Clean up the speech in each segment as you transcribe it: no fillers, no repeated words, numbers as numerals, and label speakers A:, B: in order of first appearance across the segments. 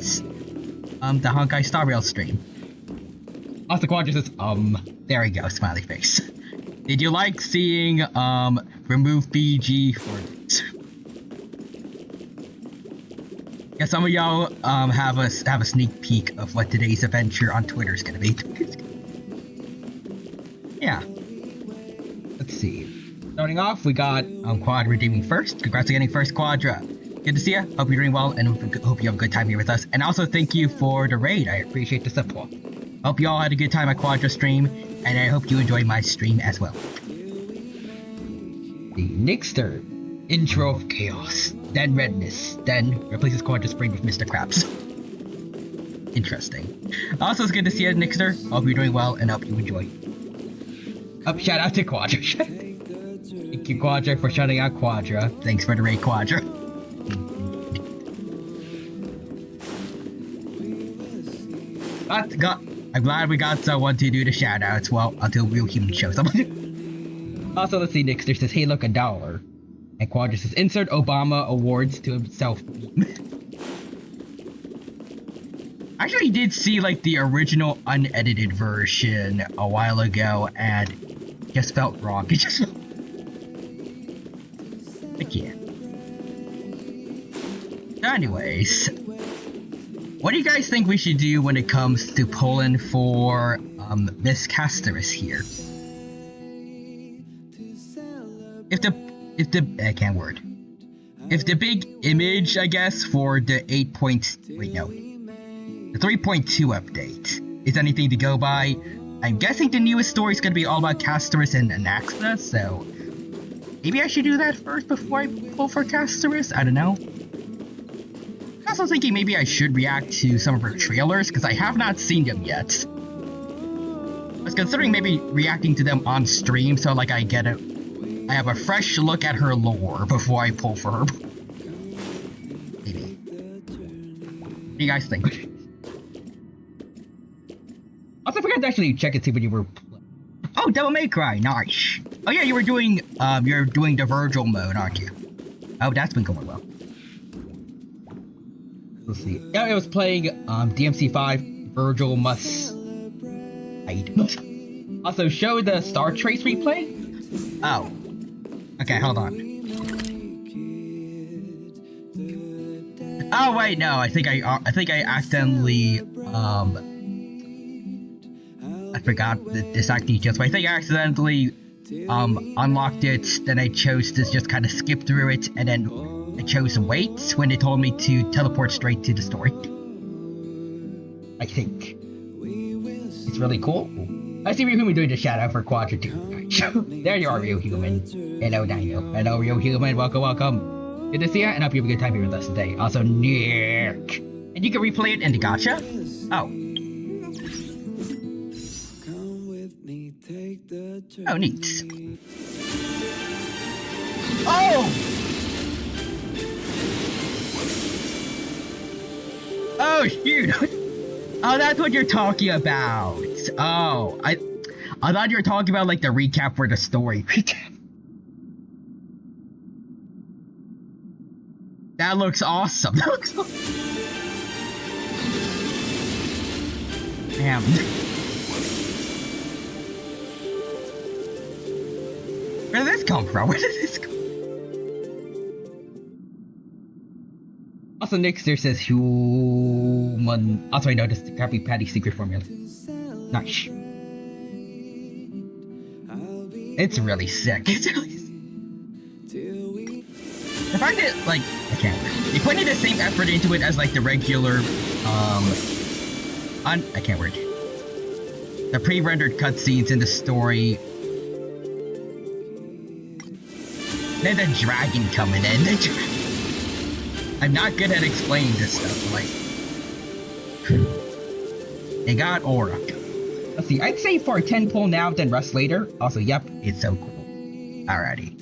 A: since the Honkai Star Rail stream. Also, Quadra says, there we go, smiley face. Did you like seeing, remove BG for... Yeah, some of y'all, have a sneak peek of what today's adventure on Twitter is gonna be. Yeah. Let's see. Starting off, we got, Quad redeeming first. Congrats on getting first Quadra. Good to see ya. Hope you're doing well, and hope you have a good time here with us. And also, thank you for the raid. I appreciate the support. Hope you all had a good time at Quadra stream, and I hope you enjoyed my stream as well. The Nixter. Intro of Chaos. Then Redness. Then replaces Quadra's brain with Mr. Krabs. Interesting. Also, it's good to see you, Nixter. Hope you're doing well, and hope you enjoy. Shout out to Quadra. Thank you, Quadra, for shouting out Quadra. Thanks for the raid, Quadra. I'm glad we got someone to do the shoutouts, well, until Real Human shows up. Also, let's see, Nixter says, hey, look, $1. And Quadra says, insert Obama awards to himself. Actually, did see, like, the original unedited version a while ago, and it just felt wrong. It just felt... I can't. Anyways, what do you guys think we should do when it comes to pulling for Miss CASTORICE here? If the big image, I guess, for the 3.2 update is anything to go by, I'm guessing the newest story is gonna be all about CASTORICE and Anaxa, so maybe I should do that first before I pull for CASTORICE. I don't know. I was also thinking maybe I should react to some of her trailers, because I have not seen them yet. I was considering maybe reacting to them on stream, so like I have a fresh look at her lore before I pull for her. Maybe. What do you guys think? Also, I forgot to actually check and see when you were... Oh, Devil May Cry, nice. Oh yeah, you're doing the Virgil mode, aren't you? Oh, that's been going well. Let's see. Yeah, I was playing DMC5 Virgil Must Hide. Also, show the Star Trace replay. Oh. Okay, hold on. Oh wait, no. I think I accidentally I forgot the exact details, but I think I accidentally unlocked it. Then I chose to just kind of skip through it, and then I chose wait when they told me to teleport straight to the story. I think it's really cool. I see Real Human doing the shout out for Quadra 2. There you are, Real Human. Hello, Daniel. Hello, Real Human. Welcome, welcome. Good to see you, and hope you have a good time here with us today. Also, Nick. And you can replay it in the gacha? Oh. Oh, neat. Oh! Oh, shoot! Oh, that's what you're talking about. Oh, I thought you were talking about, like, the recap for the story. That looks awesome. That looks awesome. Damn. Where did this come from? Where did this come from? Also, Nixter says human. Also, I noticed the Krabby Patty secret formula. Nice. It's really sick. It's really sick. The fact that, like, I can't word. They put in the same effort into it as, like, the regular, I can't word. The pre-rendered cutscenes in the story. Then the dragon coming in. I'm not good at explaining this stuff, like... They got aura. Let's see, I'd say for a 10 pull now, then rest later. Also, yep, it's so cool. Alrighty.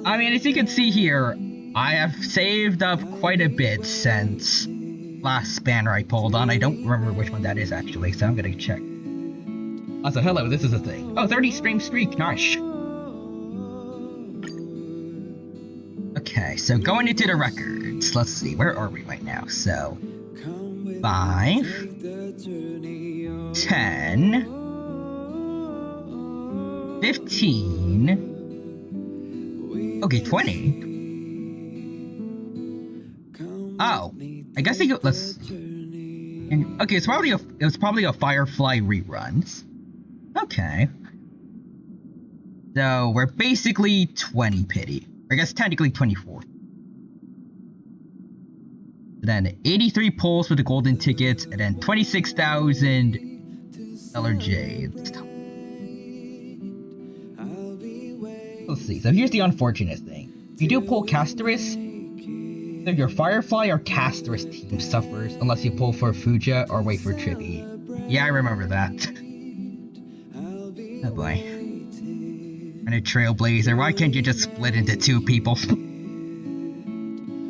A: I mean, as you can see here, I have saved up quite a bit since last banner I pulled on. I don't remember which one that is, actually, so I'm gonna check. Also, hello, this is a thing. Oh, 30 stream streak, nice. Okay, so going into the records, let's see, where are we right now? So, 5, 10, 15. Okay, 20. Oh, I guess I go. Let's. Okay, it was probably a Firefly reruns. Okay. So we're basically 20 pity. I guess technically 24. Then 83 pulls for the golden tickets, and then 26,000 LRJ. Let's see. So here's the unfortunate thing. If you do pull CASTORICE, either your Firefly or CASTORICE team suffers unless you pull for Fuja or wait for Trippy. Yeah, I remember that. Oh boy. And a Trailblazer, why can't you just split into 2 people?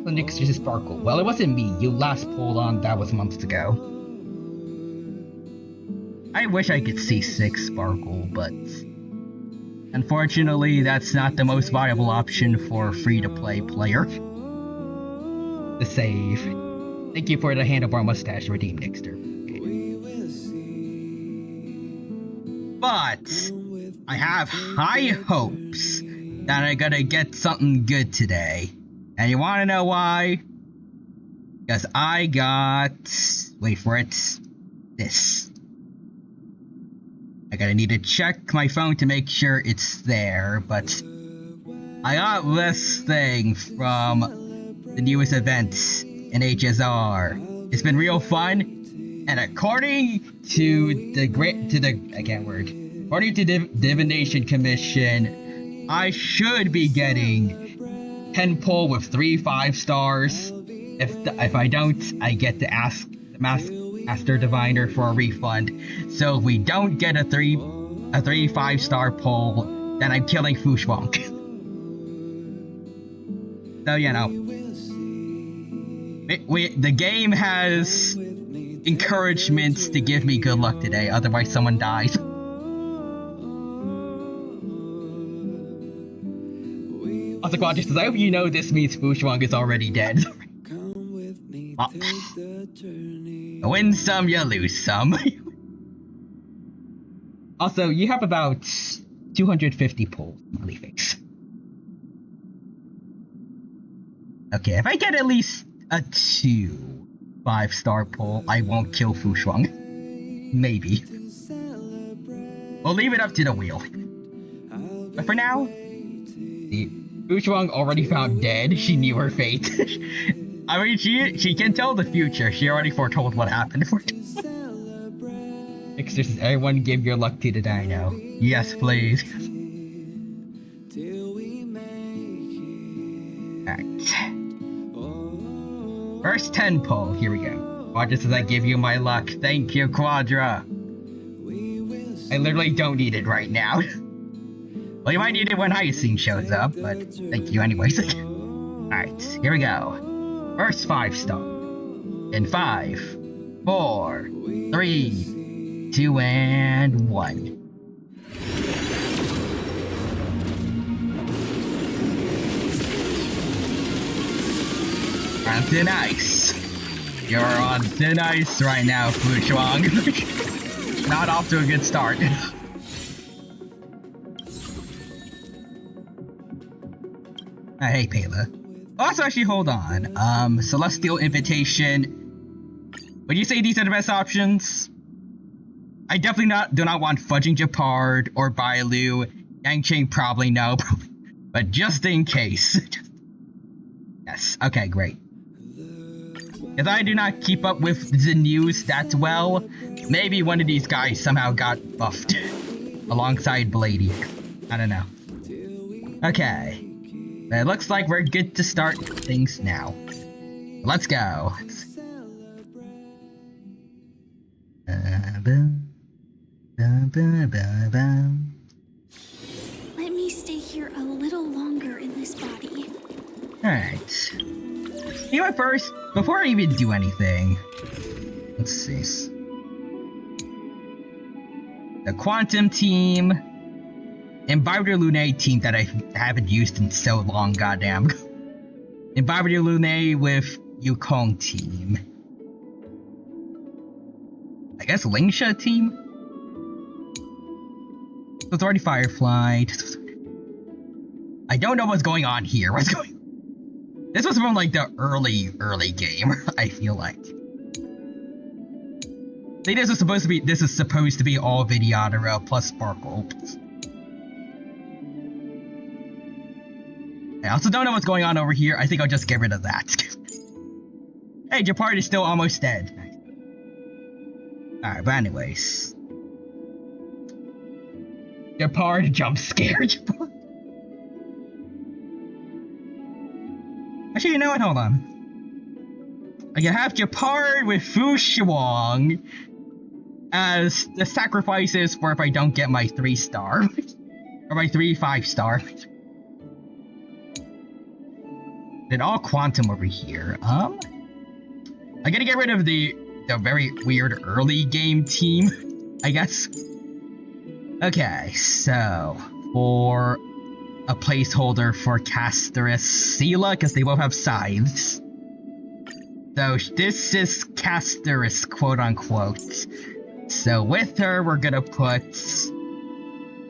A: The next is Sparkle. Well, it wasn't me. You last pulled on that was months ago. I wish I could see 6 Sparkle, but unfortunately, that's not the most viable option for a free-to-play player. The save. Thank you for the handlebar mustache redeem, Nixter. Okay. But I have high hopes that I'm gonna get something good today. And you wanna know why? Because I got... wait for it. This. I gotta need to check my phone to make sure it's there, but I got this thing from the newest event in HSR. It's been real fun, and according to the according to the Divination Commission, I should be getting 10 pull with 3 5-stars. If I don't, I get to ask the Master Diviner for a refund. So if we don't get a 3 5-star pull, then I'm killing Fushwonk. So you know, the game has encouragements to give me good luck today. Otherwise, someone dies. Also, Quadris says, I hope you know this means Fushwonk is already dead. Well, you win some, you lose some. Also, you have about 250 pulls, Molly Fix. Okay, if I get at least a 2 5-star pull, I won't kill Fushwonk. Maybe. We'll leave it up to the wheel. But for now, Fushwonk already found dead. She knew her fate. I mean, she can tell the future. She already foretold what happened. Fixer says, everyone give your luck to the dino. Yes, please. Alright. First 10 pull. Here we go. Quadra says, I give you my luck. Thank you, Quadra. I literally don't need it right now. Well, you might need it when Hyacine shows up, but thank you anyways. Alright, here we go. First 5-star. In 5, 4, 3, 2, and 1. On thin ice. You're on thin ice right now, Fushwonk. Not off to a good start. Hey, Payla. Also, actually, hold on. Celestial Invitation. Would you say these are the best options? I definitely do not want Fudging Japard or Bailu. Yangching probably no. But just in case. Yes, okay, great. If I do not keep up with the news that well, maybe one of these guys somehow got buffed. Alongside Blady. I don't know. Okay. It looks like we're good to start things now. Let's go.
B: Let me stay here a little longer in this body.
A: Alright. You know what, first, before I even do anything, let's see. The Quantum team, Embodied Lune team that I haven't used in so long, goddamn. Embodied Lune with Yukong team. I guess Lingsha team? So it's already Firefly. I don't know what's going on here. What's going on? This was from like the early game, I feel like. I think this is supposed to be all Vidyadhara plus Sparkle. I also don't know what's going on over here. I think I'll just get rid of that. Hey, Japard is still almost dead. Alright, but anyways. Japard jump scare. Actually, you know what? Hold on. I can have Japard with Fu Shuang as the sacrifices for if I don't get my 3-star. Or my 5-star. Then all Quantum over here. I'm gonna get rid of the very weird early game team, I guess. Okay, so for a placeholder for CASTORICE Sela, because they both have scythes. So this is CASTORICE, quote unquote. So with her, we're gonna put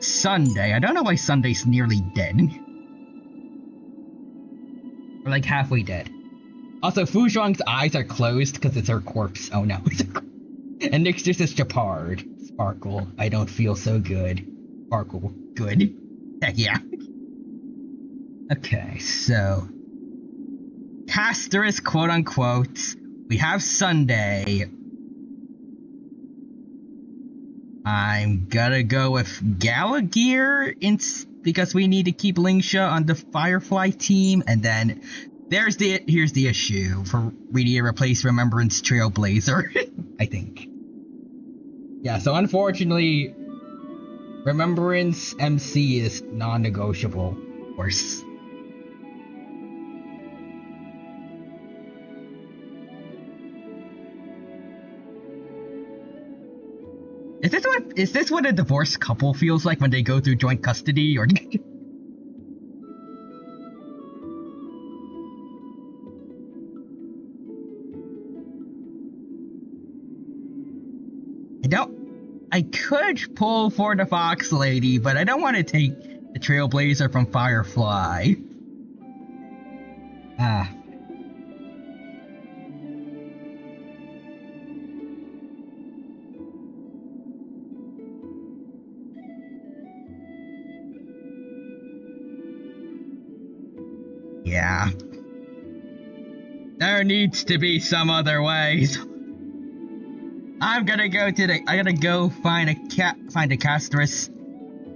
A: Sunday. I don't know why Sunday's nearly dead. We're like halfway dead. Also, Fu Shuang's eyes are closed because it's her corpse. Oh no. And next just is Japard. Sparkle, I don't feel so good. Sparkle, good. Heck yeah. Okay, so CASTORICE, quote unquote. We have Sunday. I'm gonna go with Galagear because we need to keep Lingsha on the Firefly team, and then here's the issue. We need to replace Remembrance Trailblazer, I think. Yeah, so unfortunately, Remembrance MC is non-negotiable, of course. Is this what a divorced couple feels like when they go through joint custody, or? I could pull for the Fox Lady, but I don't want to take the Trailblazer from Firefly. Ah. Yeah. There needs to be some other ways. I'm gonna go find a CASTORICE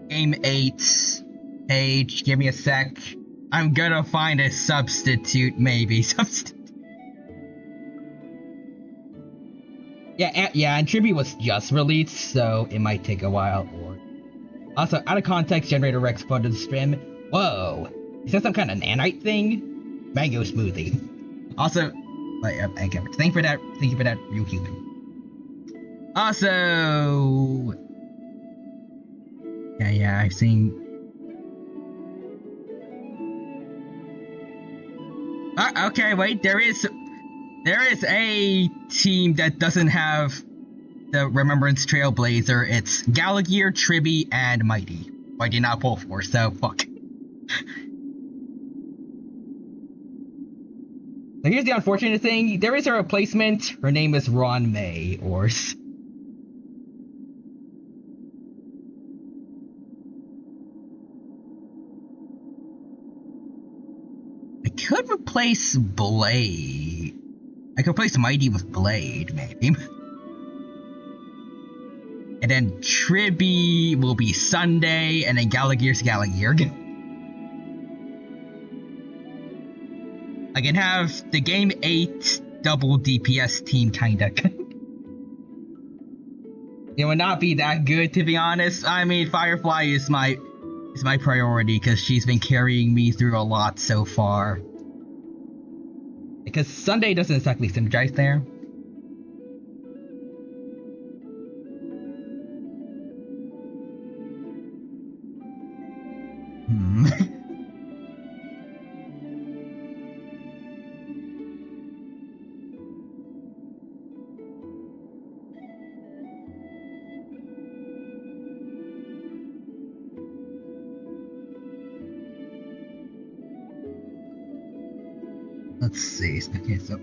A: Game 8 page. Give me a sec. I'm gonna find a substitute, maybe. Yeah, and Tribute was just released, so it might take a while. Or also, out of context, generator Rex put in the stream. Whoa, is that some kind of nanite thing? Mango smoothie. Also, thank you for that, real human. Also, yeah, I've seen. Okay, wait, there is a team that doesn't have the Remembrance Trailblazer. It's Galagear, Tribby, and Mighty. I did not pull for, so fuck. So here's the unfortunate thing. There is a replacement. Her name is Ron May, or... I could replace Blade. I could replace Mighty with Blade, maybe. And then Tribby will be Sunday, and then Galagear's Galagear. I can have the Game 8 double DPS team, kinda. It would not be that good, to be honest. I mean, Firefly is my priority, because she's been carrying me through a lot so far. Because Sunday doesn't exactly synergize there. Let's see. Okay, so.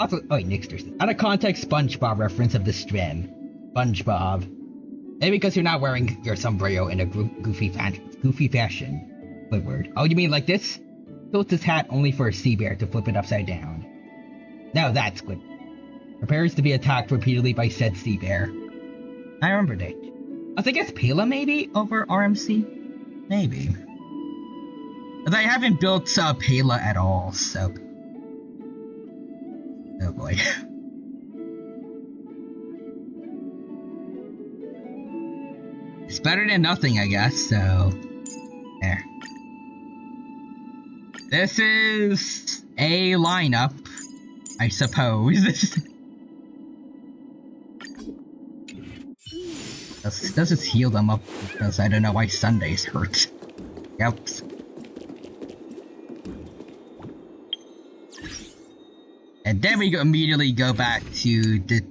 A: Also, oh, wait, Nixter's. Out of context SpongeBob reference of the stream. SpongeBob. Maybe because you're not wearing your sombrero in a goofy fashion. Squidward. Oh, you mean like this? Tilts his hat only for a sea bear to flip it upside down. Now that's Squidward. Prepares to be attacked repeatedly by said sea bear. I remember that. I think it's Pela maybe over RMC? Maybe. But I haven't built Pela at all, so. Oh boy. It's better than nothing, I guess, so. There. This is a lineup, I suppose. Let's just heal them up because I don't know why Sundays hurt. Yep. And then we immediately go back to the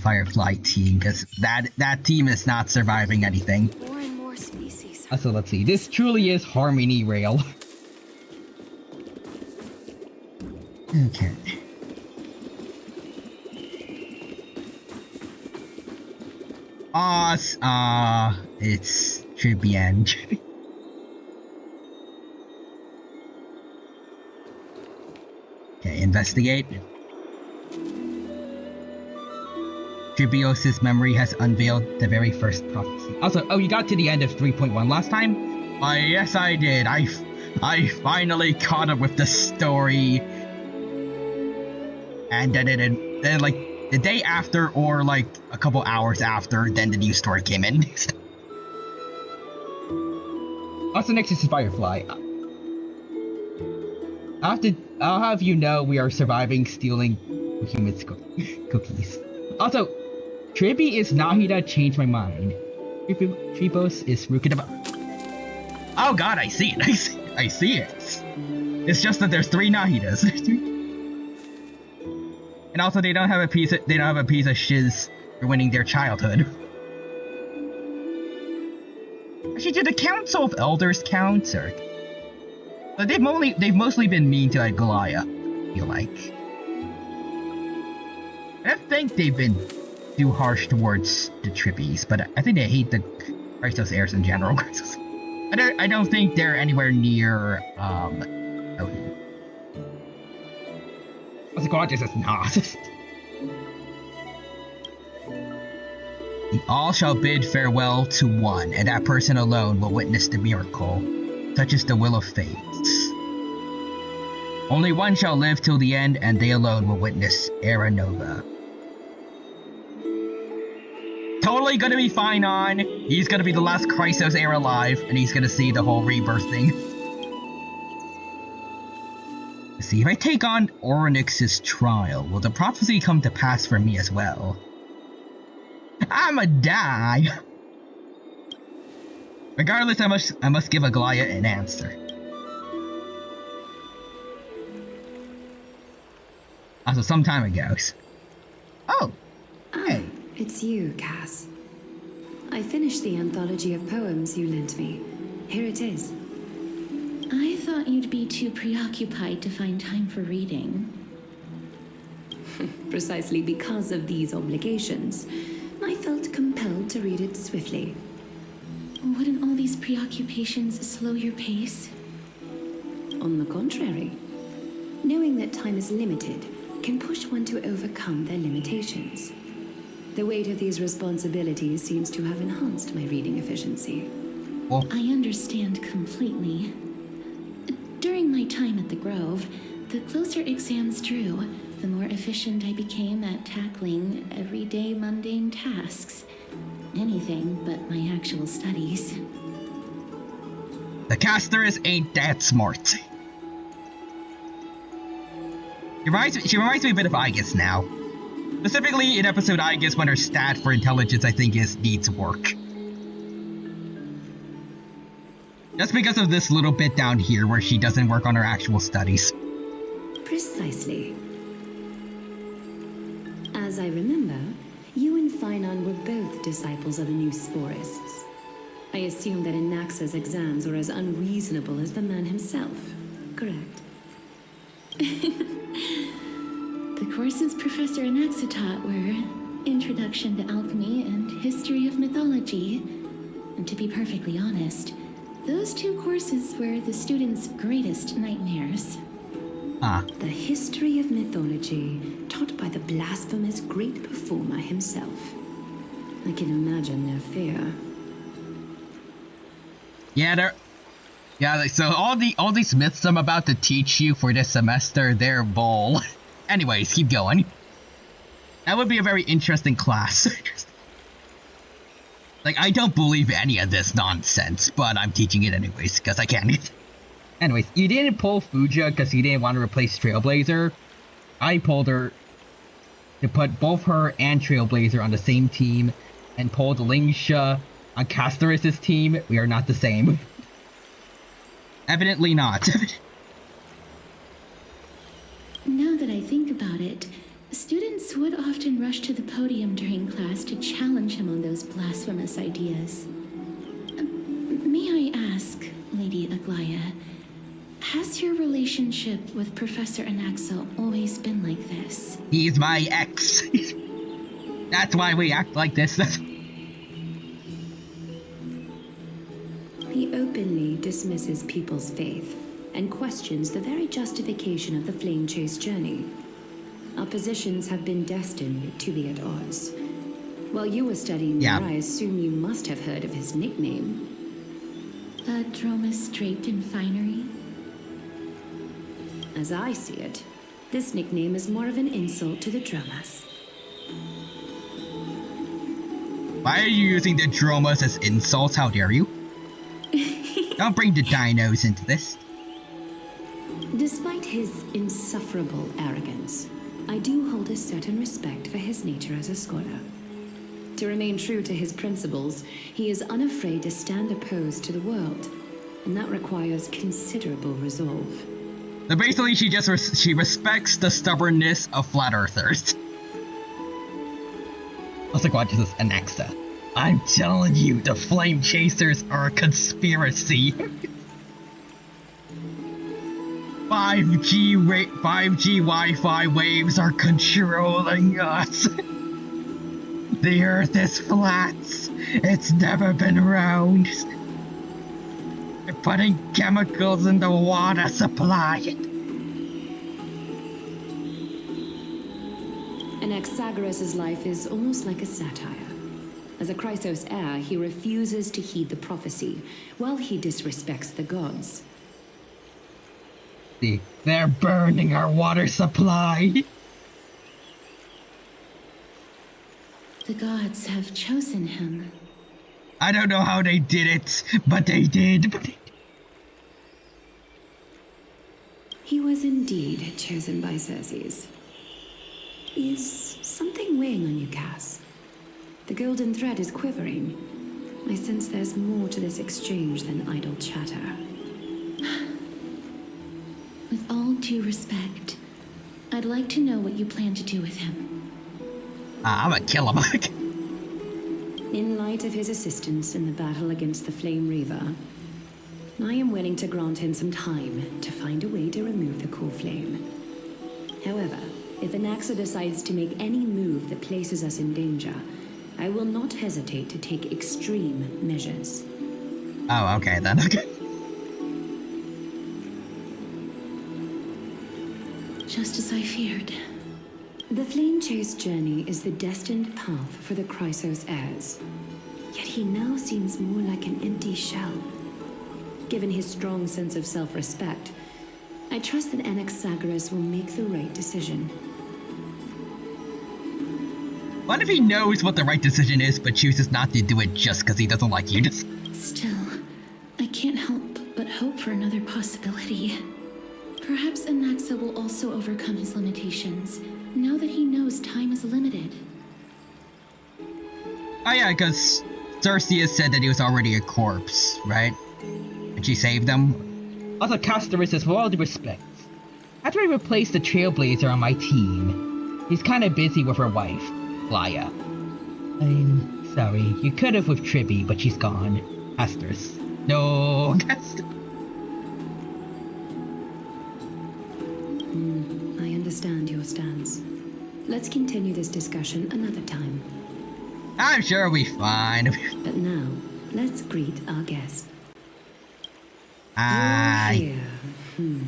A: Firefly team because that team is not surviving anything.
B: More and more species.
A: So let's see. This truly is Harmony Rail. Okay. It's Tribune. Okay, investigate. Tribios' memory has unveiled the very first prophecy. Also, oh, you got to the end of 3.1 last time? Yes, I did. I finally caught up with the story. And then like, the day after, or like a couple hours after, then the new story came in. Also, next is Firefly. I'll have you know we are surviving stealing humans' cookies. Also, Tribi is Nahida changed my mind. Tribos is Rukidaba. Oh god, I see it. I see it. It's just that there's 3 Nahidas. And also they don't have a piece of shiz ruining their childhood. Actually, did the Council of Elders count, or? But they've mostly been mean to Aglaia, I feel like. I don't think they've been too harsh towards the Trippies, but I think they hate the Christos heirs in general. I don't think they're anywhere near Odin. What's the gorgeous is not. We all shall bid farewell to one, and that person alone will witness the miracle, such as the will of fate. Only one shall live till the end, and they alone will witness Era Nova. Totally gonna be fine on. He's gonna be the last Chrysos heir alive, and he's gonna see the whole rebirth thing. Let's see, if I take on Oryx's trial, will the prophecy come to pass for me as well? I'ma die! Regardless, I must give Aglaia an answer. Also, some time ago. Oh! Hey!
C: It's you, Cass. I finished the anthology of poems you lent me. Here it is.
B: I thought you'd be too preoccupied to find time for reading.
C: Precisely because of these obligations, I felt compelled to read it swiftly.
B: Wouldn't all these preoccupations slow your pace?
C: On the contrary, knowing that time is limited can push one to overcome their limitations. The weight of these responsibilities seems to have enhanced my reading efficiency.
A: Well,
B: I understand completely. During my time at the Grove, the closer exams drew, the more efficient I became at tackling everyday mundane tasks. Anything but my actual studies.
A: the CASTORICE ain't that smart. She reminds me a bit of Aegis now. Specifically in episode Aegis when her stat for intelligence I think needs work. Just because of this little bit down here where she doesn't work on her actual studies.
C: Precisely. As I remember, you and Finon were both disciples of the new Sporists. I assume that Anaxa's exams were as unreasonable as the man himself. correct?
B: The courses Professor Anaxa taught were Introduction to Alchemy and History of Mythology. And to be perfectly honest, those two courses were the students' greatest nightmares.
C: The history of mythology, taught by the blasphemous great performer himself. I can imagine their fear.
A: So all these myths I'm about to teach you for this semester, they're bull. Anyways, keep going. That would be a very interesting class. Like, I don't believe any of this nonsense, but I'm teaching it anyways, because I can. Anyways, you didn't pull Fuja because you didn't want to replace Trailblazer. I pulled her to put both her and Trailblazer on the same team, and pulled Lingsha on CASTORICE's team. We are not the same. Evidently not.
B: Now that I think about it, students would often rush to the podium during class to challenge him on those blasphemous ideas. May I ask, Lady Aglaya, has your relationship with Professor Anaxa always been like this?
A: He's my ex. That's why we act like this.
C: He openly dismisses people's faith and questions the very justification of the Flame Chase journey. Our positions have been destined to be at odds. While you were studying there, I assume you must have heard of his nickname.
B: The Dromus draped in finery?
C: As I see it, this nickname is more of an insult to the Dromas.
A: Why are you using the Dromas as insults? How dare you? Don't bring the dinos into this.
C: Despite his insufferable arrogance, I do hold a certain respect for his nature as a scholar. To remain true to his principles, he is unafraid to stand opposed to the world, and that requires considerable resolve.
A: So basically, she respects the stubbornness of flat earthers. Also, what is this, Anaxa? I'm telling you, the Flame Chasers are a conspiracy. 5G Wi-Fi waves are controlling us. The Earth is flat. It's never been round. They're putting chemicals in the water supply.
C: Anaxagoras' life is almost like a satire. As a Chrysos heir, he refuses to heed the prophecy, while he disrespects the gods.
A: They're burning our water supply.
B: The gods have chosen him.
A: I don't know how they did it, but they did.
C: He was indeed chosen by Circes. Is something weighing on you, Cass? The golden thread is quivering. I sense there's more to this exchange than idle chatter.
B: With all due respect, I'd like to know what you plan to do with him.
A: I'm gonna kill him.
C: In light of his assistance in the battle against the Flame Reaver, I am willing to grant him some time to find a way to remove the core flame. However, if Anaxa decides to make any move that places us in danger, I will not hesitate to take extreme measures.
A: Oh, okay then. Okay.
B: Just as I feared.
C: The Flame Chase journey is the destined path for the Chrysos heirs. Yet he now seems more like an empty shell. Given his strong sense of self-respect, I trust that Anaxagoras will make the right decision.
A: What if he knows what the right decision is, but chooses not to do it just because he doesn't like you?
B: Still, I can't help but hope for another possibility. Perhaps Anaxa will also overcome his limitations, now that he knows time is limited.
A: Oh yeah, because Circe said that he was already a corpse, right? And she saved him. Also, CASTORICE says, with all due respect, after I replaced the Trailblazer on my team, he's kinda busy with her wife, Laya. I'm sorry, you could have with Tribby, but she's gone. CASTORICE. No,
C: understand your stance. Let's continue this discussion another time.
A: I'm sure we'll be fine.
C: But now, let's greet our guest.
A: Hi.
C: You're here.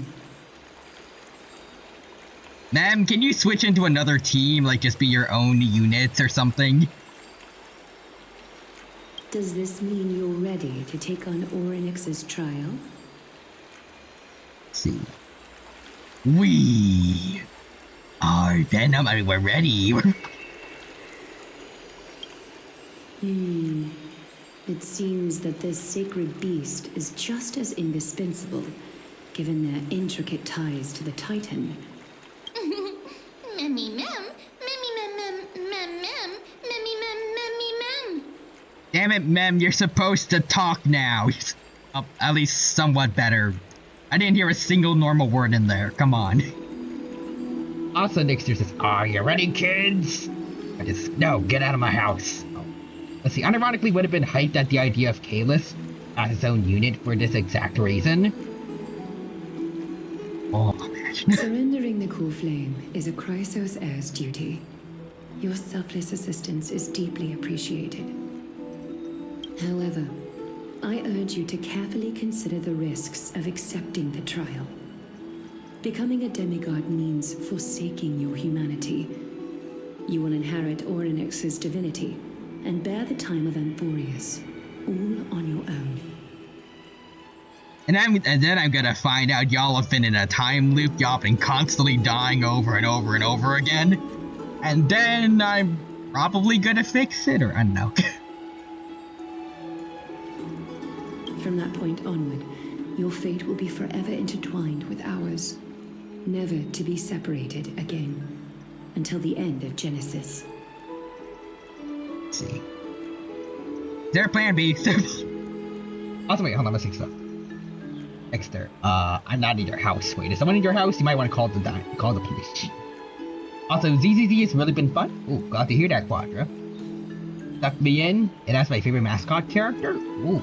A: Ma'am, can you switch into another team, like just be your own units or something?
C: Does this mean you're ready to take on Orynyx's trial?
A: Let's see. We are Venom. I mean, we're ready.
C: It seems that this sacred beast is just as indispensable, given their intricate ties to the Titan.
B: Memmy mem, memmy mem mem mem mem, memmy mem memmy mem.
A: Damn it, Mem, you're supposed to talk now. At least somewhat better. I didn't hear a single normal word in there. Come on. Also, Nixter says, "Are you ready, kids?" No, get out of my house. Oh. Let's see, unironically would have been hyped at the idea of Kalis as his own unit for this exact reason. Oh, man.
C: Surrendering the cool flame is a Chrysos heir's duty. Your selfless assistance is deeply appreciated. However, I urge you to carefully consider the risks of accepting the trial. Becoming a demigod means forsaking your humanity. You will inherit Orynyx's divinity and bear the time of Amphorius, all on your own.
A: And then I'm gonna find out y'all have been in a time loop, y'all have been constantly dying over and over and over again. And then I'm probably gonna fix it, or I don't know.
C: From that point onward, your fate will be forever intertwined with ours, never to be separated again, until the end of Genesis.
A: Let's see. Is there a plan B? Also, wait, hold on, let's see stuff. Dexter, I'm not in your house. Wait, is someone in your house? You might want to call the police. Also, ZZZ has really been fun. Ooh, glad to hear that, Quadra. Stuck me in, and that's my favorite mascot character. Ooh.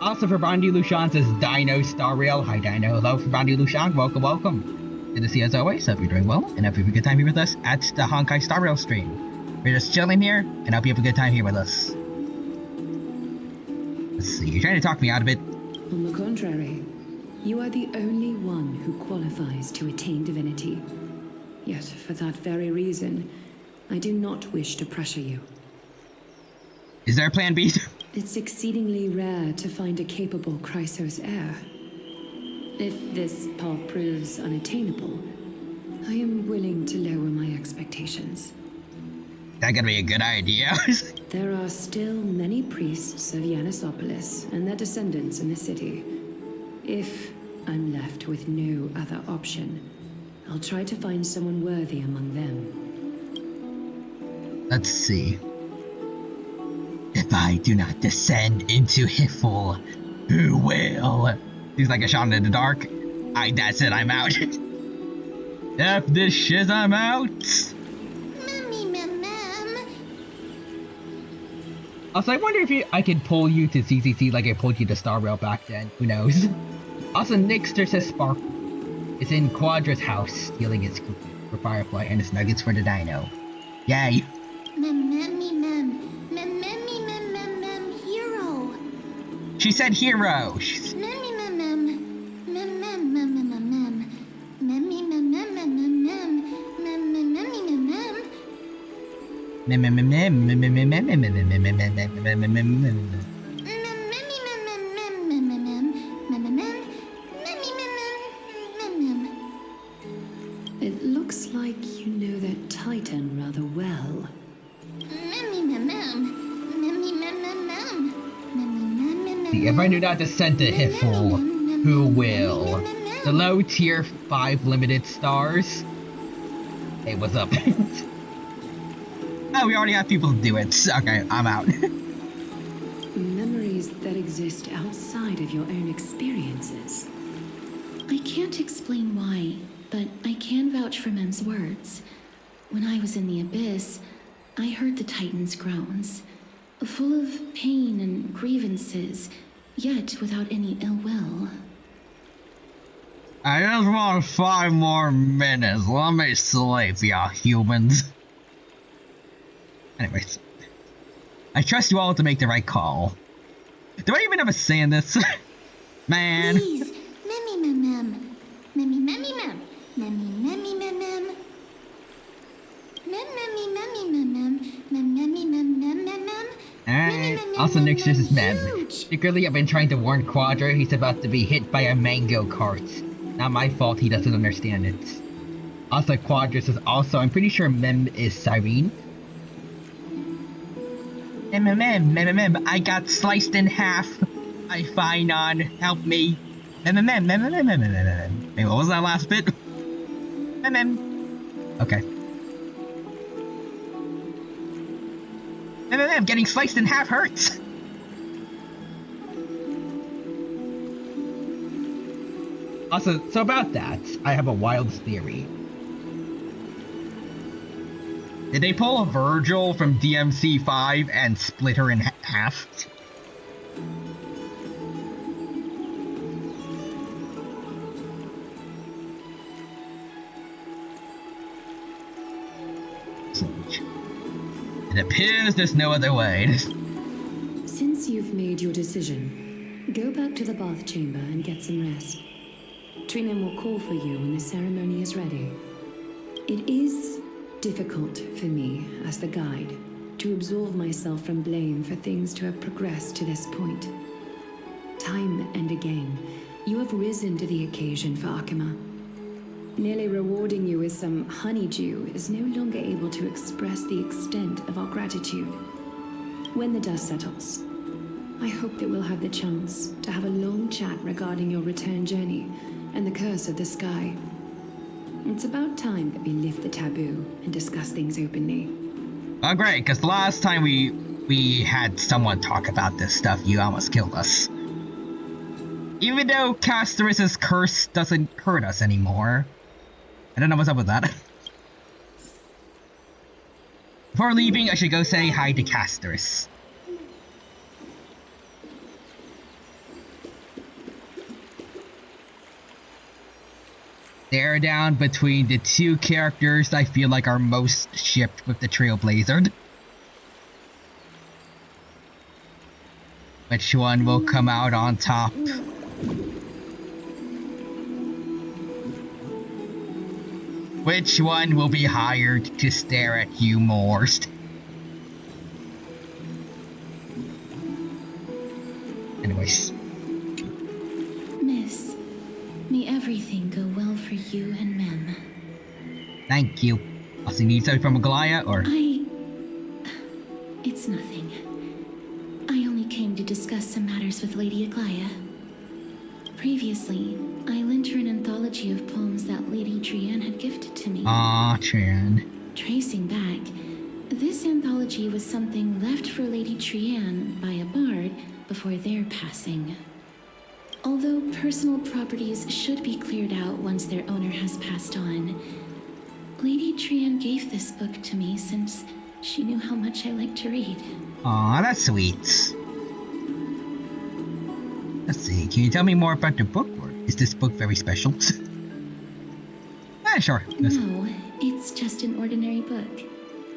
A: Also, for Bondi Lushan says Dino Star Rail. Hi, Dino. Hello, for Bondi Lushan. Welcome, welcome. Good to see you as always. Hope you're doing well, and hope you have a good time here with us at the Honkai Star Rail stream. We're just chilling here, and hope you have a good time here with us. Let's see, you're trying to talk me out of it.
C: On the contrary, you are the only one who qualifies to attain divinity. Yet, for that very reason, I do not wish to pressure you.
A: Is there a plan B?
C: It's exceedingly rare to find a capable Chrysos heir. If this path proves unattainable, I am willing to lower my expectations.
A: That gonna be a good idea.
C: There are still many priests of Yanissopolis and their descendants in the city. If I'm left with no other option, I'll try to find someone worthy among them.
A: Let's see. If I do not descend into Hiffle, who will? Seems like a shot in the dark. That's it, I'm out. F this shiz, I'm out.
B: Memmy mem mem.
A: Also, I wonder if I could pull you to CCC like I pulled you to Star Rail back then. Who knows? Also, Nixter says Sparkle is in Quadra's house, stealing his cookie for Firefly and his nuggets for the dino. Yay!
B: Memmy mem. Memmy mem mem mem hero.
A: She said hero!
B: Memmy mem mem. Mem mem mem mem mem mem. Memmy mem mem mem mem mem. Mem mem memmy mem mem.
C: It looks like you know that Titan rather well.
A: If I do not descend to Hiffle, who will? The low tier 5 limited stars? Hey, what's up? Oh, we already have people to do it. Okay, I'm out.
C: Memories that exist outside of your own experiences.
B: I can't explain why, but I can vouch for Mem's words. When I was in the abyss, I heard the Titan's groans, full of pain and grievances, yet without any ill will.
A: I just want 5 more minutes. Let me sleep, ya humans. Anyways, I trust you all to make the right call. Do I even have a say in this? Man.
B: Please, memmy mem mem. Memmy memmy mem. Memmy memmy mem mem. Mem memmy memmy mem mem. Mem memmy mem mem mem mem.
A: And also next is Mem. Secretly, I've been trying to warn Quadra he's about to be hit by a mango cart. Not my fault he doesn't understand it. Also, Quadra says also, I'm pretty sure Mem is Cyrene. Mem, I got sliced in half. I find on, help me. Wait, what was that last bit? Okay. Getting sliced in half hurts. Also, so about that, I have a wild theory. Did they pull a Virgil from DMC5 and split her in half? It appears there's no other way.
C: Since you've made your decision, go back to the bath chamber and get some rest. Trinan will call for you when the ceremony is ready. It is difficult for me, as the guide, to absolve myself from blame for things to have progressed to this point. Time and again, you have risen to the occasion for Akima. Nearly rewarding you with some honeydew is no longer able to express the extent of our gratitude. When the dust settles, I hope that we'll have the chance to have a long chat regarding your return journey and the curse of the sky. It's about time that we lift the taboo and discuss things openly.
A: Oh great, because the last time we had someone talk about this stuff, you almost killed us. Even though CASTORICE's curse doesn't hurt us anymore. I don't know what's up with that. Before leaving, I should go say hi to CASTORICE. They're down between the two characters I feel like are most shipped with the Trailblazer. Which one will come out on top? Which one will be hired to stare at you more? Anyways.
B: Miss, may everything go well for you and Mem.
A: Thank you. Also need something from Aglaya, or?
B: It's nothing. I only came to discuss some matters with Lady Aglaya. Previously, I lent her an anthology of poems that Lady Trian had gifted to me.
A: Aw, Trian.
B: Tracing back, this anthology was something left for Lady Trian by a bard before their passing. Although personal properties should be cleared out once their owner has passed on, Lady Trian gave this book to me since she knew how much I liked to read.
A: Aw, that's sweet. Let's see, can you tell me more about the book, or is this book very special? Sure.
B: No, it's just an ordinary book.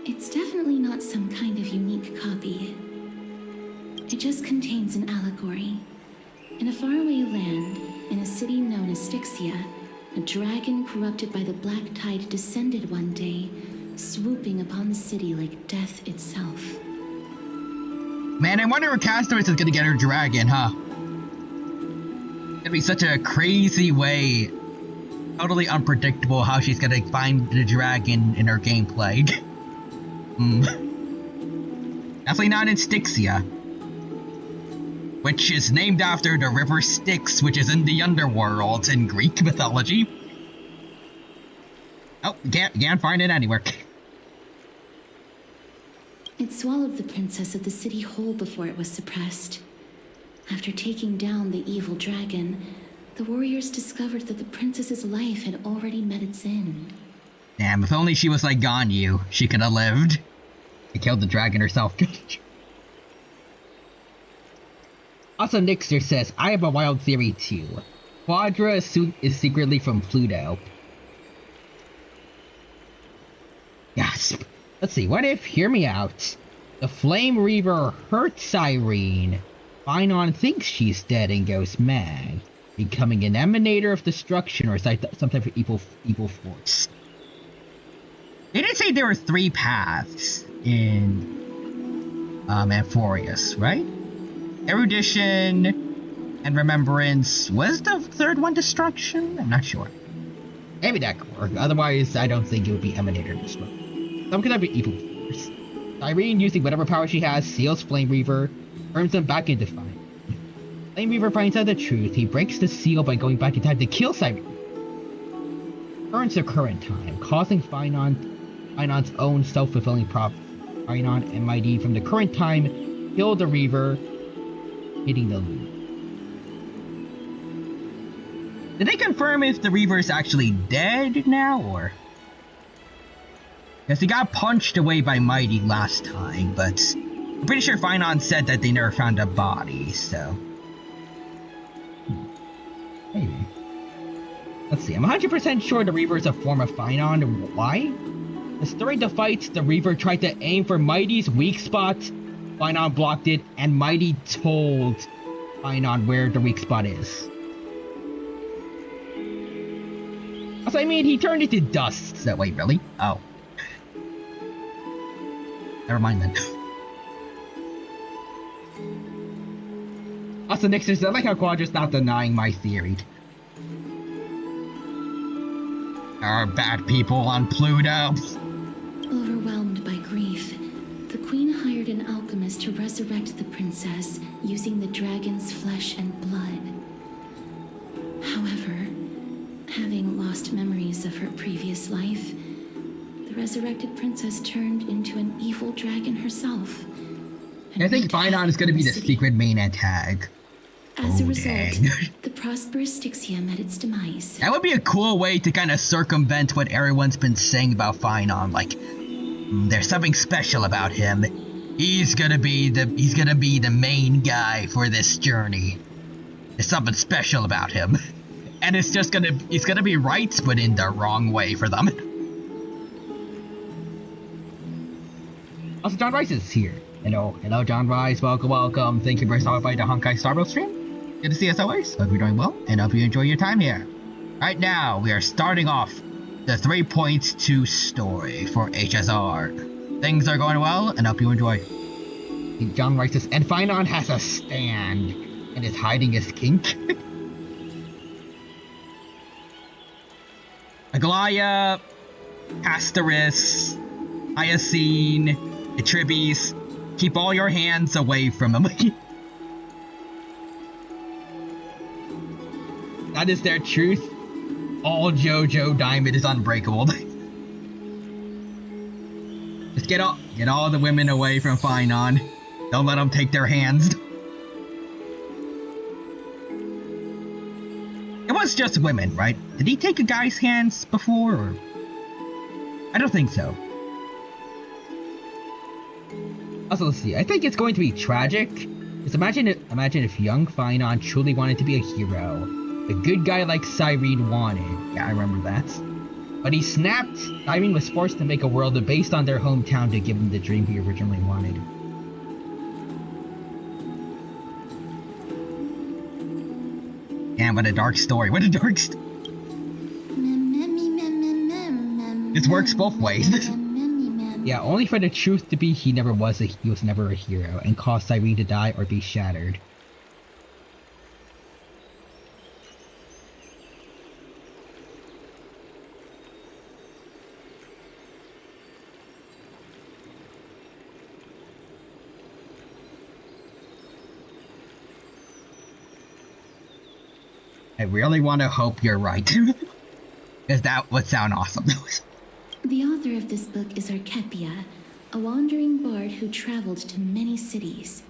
B: It's definitely not some kind of unique copy. It just contains an allegory. In a faraway land, in a city known as Styxia, a dragon corrupted by the black tide descended one day, swooping upon the city like death itself.
A: Man, I wonder if CASTORICE is gonna get her dragon, huh? It'd be such a crazy way, totally unpredictable how she's gonna find the dragon in her gameplay. Definitely not in Styxia. Which is named after the river Styx, which is in the underworld in Greek mythology. Oh, can't find it anywhere.
B: It swallowed the princess of the city whole before it was suppressed. After taking down the evil dragon, the warriors discovered that the princess's life had already met its end.
A: Damn, if only she was like Ganyu, she could have lived. She killed the dragon herself. Also, Nixer says, I have a wild theory too. Quadra is secretly from Pluto. Gasp. Let's see, what if, hear me out, the Flame Reaver hurts Irene. Finon thinks she's dead and goes mad, becoming an emanator of destruction or some type of evil force. They did say there were 3 paths in Amphorius, right? Erudition and Remembrance. Was the 3rd one destruction? I'm not sure. Maybe that could work. Otherwise, I don't think it would be emanator destruction. Some could be evil force. Irene, using whatever power she has, seals Flame Reaver, turns them back into fire. Flame Reaver finds out the truth. He breaks the seal by going back in time to kill Irene. Turns the current time, causing Finon's own self-fulfilling prophecy. Finon and Mighty from the current time kill the Reaver, hitting the loop. Did they confirm if the Reaver is actually dead now, or? Because he got punched away by Mighty last time, but I'm pretty sure Finon said that they never found a body, so. Maybe. Let's see, I'm 100% sure the Reaver is a form of Finon. Why? Because during the fights, the Reaver tried to aim for Mighty's weak spot. Finon blocked it, and Mighty told Finon where the weak spot is. Also, I mean, he turned into dust. So, wait, really? Oh. Never mind then. Also, Nixon, I like how Quadra's not denying my theory. There are bad people on Pluto.
B: Overwhelmed by grief, the queen hired an alchemist to resurrect the princess using the dragon's flesh and blood. However, having lost memories of her previous life, the resurrected princess turned into an evil dragon herself.
A: I think Finon is going to be the secret main tag.
B: As a result, the prosperous Styxia met its demise.
A: That would be a cool way to kind of circumvent what everyone's been saying about Finon. Like, there's something special about him. He's gonna be the main guy for this journey. There's something special about him. And it's gonna be right, but in the wrong way for them. Also, John Rice is here. Hello, John Rice. Welcome. Thank you for stopping by the Honkai Starbucks stream. Good to see you as always. Hope you're doing well, and hope you enjoy your time here. Right now, we are starting off the 3.2 story for HSR. Things are going well, and hope you enjoy. John Rice says, and Finon has a stand, and is hiding his kink. Aglaya, CASTORICE, Hyacine, Atribes, keep all your hands away from him. That is their truth. All JoJo Diamond is unbreakable. Just get all the women away from Finon. Don't let them take their hands. It was just women, right? Did he take a guy's hands before, or? I don't think so. Also, let's see. I think it's going to be tragic. Just imagine if young Finon truly wanted to be a hero. The good guy like Cyrene wanted. Yeah, I remember that. But he snapped. Cyrene was forced to make a world based on their hometown to give him the dream he originally wanted. Damn, what a dark story. What a dark story. This works both ways. Yeah, only for the truth to be he was never a hero, and caused Cyrene to die or be shattered. I really want to hope you're right. Because that would sound awesome.
B: The author of this book is Archepia, a wandering bard who traveled to many cities.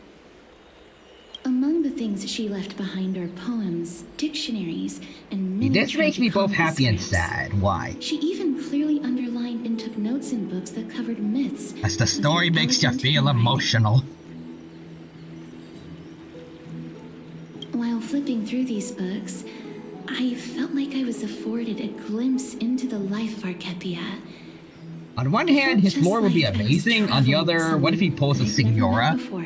B: Among the things she left behind are poems, dictionaries, and many
A: This makes me both happy and
B: scripts.
A: sad. Why?
B: She even clearly underlined and took notes in books that covered myths.
A: As the story
B: with her
A: makes you
B: elegant
A: feel
B: handwriting.
A: emotional.
B: While flipping through these books, I felt like I was afforded a glimpse into the life of Archepia.
A: On one hand, his lore would be
B: Just like I was
A: amazing. On the other, what if he pulls a
B: traveling with someone I'd never met
A: Signora?
B: before.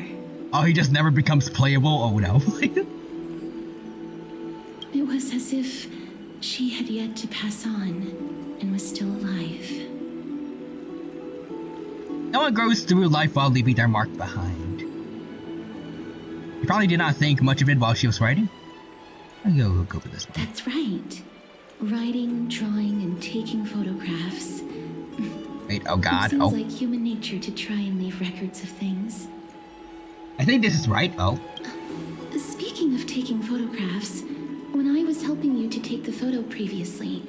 A: Oh, he just never becomes playable? Oh no.
B: It was as if she had yet to pass on and was still alive.
A: No one goes through life while leaving their mark behind. She probably did not think much of it while she was writing. I'll go with this one.
B: That's right. Writing, drawing, and taking photographs.
A: Wait, oh god,
B: It seems
A: oh.
B: like human nature to try and leave records of things.
A: I think this is right, oh.
B: Speaking of taking photographs, when I was helping you to take the photo previously,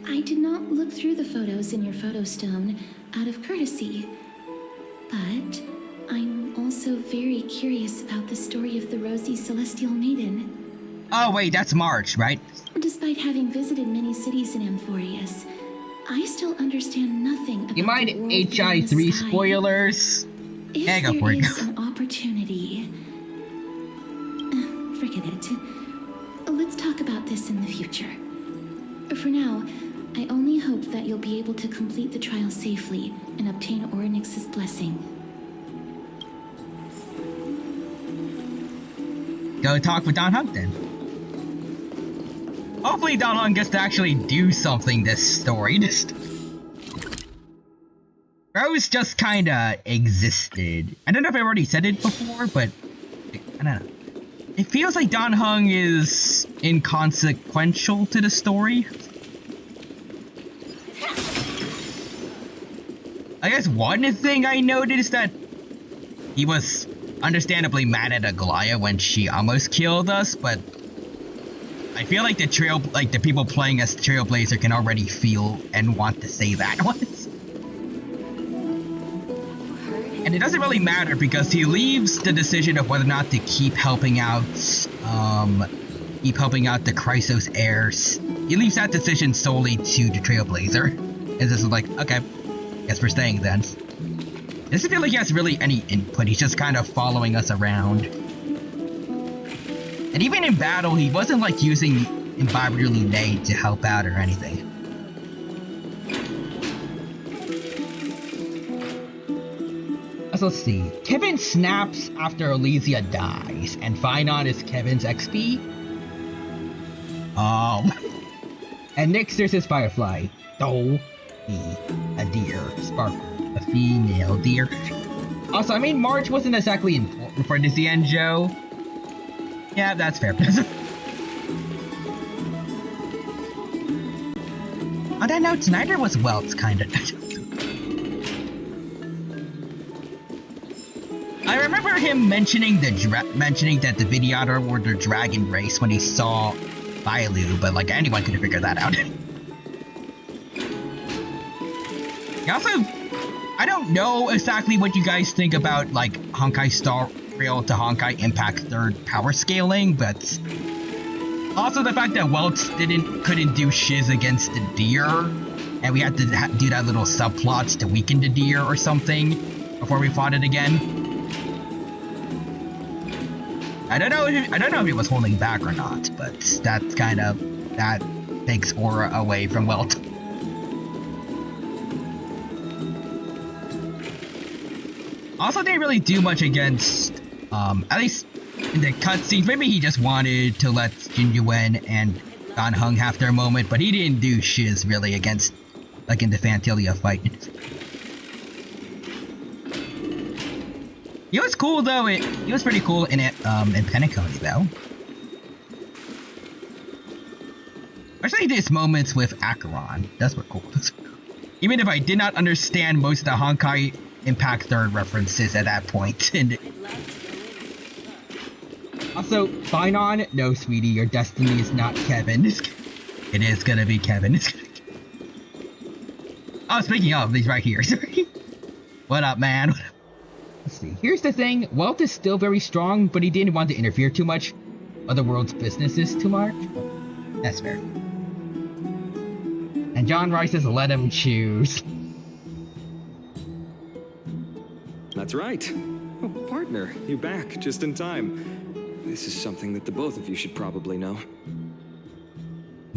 B: I did not look through the photos in your photo stone out of courtesy. But I'm also very curious about the story of the Rosy Celestial Maiden.
A: Oh wait, that's March, right?
B: Despite having visited many cities in Amphorius, I still understand nothing about
A: You mind
B: the world beyond
A: HI3
B: the sky.
A: spoilers?
B: If
A: Yeah, go
B: there
A: for it.
B: is an opportunity, forget it. Let's talk about this in the future. For now, I only hope that you'll be able to complete the trial safely and obtain Orynyx's blessing.
A: Go talk with Don Hunk then. Hopefully Don Hunk gets to actually do something this story. Rose just kinda existed. I don't know if I already said it before, but I don't know. It feels like Don Hung is inconsequential to the story. I guess one thing I noticed is that he was understandably mad at Aglaya when she almost killed us, but I feel like the people playing as Trailblazer can already feel and want to say that once. And it doesn't really matter because he leaves the decision of whether or not to keep helping out the Chrysos heirs. He leaves that decision solely to the Trailblazer. And this is like, okay, guess we're staying then. It doesn't feel like he has really any input, he's just kind of following us around. And even in battle, he wasn't like using Imbiber Lunae to help out or anything. Let's see. Kevin snaps after Elysia dies, and Phynon is Kevin's XP. And next there's his Firefly. Oh, a deer. Sparkle. A female deer. Also, I mean, March wasn't exactly important for this Joe. Yeah, that's fair. On that note, neither was Welt's kinda. I remember him mentioning that the Vidyador were the dragon race when he saw Bailu, but like anyone could have figured that out. Also, I don't know exactly what you guys think about like Honkai Star Rail to Honkai Impact 3rd power scaling, but also the fact that Welch couldn't do shiz against the deer, and we had to do that little subplot to weaken the deer or something before we fought it again. I don't know if he was holding back or not, but that takes aura away from Welt. Also didn't really do much against, at least in the cutscenes. Maybe he just wanted to let Jinjuen and Don Hung have their moment, but he didn't do shiz really against, like in the Phantilia fight. He was cool though. He was pretty cool in Penacony though. Especially these moments with Acheron. Those were cool. Even if I did not understand most of the Honkai Impact 3rd references at that point. And also, Phynon, no sweetie, your destiny is not Kevin. It is gonna be Kevin. Oh, speaking of, he's right here. What up, man? Let's see. Here's the thing. Welt is still very strong, but he didn't want to interfere too much. Other world's businesses too much. That's fair. And John Rice says, let him choose.
D: That's right. Oh, partner, you're back just in time. This is something that the both of you should probably know.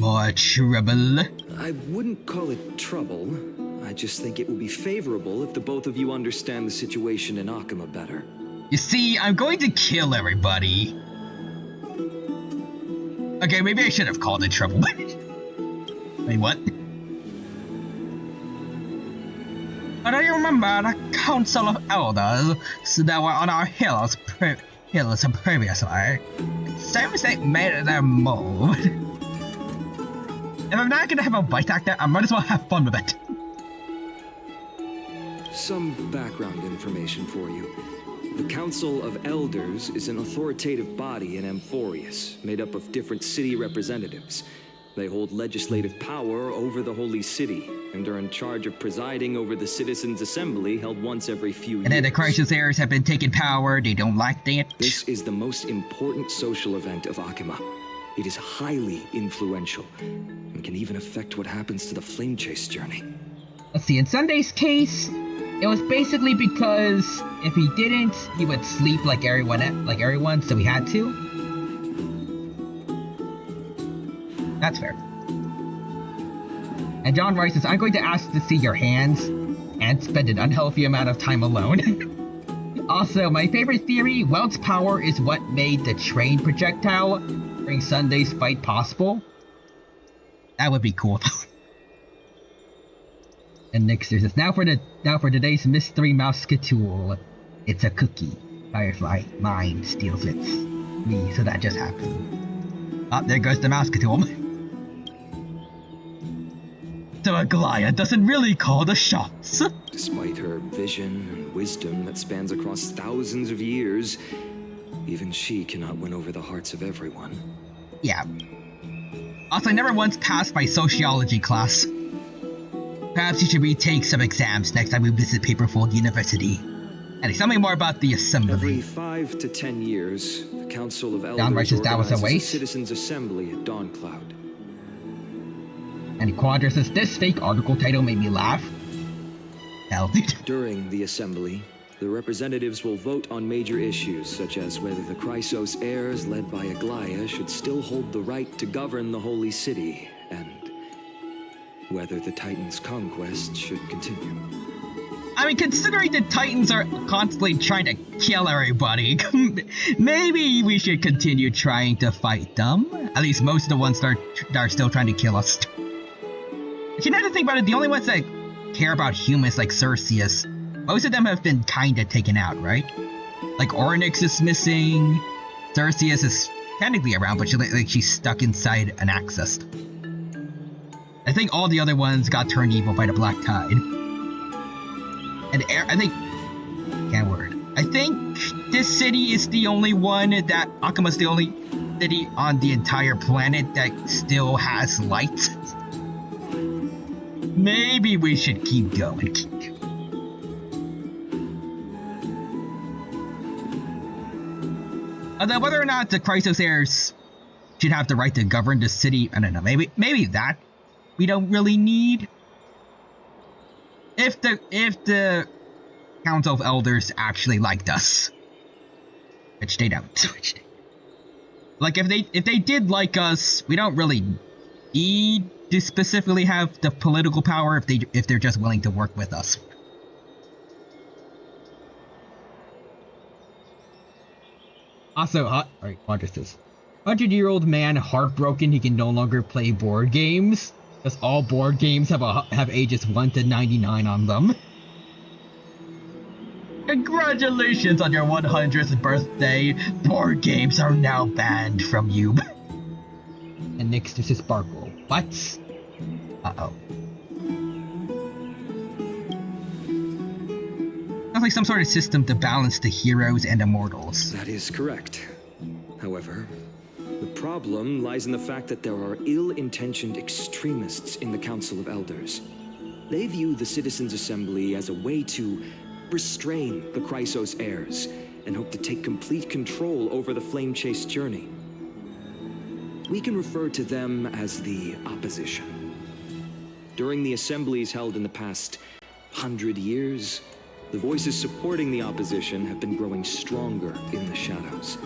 A: More trouble.
D: I wouldn't call it trouble. I just think it would be favorable if the both of you understand the situation in Akima better.
A: You see, I'm going to kill everybody. Okay, maybe I should have called it trouble. Wait, what? But I remember the Council of Elders that were on our hills previously. It seems they made their move. If I'm not gonna have a bite actor, I might as well have fun with it.
D: Some background information for you. The Council of Elders is an authoritative body in Amphorius, made up of different city representatives. They hold legislative power over the Holy City, and are in charge of presiding over the Citizens' Assembly held once every few years.
A: And then the crisis heirs have been taking power, they don't like that.
D: This is the most important social event of Akima. It is highly influential, and can even affect what happens to the Flame Chase journey.
A: Let's see, in Sunday's case, it was basically because if he didn't, he would sleep like everyone, so he had to. That's fair. And John Rice says, I'm going to ask to see your hands and spend an unhealthy amount of time alone. Also, my favorite theory, Welt's power is what made the train projectile during Sunday's fight possible. That would be cool though. And Nick says, now for today's mystery mousetool. It's a cookie. Firefly mind steals it. Me, so that just happened. Ah, there goes the mousetool. So Aglaia doesn't really call the shots.
D: Despite her vision and wisdom that spans across thousands of years, even she cannot win over the hearts of everyone.
A: Yeah. Also, I never once passed my sociology class. Perhaps you should retake some exams next time we visit Paperfold University. And tell me more about the assembly.
D: Every 5 to 10 years, the Council of Elders
A: Downright that was a
D: organizes a
A: waste.
D: Citizens' Assembly at Dawncloud.
A: And Quadra says, this fake article title made me laugh. Hell, dude.
D: During the assembly, the representatives will vote on major issues such as whether the Chrysos heirs led by Aglaia should still hold the right to govern the Holy City, and whether the Titans' conquest should continue.
A: I mean, considering the Titans are constantly trying to kill everybody, maybe we should continue trying to fight them. At least most of the ones that are still trying to kill us. But you know the thing about it, the only ones that care about humans like Cerseus, most of them have been kinda taken out, right? Like Orynyx is missing, Cerseus is technically around, but she's stuck inside an Axis. I think all the other ones got turned evil by the Black Tide. And I think this city is the only one that Akima's the only city on the entire planet that still has light. Maybe we should keep going. Although whether or not the Chrysos heirs should have the right to govern the city, I don't know. Maybe that we don't really need. If the Council of Elders actually liked us, which they don't. Like if they did like us, we don't really need to specifically have the political power if they're just willing to work with us. Also, alright, Quadra says, 100-year-old man heartbroken he can no longer play board games. Because all board games have ages 1 to 99 on them. Congratulations on your 100th birthday. Board games are now banned from you. And next is Sparkle. What? Uh-oh. Sounds like some sort of system to balance the heroes and immortals.
D: That is correct. However, the problem lies in the fact that there are ill-intentioned extremists in the Council of Elders. They view the Citizens' Assembly as a way to restrain the Chrysos heirs and hope to take complete control over the Flame Chase journey. We can refer to them as the opposition. During the assemblies held in the past 100 years, the voices supporting the opposition have been growing stronger in the shadows.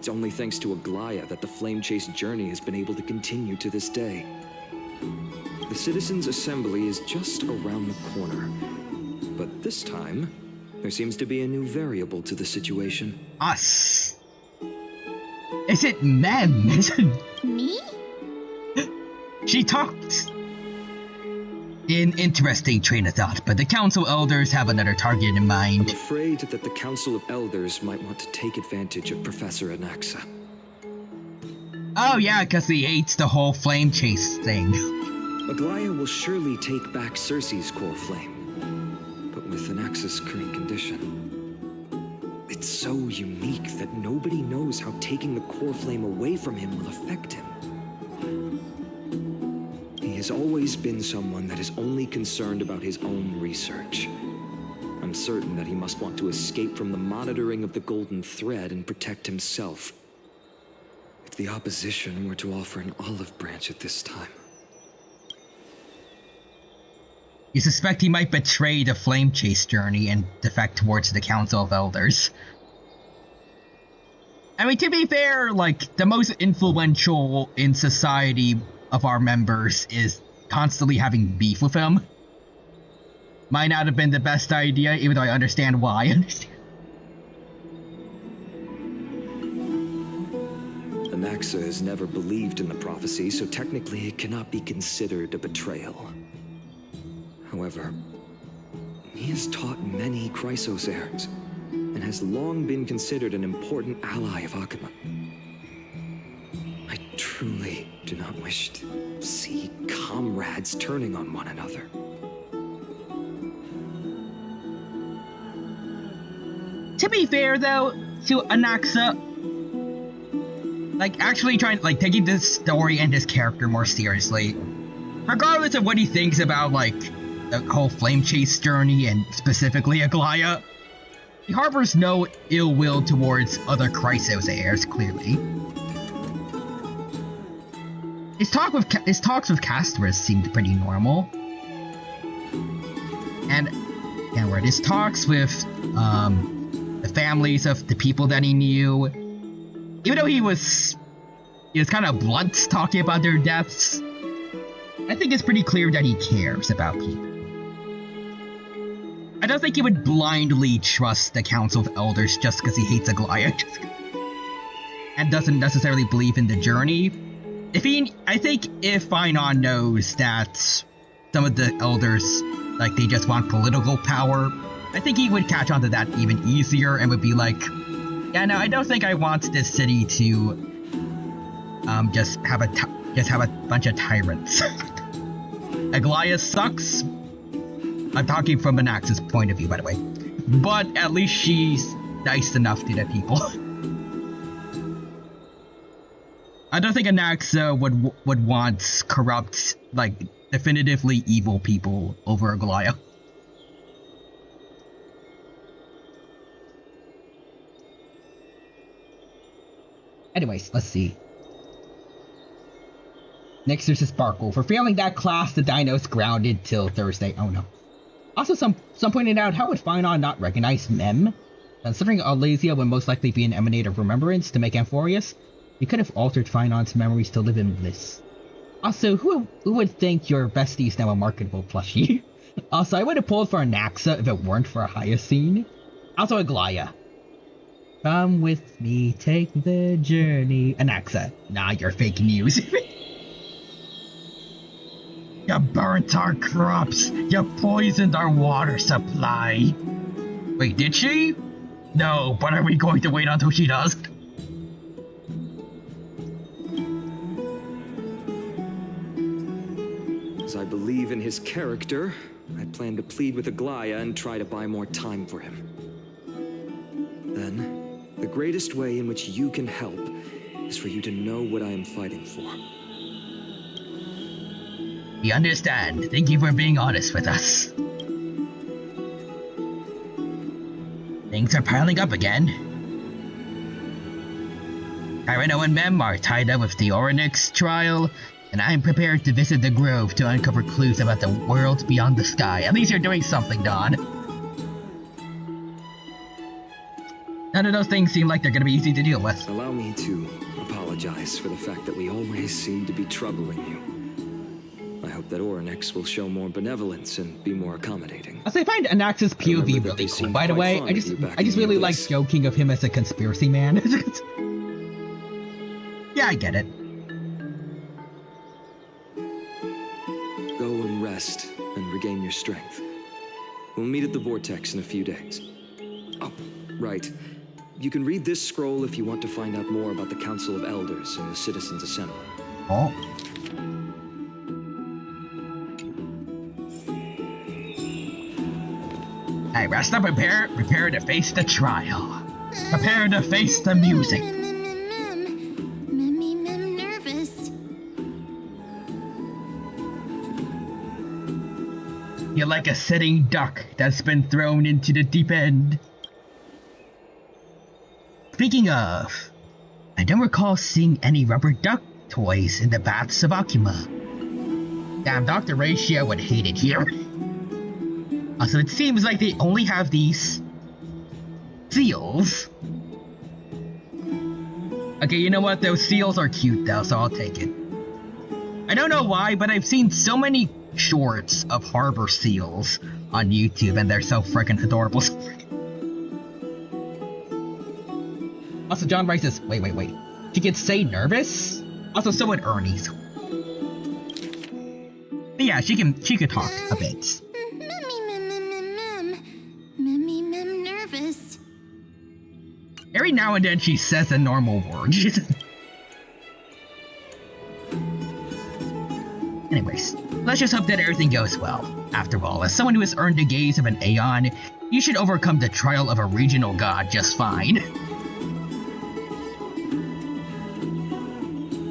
D: It's only thanks to Aglaya that the Flame Chase journey has been able to continue to this day. The Citizens' Assembly is just around the corner. But this time, there seems to be a new variable to the situation.
A: Us. Is it Mem? Is it...
B: Me?
A: She talks. An interesting train of thought, but the Council Elders have another target in
D: I'm
A: mind.
D: afraid that the Council of Elders might want to take advantage of Professor Anaxa.
A: Oh yeah, because he hates the whole flame chase thing.
D: Aglaya will surely take back Circe's core flame, but with Anaxa's current condition. It's so unique that nobody knows how taking the core flame away from him will affect him. He has always been someone that is only concerned about his own research. I'm certain that he must want to escape from the monitoring of the Golden Thread and protect himself. If the opposition were to offer an olive branch at this time.
A: You suspect he might betray the flame chase journey and defect towards the Council of Elders. I mean, to be fair, like, the most influential in society of our members is constantly having beef with him. Might not have been the best idea, even though I understand why.
D: Anaxa has never believed in the prophecy, so technically it cannot be considered a betrayal. However, he has taught many Chrysos heirs, and has long been considered an important ally of Akuma. I truly do not wish to see comrades turning on one another.
A: To be fair, though, to Anaxa, like, actually trying, like, taking this story and his character more seriously, regardless of what he thinks about, like, the whole flame chase journey and specifically Aglaya, he harbors no ill will towards other Chrysos heirs, clearly. His talks with CASTORICE seemed pretty normal. And, yeah, where his talks with, the families of the people that he knew, even though he was kind of blunt talking about their deaths, I think it's pretty clear that he cares about people. I don't think he would blindly trust the Council of Elders just because he hates Aglaya and doesn't necessarily believe in the journey. I think if Finon knows that some of the Elders, like, they just want political power, I think he would catch on to that even easier and would be like, yeah, no, I don't think I want this city to just have a bunch of tyrants. Aglaya sucks. I'm talking from Anaxa's point of view, by the way. But at least she's nice enough to the people. I don't think Anaxa would want corrupt, like, definitively evil people over Aglaya. Anyways, let's see. Next there's a Sparkle. For failing that class, the dino's grounded till Thursday. Oh no. Also, some pointed out, how would Finon not recognize Mem? Considering Alasia would most likely be an emanate of remembrance to make Amphorius, you could have altered Finon's memories to live in bliss. Also, who would think your bestie's now a marketable plushie? Also, I would have pulled for Anaxa if it weren't for a Hyacine. Also, Aglaya. Come with me, take the journey. Anaxa. Nah, you're fake news. You burnt our crops. You poisoned our water supply. Wait, did she? No, but are we going to wait until she does?
D: As I believe in his character, I plan to plead with Aglaya and try to buy more time for him. Then, the greatest way in which you can help is for you to know what I am fighting for.
A: We understand. Thank you for being honest with us. Things are piling up again. Kyreno and Mem are tied up with the Orynyx trial, and I am prepared to visit the Grove to uncover clues about the world beyond the sky. At least you're doing something, Dawn. None of those things seem like they're gonna be easy to deal with.
D: Allow me to apologize for the fact that we always seem to be troubling you. I hope that Oryx will show more benevolence and be more accommodating.
E: I find Anax's POV
D: that
E: really
D: they
E: cool.
D: seemed
E: By the
D: quite
E: way,
D: fond
E: I
D: of
E: just
D: you back
E: I just
D: in the
E: really like
D: Abyss.
E: joking of him as a conspiracy man.
A: Yeah, I get it.
D: Go and rest and regain your strength. We'll meet at the Vortex in a few days. Oh, right. You can read this scroll if you want to find out more about the Council of Elders and the Citizens' Assembly.
A: Oh. Hey, rest up, prepare to face the trial. Prepare to face the music.
B: Nervous.
A: You're like a sitting duck that's been thrown into the deep end. Speaking of, I don't recall seeing any rubber duck toys in the baths of Akuma. Damn, Dr. Ratio would hate it here. Also, it seems like they only have these seals. Okay, you know what? Those seals are cute though, so I'll take it. I don't know why, but I've seen so many shorts of harbor seals on YouTube, and they're so freaking adorable. Also, John writes, wait. She could say nervous? Also, so would Ernie's. But yeah, she could talk a bit.
B: Nervous.
A: Every now and then she says a normal word. Anyways, let's just hope that everything goes well. After all, as someone who has earned the gaze of an Aeon, you should overcome the trial of a regional god just fine.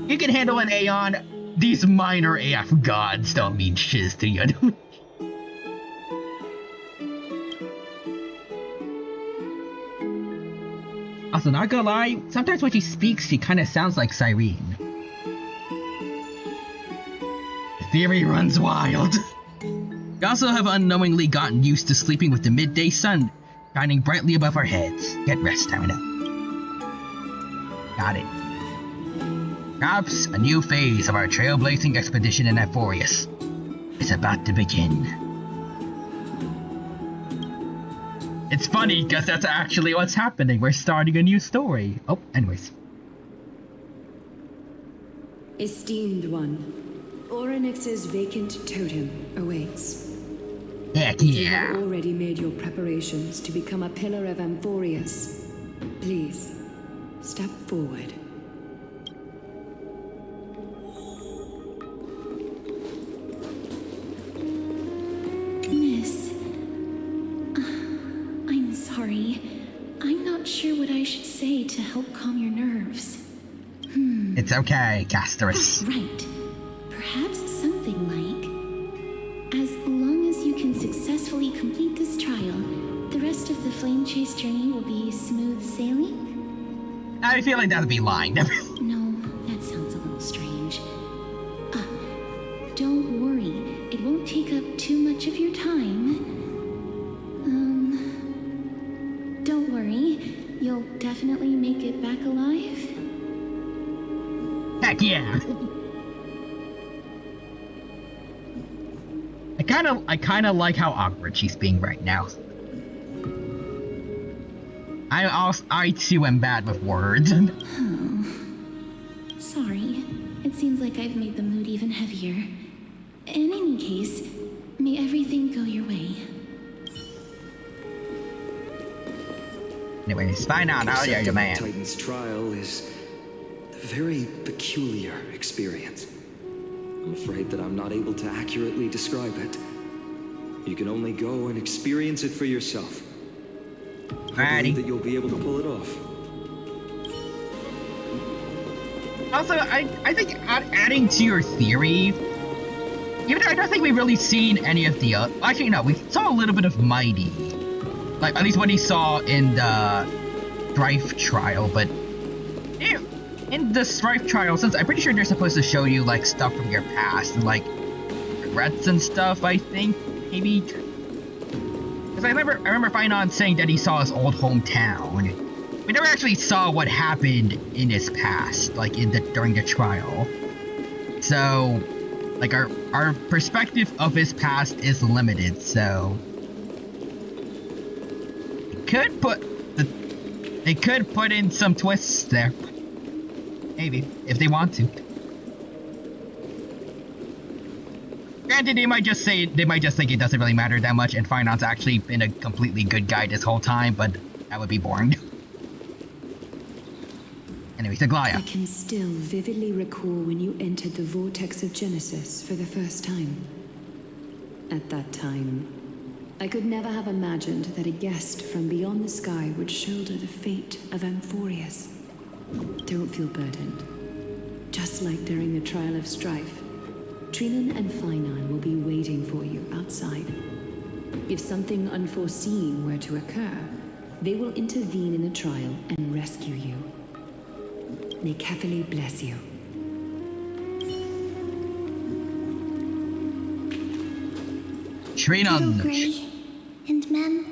A: You can handle an Aeon. These minor AF gods don't mean shiz to you. Also, not gonna lie, sometimes when she speaks, she kinda sounds like Cyrene. The theory runs wild. We also have unknowingly gotten used to sleeping with the midday sun shining brightly above our heads. Get rest, Tamina. Got it. Perhaps a new phase of our trailblazing expedition in Ephorius is about to begin. It's funny, because that's actually what's happening. We're starting a new story. Oh, anyways.
C: Esteemed one, Oryx's vacant totem awaits.
A: Heck
C: You
A: yeah.
C: have already made your preparations to become a pillar of Amphorius. Please, step forward.
B: Miss, I'm sorry. I'm not sure what I should say to help calm your nerves.
A: It's okay, CASTORICE.
B: Right. Perhaps something like, as long as you can successfully complete this trial, the rest of the flame chase journey will be smooth sailing?
A: I feel like that'd be lying.
B: No, that sounds a little strange. Don't worry. It won't take up too much of your time. Don't worry. You'll definitely make it back alive.
A: Heck yeah. I kinda like how awkward she's being right now. I too am bad with words.
B: Oh. Sorry. It seems like I've made the mood even heavier. In any case, may everything go your way.
A: Anyways, find out how you're
D: Accepting
A: your man.
D: the Titan's trial is a very peculiar experience. I'm afraid that I'm not able to accurately describe it. You can only go and experience it for yourself. I
A: Alrighty.
D: believe that you'll be able to pull it off.
A: Also, I think adding to your theory, even though I don't think we've really seen any of the actually no, we saw a little bit of Mighty, like at least what he saw in the Strife trial. But in the Strife trial, since I'm pretty sure they're supposed to show you like stuff from your past and like regrets and stuff, I think maybe because I remember Finon saying that he saw his old hometown, we never actually saw what happened in his past, like during the trial. So, like our perspective of his past is limited. So, they could put in some twists there, maybe if they want to. Granted, they might just think it doesn't really matter that much, and Finon's actually been a completely good guy this whole time, but that would be boring. Anyway, Taglaya.
C: I can still vividly recall when you entered the vortex of Genesis for the first time. At that time, I could never have imagined that a guest from beyond the sky would shoulder the fate of Amphorius. Don't feel burdened. Just like during the trial of strife, Trinan and Finon will be waiting for you outside. If something unforeseen were to occur, they will intervene in the trial and rescue you. May Catholi bless you.
A: Trinan.
B: Little Gray and Mem,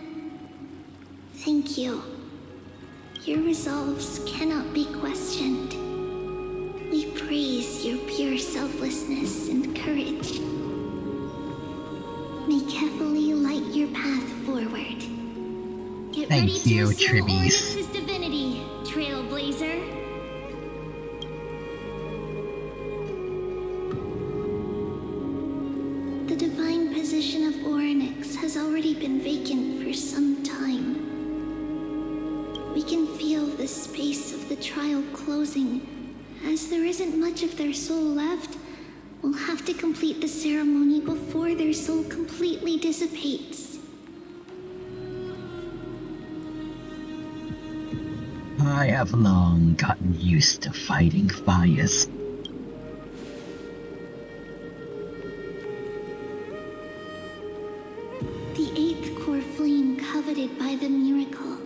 B: thank you. Your resolves cannot be questioned. We praise your pure selflessness and courage. May Catholi light your path forward. Get ready
A: Thank you,
B: to assume
A: Tribbies.
B: Oryx's divinity, Trailblazer. The divine position of Oryx has already been vacant for some time. We can feel the space of the trial closing. As there isn't much of their soul left, we'll have to complete the ceremony before their soul completely dissipates.
A: I have long gotten used to fighting fires.
B: The eighth core flame coveted by the miracle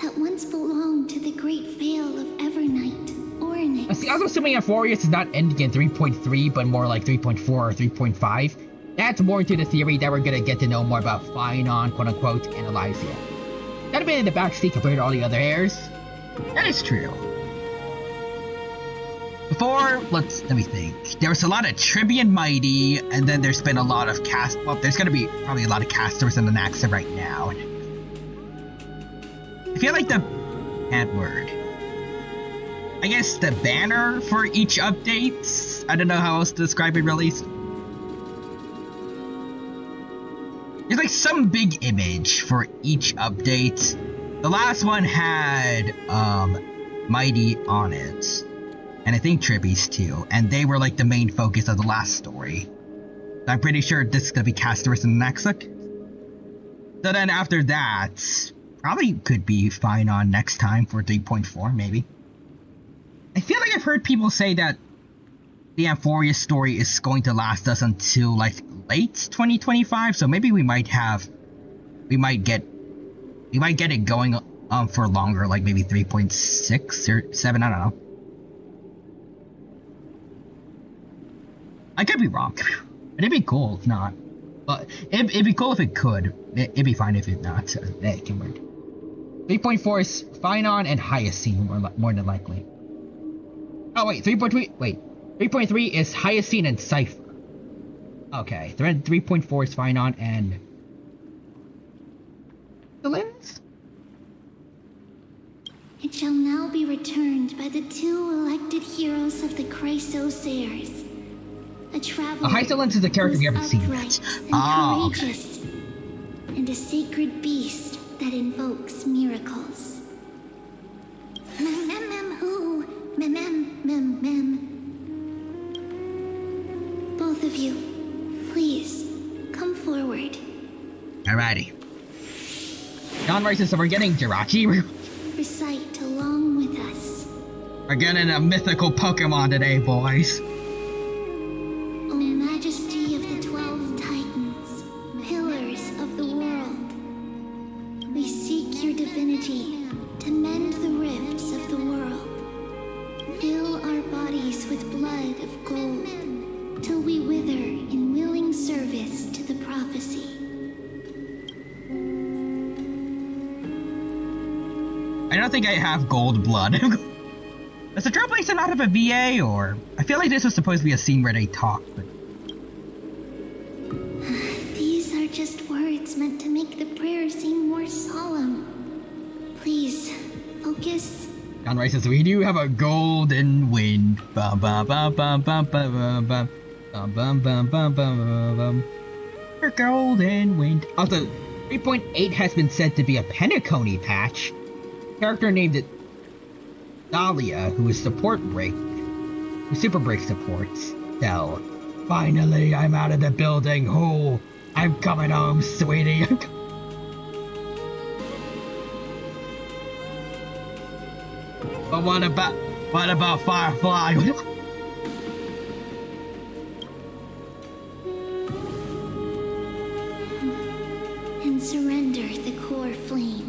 B: that once belonged to the great veil of Evernight, Ornyx.
E: I was assuming Amphorius is not ending in 3.3, but more like 3.4 or 3.5. That's more into the theory that we're gonna get to know more about Finon, quote unquote, and Elysia. That'd have been in the backseat compared to all the other heirs.
A: That is true. Before, let me think. There was a lot of Tribbian Mighty, and then there's been a lot of well, there's gonna be probably a lot of casters in the Naxa right now. I feel like the word. I guess the banner for each update. I don't know how else to describe it really. There's like some big image for each update. The last one had Mighty on it. And I think Tribbies too. And they were like the main focus of the last story. I'm pretty sure this is gonna be Castorus and Naxuk. So then after that, probably could be Finon next time for 3.4, maybe. I feel like I've heard people say that the Amphorius story is going to last us until like late 2025, so maybe we might get it going for longer, like maybe 3.6 or 7, I don't know. I could be wrong. It'd be cool if not. But it'd be cool if it could. It'd be fine if it not. So it can work. 3.4 is Finon and Hyacine, more than likely. Oh wait, 3.3. Wait, 3.3 is Hyacine and Cypher. Okay, then 3.4 is Finon and the lens.
B: It shall now be returned by the two elected heroes of the Chrysosairs. A traveler
E: Hysolence is a character we haven't seen
B: upright
E: yet.
B: and courageous, and a sacred beast that invokes miracles. Mem mem mem who? Mem mem mem mem. Both of you, please come forward.
A: Alrighty.
E: John writes, so we're getting Jirachi.
B: Recite along with us.
A: We're getting a mythical Pokemon today, boys.
B: O Majesty of the 12 Titans, pillars of the world, we seek your divinity to mend the rifts of the world. Fill our bodies with blood of gold, till we wither in willing service to the prophecy.
A: I don't think I have gold blood. Does the Trailblazer not have a VA, or... I feel like this was supposed to be a scene where they talk, but...
B: These are just words meant to make the prayer seem more solemn. Please, focus.
A: John Rice says, we do have a golden wind. Bum bum bum bum bum bum bum bum bum bum bum bum bum. A golden wind. Also, 3.8 has been said to be a Penacony patch. Character named Dahlia, who is support break, who super break supports, Dell. Finally, I'm out of the building. Oh, I'm coming home, sweetie. But what about Firefly?
B: And surrender the core flame.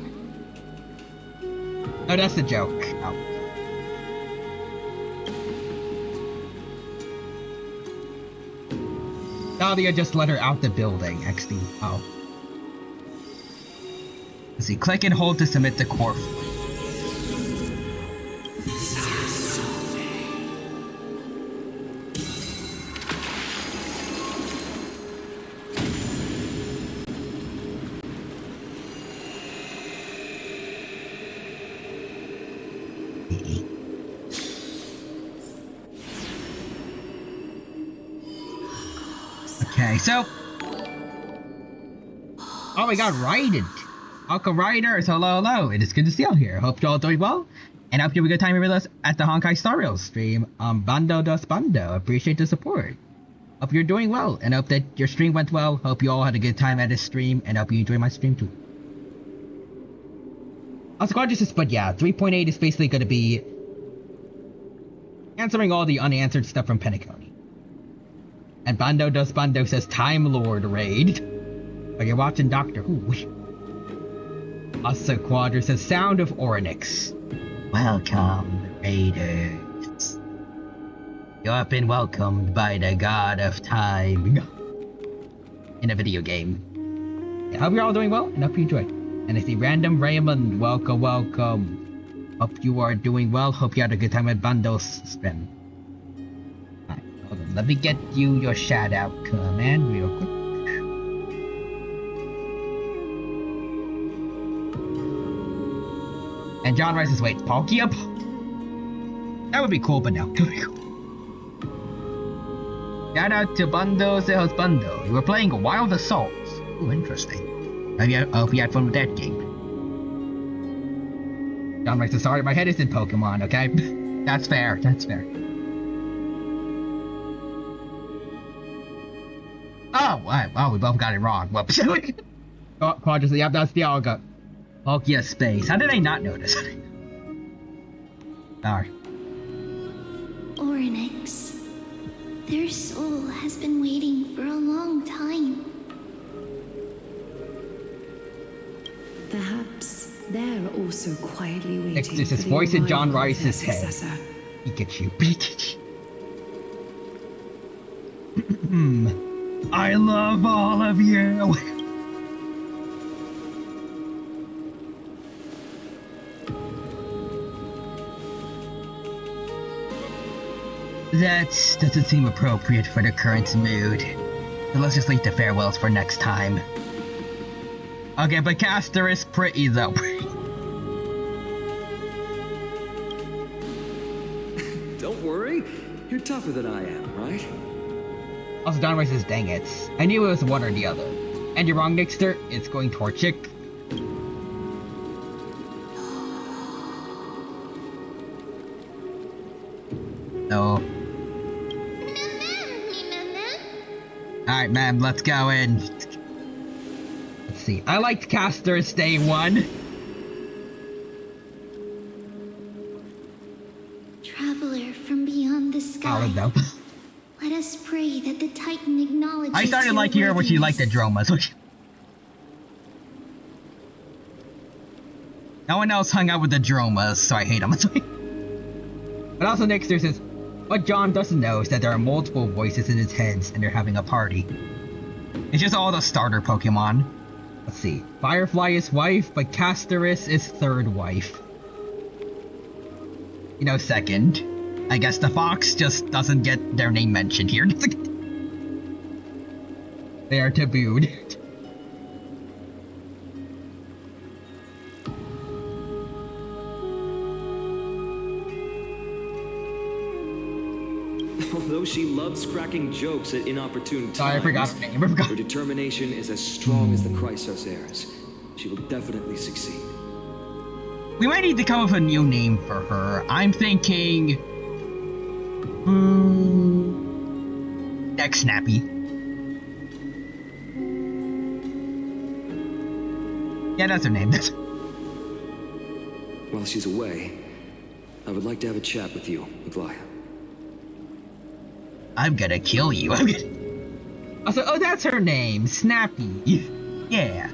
A: No, that's a joke. Oh. Dahlia just let her out the building, XD. Oh. Let's see, click and hold to submit the core flame. Okay, so... Oh my god, Raiden! Welcome, Riders! Hello, hello! It is good to see you all here. Hope you're all doing well, and hope you have a good time with us at the Honkai Star Rail stream. Bando dos Bando. Appreciate the support. Hope you're doing well, and hope that your stream went well. Hope you all had a good time at this stream, and hope you enjoy my stream too. Also, consciousness, but yeah, 3.8 is basically going to be answering all the unanswered stuff from Penacony. And Bando dos Bando says Time Lord raid. But you're watching Doctor Who. Also, Quadra says Sound of Oryx. Welcome, Raiders. You have been welcomed by the God of Time. In a video game. I hope you're all doing well, and hope you enjoy. And I see Random Raymond, welcome, welcome. Hope you are doing well, hope you had a good time at Bando's stream. Alright, hold on, let me get you your shout out command real quick. And John Rice says, wait, Palkia? That would be cool, but no. That would be cool. Shout out to Bando Sejos Bando. You were playing Wild Assaults. Ooh, interesting. I hope you had fun with that game. John Rice says, sorry, my head is in Pokemon, okay? That's fair, that's fair. Oh, wow, we both got it wrong. Whoops. Quadra says, yep, that's the Alga. Palkia Space. How did I not notice? Sorry.
B: Oryx. Their soul has been waiting for a long time.
C: Perhaps they're also quietly waiting.
A: Next is his
C: for the
A: voice in John
C: arrival of their
A: Rice's head.
C: successor.
A: Pikachu, Pikachu. I love all of you. That doesn't seem appropriate for the current mood. So let's just leave the farewells for next time. Okay, but Castor is pretty though.
D: Don't worry, you're tougher than I am, right?
A: Also, Don Rice says, dang it. I knew it was one or the other. And you're wrong, Nixter. It's going Torchic. No. Alright, ma'am, let's go in. Let's see. I liked Castor's day one.
B: Traveler from beyond the sky.
A: Solid though.
B: Let us pray that the Titan acknowledges
A: I started liking her when she liked the Dromas. No one else hung out with the Dromas, so I hate them. But also Nixter says, what John doesn't know is that there are multiple voices in his heads and they're having a party. It's just all the starter Pokemon. Let's see. Firefly is wife, but CASTORICE is third wife. you know, second. I guess the fox just doesn't get their name mentioned here. They are tabooed.
D: Although she loves cracking jokes at inopportune times,
E: Sorry, I forgot her name.
D: her determination is as strong as the Chrysos heirs. She will definitely succeed.
A: We might need to come up with a new name for her. I'm thinking... Neck Snappy. Yeah, that's her name.
D: While she's away, I would like to have a chat with you, Aglaya.
A: I'm gonna kill you.
E: Also, oh, that's her name, Snappy.
A: Yeah.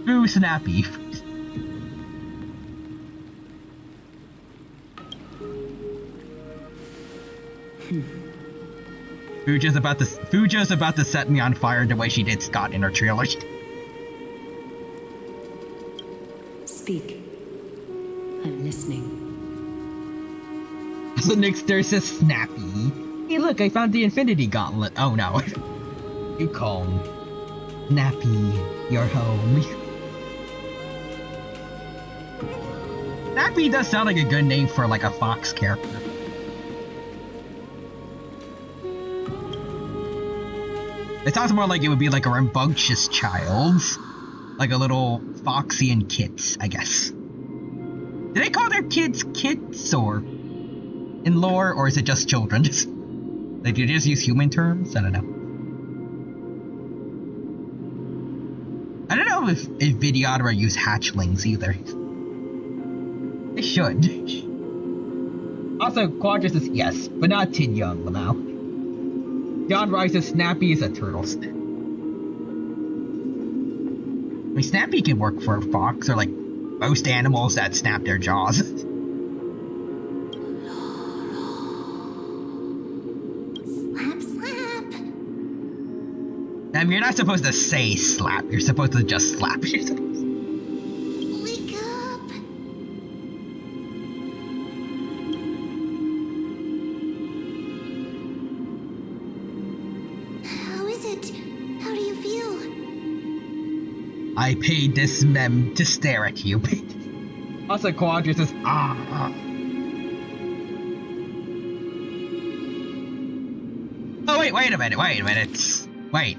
A: Ooh, Snappy. Fuja's about to set me on fire the way she did Scott in her trailer.
C: Speak. I'm listening.
A: So Nixter says Snappy. Hey look, I found the Infinity Gauntlet. Oh no. You calm. Snappy, you're home. Snappy does sound like a good name for like a fox character. It sounds more like it would be like a rambunctious child. Like a little Foxy and Kits, I guess. Do they call their kids Kits or in lore, or is it just children? Like, do they just use human terms? I don't know. I don't know if Videodora use hatchlings either. They should.
E: Also, Quadras is yes, but not Tin Young, Lamau. John Rice's Snappy is a turtle.
A: I mean, Snappy can work for a fox, or like most animals that snap their jaws.
B: Slap, slap.
A: I mean, you're not supposed to say slap, you're supposed to just slap. You're supposed to...
B: Wake up. How is it? How do you feel?
A: I paid this mem to stare at you.
E: Also, Quadras is
A: Oh, wait a minute. Wait.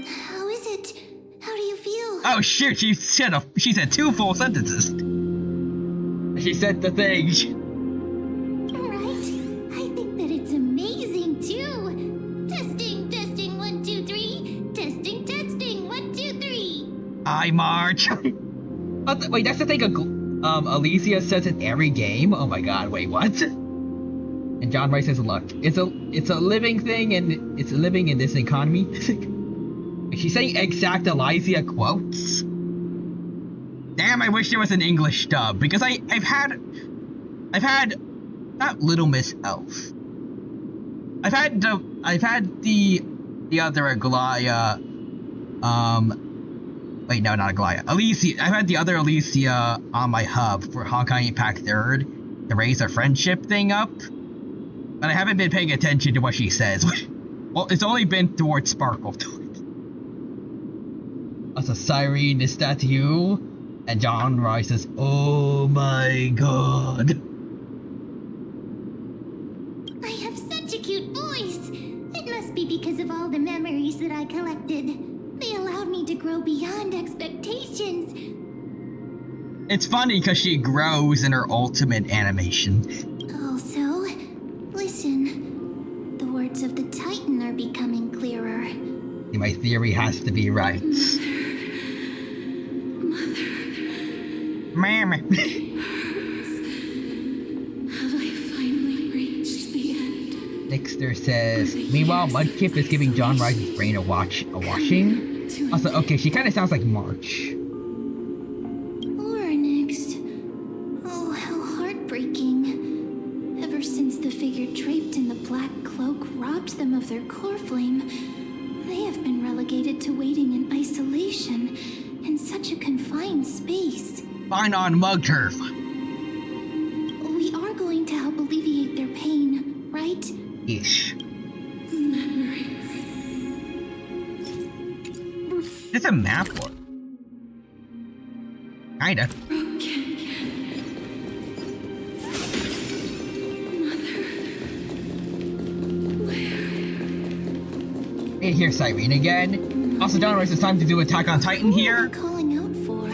B: How is it? How do you feel?
A: Oh, shoot, she said 2 full sentences.
E: She said the thing.
B: Right? I think that it's amazing too. Testing, 1, 2, 3. Testing, 1, 2, 3.
A: I march.
E: Wait, that's the thing Alicia says in every game? Oh my god, wait, what? And John Rice says, look, it's a living thing and it's living in this economy. She's saying exact Alicia quotes. Damn, I wish there was an English dub, because I've had not Little Miss Elf. I've had the other Aglaya, wait, no, not Aglaya. Alicia. I've had the other Alicia on my hub for Honkai Impact 3rd to raise our friendship thing up. But I haven't been paying attention to what she says. Well, it's only been towards Sparkle. As a siren, is that you? And John Rice says, oh my god.
B: I have such a cute voice. It must be because of all the memories that I collected. They allowed me to grow beyond expectations.
A: It's funny because she grows in her ultimate animation.
B: Also, listen. The words of the Titan are becoming clearer.
A: My theory has to be right. Mama.
C: Have I finally reached the end?
A: Nixter says, meanwhile, Mudkip is giving John Rice's brain a washing. Also, okay, she kind of sounds like March.
B: Or next. Oh, how heartbreaking. Ever since the figure draped in the black cloak robbed them of their core flame, they have been relegated to waiting in isolation in such a confined space.
A: Fine on Mug Turf.
B: We are going trying to help alleviate their pain, right?
A: Ish.
B: Memories.
A: There's a map or kinda.
B: Broken. Mother. Where?
A: Hey, here's Cyrene again. Also, Donroyce, it's time to do Attack on Titan
B: Who are
A: here.
B: they calling out for?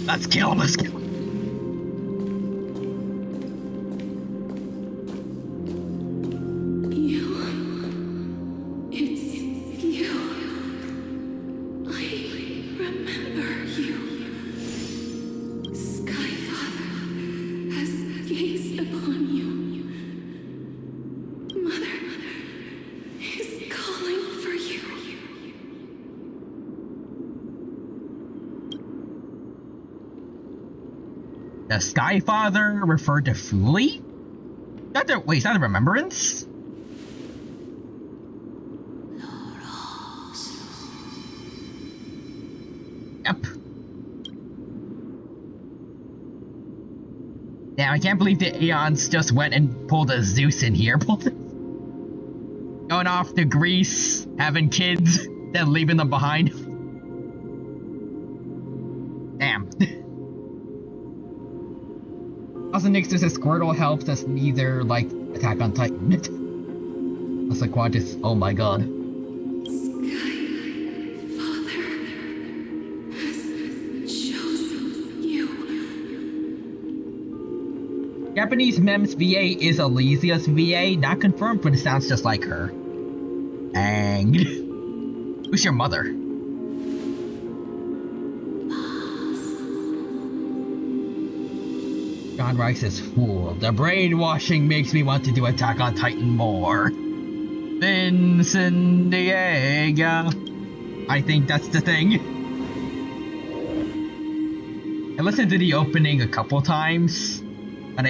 A: Let's kill him, let's kill him.
B: You. It's you. I remember you. Skyfather has gazed upon you. Mother is calling for you.
A: The Skyfather referred to Fuli? Wait, is that a remembrance? Yep. Damn, I can't believe the Aeons just went and pulled a Zeus in here. Going off to Greece, having kids, then leaving them behind. Damn. Also, Nick says that Squirtle helps us neither like Attack on Titan. I was like, Quantus, oh my god.
B: Skyfather has chosen you.
A: Japanese Mem's VA is Elysia's VA, not confirmed, but it sounds just like her. Dang. Who's your mother? John Rice is fooled. The brainwashing makes me want to do Attack on Titan more. Vincent Diego. I think that's the thing. I listened to the opening a couple times. I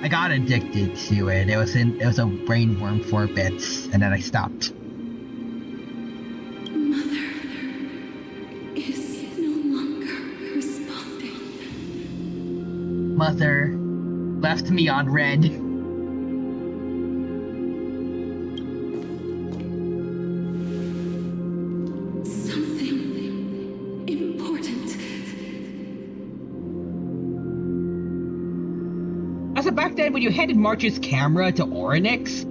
A: got addicted to it. It was a brainworm for bits, and then I stopped.
B: Mother is no longer responding.
A: Mother left me on red.
B: Something important.
A: Also, back then, when you handed March's camera to Orynyx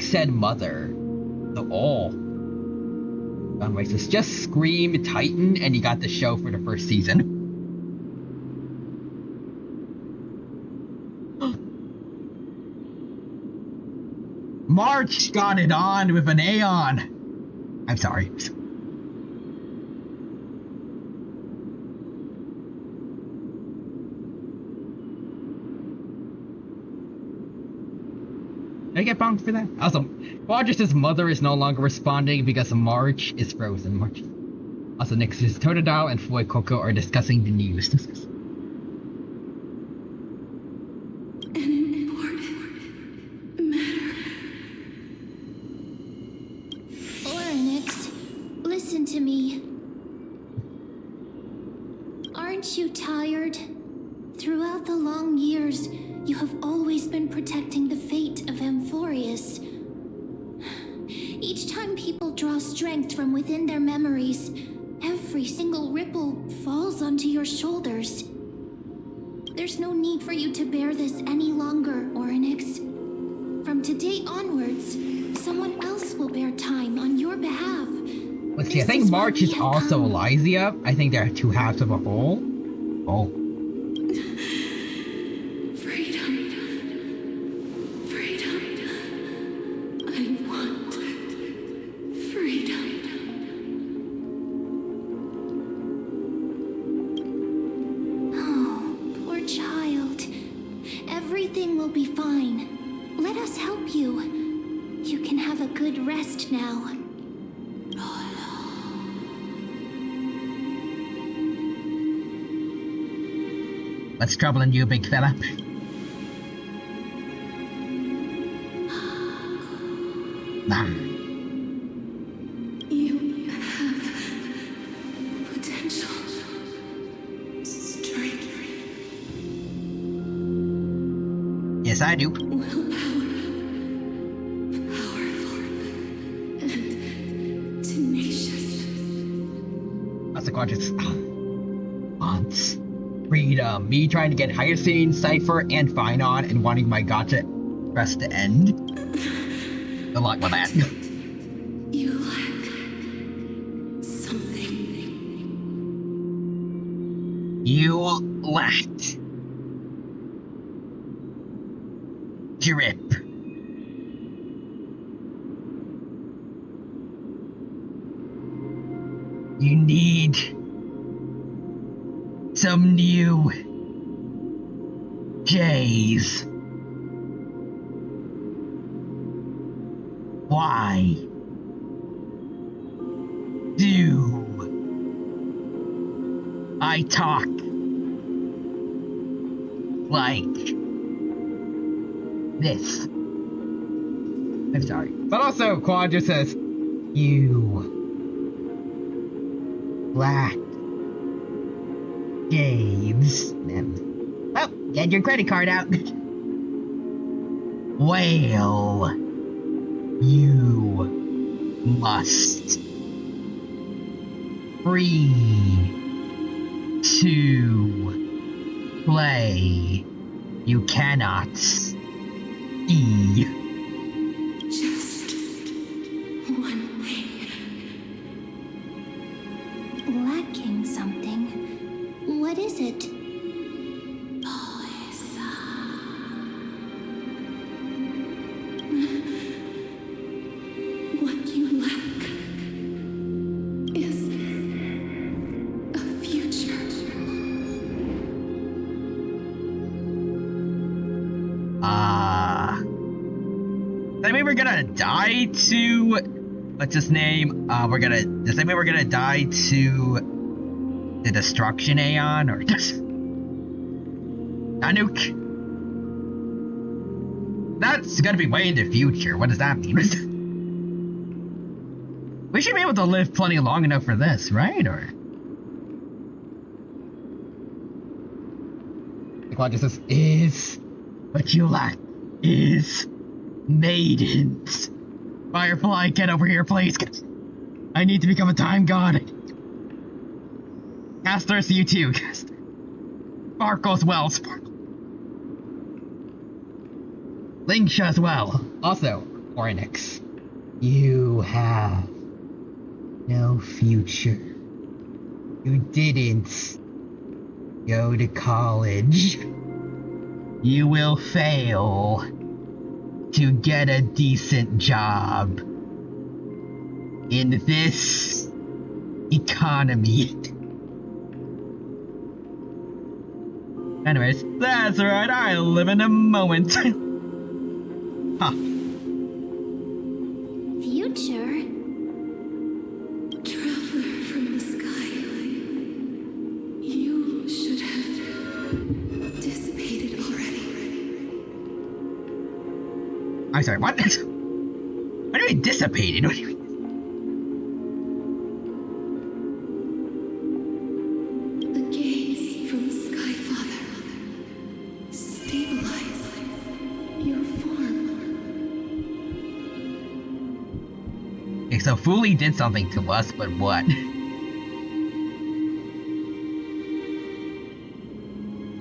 A: said mother. So, John Rice says, just scream Titan, and you got the show for the first season. March got it on with an Aeon. I'm sorry. Did I get bonked for that? Also, Quadrus's mother is no longer responding because March is frozen. March. Also, Nick says Totodile and Foy Coco are discussing the news.
B: An important matter. Orynyx, listen to me. Aren't you tired? Throughout the long years, you have always been protecting the fate of Amphorius. Each time people draw strength from within their memories, every single ripple falls onto your shoulders. There's no need for you to bear this any longer, Orynyx. From today onwards, someone else will bear time on your behalf.
A: Let's see, I think March is also Elysia. I think they're two halves of a whole. Oh.
B: Everything will be fine. Let us help you. You can have a good rest now.
A: What's troubling you, big fella? Nah.
B: You have potential strength.
A: I do.
C: Powerful and tenacious.
A: That's the conscious wants freedom. Me trying to get Hyacinth, Cypher, and Phynon, and wanting my gotcha press to end. Good luck with that.
C: You lack something.
A: You lacked drip. You need some new J's. Why do I talk like this? I'm sorry.
E: But also, Quadra says,
A: You lack games. Oh, get your credit card out. Well, you must free to play. You cannot E.
C: Just one thing.
B: Lacking something. What is it?
C: What you lack is a future.
A: Does that mean we're gonna die to, what's his name? Does that mean we're gonna die to the Destruction Aeon, or just Nanook? That's gonna be way in the future. What does that mean? We should be able to live plenty long enough for this, right? Or
E: Quadra says, is.
A: what you lack is maidens. Firefly, get over here, please. I need to become a time god. CASTORICE, you too. Sparkle as well. Sparkle. Lingsha as well.
E: Also, Oryx.
A: You have no future. You didn't go to college. You will fail to get a decent job in this economy. Anyways, that's right, I live in a moment. Huh.
B: Future?
C: Traveler from the sky. You should have dissipated already.
A: I'm sorry, what? What do you mean dissipated? What do you mean?
C: The gaze from the Sky Father. Stabilize your form.
A: Okay, so Fuli did something to us, but what?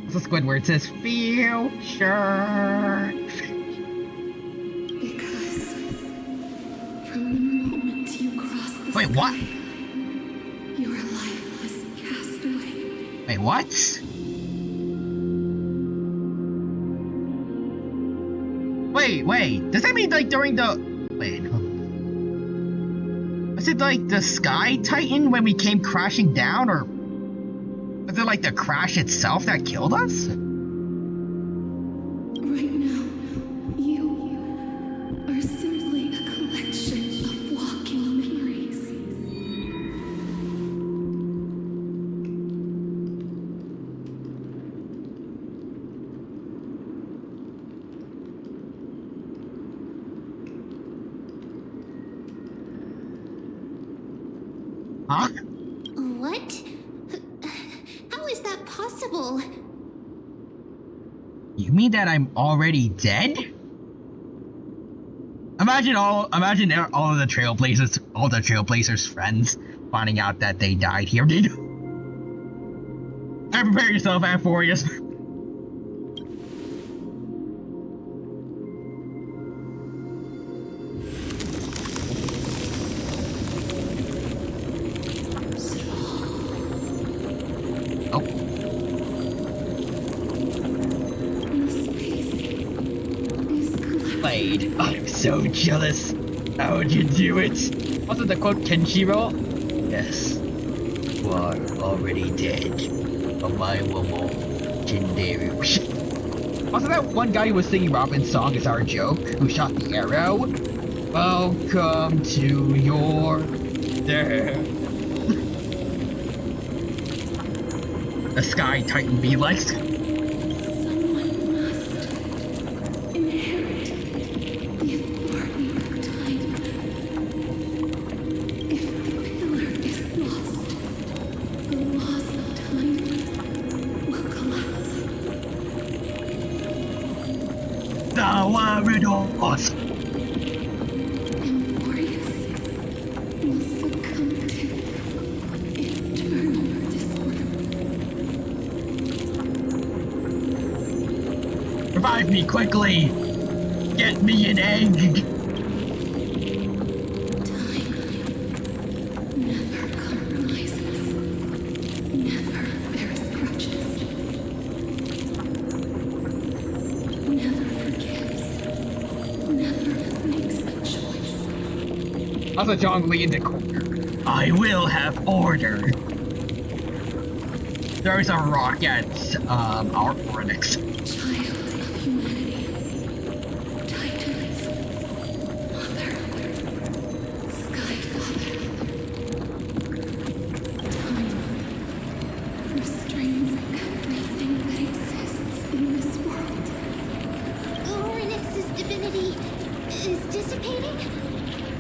E: It's a Squidward says, future.
C: Because from the moment you crossed the
A: Wait,
C: sky,
A: what?
C: your life was cast away.
A: Wait, what? Wait. Does that mean like during the... Wait. Was it like the Sky Titan when we came crashing down, or... Was it like the crash itself that killed us?
C: Right now, you are simply a collection of walking memories.
A: Huh?
B: What? How is that possible?
A: You mean that I'm already dead? Imagine all of the Trailblazers' friends finding out that they died here. And prepare yourself, Amphorius. I'm so jealous. How would you do it?
E: Also the quote Kenshiro.
A: Yes. You are already dead. But my will legendary.
E: Also that one guy who was singing Robin's song is our joke, who shot the arrow. Welcome to your death.
A: The Sky Titan be like. Riddles. Revive me quickly! Get me an egg!
E: Also John Lee in the corner.
A: I will have order. There's a rock at our Oryx.
B: Child of humanity. Titans. Mother. Sky Father. Time restrains everything that exists in this world. Oryx's divinity is dissipating?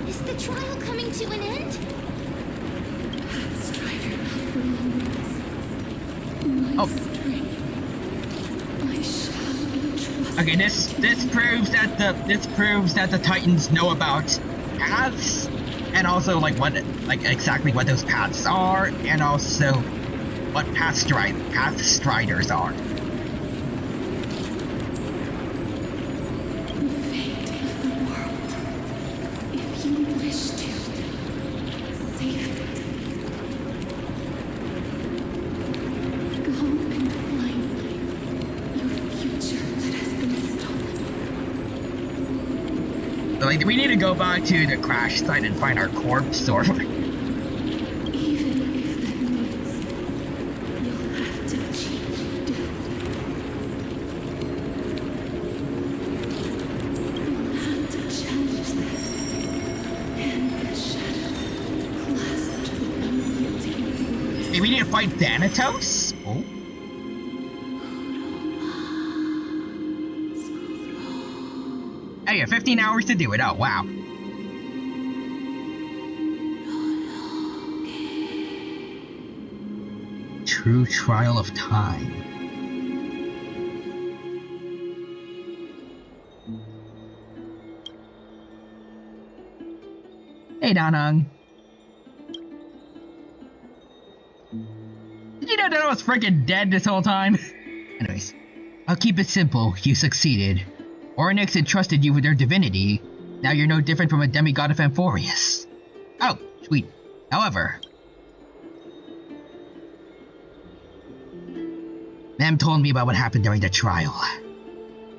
B: Is the trial coming to an end? Pathstrider of remembrance. My strength. I shall trust.
A: Okay, this proves that the Titans know about paths, and also like exactly what those paths are, and also what pathstriders are. Like, we need to go back to the crash site and find our corpse, or...
B: Even if that means you'll have to cheat death. You'll have to challenge that. And the shadow clasped with unyielding force.
A: Hey, we need to fight Thanatos? Oh? Hey, you have 15 hours to do it. Oh, wow. True trial of time. Hey, Danang. Did you know that I was freaking dead this whole time? Anyways, I'll keep it simple. You succeeded. Oryx entrusted you with their divinity. Now you're no different from a demigod of Amphorius. Oh, sweet. However, Ma'am told me about what happened during the trial.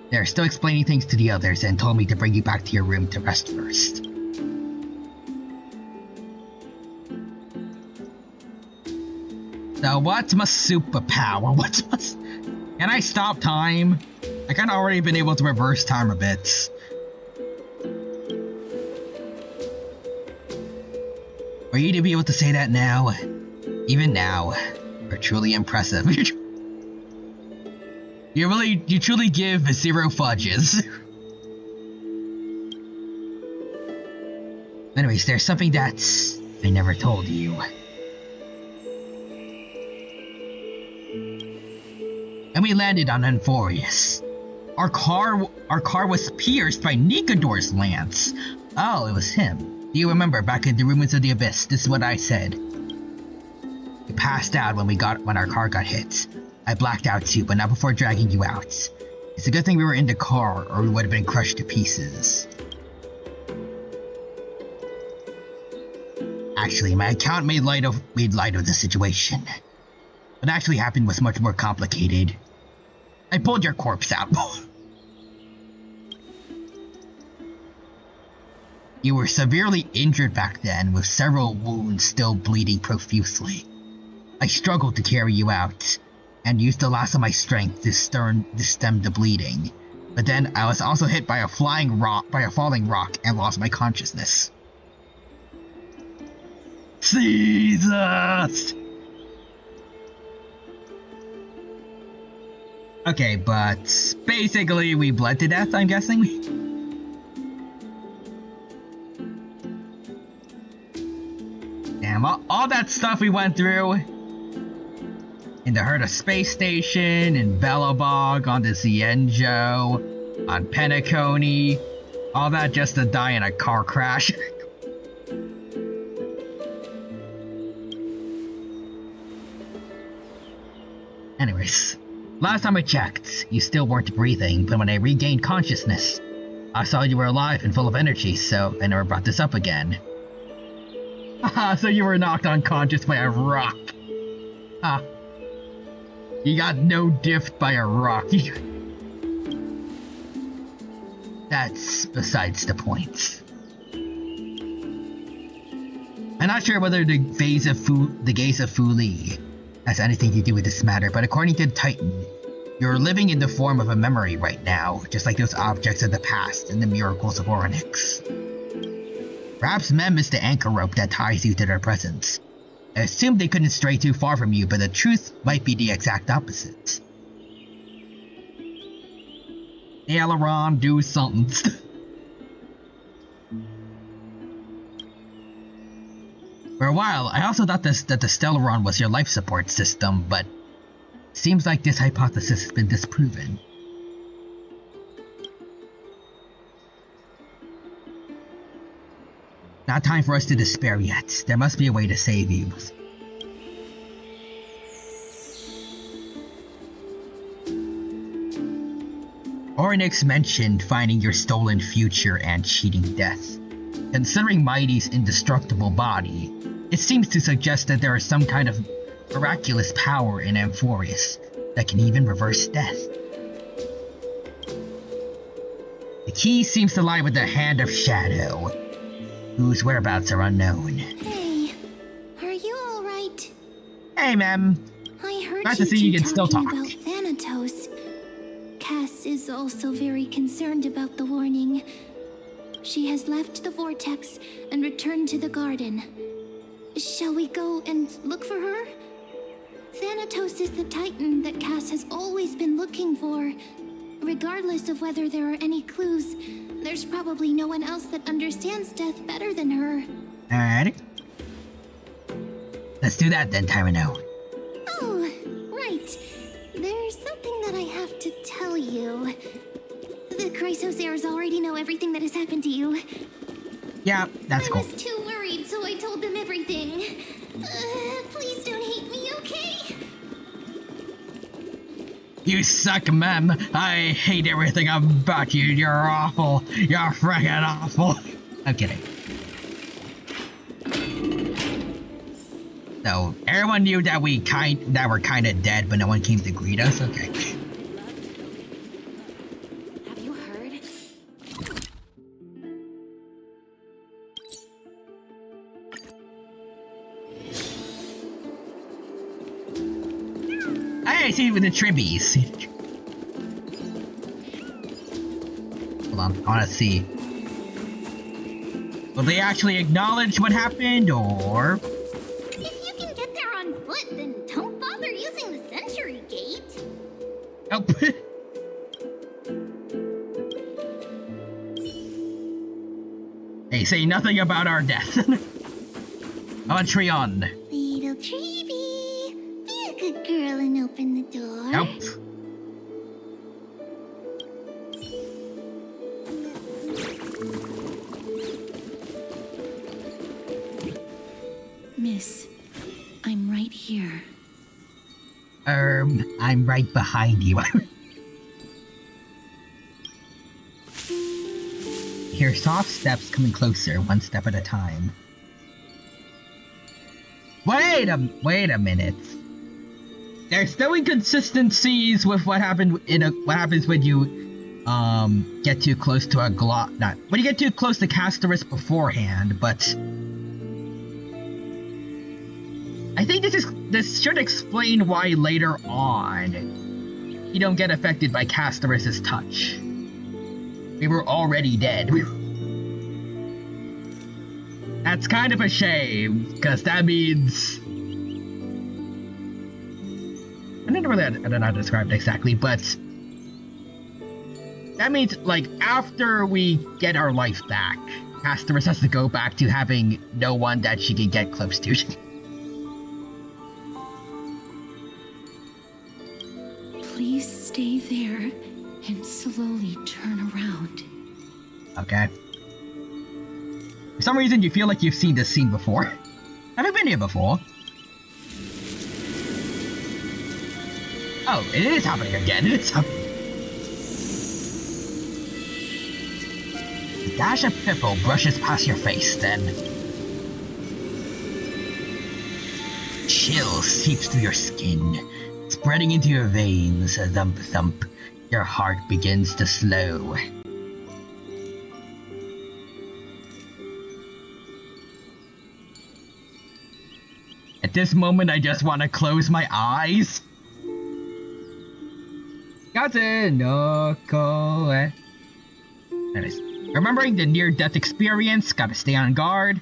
A: They're still explaining things to the others and told me to bring you back to your room to rest first. So what's my superpower? Can I stop time? I kinda already been able to reverse time a bit. For you to be able to say that now, even now, are truly impressive. You truly give zero fudges. Anyways, there's something that's I never told you. And we landed on Amphorius. Our car was pierced by Nikador's lance. Oh, it was him. Do you remember back in the Ruins of the Abyss? This is what I said. We passed out when our car got hit. I blacked out too, but not before dragging you out. It's a good thing we were in the car, or we would have been crushed to pieces. Actually, my account made light of the situation. What actually happened was much more complicated. I pulled your corpse out. You were severely injured back then, with several wounds still bleeding profusely. I struggled to carry you out, and used the last of my strength to stem the bleeding. But then I was also hit by a falling rock, and lost my consciousness. Jesus! Okay, but basically we bled to death, I'm guessing? Damn, all that stuff we went through. In the Herta space station, in Belobog, on the Zienjo, on Penacony. All that just to die in a car crash. Anyways, last time I checked, you still weren't breathing, but when I regained consciousness, I saw you were alive and full of energy, so I never brought this up again. Haha, so you were knocked unconscious by a rock. Ha. You got no diffed by a rock. That's besides the point. I'm not sure whether the gaze of Fuli has anything to do with this matter, but according to the Titan, you're living in the form of a memory right now, just like those objects of the past and the miracles of Orynyx. Perhaps Mem is the anchor rope that ties you to their presence. I assumed they couldn't stray too far from you, but the truth might be the exact opposite. Aileron, do something. For a while, I also thought that the Stellaron was your life support system, but it seems like this hypothesis has been disproven. Not time for us to despair yet. There must be a way to save you. Orynyx mentioned finding your stolen future and cheating death. Considering Mighty's indestructible body, it seems to suggest that there is some kind of miraculous power in Amphorius that can even reverse death. The key seems to lie with the Hand of Shadow, whose whereabouts are unknown.
B: Hey, are you alright?
A: Hey, Mem.
B: I heard
A: Nice to see you can still
B: talking
A: talk.
B: about Thanatos. Cass is also very concerned about the warning. She has left the vortex and returned to the garden. Shall we go and look for her? Thanatos is the Titan that Cass has always been looking for. Regardless of whether there are any clues, there's probably no one else that understands death better than her.
A: Alright. Let's do that then, Tyrano.
B: Oh, right. There's something that I have to tell you. The Chrysosaurs already know everything that has happened to you.
A: Yeah, that's cool.
B: I was too worried, so I told them everything. Please don't hate me, okay?
A: You suck, Mem. I hate everything about you. You're awful. You're freaking awful. I'm kidding. So, everyone knew that we're kind of dead, but no one came to greet us? Okay.
B: Have you heard?
A: Hey, see you with the tribbies. Hold on, I want to see. Will they actually acknowledge what happened, or?
B: If you can get there on foot, then don't bother using the Century Gate.
A: Nope. Hey, say nothing about our death. How about Treon?
B: Little Treeby, be a good girl and open the door.
A: Nope. alarm. I'm right behind you. Hear soft steps coming closer, one step at a time. Wait a minute. There's still inconsistencies with what happens when you get too close to when you get too close to CASTORICE beforehand, but I think this should explain why later on you don't get affected by CASTORICE's touch. We were already dead. That's kind of a shame, because that means... I don't know how to describe it exactly, but... that means, like, after we get our life back, CASTORICE has to go back to having no one that she can get close to.
B: Please stay there and slowly turn around.
A: Okay. For some reason, you feel like you've seen this scene before. Have you been here before? Oh, it is happening again. It is happening. A dash of purple brushes past your face, then... chill seeps through your skin, spreading into your veins. A thump thump. Your heart begins to slow. At this moment, I just want to close my eyes. Anyways, remembering the near-death experience, gotta stay on guard.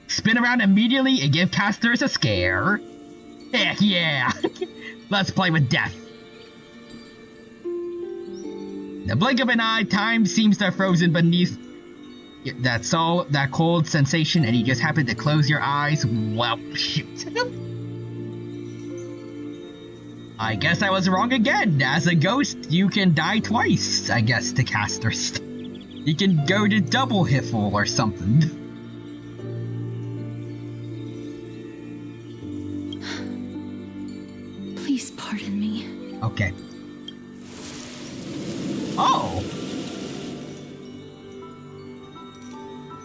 A: Spin around immediately and give CASTORICE a scare. Heck yeah! Let's play with death. In the blink of an eye, time seems to have frozen beneath that cold sensation, and you just happen to close your eyes. Well, shoot. I guess I was wrong again. As a ghost, you can die twice, I guess, to CASTORICE. You can go to double hiffle or something.
B: Please pardon me.
A: Okay. Oh!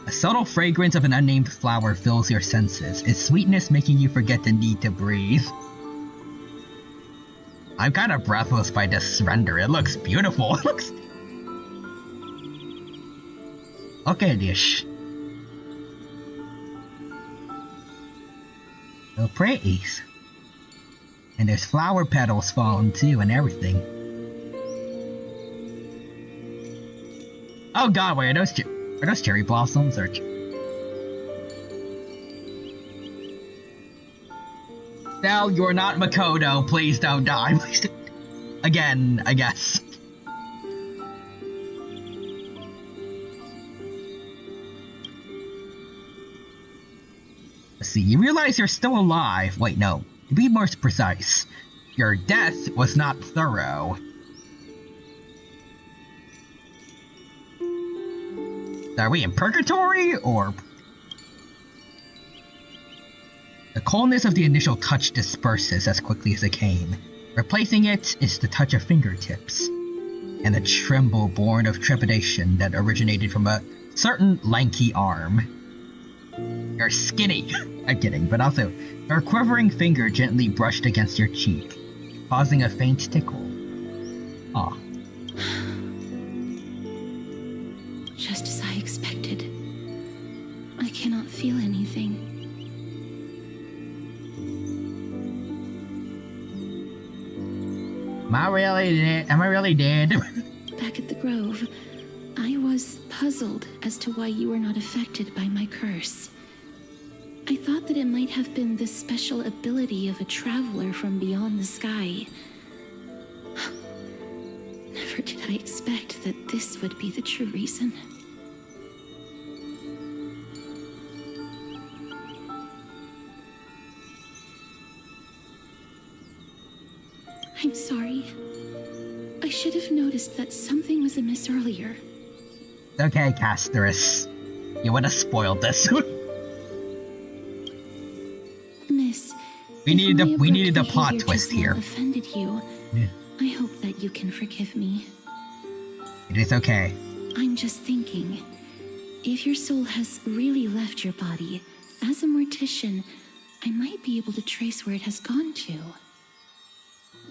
A: A subtle fragrance of an unnamed flower fills your senses, its sweetness making you forget the need to breathe. I'm kind of breathless by this render. It looks beautiful. It looks... okay, dish. So praise. And there's flower petals falling too and everything. Oh god, wait, are those cherry blossoms or... Now you're not Makoto, please don't die. Please don't... Again, I guess. Let's see, you realize you're still alive. Wait, no. To be more precise, your death was not thorough. Are we in purgatory, or... The coldness of the initial touch disperses as quickly as it came. Replacing it is the touch of fingertips, and a tremble born of trepidation that originated from a certain lanky arm. You're skinny! I'm kidding, but also, her quivering finger gently brushed against your cheek, causing a faint tickle. Aw.
B: Just as I expected. I cannot feel anything.
A: Am I really dead?
B: Back at the Grove, I was puzzled as to why you were not affected by my curse. I thought that it might have been the special ability of a traveler from beyond the sky. Never did I expect that this would be the true reason. I'm sorry. I should have noticed that something was amiss earlier.
A: Okay, CASTORICE. You would have spoiled this.
B: Miss,
A: We needed the plot twist here.
B: Offended you.
A: Yeah.
B: I hope that you can forgive me.
A: It is okay.
B: I'm just thinking, if your soul has really left your body, as a mortician, I might be able to trace where it has gone to.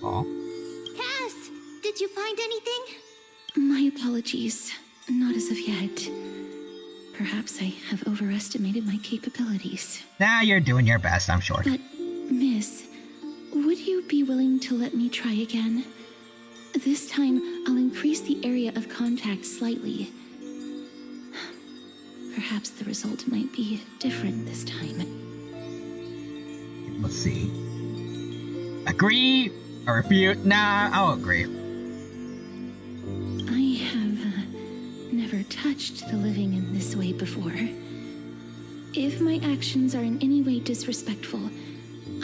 A: Aw.
F: Cass, did you find anything?
B: My apologies. Not as of yet. Perhaps I have overestimated my capabilities.
A: Nah, you're doing your best, I'm sure.
B: But, Miss, would you be willing to let me try again? This time, I'll increase the area of contact slightly. Perhaps the result might be different this time.
A: Let's see. Agree or refute? Nah, I'll agree.
B: I have never touched the living in this way before. If my actions are in any way disrespectful,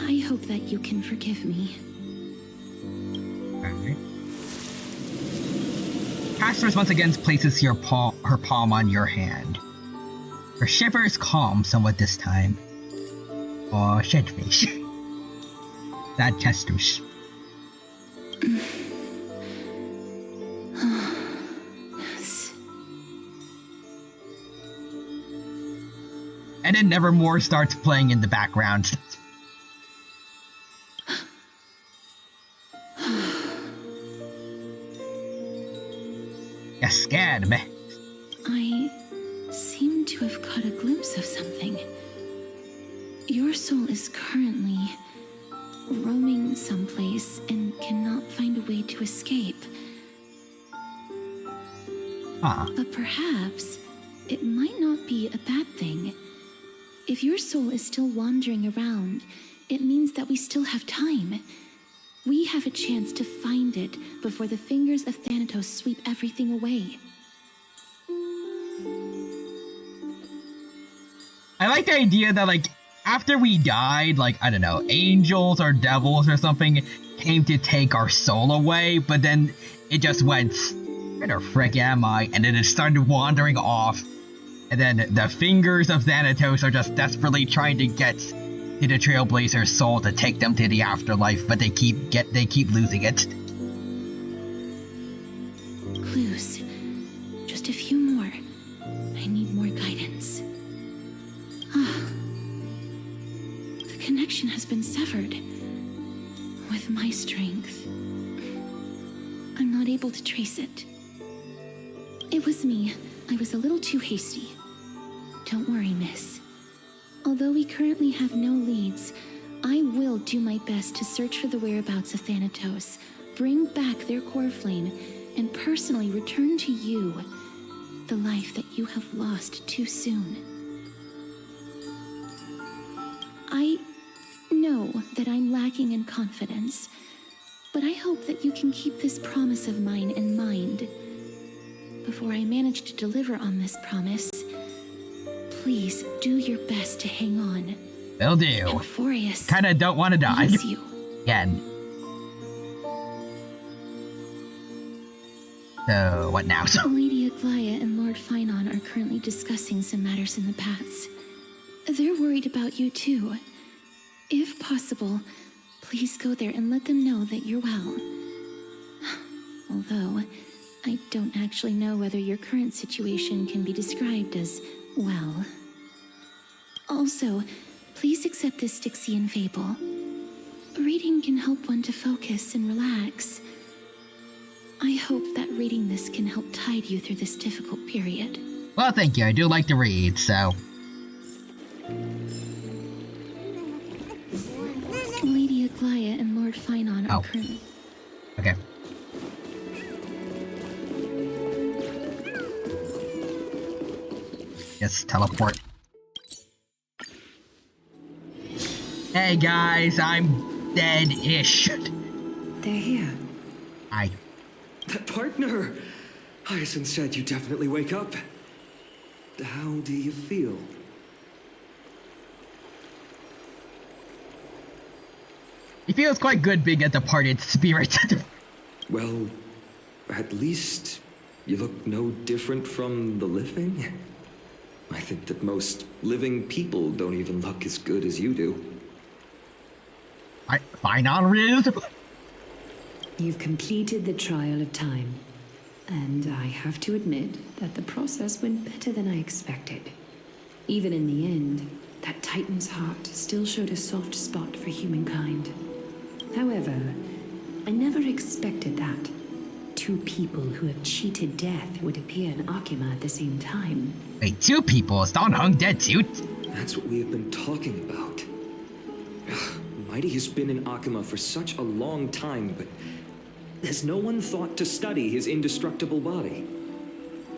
B: I hope that you can forgive me.
A: Alright. CASTORICE once again places her palm on your hand. Her shiver is calm somewhat this time. Oh, shit face. That CASTORICE.
B: Yes.
A: And then Nevermore starts playing in the background. You scared me.
B: I seem to have caught a glimpse of something. Your soul is currently roaming someplace and cannot find a way to escape.
A: Huh.
B: But perhaps it might not be a bad thing. If your soul is still wandering around, it means that we still have time. We have a chance to find it before the fingers of Thanatos sweep everything away.
A: I like the idea that, like, after we died, like, I don't know, angels or devils or something came to take our soul away, but then it just went, where the frick am I? And then it started wandering off. And then the fingers of Thanatos are just desperately trying to get to the Trailblazer's soul to take them to the afterlife, but they keep losing it.
B: Clues. Just a few more. I need more guidance. The connection has been severed. With my strength, I'm not able to trace it. It was me. I was a little too hasty. Don't worry, miss. Although we currently have no leads, I will do my best to search for the whereabouts of Thanatos, bring back their core flame, and personally return to you the life that you have lost too soon. I know that I'm lacking in confidence, but I hope that you can keep this promise of mine in mind. Before I manage to deliver on this promise, please do your best to hang on.
A: Will do.
B: Euphorius
A: Kinda don't want to die.
B: needs you.
A: Again. So, what now? So,
B: Lady Aglaia and Lord Finon are currently discussing some matters in the paths. They're worried about you too. If possible, please go there and let them know that you're well. Although, I don't actually know whether your current situation can be described as well. Also, please accept this Styxian fable. Reading can help one to focus and relax. I hope that reading this can help tide you through this difficult period.
A: well, thank you. I do like to read, so.
B: Lady Aglaia and Lord Finon are currently...
A: Okay. Yes, teleport. Hey guys, I'm dead-ish.
C: They're here.
D: That partner! Hyacinth said you definitely wake up. How do you feel?
A: It feels quite good being a departed spirit.
D: Well, at least you look no different from the living. I think that most living people don't even look as good as you do.
A: fine on Riz.
C: You've completed the trial of time, and I have to admit that the process went better than I expected. Even in the end, that Titan's heart still showed a soft spot for humankind. However, I never expected that two people who have cheated death would appear in Akima at the same time.
A: Wait, two people? Is Don Hung dead too?
D: That's what we have been talking about. Mighty has been in Akima for such a long time, but has no one thought to study his indestructible body?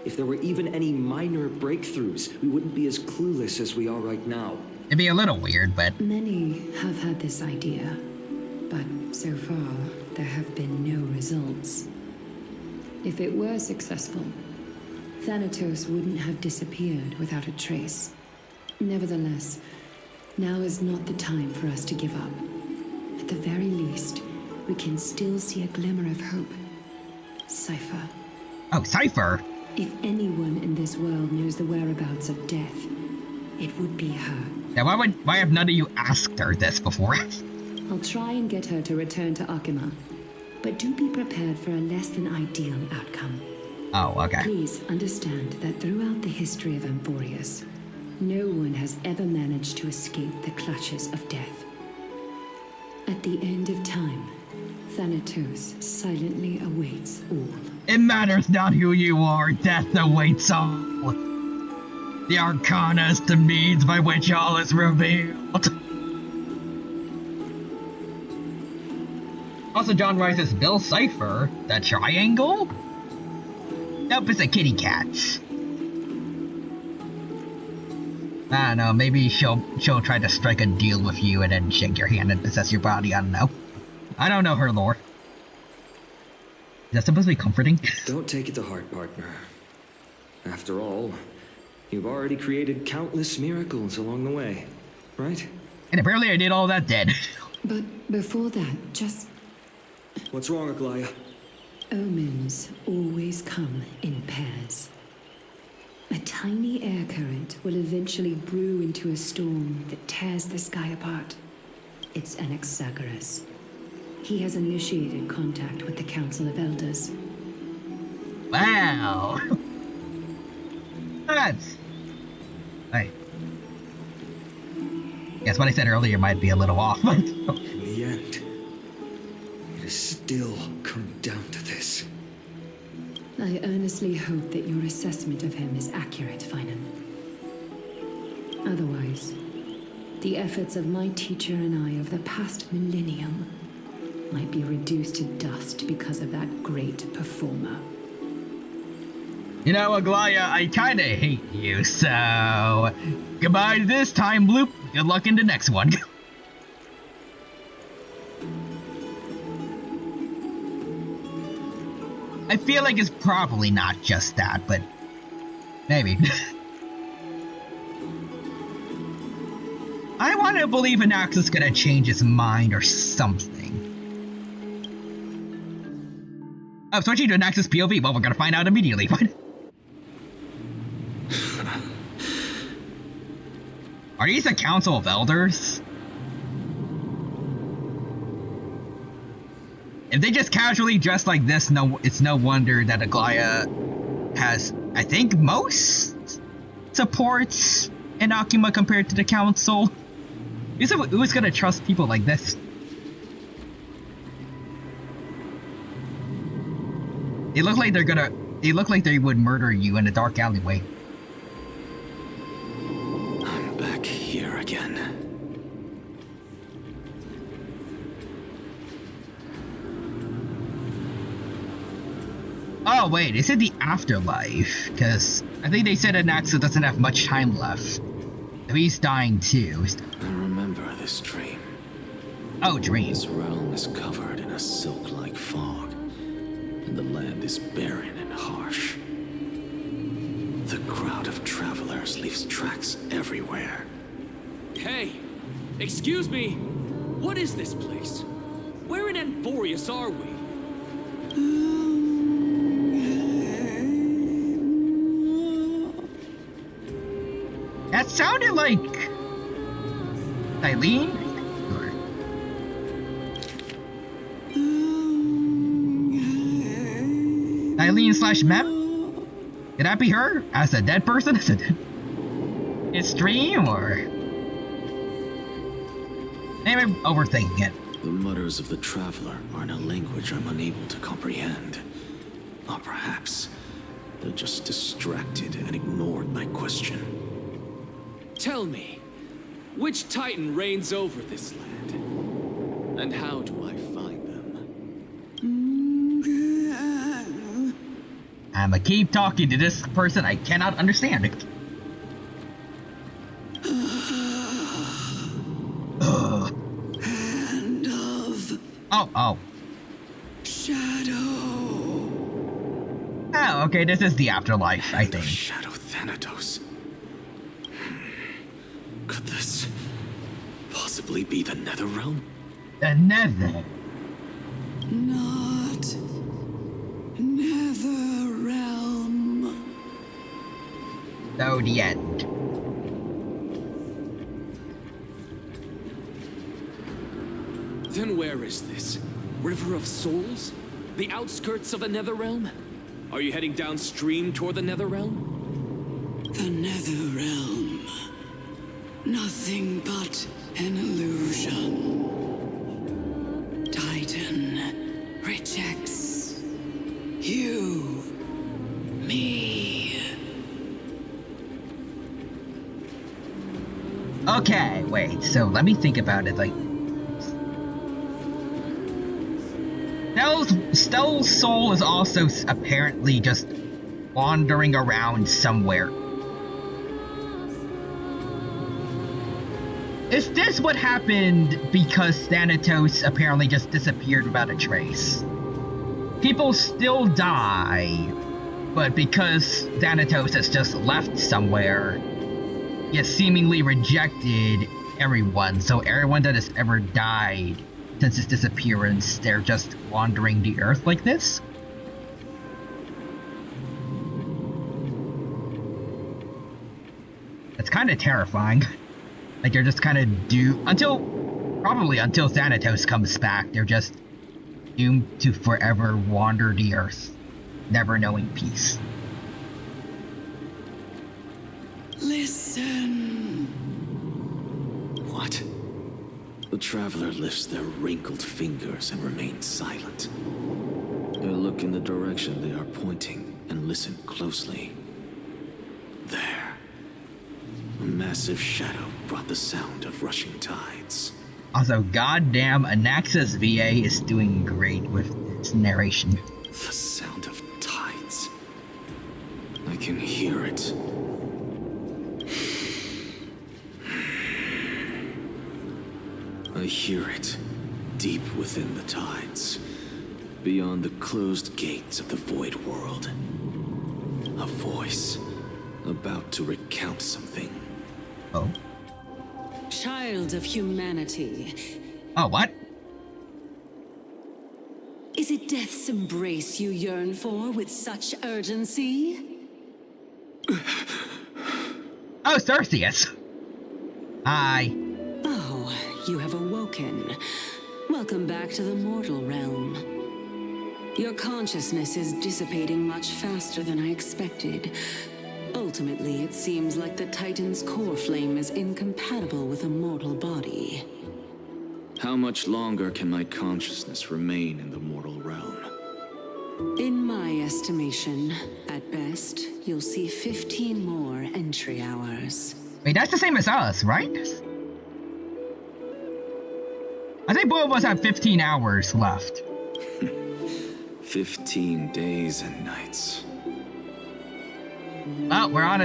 D: If there were even any minor breakthroughs, we wouldn't be as clueless as we are right now.
A: It'd be a little weird, but...
C: Many have had this idea, but so far, there have been no results. If it were successful, Thanatos wouldn't have disappeared without a trace. Nevertheless, now is not the time for us to give up. At the very least, we can still see a glimmer of hope. Cypher.
A: Oh, Cypher?
C: If anyone in this world knows the whereabouts of death, it would be her.
A: Yeah, why have none of you asked her this before?
C: I'll try and get her to return to Akima, but do be prepared for a less than ideal outcome.
A: Oh, okay.
C: Please understand that throughout the history of Amphorius, no one has ever managed to escape the clutches of death. At the end of time, Thanatos silently awaits all.
A: It matters not who you are, death awaits all. The arcana is the means by which all is revealed. Also, John Rice's Bill Cypher, the triangle? Nope, it's a kitty cat. I don't know, maybe she'll try to strike a deal with you and then shake your hand and possess your body, I don't know. I don't know her lore. Is that supposed to be comforting?
D: Don't take it to heart, partner. After all, you've already created countless miracles along the way, right?
A: And apparently I did all that dead.
C: But before that, just...
D: What's wrong, Aglaya?
C: Omens always come in pairs. A tiny air current will eventually brew into a storm that tears the sky apart. It's Anaxagoras. He has initiated contact with the Council of Elders.
A: Wow. That's... Hey. Guess what I said earlier might be a little off, but...
D: In the end, it has still come down to this.
C: I earnestly hope that your assessment of him is accurate, Finan. Otherwise, the efforts of my teacher and I of the past millennium might be reduced to dust because of that great performer.
A: You know, Aglaya, I kinda hate you, so... Goodbye to this time loop. Good luck in the next one. I feel like it's probably not just that, but... Maybe. I want to believe Anax is gonna change his mind or something. I'm switching to Anax's POV. Well, we're gonna find out immediately. Are these the Council of Elders? If they just casually dress like this, it's no wonder that Aglaya has, I think, most supports in Akima compared to the Council. Who's gonna trust people like this? They look like they look like they would murder you in a dark alleyway.
G: I'm back here again.
A: Oh wait, is it the afterlife? Because I think they said Anaxa doesn't have much time left. So he's dying too.
G: I remember this dream.
A: Oh, dream.
G: This realm is covered in a silk-like fog, and the land is barren and harsh. The crowd of travelers leaves tracks everywhere.
H: Hey! Excuse me! What is this place? Where in Amphorius are we?
A: That sounded like... Eileen? Eileen slash Mem? Could that be her? As a dead person? As a dead... His dream, or... Maybe I'm overthinking it.
G: The mutters of the traveler are in a language I'm unable to comprehend. Or perhaps they're just distracted and ignored my question.
H: Tell me, which Titan reigns over this land? And how do I find them?
A: I'ma keep talking to this person I cannot understand.
G: Hand of
A: Oh.
G: Shadow.
A: Oh, okay, this is the afterlife, I think.
G: Shadow Thanatos. Could this possibly be the Netherrealm?
A: The Nether.
G: Not Netherrealm.
A: So the end.
H: Then where is this? River of Souls? The outskirts of the Netherrealm? Are you heading downstream toward the Netherrealm?
G: The Netherrealm. Nothing but an illusion. Titan rejects you, me.
A: Okay, wait, so let me think about it, like... Stell's soul is also apparently just wandering around somewhere. Is this what happened because Thanatos apparently just disappeared without a trace? People still die, but because Thanatos has just left somewhere, he has seemingly rejected everyone, so everyone that has ever died since his disappearance, they're just wandering the earth like this? That's kind of terrifying. Like, they're just kind of probably until Thanatos comes back, they're just doomed to forever wander the earth, never knowing peace.
G: Listen. What? The traveler lifts their wrinkled fingers and remains silent. They look in the direction they are pointing and listen closely. There. A massive shadow brought the sound of rushing tides.
A: Also, goddamn, Anaxa's VA is doing great with its narration.
G: The sound of tides. I can hear it. I hear it, deep within the tides, beyond the closed gates of the void world. A voice, about to recount something.
A: Oh?
C: Child of humanity,
A: Oh, what?
C: is it death's embrace you yearn for with such urgency?
A: Oh, Cerseus! Hi.
C: Oh, you have awoken. Welcome back to the mortal realm. Your consciousness is dissipating much faster than I expected. Ultimately, it seems like the Titan's core flame is incompatible with a mortal body.
G: How much longer can my consciousness remain in the mortal realm?
C: In my estimation, at best, you'll see 15 more entry hours.
A: Wait, that's the same as us, right? I think both of us have 15 hours left.
G: 15 days and nights.
A: Well, we're on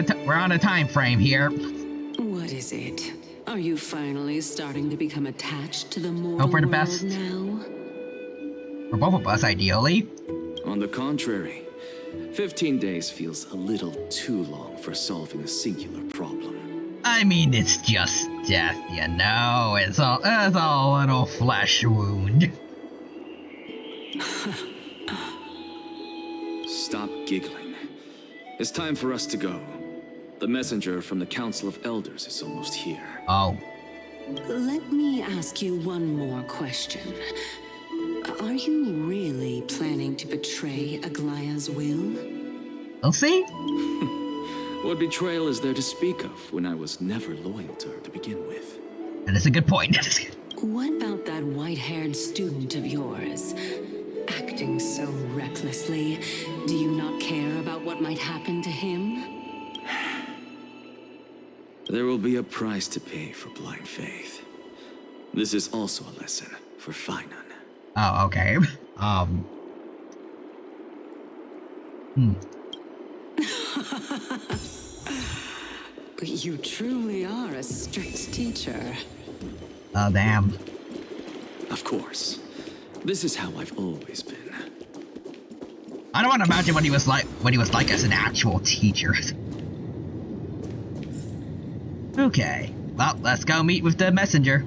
A: a time frame here.
C: What is it? Are you finally starting to become attached to the mortal
A: Hope for the
C: world
A: best.
C: now?
A: For both of us, ideally.
G: On the contrary, 15 days feels a little too long for solving a singular problem.
A: I mean, it's just death, you know. It's all a little flesh wound.
G: Stop giggling. It's time for us to go. The messenger from the Council of Elders is almost here.
A: Oh.
C: Let me ask you one more question.
I: Are you really planning to betray Aglaya's will?
A: We'll see.
H: What betrayal is there to speak of when I was never loyal to her to begin with?
A: That is a good point.
I: What about that white-haired student of yours? Acting so recklessly, do you not care about what might happen to him?
G: There will be a price to pay for blind faith. This is also a lesson for Finan.
A: Oh, okay.
I: You truly are a strict teacher.
A: Oh, damn.
G: Of course. This is how I've always been.
A: I don't want to imagine what he was like as an actual teacher. Okay. Well, let's go meet with the messenger.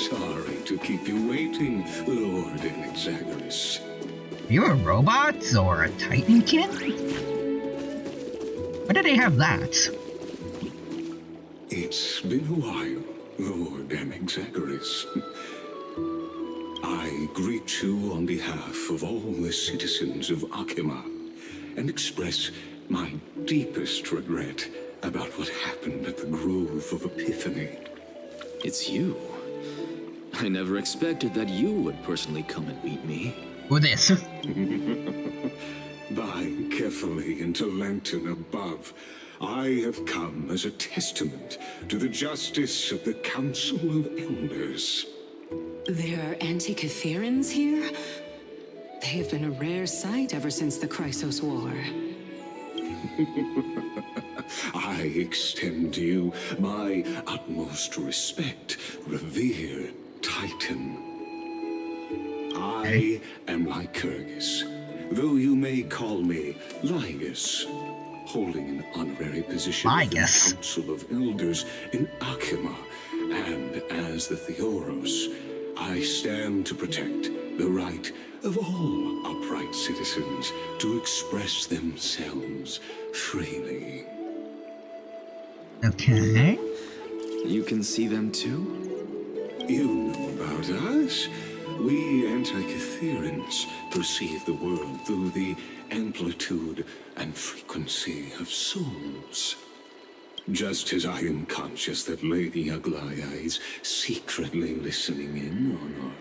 J: Sorry to keep you waiting, Lord Enexagoras.
A: You're a robot or a Titankin? Why do they have that?
J: It's been a while, Lord Enexagoras. I greet you on behalf of all the citizens of Akima and express my deepest regret about what happened at the Grove of Epiphany.
G: It's you. I never expected that you would personally come and meet me.
A: Who this?
J: By carefully into Lantern above, I have come as a testament to the justice of the Council of Elders.
I: There are Antikytherans here? They have been a rare sight ever since the Chrysos War.
J: I extend to you my utmost respect, revered Titan. I am Lycurgus, though you may call me Lygus, holding an honorary position in the Council of Elders in Akima, and as the Theoros, I stand to protect the right of all upright citizens to express themselves freely.
A: Okay.
G: You can see them too?
J: You know about us. We Antikytherans perceive the world through the amplitude and frequency of souls. Just as I am conscious that Lady Aglaya is secretly listening in on our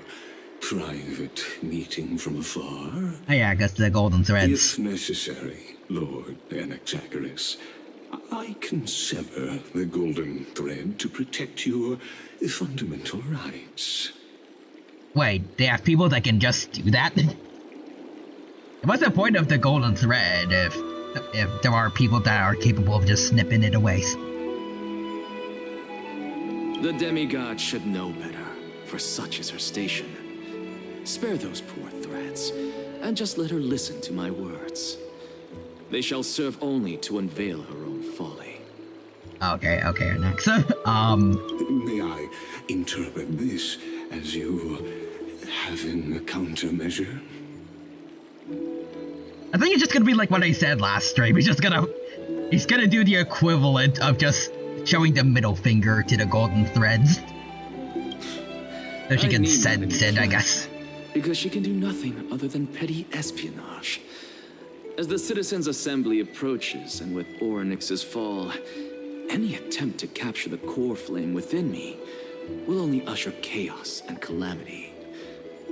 J: private meeting from afar.
A: Oh yeah, I guess the golden threads.
J: If necessary, Lord Enexagoras, I can sever the golden thread to protect your fundamental rights.
A: Wait, they have people that can just do that? What's the point of the golden thread if there are people that are capable of just snipping it away?
H: The demigod should know better, for such is her station. Spare those poor threats, and just let her listen to my words. They shall serve only to unveil her own folly.
A: Okay, next.
J: May I interpret this as you having a countermeasure?
A: I think it's just gonna be like what I said last stream. He's gonna do the equivalent of just showing the middle finger to the golden threads. So she can sense it, I guess.
H: Because she can do nothing other than petty espionage. As the Citizens' Assembly approaches, and with Orynyx's fall, any attempt to capture the core flame within me will only usher chaos and calamity.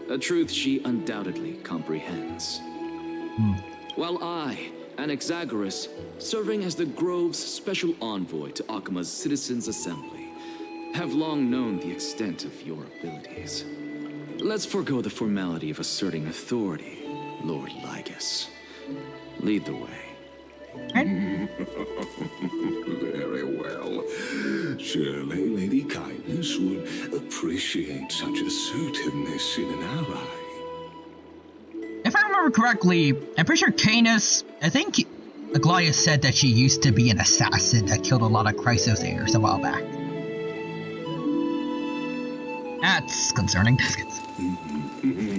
H: A truth she undoubtedly comprehends. While I, Enexagoras, serving as the Grove's special envoy to Akima's Citizens' Assembly, have long known the extent of your abilities. Let's forego the formality of asserting authority, Lord Lygus. Lead the way.
J: Very well. Surely Lady Kindness would appreciate such assertiveness in an ally.
A: If I remember correctly, I'm pretty sure Canis, I think Aglaya said that she used to be an assassin that killed a lot of Chrysos heirs a while back. That's concerning.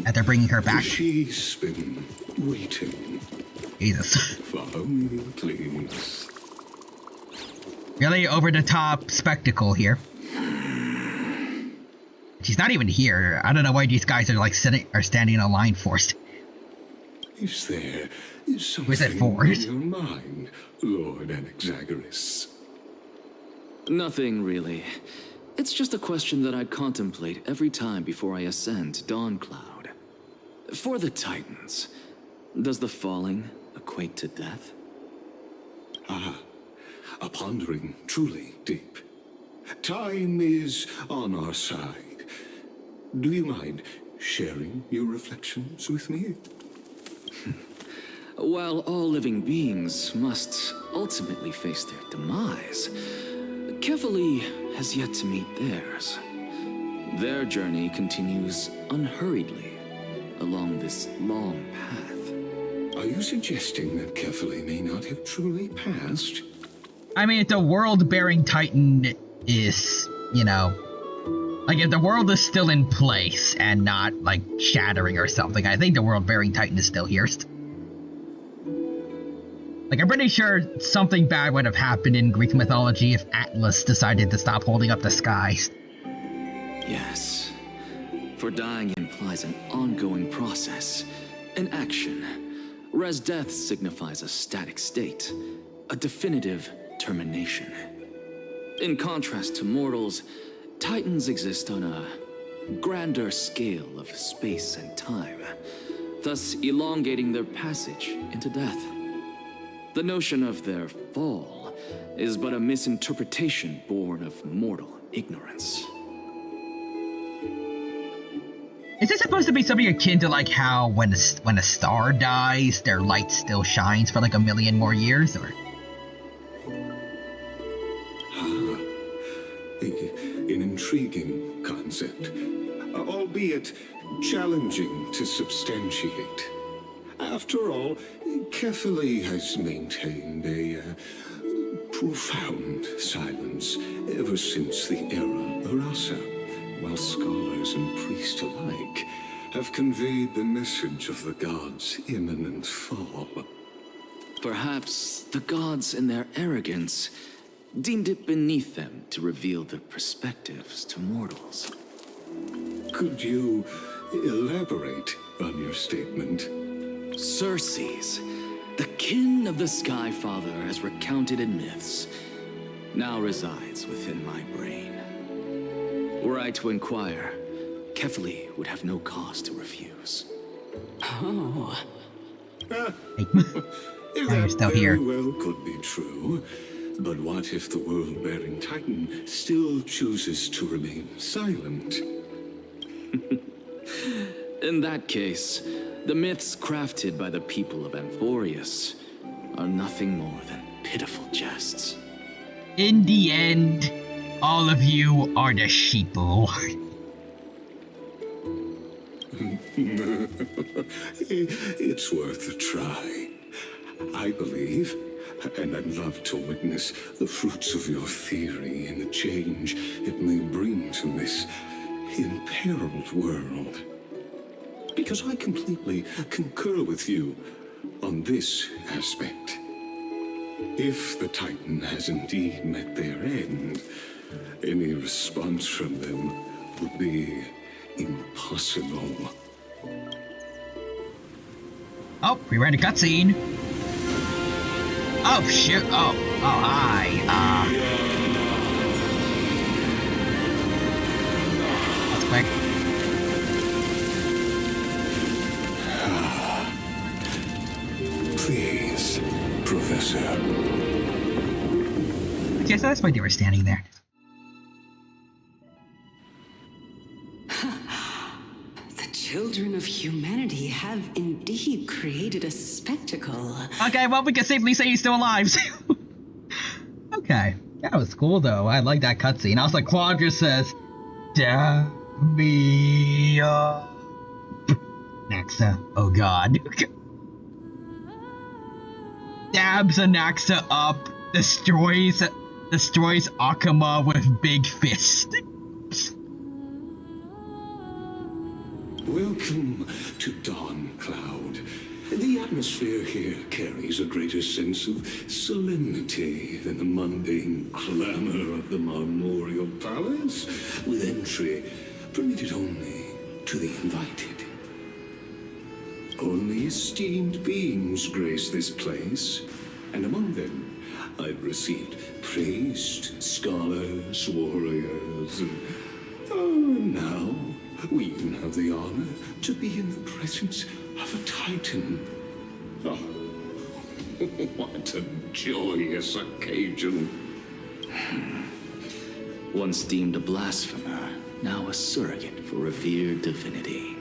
A: That they're bringing her back.
J: She's been waiting.
A: Jesus.
J: Follow me, please.
A: Really over-the-top spectacle here. She's not even here. I don't know why these guys are like standing in a line for us.
J: Is there something
A: Where's that for?
J: on your mind, Lord Anaxagoras?
H: Nothing, really. It's just a question that I contemplate every time before I ascend to Dawncloud. For the Titans, does the falling equate to death?
J: Ah, a pondering truly deep. Time is on our side. Do you mind sharing your reflections with me?
H: While all living beings must ultimately face their demise, Kefali has yet to meet theirs. Their journey continues unhurriedly along this long path.
J: Are you suggesting that Kefali may not have truly passed?
A: I mean, if the world-bearing Titan is, you know, like if the world is still in place and not, like, shattering or something, I think the world-bearing Titan is still here. Like, I'm pretty sure something bad would have happened in Greek mythology if Atlas decided to stop holding up the skies.
H: Yes, for dying implies an ongoing process, an action, whereas death signifies a static state, a definitive termination. In contrast to mortals, Titans exist on a grander scale of space and time, thus elongating their passage into death. The notion of their fall is but a misinterpretation born of mortal ignorance.
A: Is this supposed to be something akin to like how when a star dies, their light still shines for like a million more years, or?
J: An intriguing concept, albeit challenging to substantiate. After all, Kefali has maintained a profound silence ever since the era Arasa, while scholars and priests alike have conveyed the message of the gods' imminent fall.
H: Perhaps the gods, in their arrogance, deemed it beneath them to reveal their perspectives to mortals.
J: Could you elaborate on your statement?
H: Circes, the kin of the Sky Father as recounted in myths, now resides within my brain. Were I to inquire, Kefali would have no cause to refuse.
I: Oh.
A: You're still here.
J: Very well could be true. But what if the world-bearing Titan still chooses to remain silent?
H: In that case, the myths crafted by the people of Amphorius are nothing more than pitiful jests.
A: In the end, all of you are the sheeple.
J: It's worth a try. I believe, and I'd love to witness the fruits of your theory and the change it may bring to this imperiled world. Because I completely concur with you on this aspect. If the Titan has indeed met their end, any response from them would be impossible.
A: Oh, we ran a cutscene. Oh shit! Oh, hi. That's quick.
J: Please, Professor.
A: Okay, so that's why they were standing there.
I: The children of humanity have indeed created a spectacle.
A: Okay, well, we can safely say he's still alive. Okay, that was cool though. I like that cutscene. Also, Quadra says, "Dab me up." Naxa, oh god. Dabs Anaxa up, destroys Akama with big fist.
J: Welcome to Dawncloud, The atmosphere here carries a greater sense of solemnity than the mundane clamor of the Marmorial Palace, with entry permitted only to the invited. Only esteemed beings grace this place, and among them I've received priests, scholars, warriors, and now we even have the honor to be in the presence of a Titan. Oh, what a joyous occasion.
G: Once deemed a blasphemer, now a surrogate for revered divinity.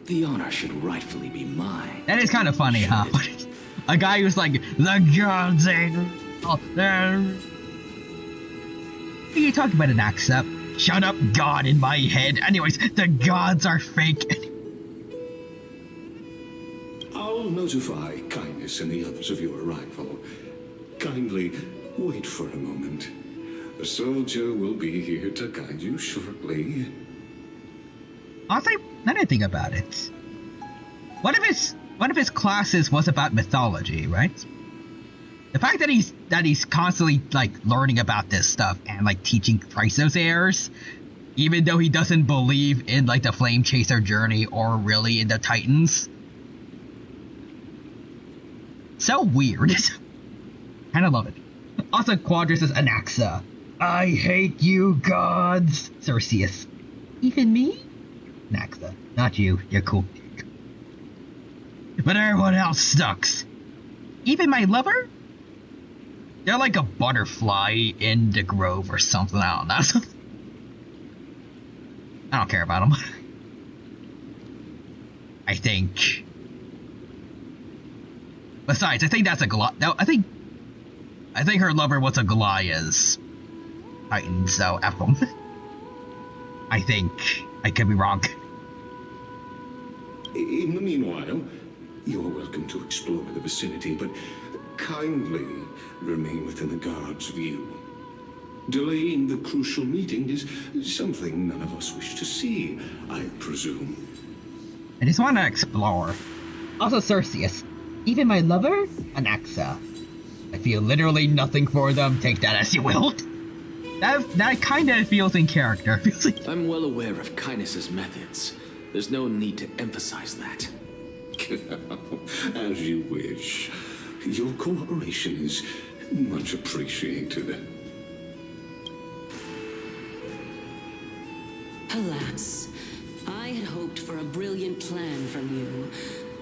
G: The honor should rightfully be mine.
A: That is kind of funny, huh? A guy who's like, the gods ain't... Oh, they're... What are you talking about, Anaxa? Shut up, God, in my head. Anyways, the gods are fake.
J: I'll notify Kindness and the others of your arrival. Kindly wait for a moment. A soldier will be here to guide you shortly.
A: Honestly, now that I think about it, one of his classes was about mythology, right? The fact that he's constantly like learning about this stuff and like teaching Chrysos heirs, even though he doesn't believe in like the Flame Chaser journey or really in the Titans. So weird. Kinda love it. Also, Quadras says Anaxa. I hate you, gods. Cerseus. Even me? Anaxa. Not you. You're cool. But everyone else sucks. Even my lover? They're like a butterfly in the grove or something. I don't know. I don't care about them. I think. Besides, I think that's a Goliath. No, I think her lover was a Goliath's Titan, so F them. I think. I could be wrong.
J: In the meanwhile, you're welcome to explore the vicinity, but kindly remain within the guard's view. Delaying the crucial meeting is something none of us wish to see, I presume.
A: I just want to explore. Also, Cerseus. Even my lover? Anaxa. I feel literally nothing for them. Take that as you will. That kind of feels in character. Feels like...
G: I'm well aware of Kindness's methods. There's no need to emphasize that.
J: As you wish. Your cooperation is much appreciated.
I: Alas, I had hoped for a brilliant plan from you,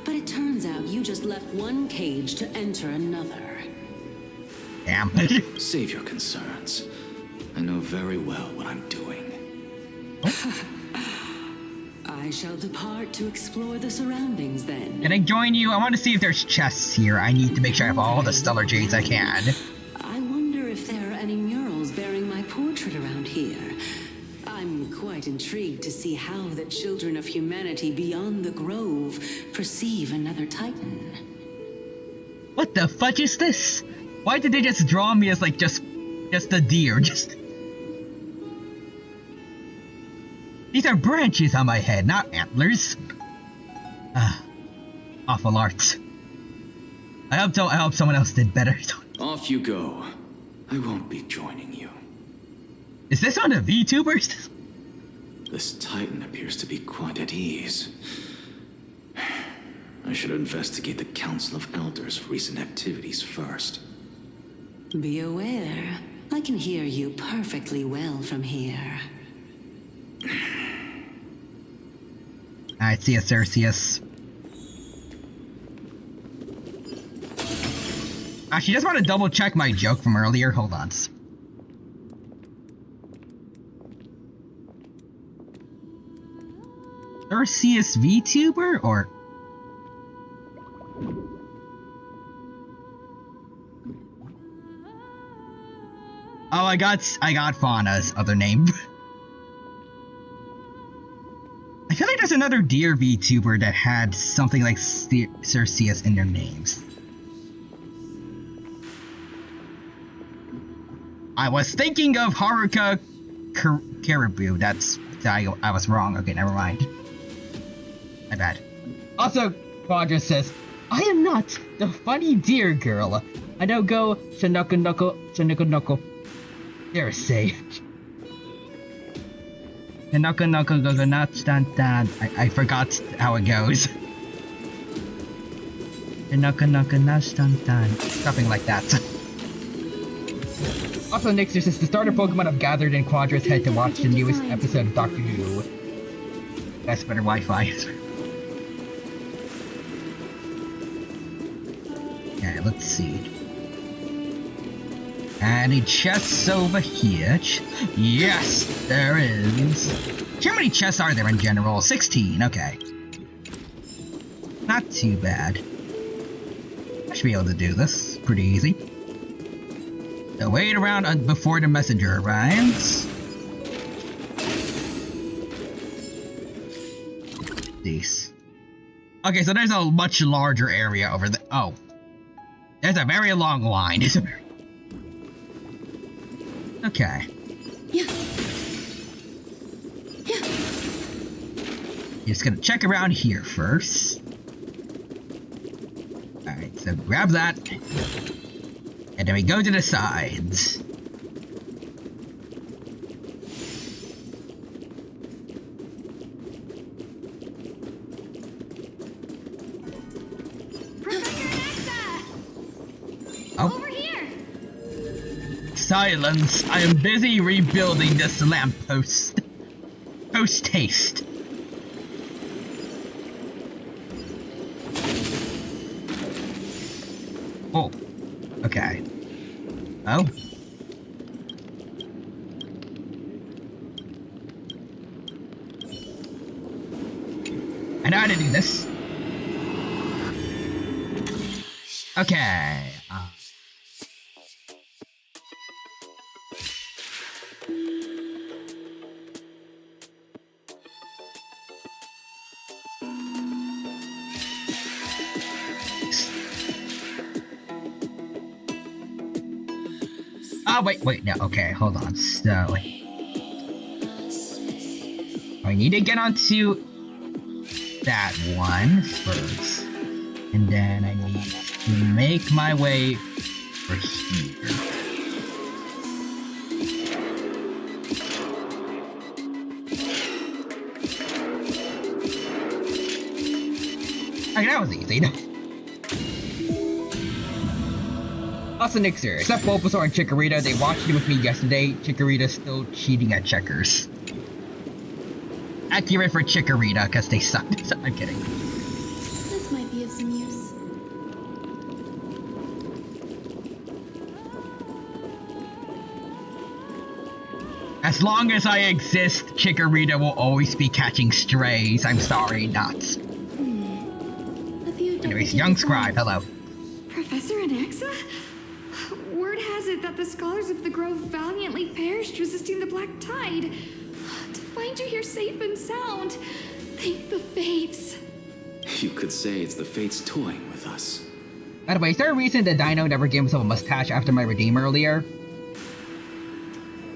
I: but it turns out you just left one cage to enter another.
A: Damn.
G: Save your concerns. I know very well what I'm doing.
I: I shall depart to explore the surroundings then.
A: Can I join you? I want to see if there's chests here. I need to make sure I have all the stellar jades I can.
I: I wonder if there are any murals bearing my portrait around here. I'm quite intrigued to see how the children of humanity beyond the grove perceive another Titan.
A: What the fudge is this? Why did they just draw me as like just a deer? These are branches on my head, not antlers. Awful art. I hope someone else did better.
G: Off you go. I won't be joining you.
A: Is this on the VTubers?
G: This Titan appears to be quite at ease. I should investigate the Council of Elders' recent activities first.
I: Be aware, I can hear you perfectly well from here.
A: Alright, see ya, Cerseus. Actually, just want to double check my joke from earlier. Hold on. Cerseus VTuber or? Oh, I got Fauna's other name. I feel like there's another deer VTuber that had something like Cerseus in their names. I was thinking of Haruka Caribou. I was wrong. Okay, never mind. My bad. Also,
E: Roger says, I am not the funny deer girl. I don't go shanoko. Dare say.
A: Shanoko not stand. I forgot how it goes. Shanoko not stand. Something like that.
E: Also, Nixer says the starter Pokemon have gathered in Quadra's head to watch the newest episode of Doctor Who.
A: That's better Wi-Fi. Okay, let's see. Any chests over here? Yes, there is. How many chests are there in general? 16, okay. Not too bad. I should be able to do this. Pretty easy. So wait around before the messenger arrives. These. Okay, so there's a much larger area over there. Oh. There's a very long line. Okay.
B: Yeah.
A: Just gonna check around here first. Alright, so grab that. And then we go to the sides. Oh.
F: Over here!
A: Silence! I am busy rebuilding this lamppost. Post haste. Oh. Okay. Oh. I know how to do this. Okay. Oh, wait, no, okay, hold on. So, I need to get onto that one first. And then I need to make my way over here. Okay, that was easy. Also, Nixer, except Bulbasaur and Chikorita, they watched it with me yesterday. Chikorita's still cheating at checkers. Accurate for Chikorita, because they suck. I'm kidding.
B: This might be of some use.
A: As long as I exist, Chikorita will always be catching strays. I'm sorry, not. Anyways, young scribe, hello.
K: Professor Anaxa? Word has it that the scholars of the Grove valiantly perished resisting the Black Tide. To find you here safe and sound, thank the Fates.
G: You could say it's the Fates toying with us.
E: By the way, is there a reason that Dino never gave himself a mustache after my redeem earlier?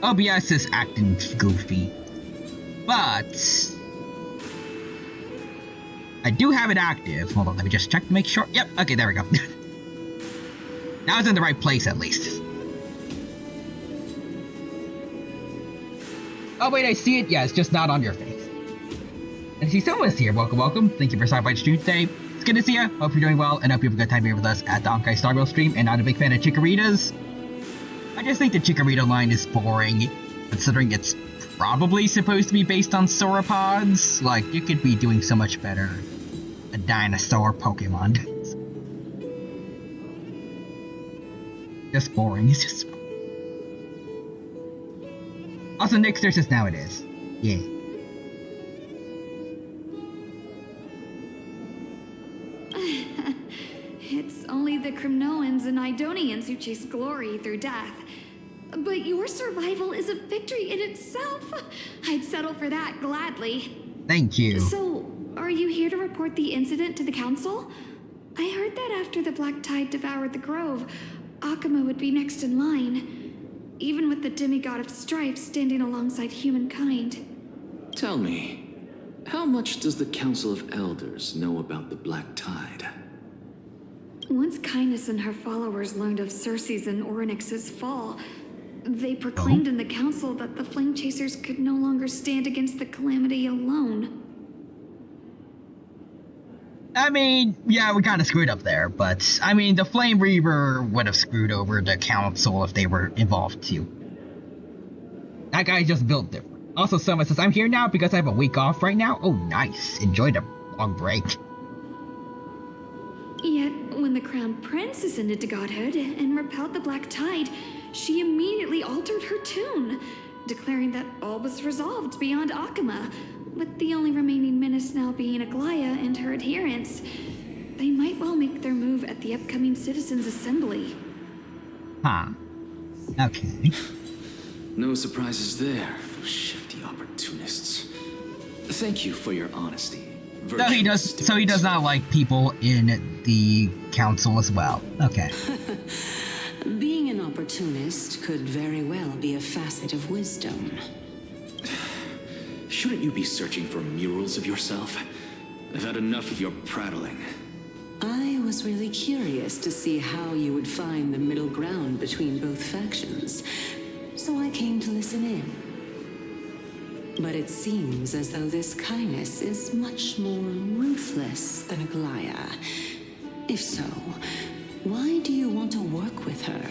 E: OBS is acting goofy. But I do have it active. Hold on, let me just check to make sure. Yep, okay, there we go. Now it's in the right place, at least. Oh, wait, I see it. Yeah, it's just not on your face. And I see someone's here. Welcome, welcome. Thank you for stopping by the stream today. It's good to see you. Hope you're doing well, and hope you have a good time here with us at the Honkai Star Rail stream. And not a big fan of Chikorita's. I just think the Chikorita line is boring, considering it's probably supposed to be based on sauropods. Like, you could be doing so much better. A dinosaur Pokemon. Just boring. It's just. Also, Nixter says now it is. Yeah.
K: It's only the Crimnoans and Idonians who chase glory through death. But your survival is a victory in itself. I'd settle for that gladly.
A: Thank you.
K: So, are you here to report the incident to the council? I heard that after the Black Tide devoured the Grove, Akuma would be next in line, even with the demigod of strife standing alongside humankind.
G: Tell me,
H: How much does the Council of Elders know about the Black Tide?
K: Once Kindness and her followers learned of Cersei's and Orynyx's fall, they proclaimed in the council that the Flame Chasers could no longer stand against the calamity alone.
A: I mean, yeah, we kind of screwed up there, but I mean, the Flame Reaver would have screwed over the council if they were involved too. That guy just built different. Also, someone says, I'm here now because I have a week off right now. Oh, nice. Enjoy the long break.
K: Yet, when the Crown Prince ascended to godhood and repelled the Black Tide, she immediately altered her tune, declaring that all was resolved beyond Akama, with the only remaining menace now being Aglaya and her adherents. They might well make their move at the upcoming Citizens' Assembly.
A: Huh. Okay.
H: No surprises there, shifty opportunists. Thank you for your honesty.
A: So he does not like people in the council as well. Okay.
I: Being an opportunist could very well be a facet of wisdom.
H: Shouldn't you be searching for murals of yourself? I've had enough of your prattling.
I: I was really curious to see how you would find the middle ground between both factions, so I came to listen in. But it seems as though this Kindness is much more ruthless than Aglaya. If so, why do you want to work with her?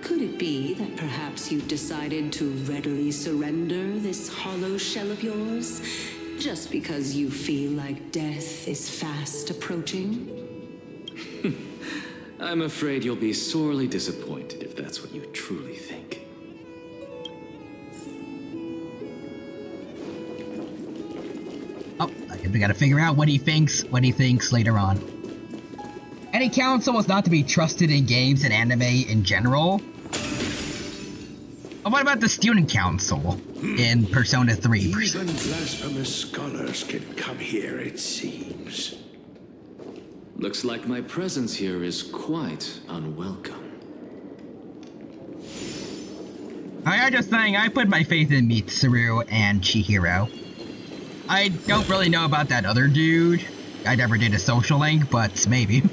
I: Could it be that perhaps you've decided to readily surrender this hollow shell of yours, just because you feel like death is fast approaching?
H: I'm afraid you'll be sorely disappointed if that's what you truly think.
A: Oh, I guess we gotta figure out what he thinks later on. Any council was not to be trusted in games and anime in general. But what about the student council in Persona 3?
J: Even blasphemous scholars can come here, it seems.
H: Looks like my presence here is quite unwelcome.
A: I'm just saying, I put my faith in Mitsuru and Chihiro. I don't really know about that other dude. I never did a social link, but maybe.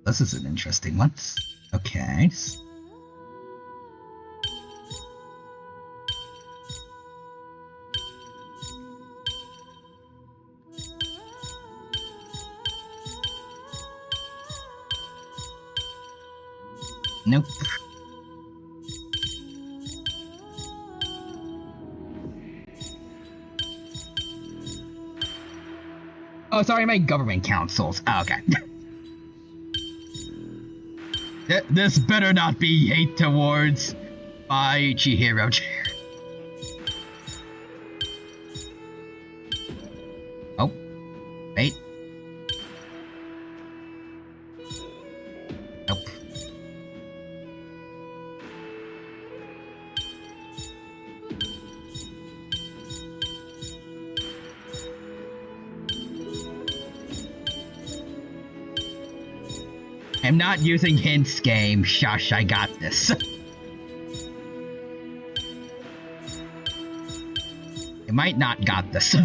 A: This is an interesting one. Okay. Nope. Oh, sorry, my government councils. Oh, okay. This better not be hate towards my Chihiro. Oh. Wait. Nope. I'm not using hints, game. Shush, I got this. I might not got this.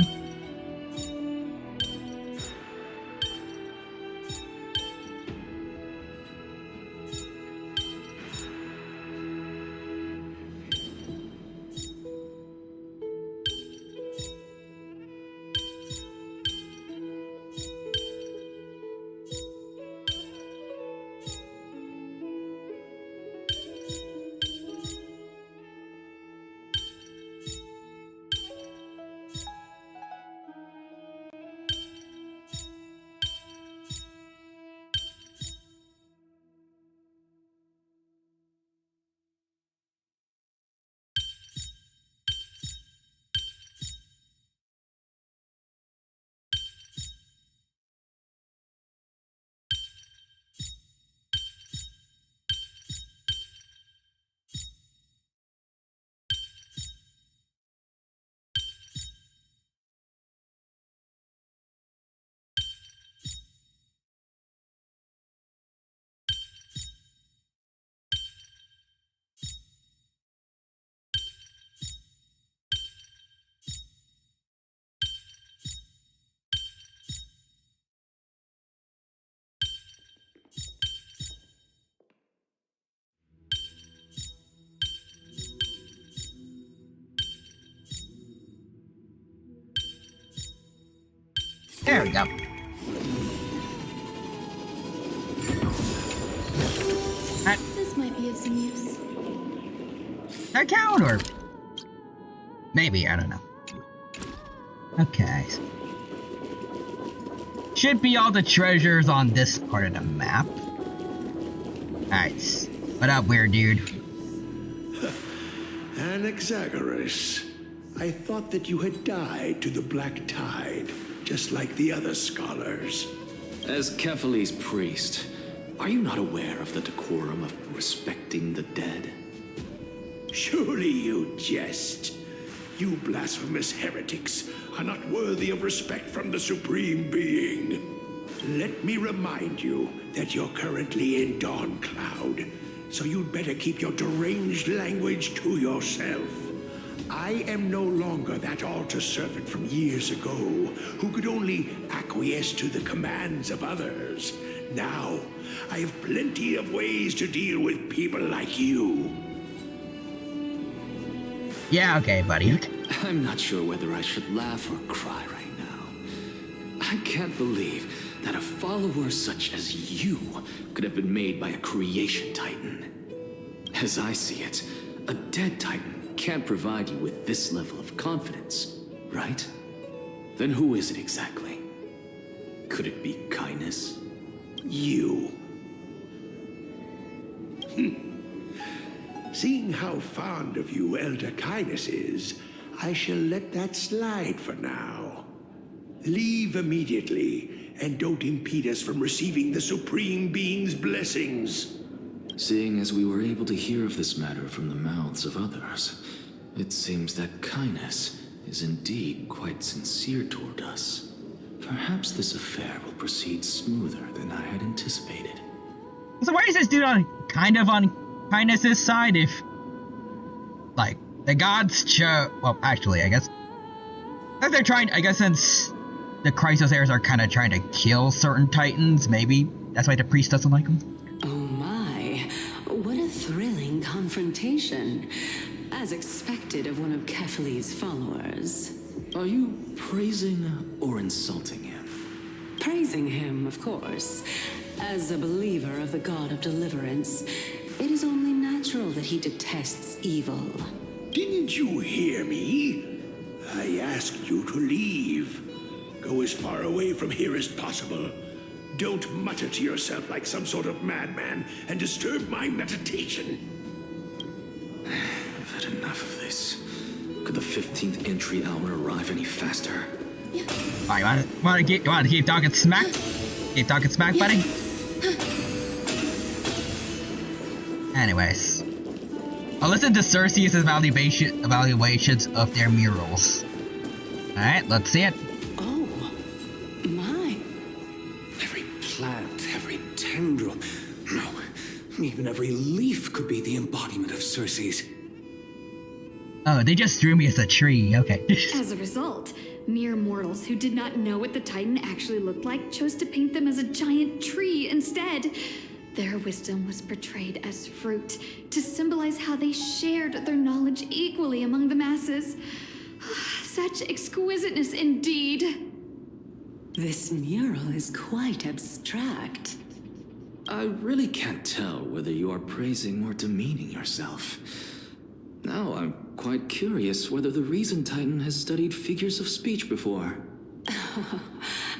A: There we go.
B: This might be of some use.
A: That count, or maybe, I don't know. Okay. Should be all the treasures on this part of the map. Alright. What up, weird dude?
L: Anaxagoras, I thought that you had died to the Black Tide, just like the other scholars.
G: As Kephales's priest, are you not aware of the decorum of respecting the dead?
L: Surely you jest. You blasphemous heretics are not worthy of respect from the Supreme Being. Let me remind you that you're currently in Dawn Cloud, so you'd better keep your deranged language to yourself. I am no longer that altar servant from years ago who could only acquiesce to the commands of others. Now, I have plenty of ways to deal with people like you.
A: Yeah, okay, buddy.
G: I'm not sure whether I should laugh or cry right now. I can't believe that a follower such as you could have been made by a creation titan. As I see it, a dead titan can't provide you with this level of confidence, right? Then who is it exactly? Could it be kindness?
L: You. Seeing how fond of you Elder Kindness is, I shall let that slide for now. Leave immediately, and don't impede us from receiving the Supreme Being's blessings.
G: Seeing as we were able to hear of this matter from the mouths of others, it seems that Kindness is indeed quite sincere toward us. Perhaps this affair will proceed smoother than I had anticipated.
A: So why is this dude kind of on Kindness's side if, like, the gods well, actually, I guess, if they're trying, I guess since the Chrysos heirs are kind of trying to kill certain titans, maybe that's why the priest doesn't like them?
I: Oh my, what a thrilling confrontation. As expected of one of Kephales's followers.
G: Are you praising or insulting him?
I: Praising him, of course. As a believer of the God of Deliverance, it is only natural that he detests evil.
L: Didn't you hear me? I asked you to leave. Go as far away from here as possible. Don't mutter to yourself like some sort of madman and disturb my meditation.
G: I've had enough of this. Could the 15th entry hour arrive any faster?
A: Alright, you wanna keep talking smack? Keep talking smack, buddy? Anyways. I'll listen to Cersei's evaluations of their murals. Alright, let's see it.
I: Oh, my.
J: Every plant, every tendril, no, even every leaf could be the embodiment of Cersei's.
A: Oh, they just drew me as a tree, okay.
K: As a result, mere mortals who did not know what the Titan actually looked like chose to paint them as a giant tree instead. Their wisdom was portrayed as fruit, to symbolize how they shared their knowledge equally among the masses. Such exquisiteness indeed.
I: This mural is quite abstract.
G: I really can't tell whether you are praising or demeaning yourself. Now I'm quite curious whether the Reason Titan has studied figures of speech before.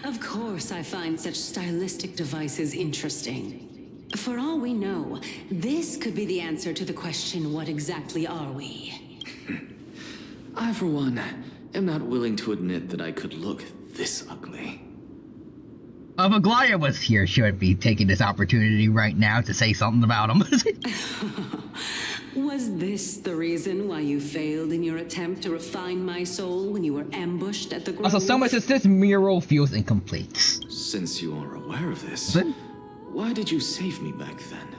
I: Of course I find such stylistic devices interesting. For all we know, this could be the answer to the question, what exactly are we?
G: I, for one, am not willing to admit that I could look this ugly.
A: If Aglaya was here, she would be taking this opportunity right now to say something about him.
I: Was this the reason why you failed in your attempt to refine my soul when you were ambushed at the grove?
A: Also, Soma says this mural feels incomplete.
G: Since you are aware of this, why did you save me back then?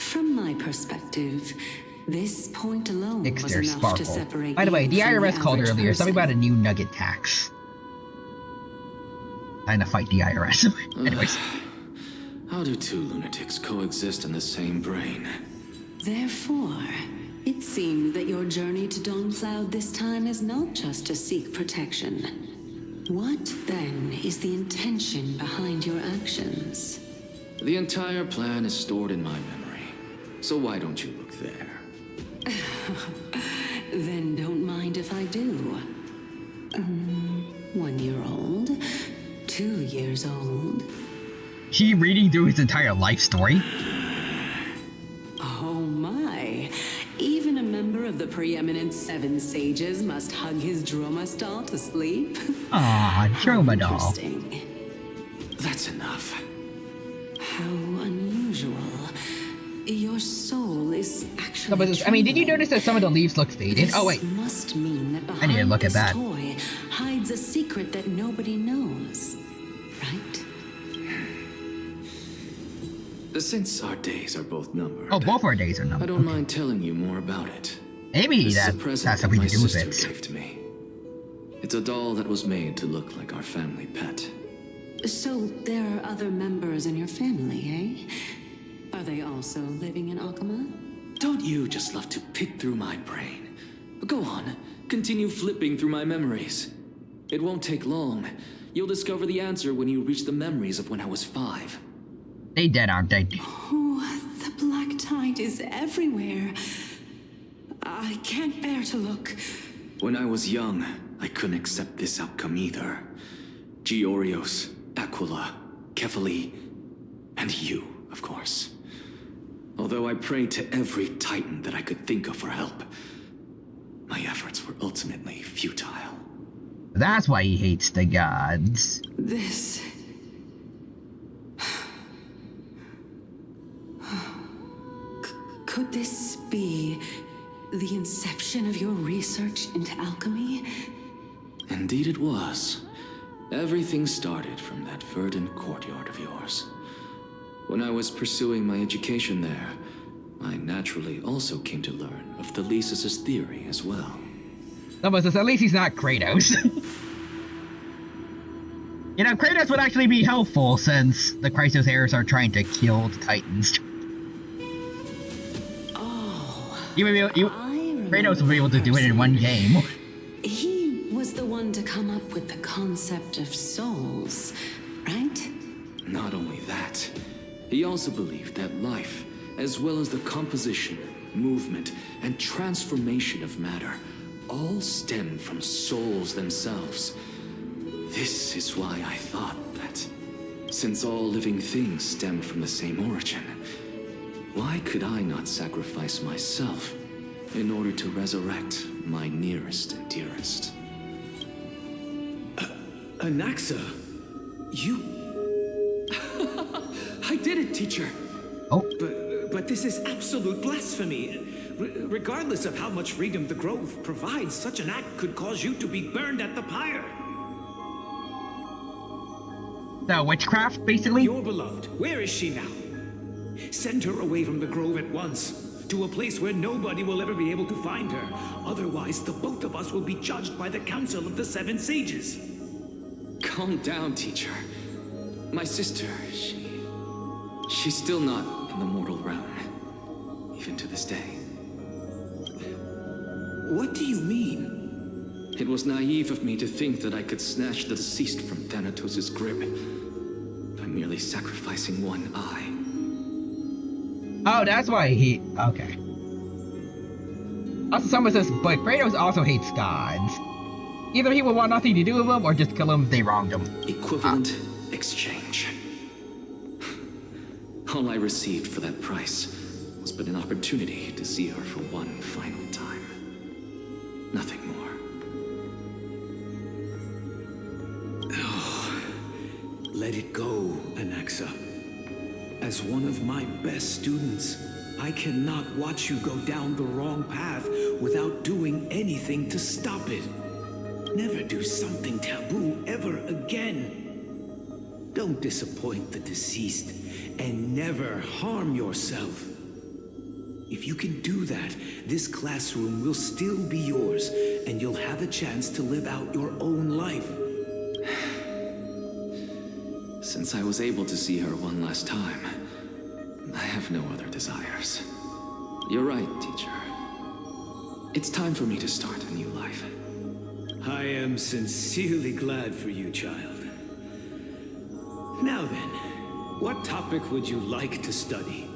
I: From my perspective, this point alone was
A: Ixter
I: enough
A: Sparkle.
I: to separate
A: By the way,
I: you
A: the
I: from
A: IRS called
I: average
A: earlier something
I: person.
A: about a new nugget tax. Trying to fight the IRS. Anyways.
G: How do two lunatics coexist in the same brain?
I: Therefore, it seems that your journey to Dawn Cloud this time is not just to seek protection. What, then, is the intention behind your actions?
H: The entire plan is stored in my memory, so why don't you look there?
I: Then don't mind if I do. 1 year old, 2 years old.
A: She reading through his entire life story?
I: Oh my. Even a member of the preeminent Seven Sages must hug his Dromastal to sleep?
A: Ah, Dromadal.
I: Interesting.
H: That's enough.
I: How unusual. Your soul is actually.
E: No, but I mean, did you notice that some of the leaves look faded?
I: This
E: Oh wait,
I: must mean that
A: I need to
I: behind
A: look at
I: this
A: that.
I: toy hides a secret that nobody knows, right?
H: Since our days are both numbered,
A: Oh, both our days are
H: I
A: numbered.
H: don't mind telling you more about it.
A: Maybe
H: This is a
A: that
H: present
A: has something
H: my
A: to do with
H: sister
A: it.
H: gave to me. It's a doll that was made to look like our family pet.
I: So there are other members in your family, eh? Are they also living in Akama?
H: Don't you just love to pick through my brain? Go on, continue flipping through my memories. It won't take long. You'll discover the answer when you reach the memories of when I was 5.
A: They dead, aren't they?
I: Oh, the black tide is everywhere. I can't bear to look.
H: When I was young, I couldn't accept this outcome either. Georios, Aquila, Kefali, and you, of course. Although I prayed to every titan that I could think of for help, my efforts were ultimately futile.
A: That's why he hates the gods.
I: This... Could this be the inception of your research into alchemy?
H: Indeed it was. Everything started from that verdant courtyard of yours. When I was pursuing my education there, I naturally also came to learn of Thelesis' theory as well.
A: No, but at least he's not Kratos. You know, Kratos would actually be helpful since the Kratos heirs are trying to kill the Titans. Kratos will be able to do it in one game.
I: He was the one to come up with the concept of souls, right?
H: Not only that, he also believed that life, as well as the composition, movement, and transformation of matter, all stem from souls themselves. This is why I thought that, since all living things stem from the same origin, why could I not sacrifice myself in order to resurrect my nearest and dearest?
D: Anaxa, you... I did it, teacher.
A: Oh.
D: But this is absolute blasphemy. Regardless of how much freedom the Grove provides, such an act could cause you to be burned at the pyre.
A: So, witchcraft, basically?
L: Your beloved, where is she now? Send her away from the Grove at once, to a place where nobody will ever be able to find her. Otherwise, the both of us will be judged by the Council of the Seven Sages.
H: Calm down, teacher. My sister, she's still not in the mortal realm, even to this day.
D: What do you mean?
H: It was naive of me to think that I could snatch the deceased from Thanatos' grip by merely sacrificing one eye.
E: Oh, that's why he... Okay. Also, someone says, but Kratos also hates gods. Either he would want nothing to do with them, or just kill them if they wronged him.
H: Equivalent exchange. All I received for that price was but an opportunity to see her for one final time. Nothing more.
L: Let it go, Anaxa. As one of my best students, I cannot watch you go down the wrong path without doing anything to stop it. Never do something taboo ever again. Don't disappoint the deceased, and never harm yourself. If you can do that, this classroom will still be yours, and you'll have a chance to live out your own life.
H: Since I was able to see her one last time, I have no other desires. You're right, teacher. It's time for me to start a new life.
M: I am sincerely glad for you, child. Now then, what topic would you like to study?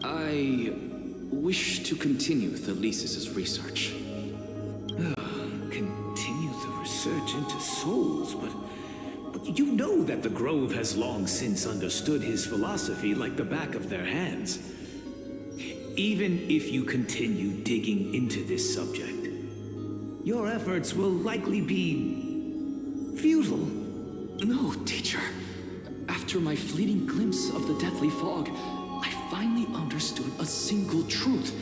H: I wish to continue Thalesis' research.
M: Continue the research into souls, but you know that the Grove has long since understood his philosophy like the back of their hands. Even if you continue digging into this subject, your efforts will likely be futile.
H: No, teacher. After my fleeting glimpse of the deathly fog, I finally understood a single truth.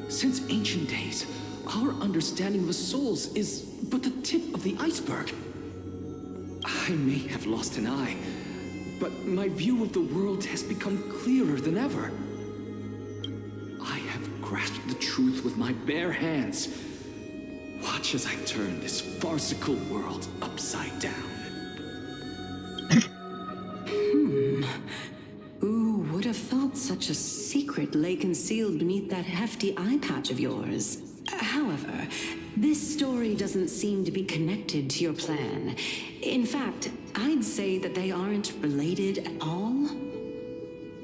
H: Since ancient days, our understanding of the souls is but the tip of the iceberg. I may have lost an eye, but my view of the world has become clearer than ever. I have grasped the truth with my bare hands. Watch as I turn this farcical world upside down.
I: Who would have thought such a secret lay concealed beneath that hefty eye patch of yours? However, this story doesn't seem to be connected to your plan. In fact, I'd say that they aren't related at all.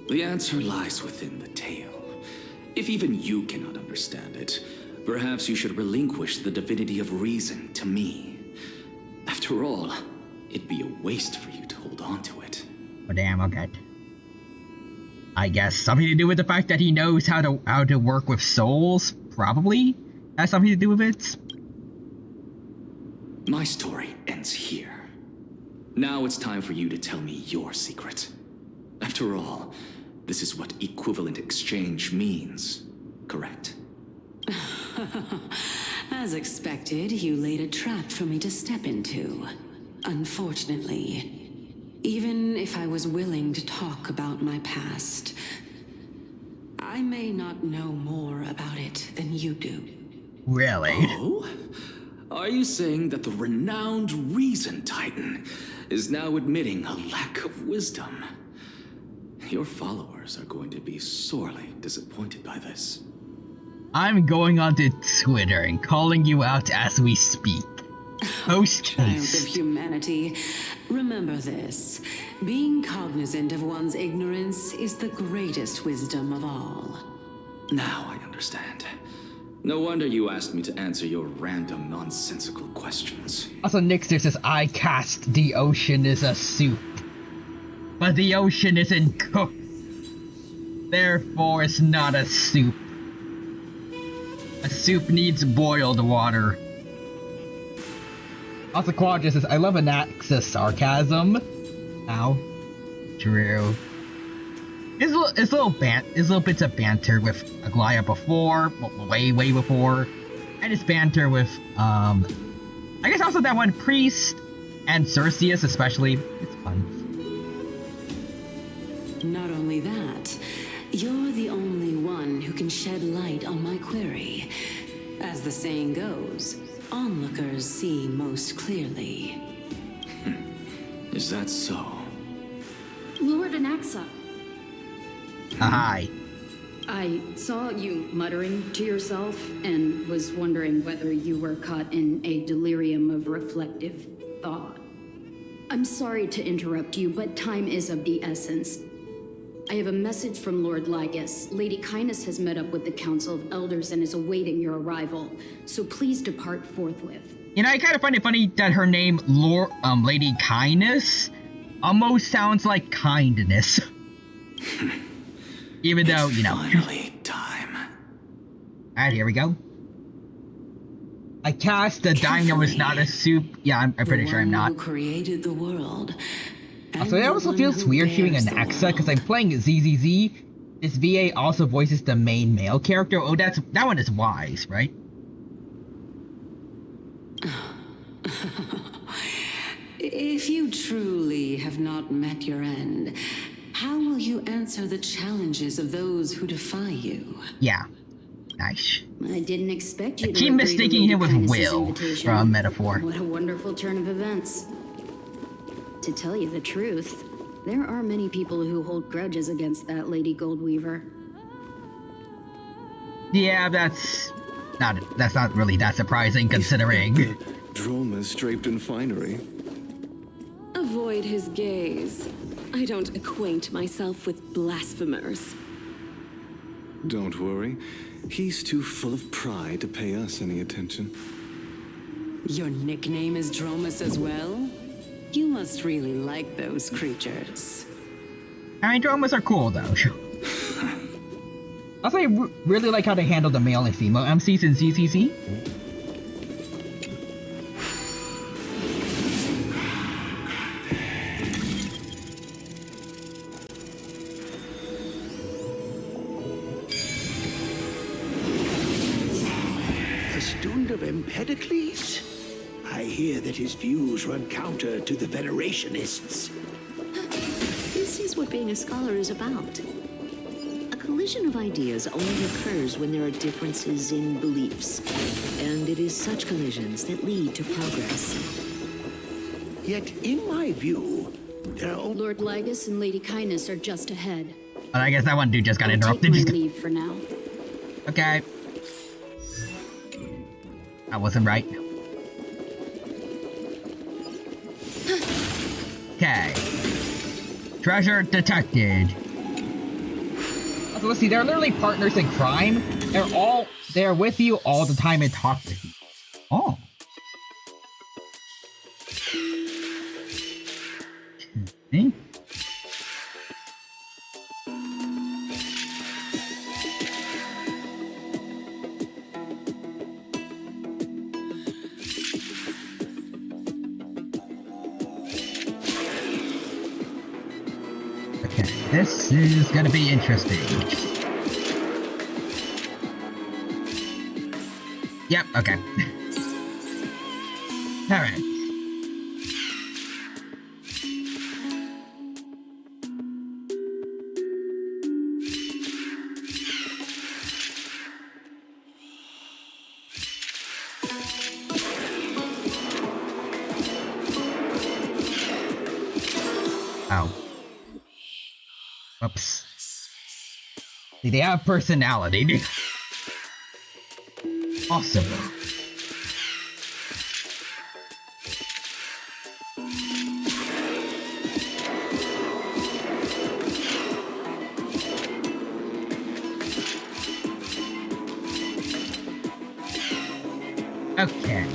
H: The answer lies within the tale. If even you cannot understand it, perhaps you should relinquish the divinity of reason to me. After all, it'd be a waste for you to hold on to it.
A: Oh damn, okay. I guess something to do with the fact that he knows how to work with souls, probably has something to do with it.
H: My story ends here. Now it's time for you to tell me your secret. After all, this is what equivalent exchange means, correct?
I: As expected, you laid a trap for me to step into. Unfortunately, even if I was willing to talk about my past, I may not know more about it than you do.
A: Really?
H: Oh? Are you saying that the renowned Reason Titan is now admitting a lack of wisdom? Your followers are going to be sorely disappointed by this.
A: I'm going onto Twitter and calling you out as we speak. Post
I: Triumph of humanity. Remember this. Being cognizant of one's ignorance is the greatest wisdom of all.
H: Now I understand. No wonder you asked me to answer your random, nonsensical questions.
A: Also, Nixter says, I cast the ocean is a soup. But the ocean isn't cooked. Therefore, it's not a soup. A soup needs boiled water. Also, Quadra says, I love Anax's sarcasm. Ow. True. His little bits of banter with Aglaya before, way before, and his banter with, I guess also that one priest, and Cerseus especially. It's fun.
I: Not only that, you're the only one who can shed light on my query. As the saying goes, onlookers see most clearly.
H: Is that so?
N: Lord Anaxa.
A: Hi.
N: I saw you muttering to yourself and was wondering whether you were caught in a delirium of reflective thought. I'm sorry to interrupt you, but time is of the essence. I have a message from Lord Lygus. Lady Kindness has met up with the Council of Elders and is awaiting your arrival, so please depart forthwith.
A: You know, I kind of find it funny that her name, Lady Kindness, almost sounds like kindness. Even though, you know.
H: Finally, time.
A: Alright, here we go. I cast the dino is not a soup. Yeah, I'm pretty sure I'm not.
I: Who created the world.
A: Also, it also feels weird hearing Anaxa because I'm playing ZZZ. This VA also voices the main male character. Oh, that one is Wise, right?
I: If you truly have not met your end, how will you answer the challenges of those who defy you?
A: Yeah. Nice.
N: I didn't expect you
A: I
N: to
A: keep
N: agree
A: mistaking
N: to
A: him with
N: Kindness's
A: Will
N: invitation.
A: from Metaphor.
N: What a wonderful turn of events. To tell you the truth, there are many people who hold grudges against that Lady Goldweaver.
A: Yeah, that's That's not really that surprising considering.
G: Dromas draped in finery.
O: Avoid his gaze. I don't acquaint myself with blasphemers.
G: Don't worry. He's too full of pride to pay us any attention.
I: Your nickname is Dromas as well? You must really like those creatures.
A: I mean, dromas are cool though. I also really like how they handle the male and female MCs in ZCC.
L: A student of Empedocles? I hear that his views run counter to the Venerationists.
P: This is what being a scholar is about. A collision of ideas only occurs when there are differences in beliefs. And it is such collisions that lead to progress.
L: Yet, in my view, there are
N: Lord Lygus and Lady Kindness are just ahead.
A: But I guess that one dude just got interrupted.
N: Take my leave for now.
A: Okay. I wasn't right. Okay. Treasure detected. So let's see, they're literally partners in crime. They're with you all the time and talk with you. Oh. Okay. This is gonna be interesting. Yep, okay. Alright. Ow. Whoops. See, they have personality. Awesome. Okay.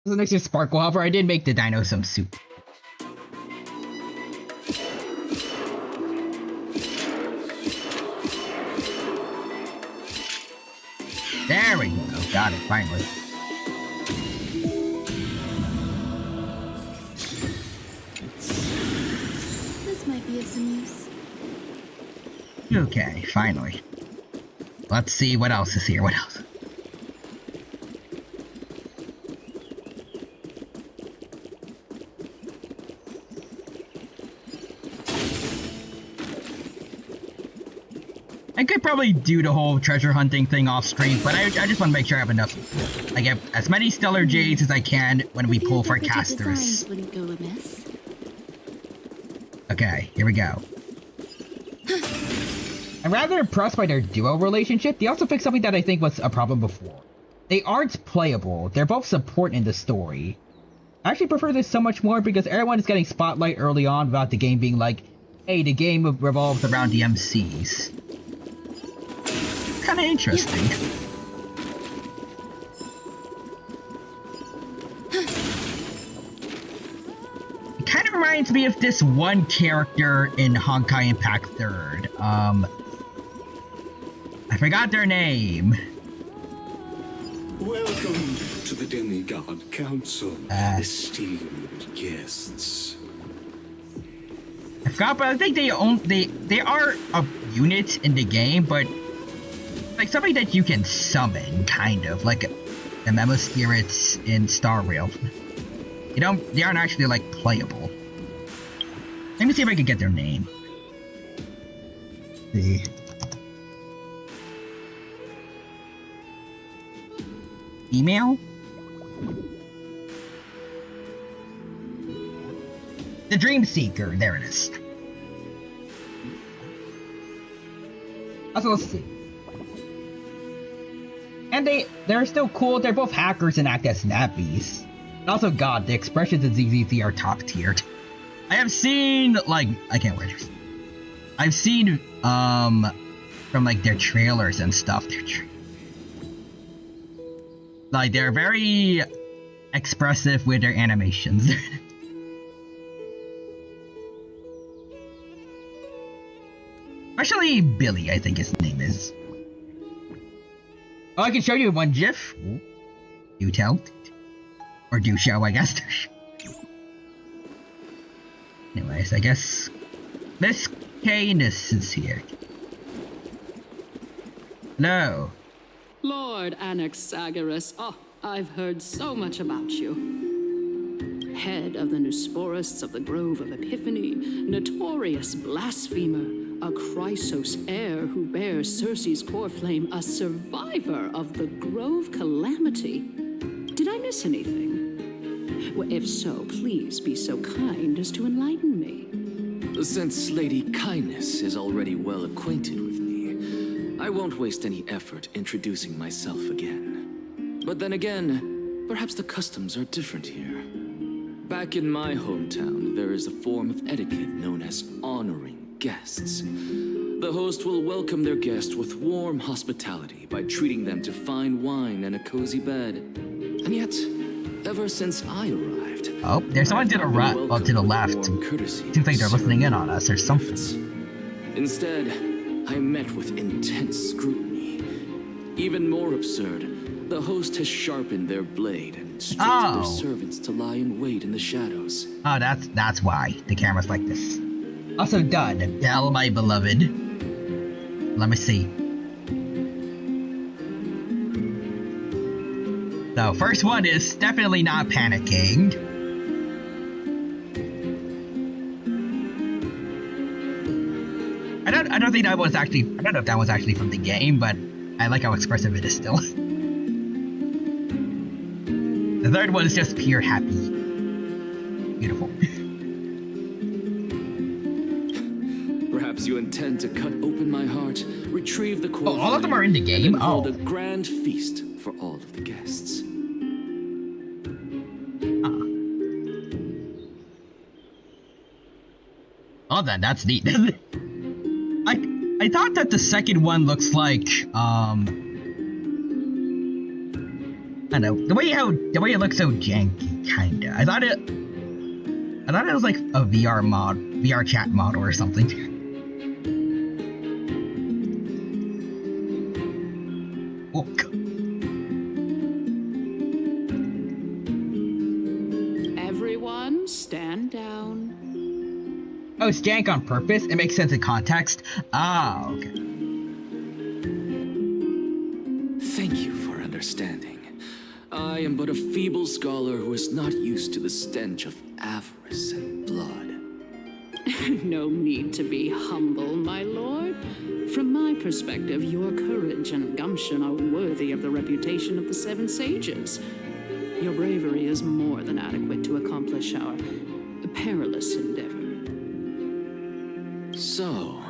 A: So next is Sparkle. However, I did make the dino some soup. finally.
B: This might be of some use.
A: Okay, finally. Let's see what else is here. What else? I could probably do the whole treasure hunting thing off stream, but I just want to make sure I have enough. I get as many stellar jades as I can when we pull for CASTORICE.
B: Wouldn't go amiss.
A: Okay, here we go.
E: I'm rather impressed by their duo relationship. They also fixed something that I think was a problem before. They aren't playable. They're both support in the story. I actually prefer this so much more because everyone is getting spotlight early on without the game being like, hey, the game revolves around the MCs. Kind of interesting. It kind of reminds me of this one character in Honkai Impact 3rd. I forgot their name.
J: Welcome to the Demigod Council, esteemed guests.
A: I forgot, but I think they are a unit in the game, but like something that you can summon, kind of like the Memo Spirits in Star Rail. They aren't actually like playable. Let me see if I can get their name. Let's see. Email? The Dream Seeker, there it is. Also, let's see. And they're still cool, they're both hackers and act as snappies. And also, God, the expressions in ZZZ are top tiered. I have seen, like, I can't wait. I've seen, from like their trailers and stuff, like, they're very expressive with their animations. Especially Billy, I think his name is. Oh, I can show you one GIF. Do tell. Or do show, I guess. Anyways, I guess Miss Canis is here. Hello.
Q: Lord Anaxagoras, oh, I've heard so much about you. Head of the Nusporists of the Grove of Epiphany, notorious blasphemer, a Chrysos heir who bears Circe's core flame, a survivor of the Grove calamity. Did I miss anything? Well, if so, please be so kind as to enlighten me.
H: Since Lady Kindness is already well acquainted with me, I won't waste any effort introducing myself again. But then again, perhaps the customs are different here. Back in my hometown, there is a form of etiquette known as honoring guests. The host will welcome their guest with warm hospitality by treating them to fine wine and a cozy bed. And yet, ever since I arrived...
A: Oh, there's someone to the right, well, to the left. Seems like they're listening in on us or something.
H: Instead, I met with intense scrutiny. Even more absurd, the host has sharpened their blade and instructed their servants to lie in wait in the shadows.
A: Oh, that's why the camera's like this. Also done. Tell my beloved. Let me see. So, first one is definitely not panicking. I don't think that was actually, I don't know if that was actually from the game, but I like how expressive it is still. The third one is just pure happy. Beautiful.
H: Perhaps you intend to cut open my heart, retrieve the core.
A: Oh, all of them are in the game?
H: And hold a grand feast for all of the guests.
A: Oh, that's neat. I thought that the second one looks like I don't know, the way it looks so janky, kinda. I thought it was like a VR chat mod or something. Oh. Oh, it's jank on purpose? It makes sense in context. Ah, okay.
H: Thank you for understanding. I am but a feeble scholar who is not used to the stench of avarice and blood.
Q: No need to be humble, my lord. From my perspective, your courage and gumption are worthy of the reputation of the Seven Sages. Your bravery is more than adequate to accomplish our perilous endeavor.
G: So,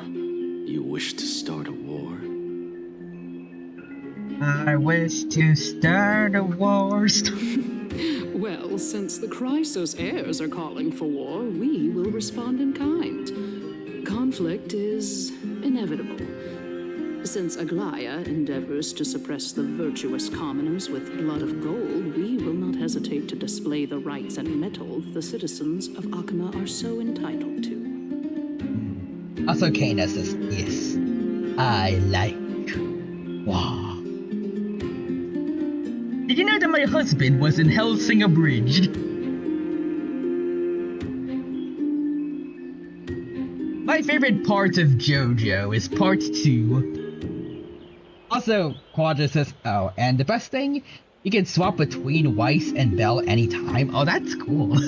G: you wish to start a war?
A: I wish to start a war.
Q: Well, since the Chrysos heirs are calling for war, we will respond in kind. Conflict is inevitable. Since Aglaya endeavors to suppress the virtuous commoners with blood of gold, we will not hesitate to display the rights and mettle the citizens of Akima are so entitled to.
A: Also, Kana says, yes, I like war. Did you know that my husband was in Hellsinger Bridge? My favorite part of JoJo is part 2. Also, Quadra says, oh, and the best thing, you can swap between Weiss and Bell anytime. Oh, that's cool.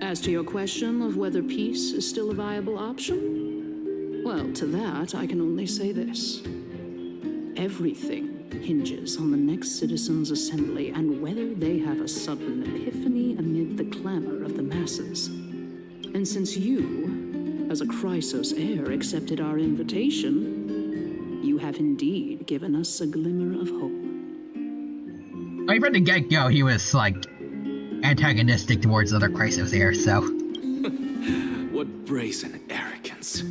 Q: As to your question of whether peace is still a viable option, well, to that I can only say this. Everything hinges on the next citizens' assembly and whether they have a sudden epiphany amid the clamor of the masses. And since you, as a Chrysos heir, accepted our invitation, you have indeed given us a glimmer of hope.
A: I from the get-go, he was, like, antagonistic towards other Chrysos heirs, so...
H: What brazen arrogance.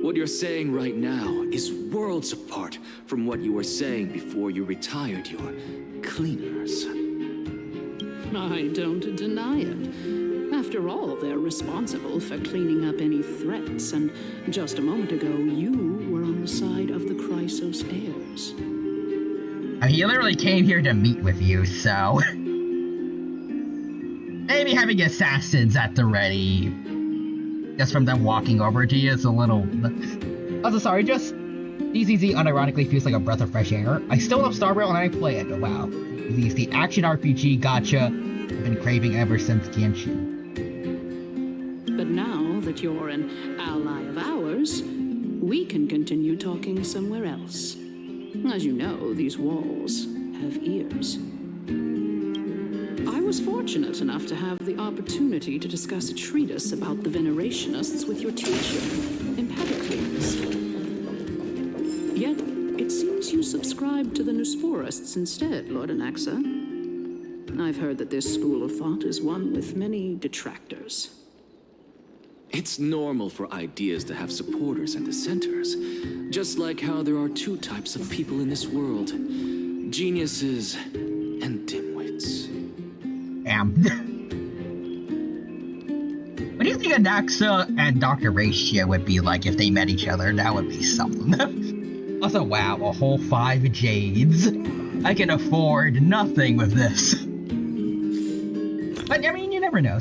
H: What you're saying right now is worlds apart from what you were saying before you retired your cleaners.
Q: I don't deny it. After all, they're responsible for cleaning up any threats, and just a moment ago, you were on the side of the Chrysos heirs.
A: He literally came here to meet with you, so... Maybe having assassins at the ready, just from them walking over to you, is a little... Also, sorry, just... DZZ unironically feels like a breath of fresh air. I still love Star Rail and I play it, but wow. DZZ, the action RPG gotcha I've been craving ever since Genshin.
Q: But now that you're an ally of ours, we can continue talking somewhere else. As you know, these walls have ears. I was fortunate enough to have the opportunity to discuss a treatise about the Venerationists with your teacher, Empedocles. Yet, it seems you subscribe to the Nusporists instead, Lord Anaxa. I've heard that this school of thought is one with many detractors.
H: It's normal for ideas to have supporters and dissenters, just like how there are two types of people in this world, geniuses and dimwits.
A: Damn. What do you think Anaxa and Dr. Ratio would be like if they met each other? That would be something. Also, wow, a whole 5 jades. I can afford nothing with this. But, I mean, you never know.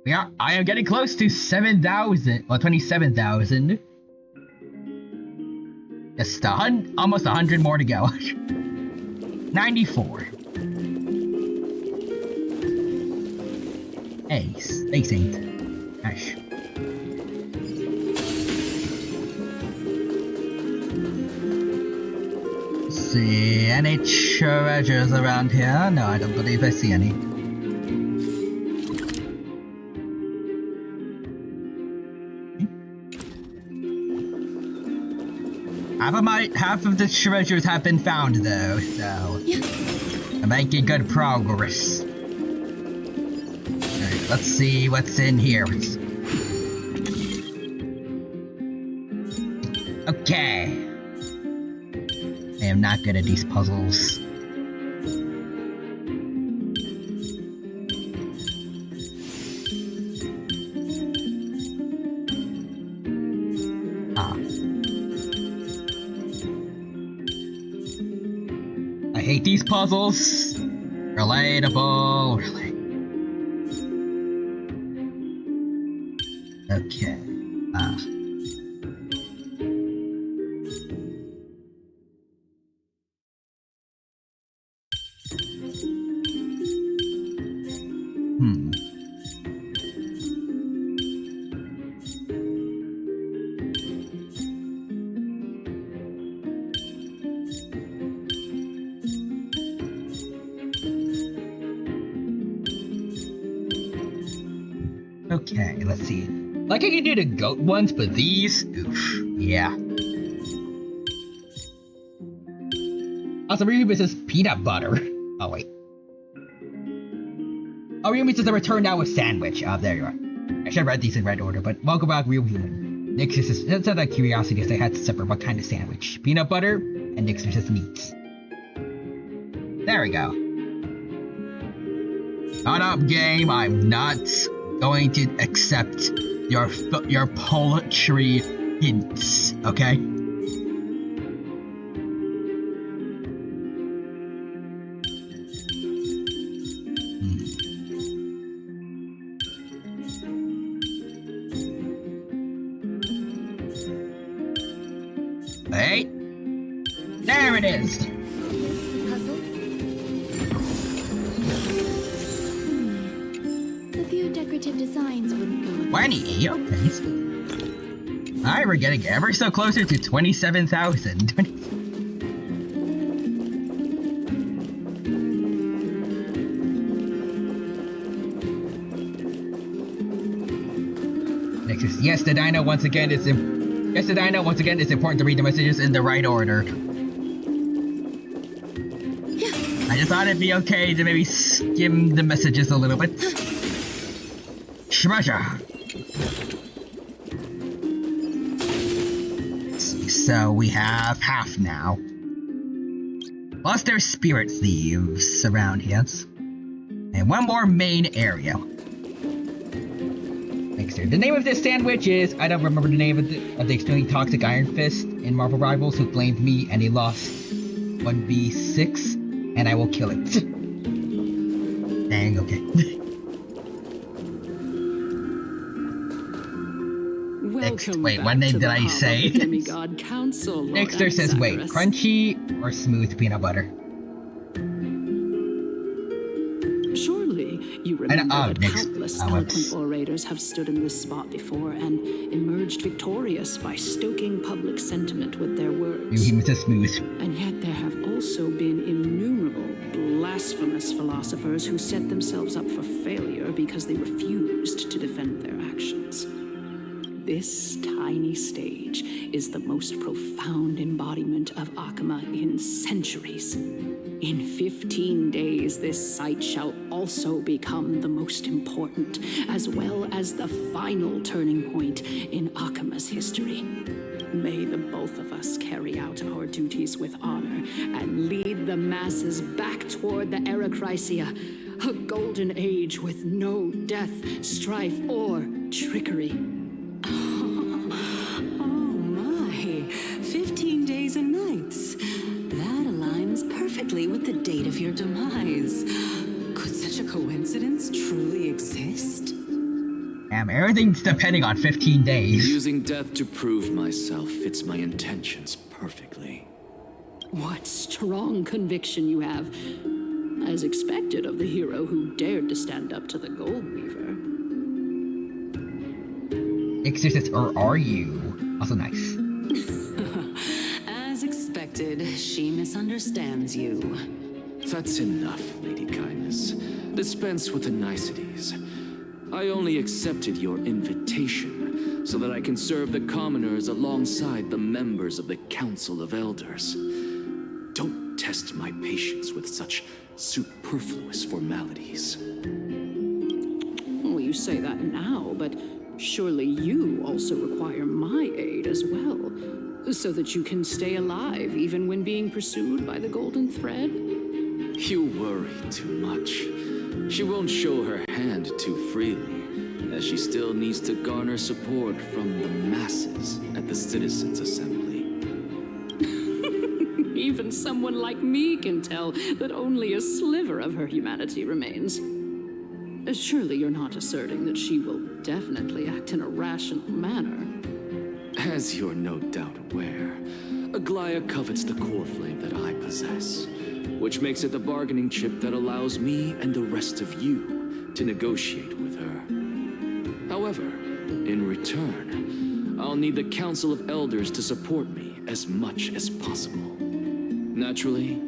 A: Yeah, I am getting close to 7,000, well, 27,000. Just almost 100 more to go. 94. Ace. Ace ain't. Ash. See any treasures around here? No, I don't believe I see any. Half of the treasures have been found, though, so I'm making good progress. Alright, let's see what's in here. Okay. I am not good at these puzzles. I hate these puzzles. Relatable. Okay.
E: Okay, let's see. Like I can do the goat ones, but these, oof, yeah. Also, Ryumi says peanut butter. Oh wait. Oh, Ryumi says the return now with sandwich. There you are. I should have read these in right order, but welcome back, Real Human. Nix says, that's out of curiosity if they had to separate what kind of sandwich. Peanut butter, and Nix says meats. There we go. Shut up, game. I'm not going to accept your poultry hints, okay? Hey, there it is.
B: Puzzle? A few decorative designs wouldn't go amiss.
A: 20, okay. Alright, we're getting ever so closer to 27,000. Next is, yes, the dino once again is it's important to read the messages in the right order. I just thought it'd be okay to maybe skim the messages a little bit. Treasure. So we have half now. Plus there's spirit thieves around here. And one more main area. The name of this sandwich is, I don't remember the name of the extremely toxic Iron Fist in Marvel Rivals who blamed me and he lost 1v6 and I will kill it. Dang, okay. Next, wait, what name did I say? Dexter says, wait, crunchy or smooth peanut butter?
Q: You remember that countless eloquent orators have stood in this spot before and emerged victorious by stoking public sentiment with their words.
E: And
Q: yet there have also been innumerable blasphemous philosophers who set themselves up for failure because they refused to defend their actions. This tiny stage is the most profound embodiment of Akama in centuries. In 15 days, this site shall also become the most important, as well as the final turning point in Akama's history. May the both of us carry out our duties with honor and lead the masses back toward the Erechrysia, a golden age with no death, strife, or trickery.
I: Oh my, 15 days and nights. That aligns perfectly with the date of your demise. Could such a coincidence truly exist?
A: Everything's depending on 15 days.
H: Using death to prove myself fits my intentions perfectly.
Q: What strong conviction you have. As expected of the hero who dared to stand up to the Gold Weaver.
E: Exorcist, or are you? Also nice.
I: As expected, she misunderstands you.
H: That's enough, Lady Kindness. Dispense with the niceties. I only accepted your invitation so that I can serve the commoners alongside the members of the Council of Elders. Don't test my patience with such superfluous formalities.
Q: Well, you say that now, but surely you also require my aid as well, so that you can stay alive even when being pursued by the Golden Thread?
H: You worry too much. She won't show her hand too freely, as she still needs to garner support from the masses at the Citizens' Assembly.
Q: Even someone like me can tell that only a sliver of her humanity remains. Surely you're not asserting that she will definitely act in a rational manner.
H: As you're no doubt aware, Aglaya covets the core flame that I possess, which makes it the bargaining chip that allows me and the rest of you to negotiate with her. However, in return, I'll need the Council of Elders to support me as much as possible. Naturally,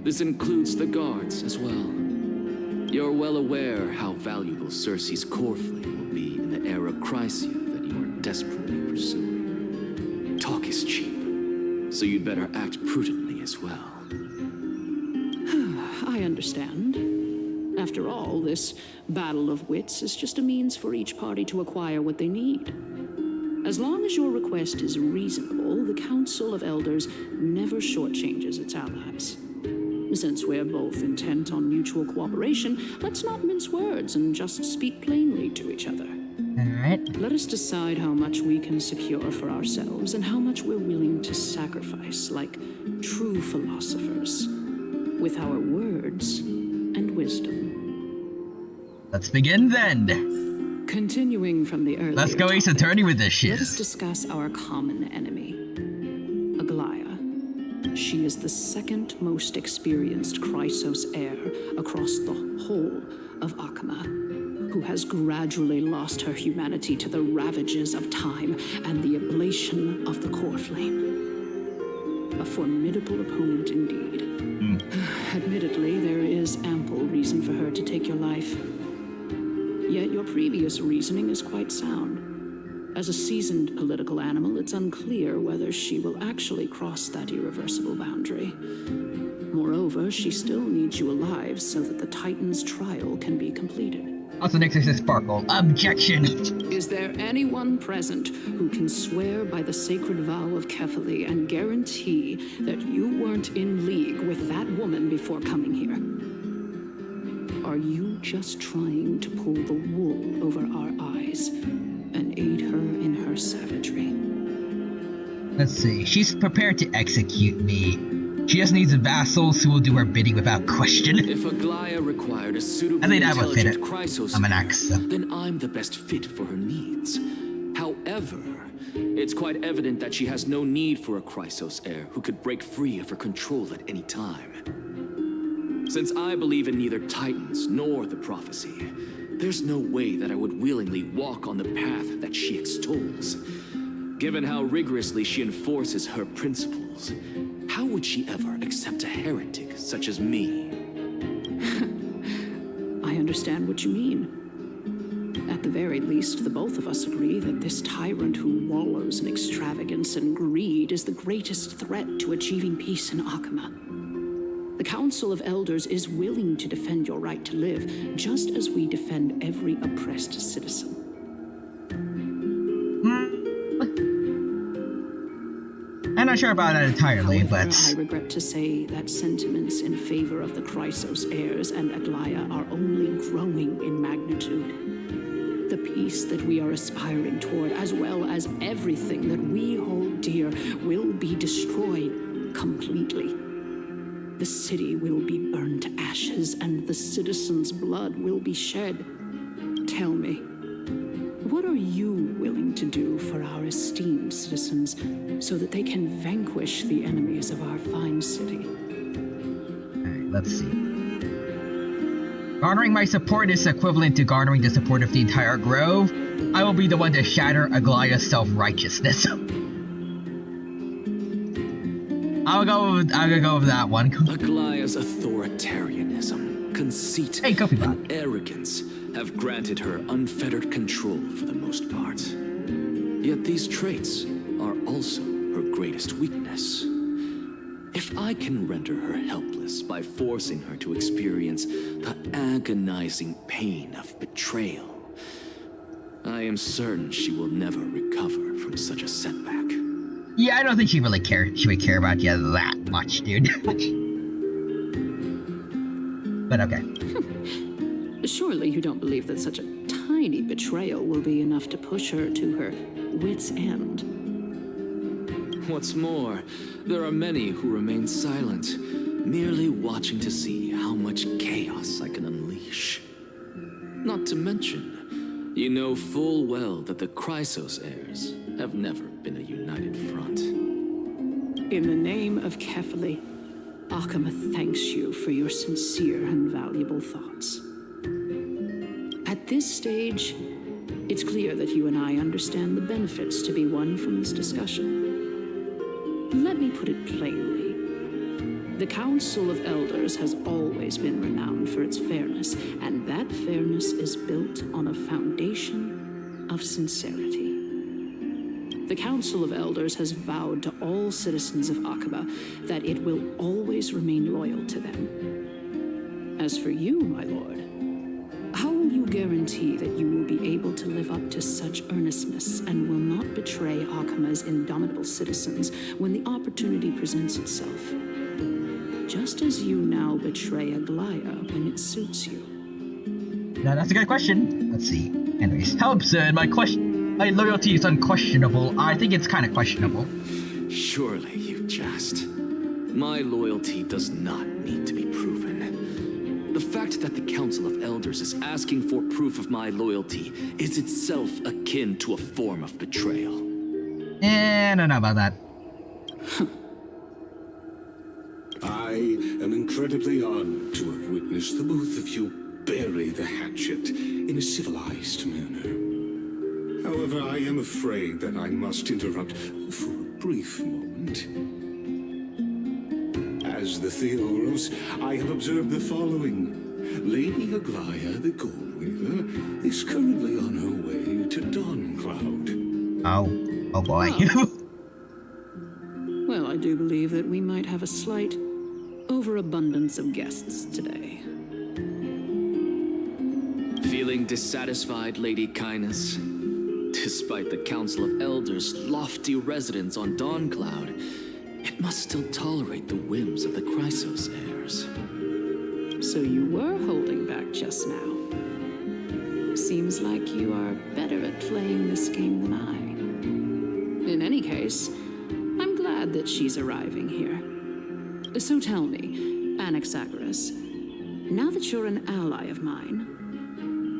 H: this includes the guards as well. You're well aware how valuable Circe's core flame will be in the era Chrysia that you are desperately pursuing. Talk is cheap, so you'd better act prudently as well.
Q: I understand. After all, this battle of wits is just a means for each party to acquire what they need. As long as your request is reasonable, the Council of Elders never shortchanges its allies. Since we're both intent on mutual cooperation, let's not mince words and just speak plainly to each other.
A: Alright.
Q: Let us decide how much we can secure for ourselves and how much we're willing to sacrifice, like true philosophers, with our words and wisdom.
A: Let's begin then.
Q: Continuing from the earlier
A: Let's go Ace Attorney with this shit.
Q: Let us discuss our common enemy, Aglaya. She is the second most experienced Chrysos heir across the whole of Akama, who has gradually lost her humanity to the ravages of time and the ablation of the core flame. A formidable opponent indeed. Admittedly, there is ample reason for her to take your life. Yet your previous reasoning is quite sound. As a seasoned political animal, it's unclear whether she will actually cross that irreversible boundary. Moreover, she still needs you alive so that the Titan's trial can be completed.
A: Also next is Sparkle. Objection!
Q: Is there anyone present who can swear by the sacred vow of Kefali and guarantee that you weren't in league with that woman before coming here? Are you just trying to pull the wool over our eyes and aid her in her savagery?
A: Let's see. She's prepared to execute me. She just needs vassals who will do her bidding without question.
H: If Aglaya required a suitably
A: I think I would fit
H: intelligent
A: it.
H: Chrysos,
A: I'm an axe.
H: then I'm the best fit for her needs. However, it's quite evident that she has no need for a Chrysos heir who could break free of her control at any time. Since I believe in neither Titans nor the prophecy, there's no way that I would willingly walk on the path that she extols. Given how rigorously she enforces her principles, how would she ever accept a heretic such as me?
Q: I understand what you mean. At the very least, the both of us agree that this tyrant who wallows in extravagance and greed is the greatest threat to achieving peace in Akama. The Council of Elders is willing to defend your right to live, just as we defend every oppressed citizen.
A: I'm not sure about that entirely,
Q: However,
A: but...
Q: I regret to say that sentiments in favor of the Chrysos heirs and Aglaya are only growing in magnitude. The peace that we are aspiring toward, as well as everything that we hold dear, will be destroyed completely. The city will be burned to ashes, and the citizens' blood will be shed. Tell me, what are you willing to do for our esteemed citizens so that they can vanquish the enemies of our fine city?
A: Alright, let's see. Garnering my support is equivalent to garnering the support of the entire Grove. I will be the one to shatter Aglaya's self-righteousness. I'll go with that one.
H: Aglaya's authoritarianism, conceit, and arrogance have granted her unfettered control for the most part. Yet these traits are also her greatest weakness. If I can render her helpless by forcing her to experience the agonizing pain of betrayal, I am certain she will never recover from such a setback.
A: Yeah, I don't think she really she would care about you that much, dude. But okay.
Q: Surely you don't believe that such a tiny betrayal will be enough to push her to her wit's end.
H: What's more, there are many who remain silent, merely watching to see how much chaos I can unleash. Not to mention, you know full well that the Chrysos heirs have never been a united front.
Q: In the name of Kefali, Akama thanks you for your sincere and valuable thoughts. At this stage, it's clear that you and I understand the benefits to be won from this discussion. Let me put it plainly. The Council of Elders has always been renowned for its fairness, and that fairness is built on a foundation of sincerity. The Council of Elders has vowed to all citizens of Akaba that it will always remain loyal to them. As for you, my lord, how will you guarantee that you will be able to live up to such earnestness and will not betray Akama's indomitable citizens when the opportunity presents itself? Just as you now betray Aglaya when it suits you.
A: Now that's a good question. Let's see. Anyways, how absurd. My loyalty is unquestionable. I think it's kind of questionable.
H: Surely you jest. My loyalty does not need to be proven. The fact that the Council of Elders is asking for proof of my loyalty is itself akin to a form of betrayal.
A: I don't know about that.
J: I am incredibly honored to have witnessed the both of you bury the hatchet in a civilized manner. However, I am afraid that I must interrupt for a brief moment. As the Theoros, I have observed the following. Lady Aglaya, the Goldweaver, is currently on her way to Dawncloud.
A: Oh boy.
Q: Well, I do believe that we might have a slight overabundance of guests today.
H: Feeling dissatisfied, Lady Kindness? Despite the Council of Elders' lofty residence on Dawncloud, it must still tolerate the whims of the Chrysos heirs.
Q: So you were holding back just now. Seems like you are better at playing this game than I. In any case, I'm glad that she's arriving here. So tell me, Anaxagoras, now that you're an ally of mine,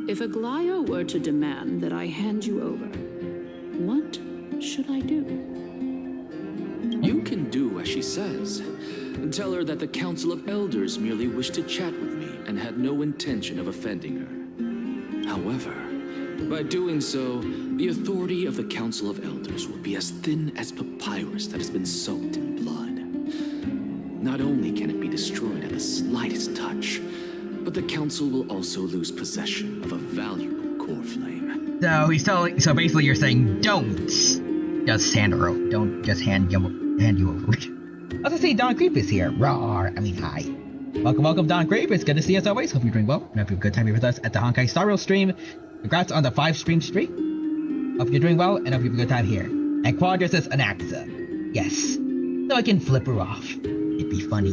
Q: if Aglaya were to demand that I hand you over, what should I do?
H: You can do as she says. Tell her that the Council of Elders merely wished to chat with me and had no intention of offending her. However, by doing so, the authority of the Council of Elders will be as thin as papyrus that has been soaked in blood. Not only can it be destroyed at the slightest touch, but the Council will also lose possession of a valuable core flame.
A: So basically you're saying don't just hand her over. Don't just hand you over. I was gonna say Don Creep is here. Rawr. I mean, hi. Welcome, Don Creep. It's good to see you as always. Hope you're doing well. And hope you have a good time here with us at the Honkai Star Rail stream. Congrats on the 5-stream streak. Hope you're doing well and hope you have a good time here. And Quadra says Anaxa. Yes. So I can flip her off. It'd be funny.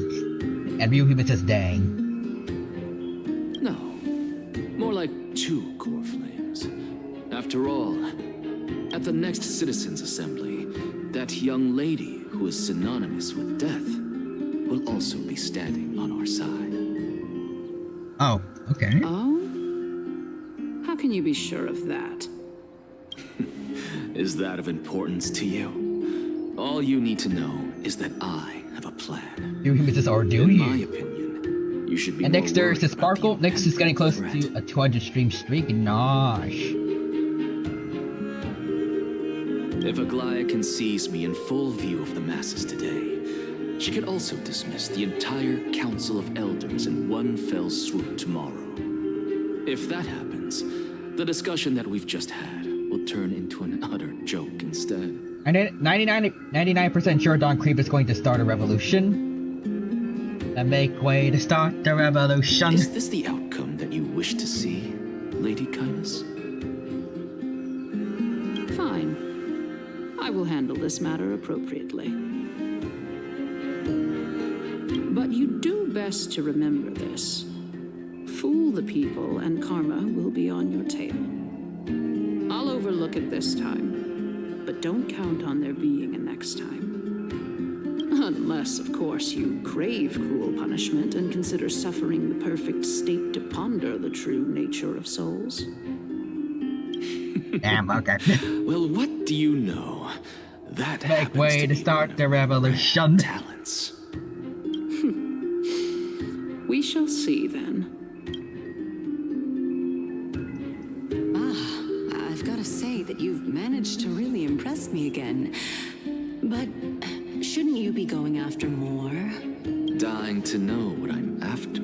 A: And Ryu Human says dang.
H: No. More like 2 core flames. After all, at the next Citizens' Assembly, that young lady who is synonymous with death will also be standing on our side.
A: Oh, okay.
Q: Oh? How can you be sure of that?
H: Is that of importance to you? All you need to know is that I have a plan.
A: Ryu Human says, or do
H: In
A: you?
H: my opinion, you should be
A: And
H: more
A: Nexter
H: worried
A: says
H: about
A: Sparkle.
H: the
A: Next is getting close
H: threat.
A: to a 200 stream streak. Nosh.
H: If Aglaya can seize me in full view of the masses today, she could also dismiss the entire Council of Elders in one fell swoop tomorrow. If that happens, the discussion that we've just had will turn into an utter joke instead.
A: And 99% sure Don Creep is going to start a revolution. And make way to start the revolution.
H: Is this the outcome that you wish to see, Lady Kindness?
Q: Fine. I will handle this matter appropriately. But you do best to remember this. Fool the people and karma will be on your tail. I'll overlook it this time, but don't count on there being a next time. Unless, of course, you crave cruel punishment and consider suffering the perfect state to ponder the true nature of souls.
A: Damn, okay.
H: Well, what do you know? That
A: make way to start the revolution.
H: Talents.
Q: We shall see then.
I: I've got to say that you've managed to really impress me again. But shouldn't you be going after more?
H: Dying to know what I'm after.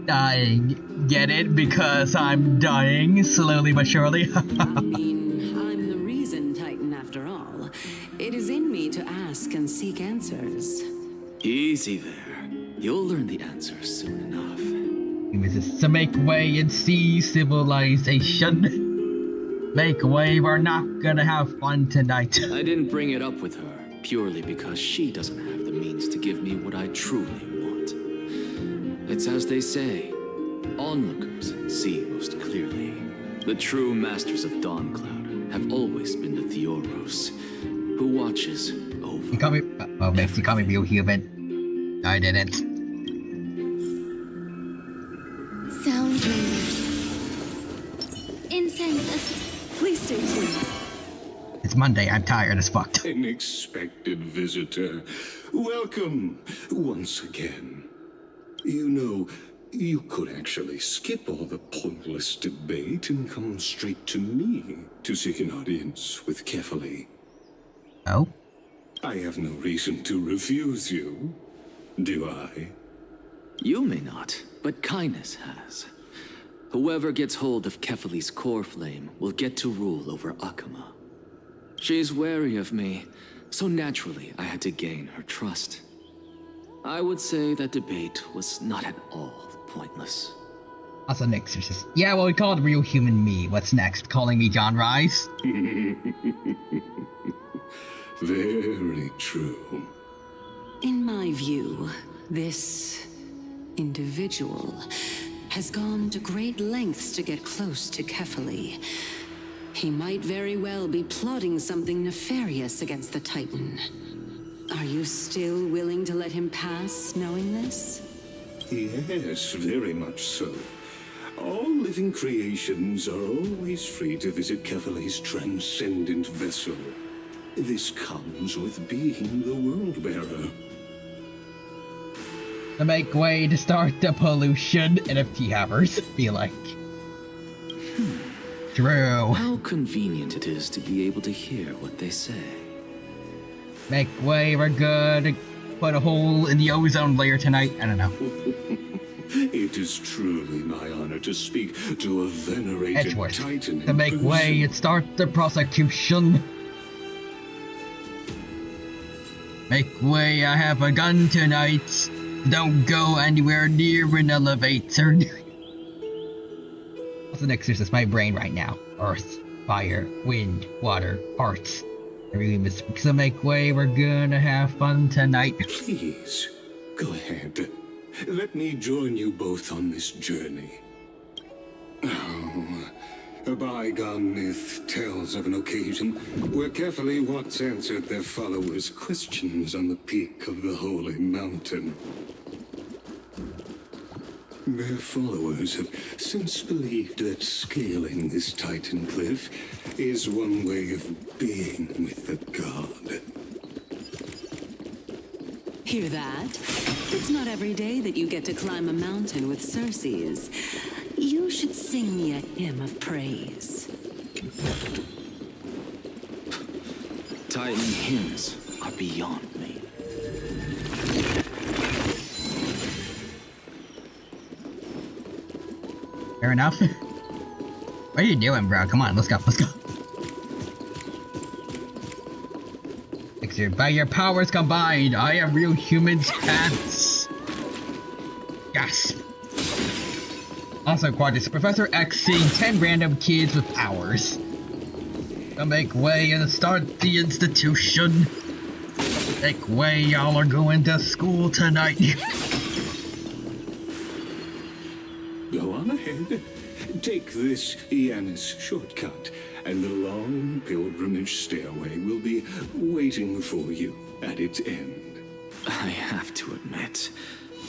A: Dying. Get it? Because I'm dying, slowly but surely.
I: I mean, I'm the reason Titan after all. It is in me to ask and seek answers.
H: Easy there. You'll learn the answers soon enough.
A: This is to make way and see civilization. Make way, we're not gonna have fun tonight.
H: I didn't bring it up with her, purely because she doesn't have the means to give me what I truly want. It's as they say, onlookers see most clearly. The true masters of Dawncloud have always been the Theoros, who watches over.
A: You call me, oh, makes you call me real human. I didn't.
F: Sound bringers. Incense.
I: Please stay tuned.
A: It's Monday, I'm tired as fuck.
J: Unexpected visitor. Welcome once again. You know, you could actually skip all the pointless debate and come straight to me to seek an audience with Kefali.
A: Oh?
J: I have no reason to refuse you, do I?
H: You may not, but kindness has. Whoever gets hold of Kefali's core flame will get to rule over Akama. She's wary of me, so naturally I had to gain her trust. I would say that debate was not at all pointless.
A: Also, next, just, yeah, well, we call it real human me. What's next? Calling me John Rice?
J: Very true.
I: In my view, this individual has gone to great lengths to get close to Kefali. He might very well be plotting something nefarious against the Titan. Are you still willing to let him pass, knowing this?
J: Yes, very much so. All living creations are always free to visit Kefali's transcendent vessel. This comes with being the world-bearer.
A: To make way to start the pollution, NFT havers, feel like. True.
H: How convenient it is to be able to hear what they say.
A: Make way, we're good. Put a hole in the ozone layer tonight. I don't know.
J: It is truly my honor to speak to a venerated
A: Edgeworth.
J: Titan.
A: To make way and start the prosecution. Make way, I have a gun tonight. Don't go anywhere near an elevator. What's the next exercise? My brain right now. Earth, fire, wind, water, hearts. I really miss. So make way, we're gonna have fun tonight.
J: Please, go ahead. Let me join you both on this journey. Oh, a bygone myth tells of an occasion where Kefali once answered their followers' questions on the peak of the holy mountain. Their followers have since believed that scaling this Titan cliff is one way of being with the god.
I: Hear that? It's not every day that you get to climb a mountain with Circes. You should sing me a hymn of praise.
H: Titan hymns are beyond me.
A: Fair enough. What are you doing, bro? Come on, let's go, let's go. By your powers combined, I am real humans' pants. Yes. Also, Quadris, Professor X seeing 10 random kids with powers. To make way and start the institution. Make way, y'all are going to school tonight.
J: Go on ahead. ahead. Take this Yanis shortcut, and the long pilgrimage stairway will be waiting for you at its end.
G: I have to admit,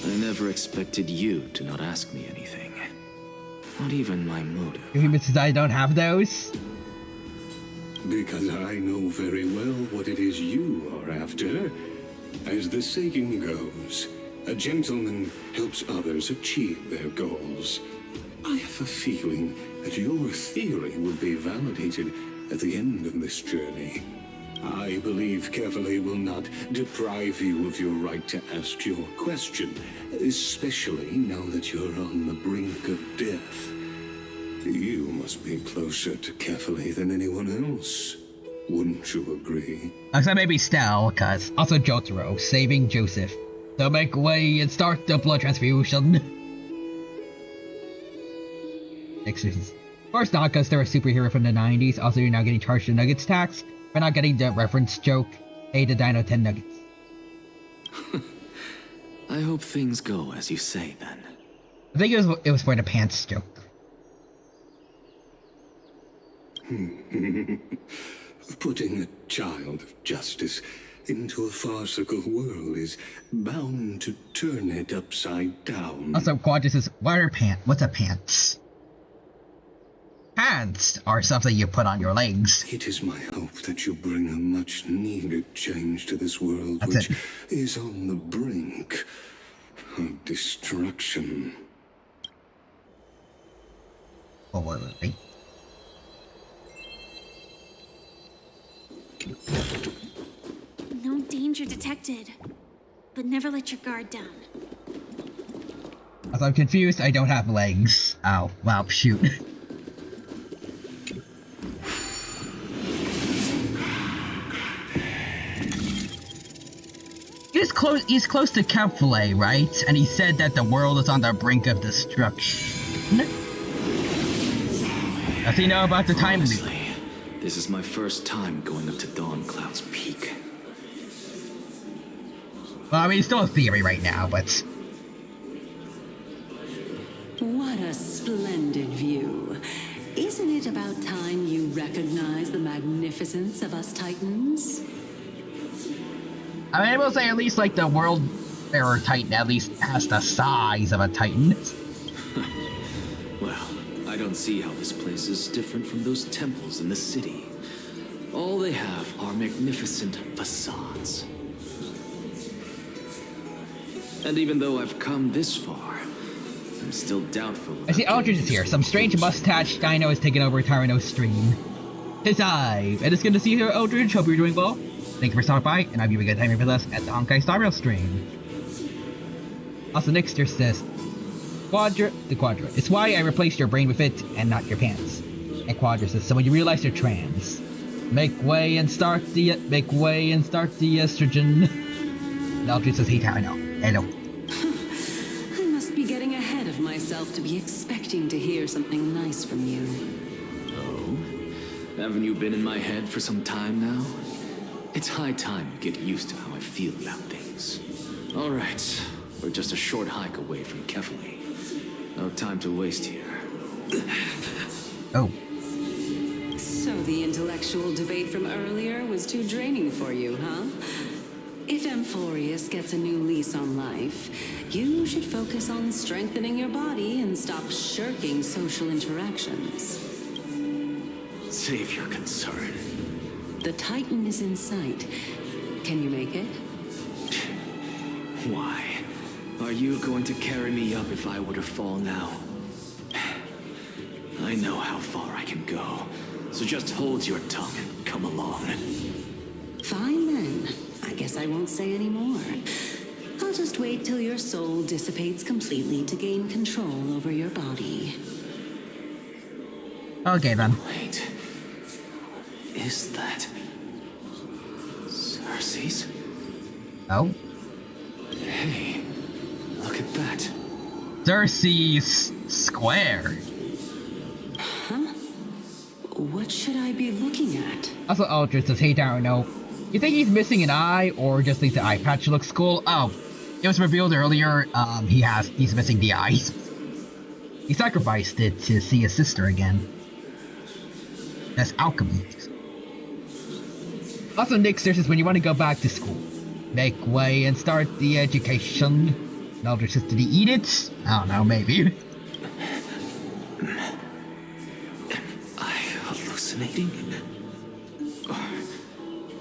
G: I never expected you to not ask me anything. Not even my motive.
E: Even since I don't have those?
J: Because I know very well what it is you are after. As the saying goes, a gentleman helps others achieve their goals. I have a feeling that your theory will be validated at the end of this journey. I believe Kefale will not deprive you of your right to ask your question, especially now that you're on the brink of death. You must be closer to Kefale than anyone else. Wouldn't you agree?
A: Except maybe Stell, cause
E: also Jotaro, saving Joseph. So make way and start the blood transfusion. Exorcist. Of course not, because they're a superhero from the 90s. Also, you're now getting charged the Nuggets tax. We're not getting the reference joke. Hey, the Dino 10 Nuggets.
G: I hope things go as you say, then.
E: I think it was for the pants joke.
J: Putting a child of justice into a farcical world is bound to turn it upside down.
E: Also, Quadra says, what are pants? What's a pants? Pants are something you put on your legs.
J: It is my hope that you bring a much-needed change to this world,
E: That's
J: which is on the brink of destruction.
E: Oh, wait.
F: No danger detected. But never let your guard down.
E: As I'm confused, I don't have legs. Oh, well, shoot. He's close to Kefale, right? And he said that the world is on the brink of destruction. Does he know about the time loop?
G: This is my first time going up to Dawn Cloud's peak.
E: Well, I mean, it's still a theory right now, but...
I: What a splendid view. Isn't it about time you recognize the magnificence of us Titans?
E: I mean, I will say at least, like, the World Bearer Titan at least has the size of a Titan.
G: Well, I don't see how this place is different from those temples in the city. All they have are magnificent facades. And even though I've come this far, I'm still doubtful.
E: I see Aldridge is here. Some strange mustache dino has taken over Tyrano's stream. His Hive. And it's good to see you here, Aldridge. Hope you're doing well. Thank you for stopping by, and I'll give you a good time here with us at the Honkai Star Rail stream. Also, Nixter says, Quadra. It's why I replaced your brain with it, and not your pants. And Quadra says, so when you realize you're trans, make way and start the estrogen. And Aldridge says, hey, Tyro. Hello.
I: I must be getting ahead of myself to be expecting to hear something nice from you.
G: Oh? Haven't you been in my head for some time now? It's high time you get used to how I feel about things. Alright, we're just a short hike away from Kefale. No time to waste here.
E: Oh.
I: So the intellectual debate from earlier was too draining for you, huh? If Amphorius gets a new lease on life, you should focus on strengthening your body and stop shirking social interactions.
G: Save your concern.
I: The Titan is in sight. Can you make it?
G: Why? Are you going to carry me up if I were to fall now? I know how far I can go, so just hold your tongue and come along.
I: Fine then. I guess I won't say any more. I'll just wait till your soul dissipates completely to gain control over your body.
E: Okay, then.
G: Wait. Is that... Cersei's?
E: Oh?
G: Hey, look at that.
E: Cersei's square.
I: Huh? What should I be looking at?
E: Also, Aldridge says, hey, Tyro. You think he's missing an eye, or just thinks the eye patch looks cool? Oh, it was revealed earlier, he's missing the eyes.
A: He sacrificed it to see his sister again. That's alchemy.
E: Also, Nick says when you want to go back to school, make way and start the education. In order just to eat it? I don't know, maybe.
G: Am I hallucinating? Or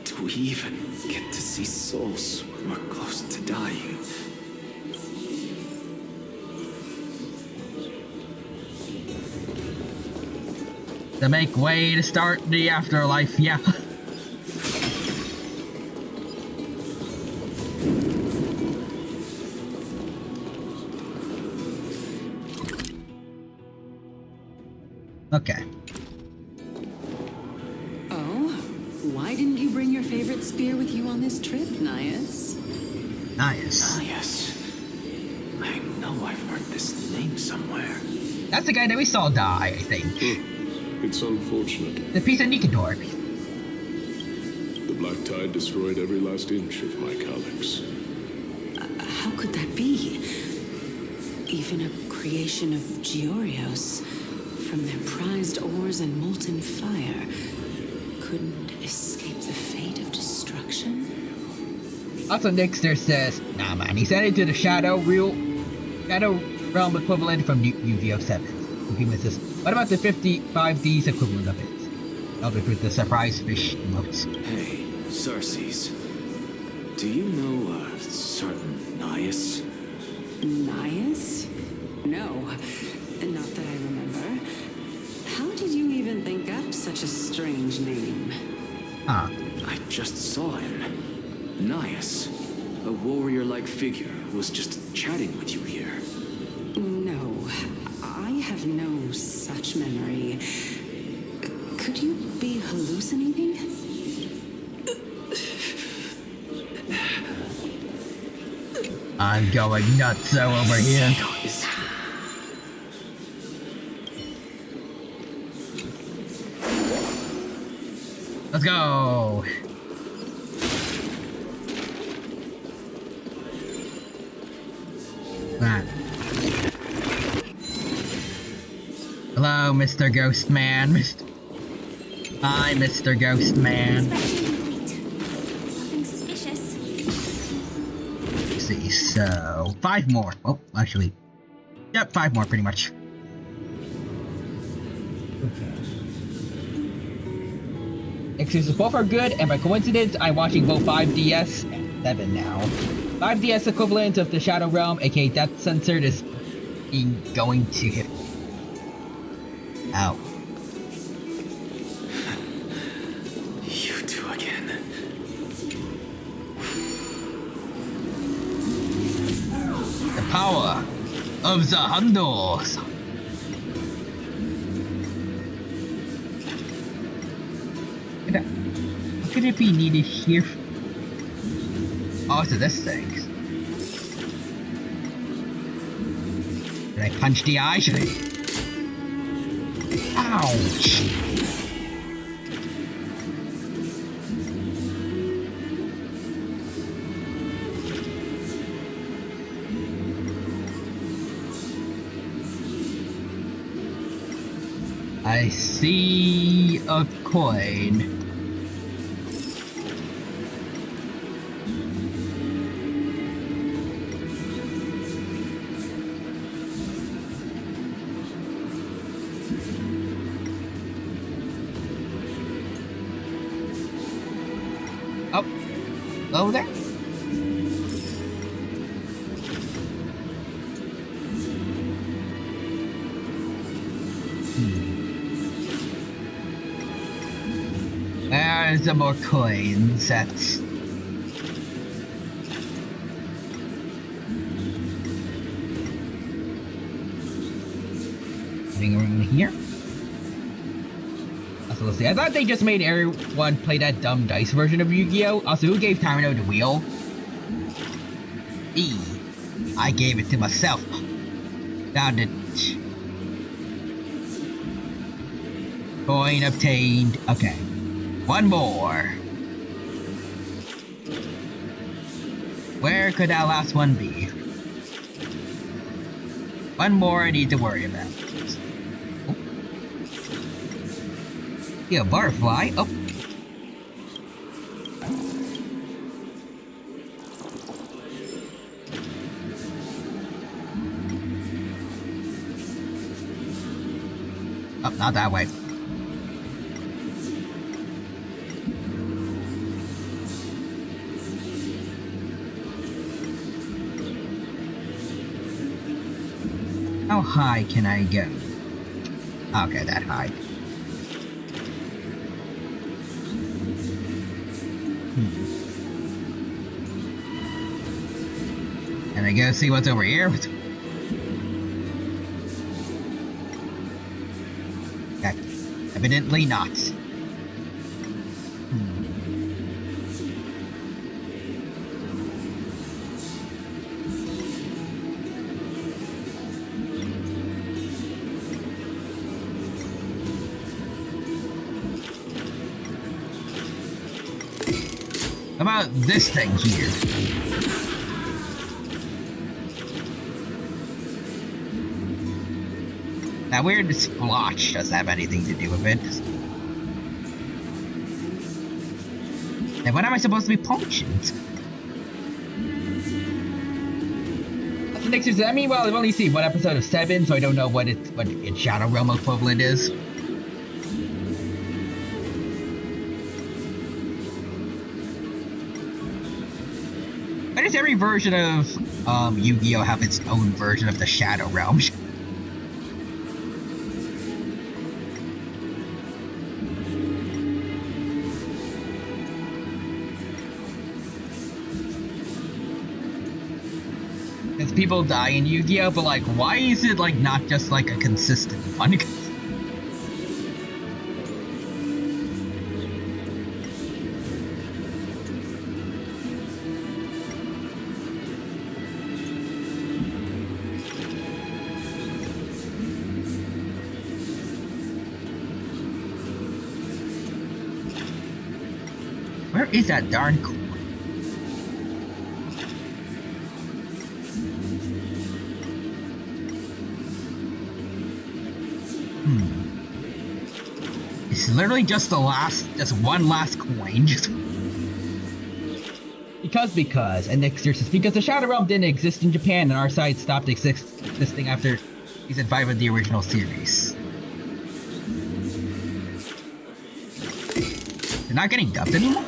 G: do we even get to see souls when we're close to dying?
A: To make way to start the afterlife, yeah. Okay.
I: Oh? Why didn't you bring your favorite spear with you on this trip, Nias?
A: Nias.
G: Nias. I know I've heard this name somewhere.
A: That's the guy that we saw die, I think.
J: It's unfortunate.
A: The piece of Nikador.
J: The Black Tide destroyed every last inch of my calyx.
I: How could that be? Even a creation of Georios, from their prized ores and molten fire, couldn't escape the fate of destruction?
E: Also, Nixter says, nah man, he sent it to the Shadow Realm equivalent from Yu-Gi-Oh! 7. He says, what about the 55D's equivalent of it? Eldritch with the surprise fish emotes.
G: Hey, Sarces. Do you know a certain Nias?
I: Nias? No, not that I remember. How did you even think up such a strange name?
A: Ah.
G: I just saw him. Nias. A warrior-like figure who was just chatting with you here.
I: No, I have no such memory. Could you be hallucinating?
A: I'm going nutso over here. Let's go. Man. Hello, Mr. Ghost Man. Hi, Mr. Ghost Man.
F: Nothing suspicious.
A: Let's see, so 5 more. Oh, actually, yep, 5 more pretty much.
E: Excuses both are good, and by coincidence, I'm watching both 5DS and 7 now. 5DS equivalent of the Shadow Realm, aka Death Censored, is going to hit. Ow.
G: You two again.
A: The power of the Hundos. What could it be needed here? Oh, so this thing. Did I punch the eye? Should I? Ouch! I see a coin. Oh, over there? There's some more coins. That's anything around here. Also, let's see. I thought they just made everyone play that dumb dice version of Yu-Gi-Oh! Also, who gave Tamino the wheel? E. I gave it to myself. Found it. Coin obtained. Okay. One more. Where could that last one be? One more I need to worry about. Oh. Yeah, butterfly. Oh. Oh, not that way. How high can I go? Okay, that high. Can I go see what's over here? Okay. Evidently not. How about this thing here? That weird splotch doesn't have anything to do with it. And when am I supposed to be punching?
E: The next is, I mean, well, I've only seen one episode of 7, so I don't know what its Shadow Realm equivalent is. Why does every version of Yu-Gi-Oh have its own version of the Shadow Realm? Because people die in Yu-Gi-Oh, but like, why is it like not just like a consistent one? Where is that darn coin? It's literally just one last coin. Because, and next year says, because the Shadow Realm didn't exist in Japan and our side stopped existing after season 5 of the original series. They're not getting dubbed anymore?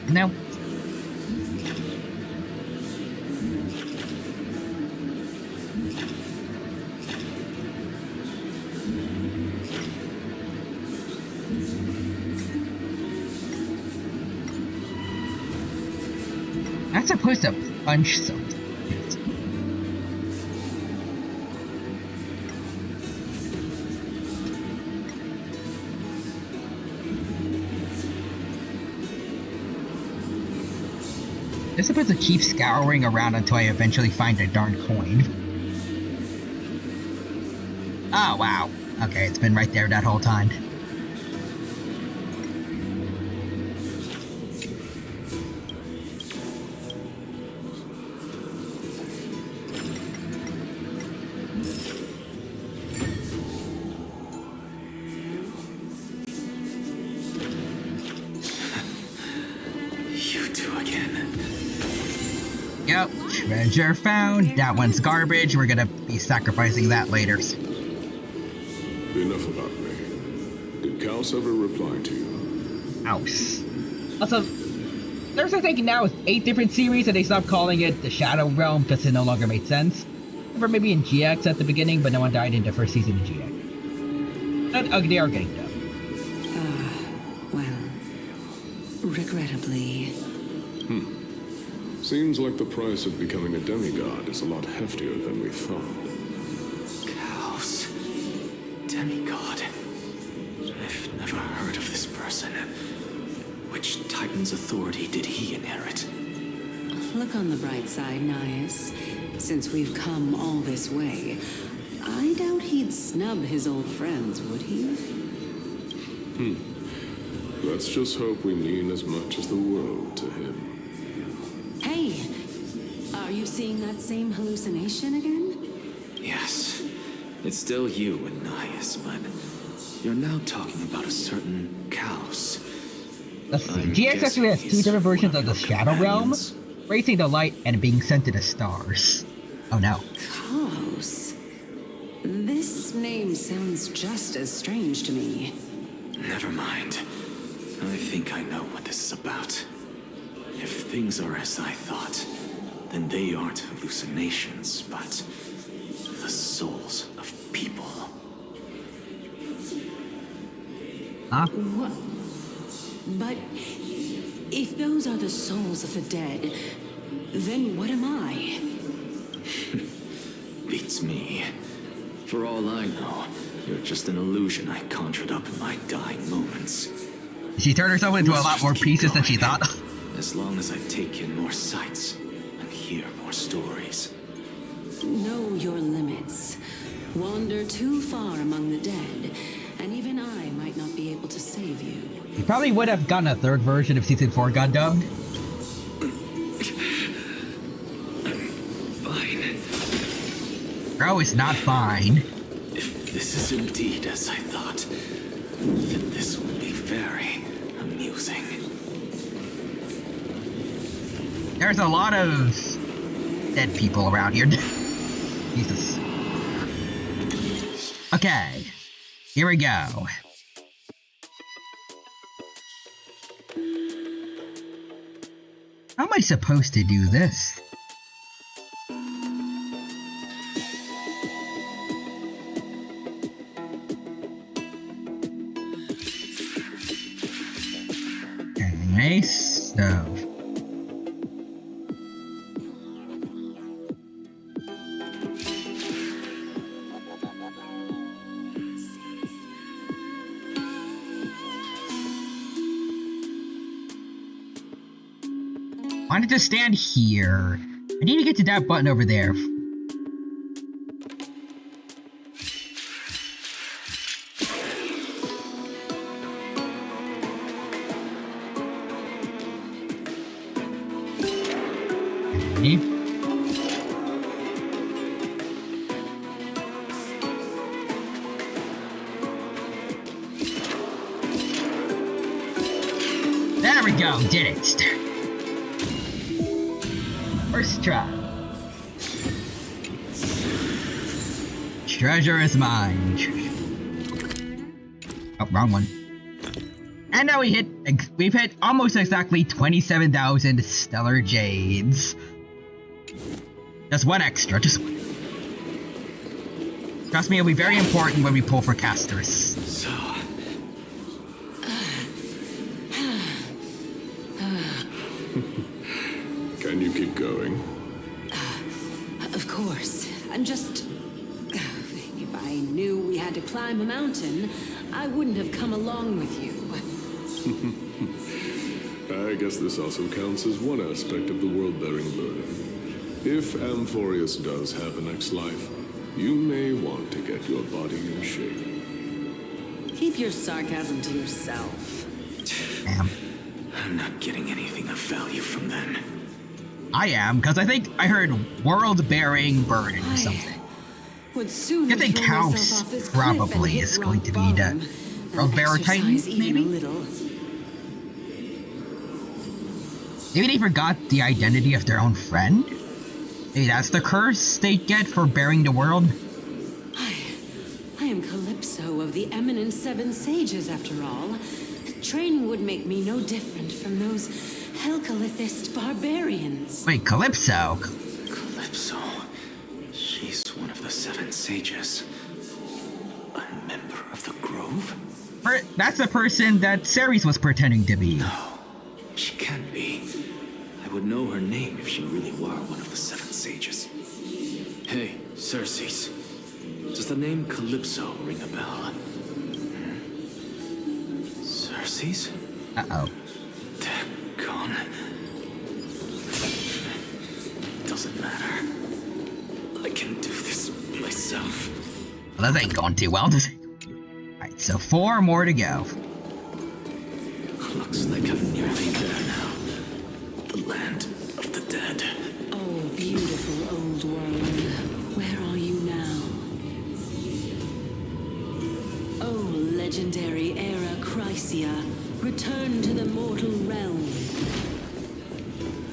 E: No. That's supposed to punch something. They're supposed to keep scouring around until I eventually find a darn coin. Oh, wow. Okay, it's been right there that whole time. Yep, treasure found. That one's garbage. We're gonna be sacrificing that later.
J: Enough about me. Did Kaos ever reply to you?
E: Kaos. Also, there's I think now 8 different series and they stopped calling it the Shadow Realm because it no longer made sense. Or maybe in GX at the beginning, but no one died in the first season of GX. But they are getting done.
I: Well, regrettably.
J: Seems like the price of becoming a demigod is a lot heftier than we thought.
G: Chaos. Demigod. I've never heard of this person. Which Titan's authority did he inherit?
I: Look on the bright side, Nias. Since we've come all this way, I doubt he'd snub his old friends, would he?
R: Let's just hope we mean as much as the world to him.
I: Hey, are you seeing that same hallucination again?
G: Yes. It's still you, Anais, but you're now talking about a certain Chaos.
E: Let's see. GX actually has two different versions of the Shadow Realm, racing the light and being sent to the stars. Oh no.
I: Chaos. This name sounds just as strange to me.
G: Never mind. I think I know what this is about. If things are as I thought, then they aren't hallucinations, but the souls of people.
E: Huh?
I: What? But if those are the souls of the dead, then what am I?
G: Beats me. For all I know, you're just an illusion I conjured up in my dying moments.
A: She turned herself into a lot more pieces than she thought.
G: As long as I take in more sights and hear more stories.
I: Know your limits. Wander too far among the dead, and even I might not be able to save you.
A: You probably would have gotten a third version if Season 4 got dubbed.
G: Fine.
A: Bro is not fine.
G: If this is indeed as I thought, then this will be very amusing.
A: There's a lot of dead people around here. Jesus. Okay, here we go. How am I supposed to do this? Okay, so... I wanted to stand here. I need to get to that button over there. Okay. There we go, did it. First try. Treasure is mine. Oh, wrong one. And now we've hit almost exactly 27,000 stellar jades. Just one extra, just one. Trust me, it'll be very important when we pull for CASTORICE.
G: So...
R: Can you keep going?
I: Of course. I'm just... If I knew we had to climb a mountain, I wouldn't have come along with you.
R: I guess this also counts as one aspect of the world-bearing burden. If Amphorius does have a next life, you may want to get your body in shape.
I: Keep your sarcasm to yourself.
A: Damn.
G: I'm not getting anything of value from them.
A: I am, because I think I heard world-bearing burden or something. I think House probably is going to be the world-bearer titan, maybe? Maybe they forgot the identity of their own friend? Maybe that's the curse they get for bearing the world?
I: I am Calypso of the eminent Seven Sages, after all. Training would make me no different from those Helcalithist barbarians.
A: Wait, Calypso?
G: Calypso? She's one of the Seven Sages. A member of the Grove?
A: That's the person that Ceres was pretending to be.
G: No, she can't be. I would know her name if she really were one of the Seven Sages. Hey, Circes. Does the name Calypso ring a bell? Circes?
A: Uh-oh.
G: Gone. Doesn't matter. can do this myself.
A: Well, that ain't going too well, does it? Alright, so 4 more to go.
G: Looks like I'm nearly there now. The land of the dead.
I: Oh, beautiful old world. Where are you now? Oh, legendary era Chrysia. Return to the mortal realm.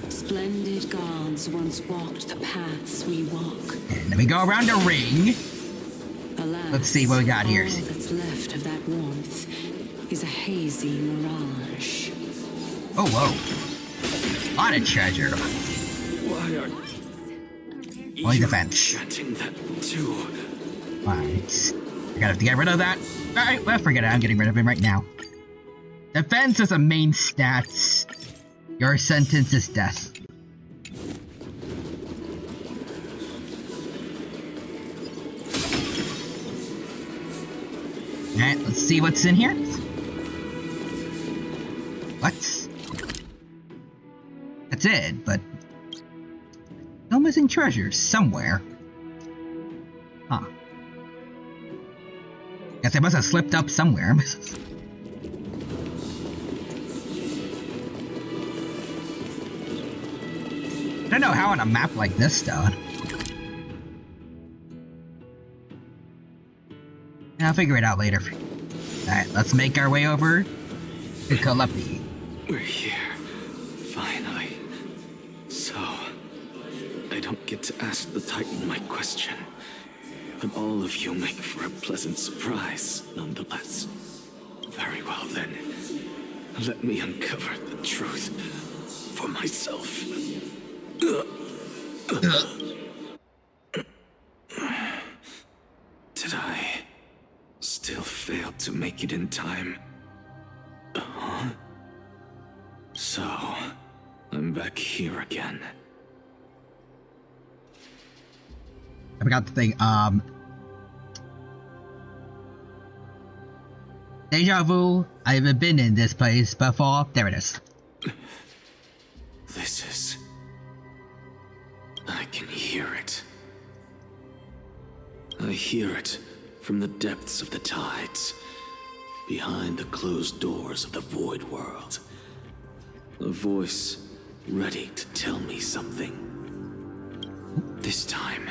I: Splendid gods once walked the paths we walk.
A: And then we go around a ring.
I: Alas,
A: let's see what we got here.
I: All that's left of that warmth is a hazy mirage.
A: Oh, whoa. A lot of treasure.
G: Why are
A: Only defense.
G: chanting that too?
A: Alright. I gotta have to get rid of that. Alright, well, forget it. I'm getting rid of him right now. Defense is a main stats. Your sentence is death. Alright, let's see what's in here. What? That's it, but still missing treasures somewhere. Huh. Guess I must have slipped up somewhere. I don't know how on a map like this, though. I'll figure it out later. Alright, let's make our way over to Calliope.
G: We're here. Finally. So, I don't get to ask the Titan my question. But all of you make for a pleasant surprise, nonetheless. Very well then. Let me uncover the truth for myself. Did I still fail to make it in time? Huh? So, I'm back here again.
A: I forgot the thing, Deja vu, I haven't been in this place before. There it is.
G: This is... I can hear it. I hear it from the depths of the tides, behind the closed doors of the void world. A voice ready to tell me something. This time,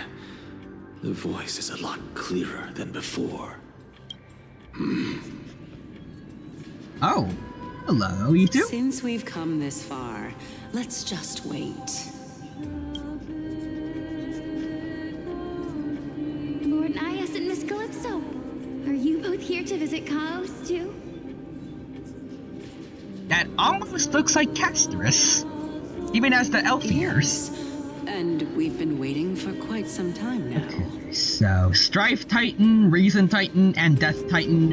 G: the voice is a lot clearer than before.
A: Oh, hello, you two?
I: Since we've come this far, let's just wait.
K: Lord Nias and Miss Calypso, are you both here to visit Chaos too?
A: That almost looks like CASTORICE. Even as the elf ears.
I: And we've been waiting for quite some time now.
A: So, Strife Titan, Reason Titan, and Death Titan.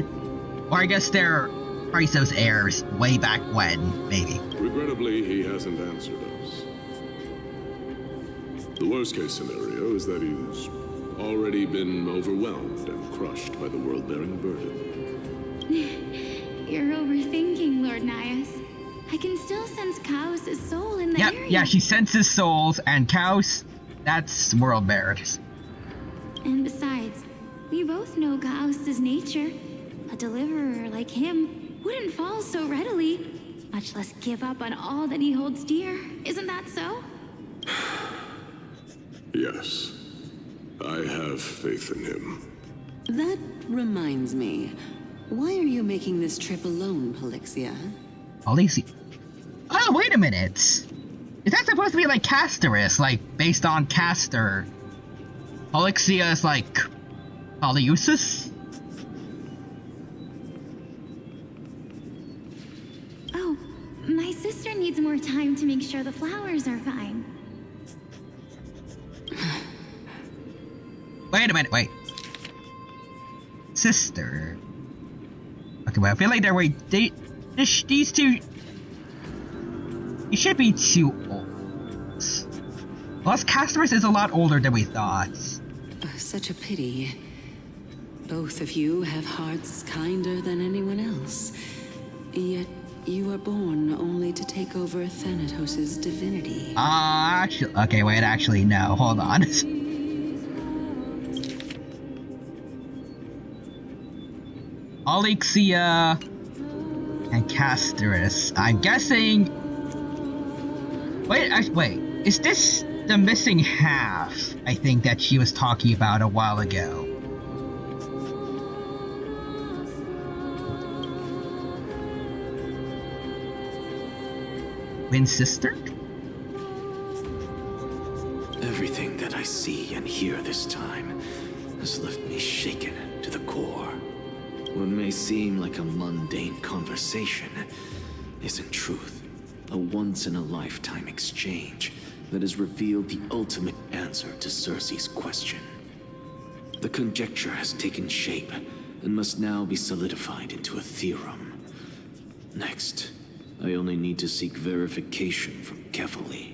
A: Or I guess they're Chrysos heirs way back when, maybe.
R: Regrettably, he hasn't answered us. The worst case scenario is that he's already been overwhelmed and crushed by the world-bearing burden.
K: You're overthinking, Lord Nias. I can still sense Chaos' soul in the area.
A: Yeah, she senses souls, and Chaos, that's world bearers.
K: And besides, we both know Chaos' nature. A deliverer like him wouldn't fall so readily, much less give up on all that he holds dear. Isn't that so?
R: Yes. I have faith in him.
I: That reminds me. Why are you making this trip alone, Polixia?
A: Polixia? Oh, wait a minute! Is that supposed to be like CASTORICE, like, based on Castor? Polixia is like... Polyusis?
K: Oh, my sister needs more time to make sure the flowers are fine.
A: Wait a minute, wait. Sister... Okay, well, I feel like there were... These two... You should be too old. Plus, CASTORICE is a lot older than we thought.
I: Such a pity. Both of you have hearts kinder than anyone else. Yet you were born only to take over Thanatos' divinity.
A: Actually... Okay, wait, actually, no. Hold on. Alexia and CASTORICE. I'm guessing... Wait, is this the missing half, I think, that she was talking about a while ago? Twin sister?
G: Everything that I see and hear this time has left me shaken to the core. What may seem like a mundane conversation is in truth a once-in-a-lifetime exchange that has revealed the ultimate answer to Cersei's question. The conjecture has taken shape and must now be solidified into a theorem. Next, I only need to seek verification from Kefali.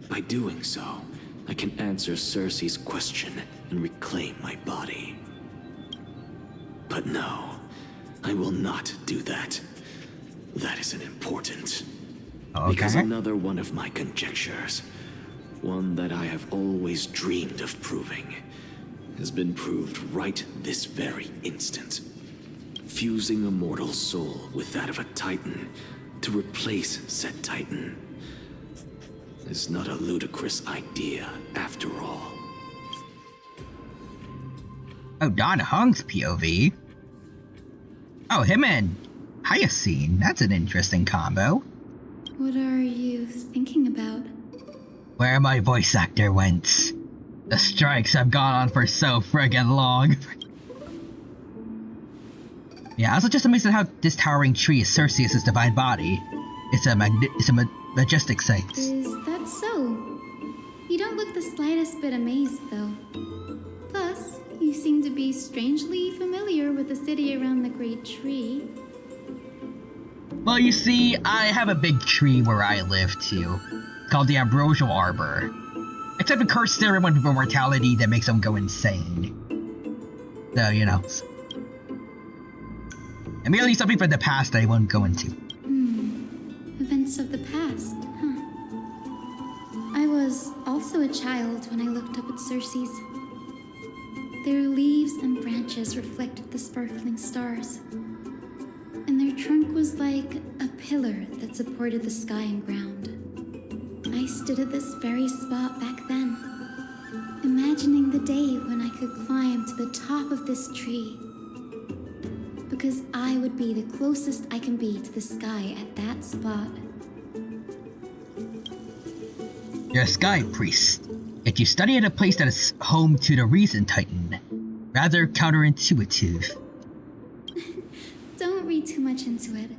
G: By doing so, I can answer Cersei's question and reclaim my body. But no, I will not do that. That isn't important.
A: Okay.
G: Because another one of my conjectures, one that I have always dreamed of proving, has been proved right this very instant. Fusing a mortal soul with that of a Titan to replace said Titan is not a ludicrous idea after all.
A: Oh, Don Hung's POV. Oh, him and Hyacine. That's an interesting combo.
B: What are you thinking about?
A: Where my voice actor went. The strikes have gone on for so friggin' long. Yeah, I was just amazed at how this towering tree is Cersei's divine body. It's a majestic sight.
B: Is that so? You don't look the slightest bit amazed, though. Plus, you seem to be strangely familiar with the city around the Great Tree.
A: Well, you see, I have a big tree where I live, too. It's called the Ambrosial Arbor. Except it curses everyone with mortality that makes them go insane. So, you know. And merely something from the past that I won't go into.
B: Events of the past, huh? I was also a child when I looked up at Cersei's. Their leaves and branches reflected the sparkling stars. And their trunk was like a pillar that supported the sky and ground. I stood at this very spot back then, imagining the day when I could climb to the top of this tree. Because I would be the closest I can be to the sky at that spot.
A: You're a sky priest, yet you study at a place that is home to the Reason Titan. Rather counterintuitive.
B: Don't read too much into it.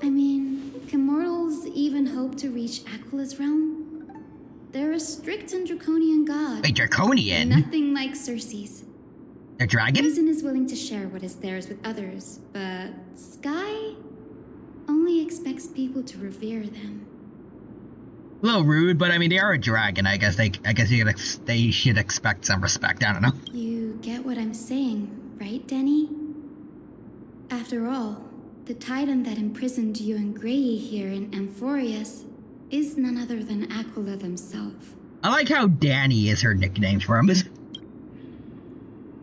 B: I mean, can mortals even hope to reach Aquila's realm? They're a strict and draconian god.
A: Wait, draconian?
B: Nothing like Cersei's.
A: A dragon?
B: Reason is willing to share what is theirs with others, but Sky only expects people to revere them.
A: A little rude, but I mean, they are a dragon. I guess they should expect some respect. I don't know.
B: You get what I'm saying, right, Denny? After all, the Titan that imprisoned you and Grey here in Amphorius is none other than Aquila themselves.
A: I like how Danny is her nickname for him.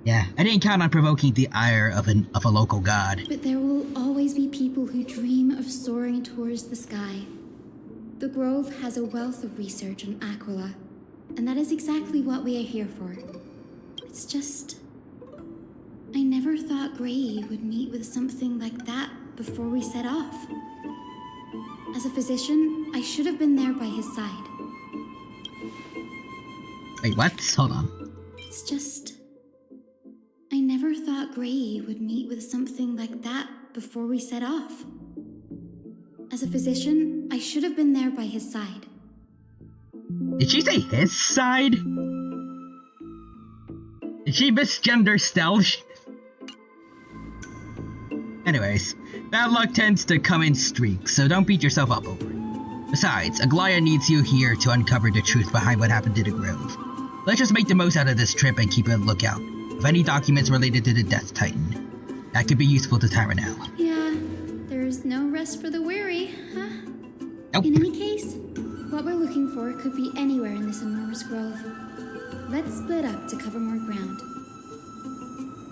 A: Yeah, I didn't count on provoking the ire of a local god.
B: But there will always be people who dream of soaring towards the sky. The Grove has a wealth of research on Aquila, and that is exactly what we are here for. It's just... I never thought Grey would meet with something like that before we set off. As a physician, I should have been there by his side.
A: Wait, what? Hold on.
B: It's just... I never thought Grey would meet with something like that before we set off. As a physician, I should have been there by his side.
A: Did she say his side? Did she misgender stealth? Anyways, bad luck tends to come in streaks, so don't beat yourself up over it. Besides, Aglaia needs you here to uncover the truth behind what happened to the Grove. Let's just make the most out of this trip and keep a lookout of any documents related to the Death Titan. That could be useful to Tyrannel.
B: Yeah, there's no rest for the weary, huh?
A: Nope.
B: In any case, what we're looking for could be anywhere in this enormous grove. Let's split up to cover more ground.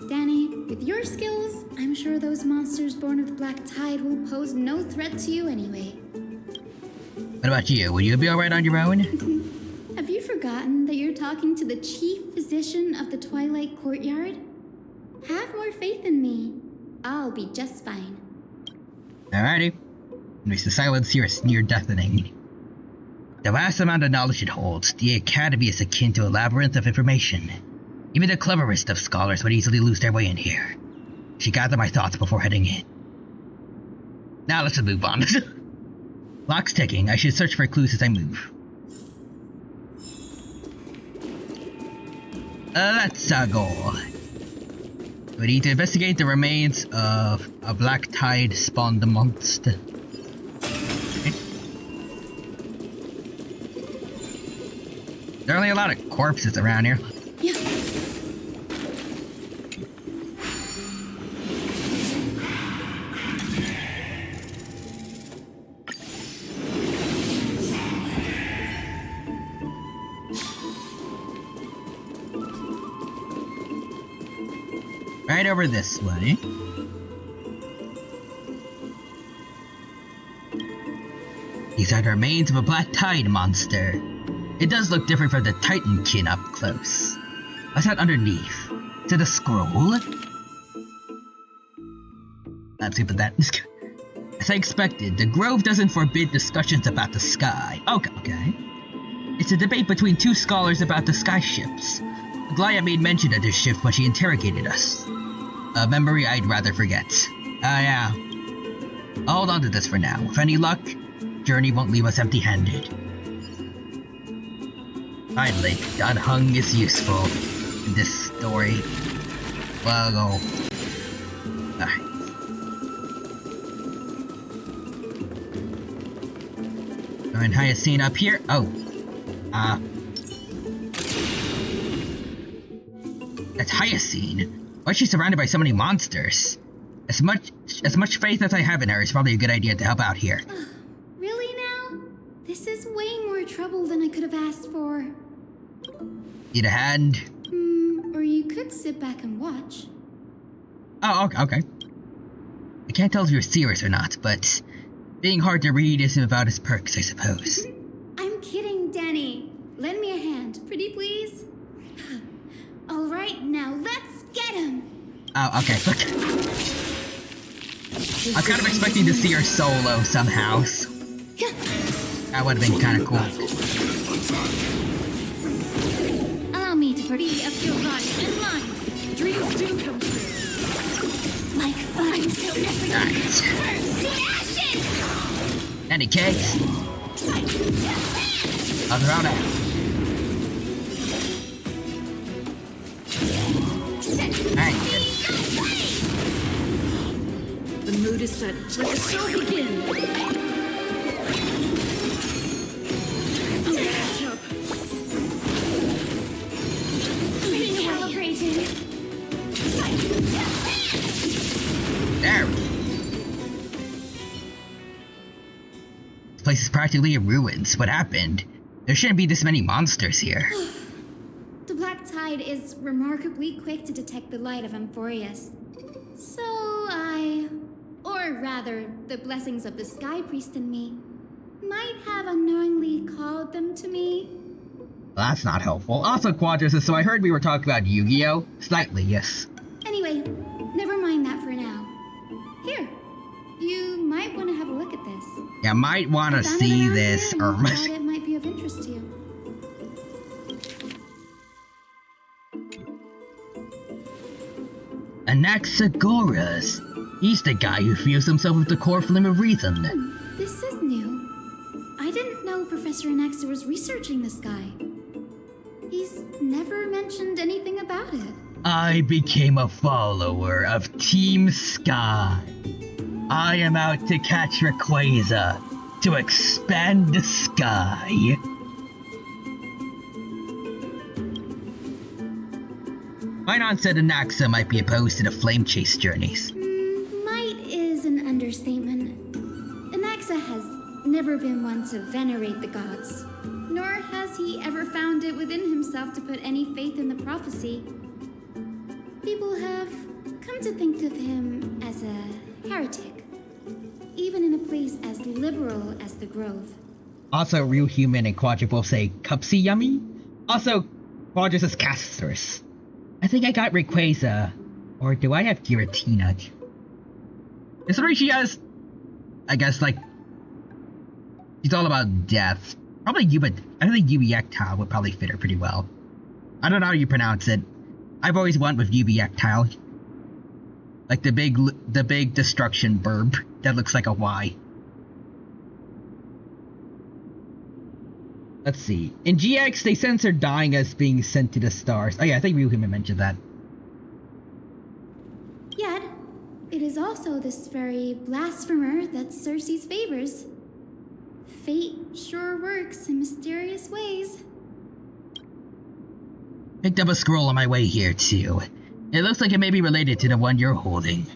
B: Danny, With your skills, I'm sure those monsters born of the Black Tide will pose no threat to you anyway.
A: What about you? Will you be alright on your own?
B: Have you forgotten that you're talking to the chief physician of the Twilight Courtyard? Have more faith in me. I'll be just fine.
A: Alrighty. Makes the silence here is near deafening. The vast amount of knowledge it holds, the Academy is akin to a labyrinth of information. Even the cleverest of scholars would easily lose their way in here. She gathered my thoughts before heading in. Now let's move on. Clock's ticking. I should search for clues as I move. Let's go. We need to investigate the remains of a Black Tide spawned monster. Okay. There are only a lot of corpses around here.
B: Yeah.
A: Right over this way. These are the remains of a Black Tide monster. It does look different from the Titankin up close. What's that underneath? Is it a scroll? Let's skip that. As I expected, the Grove doesn't forbid discussions about the sky. Okay. It's a debate between two scholars about the sky ships. Glaya made mention of this ship when she interrogated us. A memory I'd rather forget. Yeah. I'll hold on to this for now. With any luck, journey won't leave us empty-handed. Finally, God Hung is useful in this story. Well, go. Alright. And Hyacine up here. Oh. That's Hyacine. Why is she surrounded by so many monsters? As much faith as I have in her, it's probably a good idea to help out here.
B: Really now? This is way more trouble than I could have asked for.
A: Need a hand?
B: Or you could sit back and watch.
A: Oh, okay. I can't tell if you're serious or not, but being hard to read isn't without its perks, I suppose.
B: I'm kidding, Danny. Lend me a hand, pretty please. Alright, now let's get him!
A: Oh, okay. I'm kind of expecting to see her solo somehow. That would have been kind of cool.
B: Allow me to free up your body and mind. Dreams do come true. Like fun, so never burst to ashes!
A: Any cakes? I'll throw that.
N: The mood is set. Let the show begin. I'll catch up.
B: Recalibrating.
A: There. This place is practically in ruins. What happened? There shouldn't be this many monsters here.
B: The Black Tide is remarkably quick to detect the light of Amphorius. So or rather, the blessings of the Sky Priest in me, might have unknowingly called them to me.
A: Well, that's not helpful. Also, Quadras, so I heard we were talking about Yu-Gi-Oh! Slightly, yes.
B: Anyway, never mind that for now. Here, you might want to have a look at this.
A: You might want to see this,
B: I thought it might be of interest to you.
A: Anaxagoras. He's the guy who fused himself with the core flame of reason.
B: This is new. I didn't know Professor Anaxa was researching the sky. He's never mentioned anything about it.
A: I became a follower of Team Sky. I am out to catch Rayquaza, to expand the sky. Minon said Anaxa might be opposed to the flame chase journeys.
B: Might is an understatement. Anaxa has never been one to venerate the gods, nor has he ever found it within himself to put any faith in the prophecy. People have come
K: to think of him as a heretic, even in a place as liberal as the Grove.
E: Also, Real Human and Quadra both say Cupsy Yummy. Also, Quadra says CASTORICE. I think I got Rayquaza. Or do I have Giratina? Considering she has, I guess, like, she's all about death. Probably I think Ubiectile would probably fit her pretty well. I don't know how you pronounce it. I've always went with Ubiectile. Like the big destruction burb that looks like a Y. Let's see. In GX, they censor dying as being sent to the stars. Oh yeah, I think Ryuhime mentioned that.
K: Yet, it is also this very blasphemer that Cersei's favors. Fate sure works in mysterious ways.
A: Picked up a scroll on my way here, too. It looks like it may be related to the one you're holding.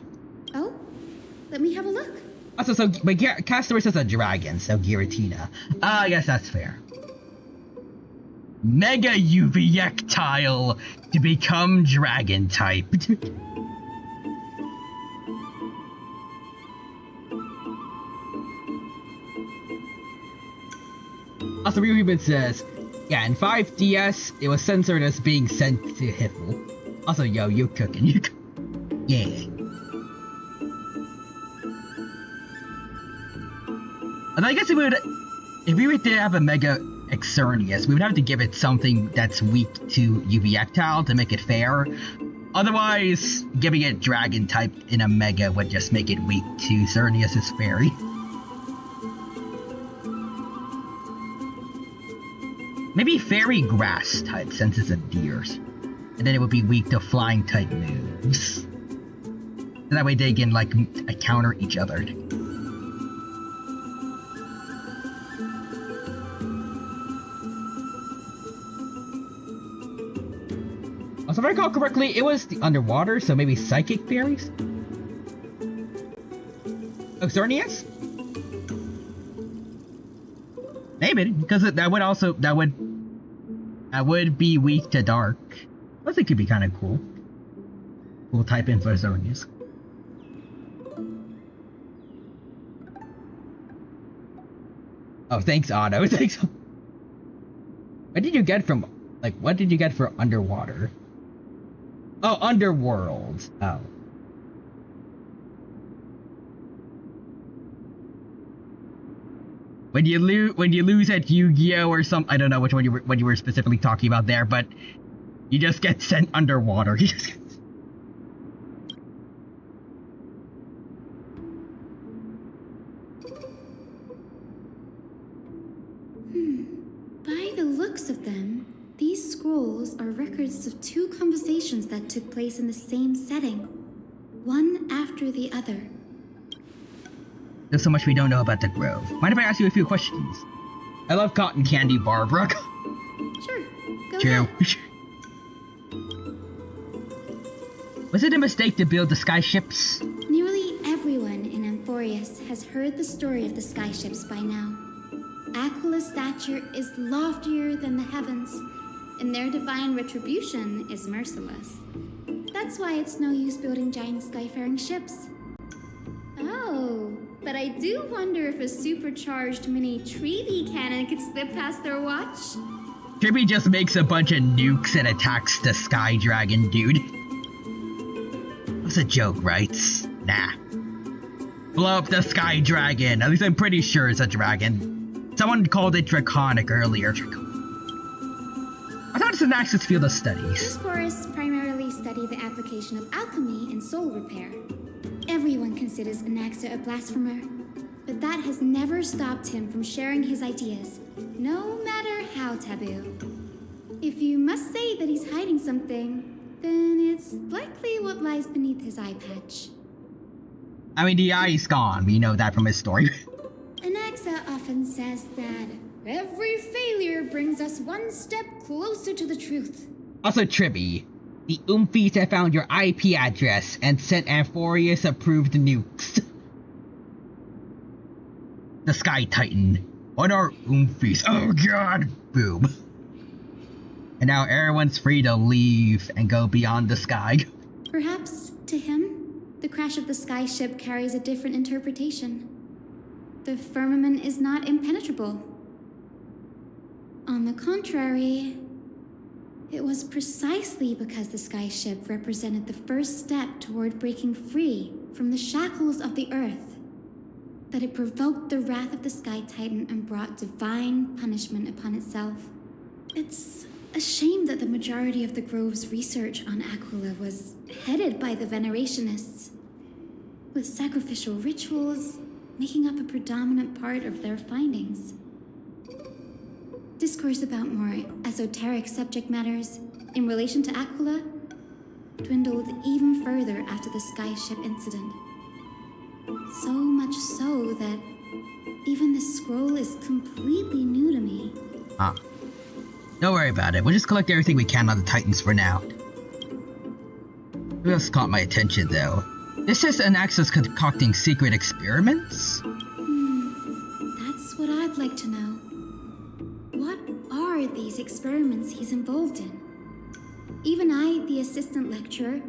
K: Oh? Let me have a look.
E: Also, but CASTORICE is a dragon, so Giratina.
A: I guess that's fair. Mega Ubiectile to become dragon type.
E: Also, Ryuhime says, yeah, in 5DS, it was censored as being sent to Hiffle. Also, yo, you cooking, yeah. And I guess if we were to have a Mega Xerneas, we would have to give it something that's weak to Ubiectile to make it fair. Otherwise, giving it Dragon type in a Mega would just make it weak to Xerneas' Fairy. Maybe Fairy Grass type since it's a deer. And then it would be weak to Flying type moves. And that way they can, like, counter each other. Also, if I recall correctly, it was the underwater, so maybe Psychic Fairies? Oh, Xerneas? Maybe, because that would be weak to dark. I think it could be kind of cool. We'll type in for Xerneas. Oh, thanks, Otto. Thanks. What did you get from, like, what did you get for underwater? Oh, Underworld. Oh. When you lose at Yu-Gi-Oh or something, I don't know which one you were specifically talking about there, but you just get sent underwater. You just get...
K: By the looks of them, these scrolls are records of two conversations that took place in the same setting, one after the other.
A: There's so much we don't know about the Grove. Mind if I ask you a few questions?
E: I love cotton candy, Barbara.
K: Sure, go
A: True.
K: ahead.
A: Was it a mistake to build the skyships?
K: Nearly everyone in Amphorius has heard the story of the skyships by now. Aquila's stature is loftier than the heavens, and their divine retribution is merciless. That's why it's no use building giant skyfaring ships. Oh, but I do wonder if a supercharged mini Treevee cannon could slip past their watch.
A: Kirby just makes a bunch of nukes and attacks the Sky Dragon, dude. That's a joke, right? Nah. Blow up the Sky Dragon. At least I'm pretty sure it's a dragon. Someone called it Draconic earlier. I thought it's an Axis field of studies.
K: These forests primarily study the application of alchemy and soul repair. Everyone considers Anaxa a blasphemer, but that has never stopped him from sharing his ideas, no matter how taboo. If you must say that he's hiding something, then it's likely what lies beneath his eye patch.
A: I mean, the eye's gone. We know that from his story.
K: Anaxa often says that every failure brings us one step closer to the truth.
E: Also, Tribby, the Oomfies have found your IP address and sent Amphorius approved nukes.
A: The Sky Titan. On our Oomfies. Oh god! Boom. And now everyone's free to leave and go beyond the sky.
B: Perhaps, to him, the crash of the skyship carries a different interpretation. The firmament is not impenetrable. On the contrary, it was precisely because the skyship represented the first step toward breaking free from the shackles of the Earth that it provoked the wrath of the Sky Titan and brought divine punishment upon itself. It's a shame that the majority of the Grove's research on Aquila was headed by the Venerationists, with sacrificial rituals making up a predominant part of their findings. Discourse about more esoteric subject matters in relation to Aquila dwindled even further after the skyship incident. So much so that even the scroll is completely new to me.
A: Ah. Don't worry about it. We'll just collect everything we can on the Titans for now. What else caught my attention, though? This is an Axis concocting secret experiments?
B: That's what I'd like to know. What are these experiments he's involved in? Even I, the assistant lecturer,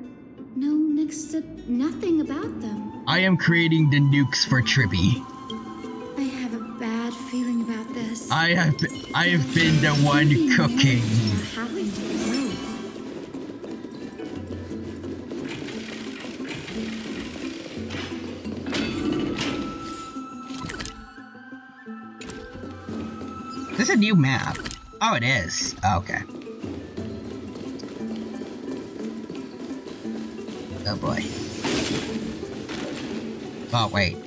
B: know next to nothing about them.
A: I am creating the nukes for Tribby.
B: I have a bad feeling about this.
A: I have been the one cooking. This is a new map. Oh, it is. Oh, okay. Oh boy. Oh, wait.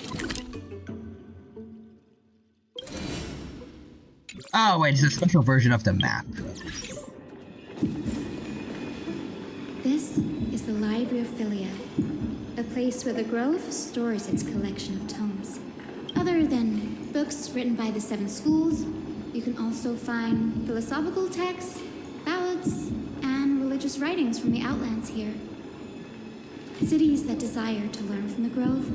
A: Oh, wait, it's a special version of the map.
B: This is the Library of Philia, a place where the Grove stores its collection of tomes. Other than books written by the 7 schools, you can also find philosophical texts, ballads, and religious writings from the Outlands here. Cities that desire to learn from the Grove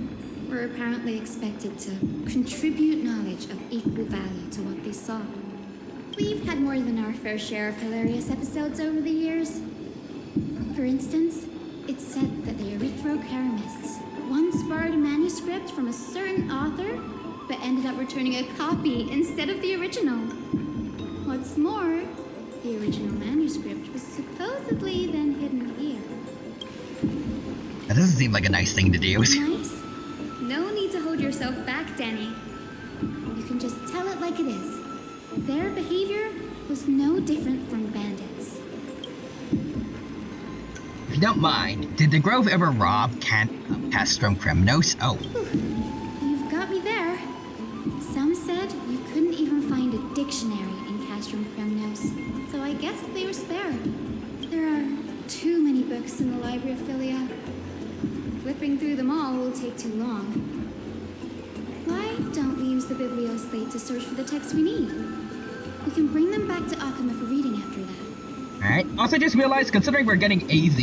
B: were apparently expected to contribute knowledge of equal value to what they saw. We've had more than our fair share of hilarious episodes over the years. For instance, it's said that the Erythrocheramists once borrowed a manuscript from a certain author, but ended up returning a copy instead of the original. What's more, the original manuscript was supposedly then hidden here.
A: That doesn't seem like a nice thing to do.
B: Nice? No need to hold yourself back, Danny. You can just tell it like it is. Their behavior was no different from bandits.
A: If you don't mind, did the Grove ever rob Castrum Kremnos? Oh.
B: You've got me there. Some said you couldn't even find a dictionary in Castrum Kremnos, so I guess they were spared. There are too many books in the Library of Philia. Flipping through them all will take too long. Why don't we use the Biblioslate to search for the texts we need? We can bring them back to Akama for reading after that.
A: Alright, also just realized, considering we're getting AZ,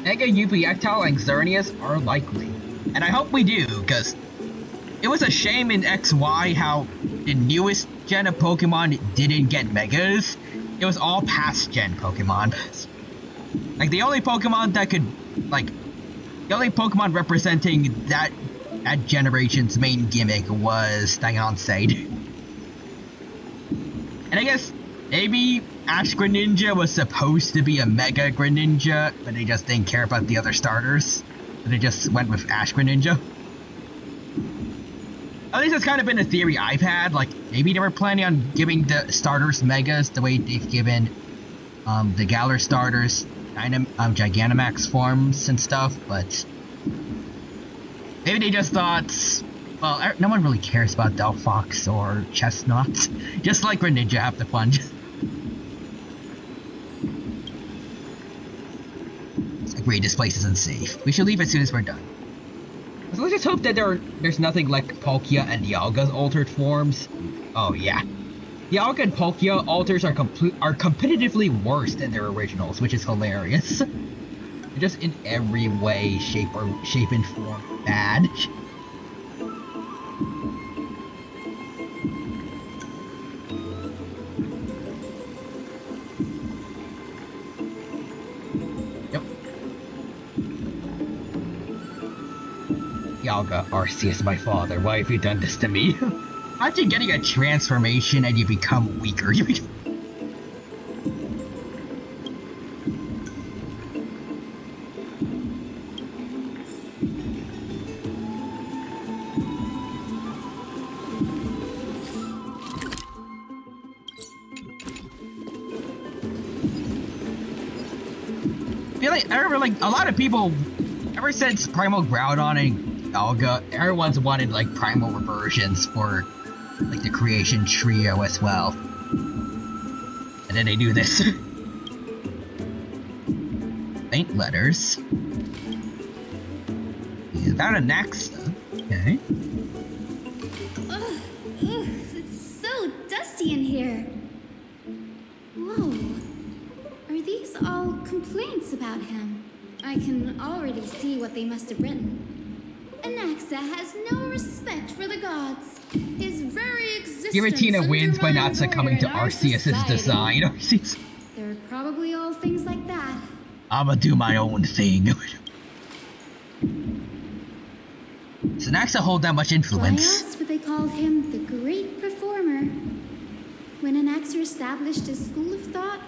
A: Mega Eupyectile and Xerneas are likely. And I hope we do, because it was a shame in XY how the newest gen of Pokemon didn't get Megas. It was all past gen Pokemon. Like, the only Pokemon that could, like, the only Pokemon representing that generation's main gimmick was Stangonseid. And I guess maybe Ash Greninja was supposed to be a Mega Greninja, but they just didn't care about the other starters. So they just went with Ash Greninja. At least it's kind of been a theory I've had. Like, maybe they were planning on giving the starters Megas the way they've given the Galar starters Gigantamax forms and stuff, but maybe they just thought, well, no one really cares about Delphox or Chestnut. Just like Greninja have the fun. Agree, this place isn't safe. We should leave as soon as we're done. So let's just hope that there's nothing like Palkia and Dialga's altered forms. Oh yeah. Dialga and Palkia alters are competitively worse than their originals, which is hilarious. They're just in every way, shape and form bad. Yep.
E: Yalga, Arceus, my father, why have you done this to me?
A: After getting a transformation and you become weaker, you become... I remember, like, a lot of people, ever since Primal Groudon and Alga, everyone's wanted, like, primal reversions for, like, the creation trio as well. And then they do this. Faint letters. Is that a Naxa? Okay.
K: Ugh, it's so dusty in here. Whoa. Are these all complaints about him? I can already see what they must have written. Anaxa has no respect for the gods. His very existence
E: Giratina wins by not succumbing to
K: Arceus'
E: Arceus' design. Arceus.
K: They're probably all things like that.
A: I'ma do my own thing. Does Anaxa hold that much influence?
K: Why else would they call him the great performer? When Anaxa established his school of thought,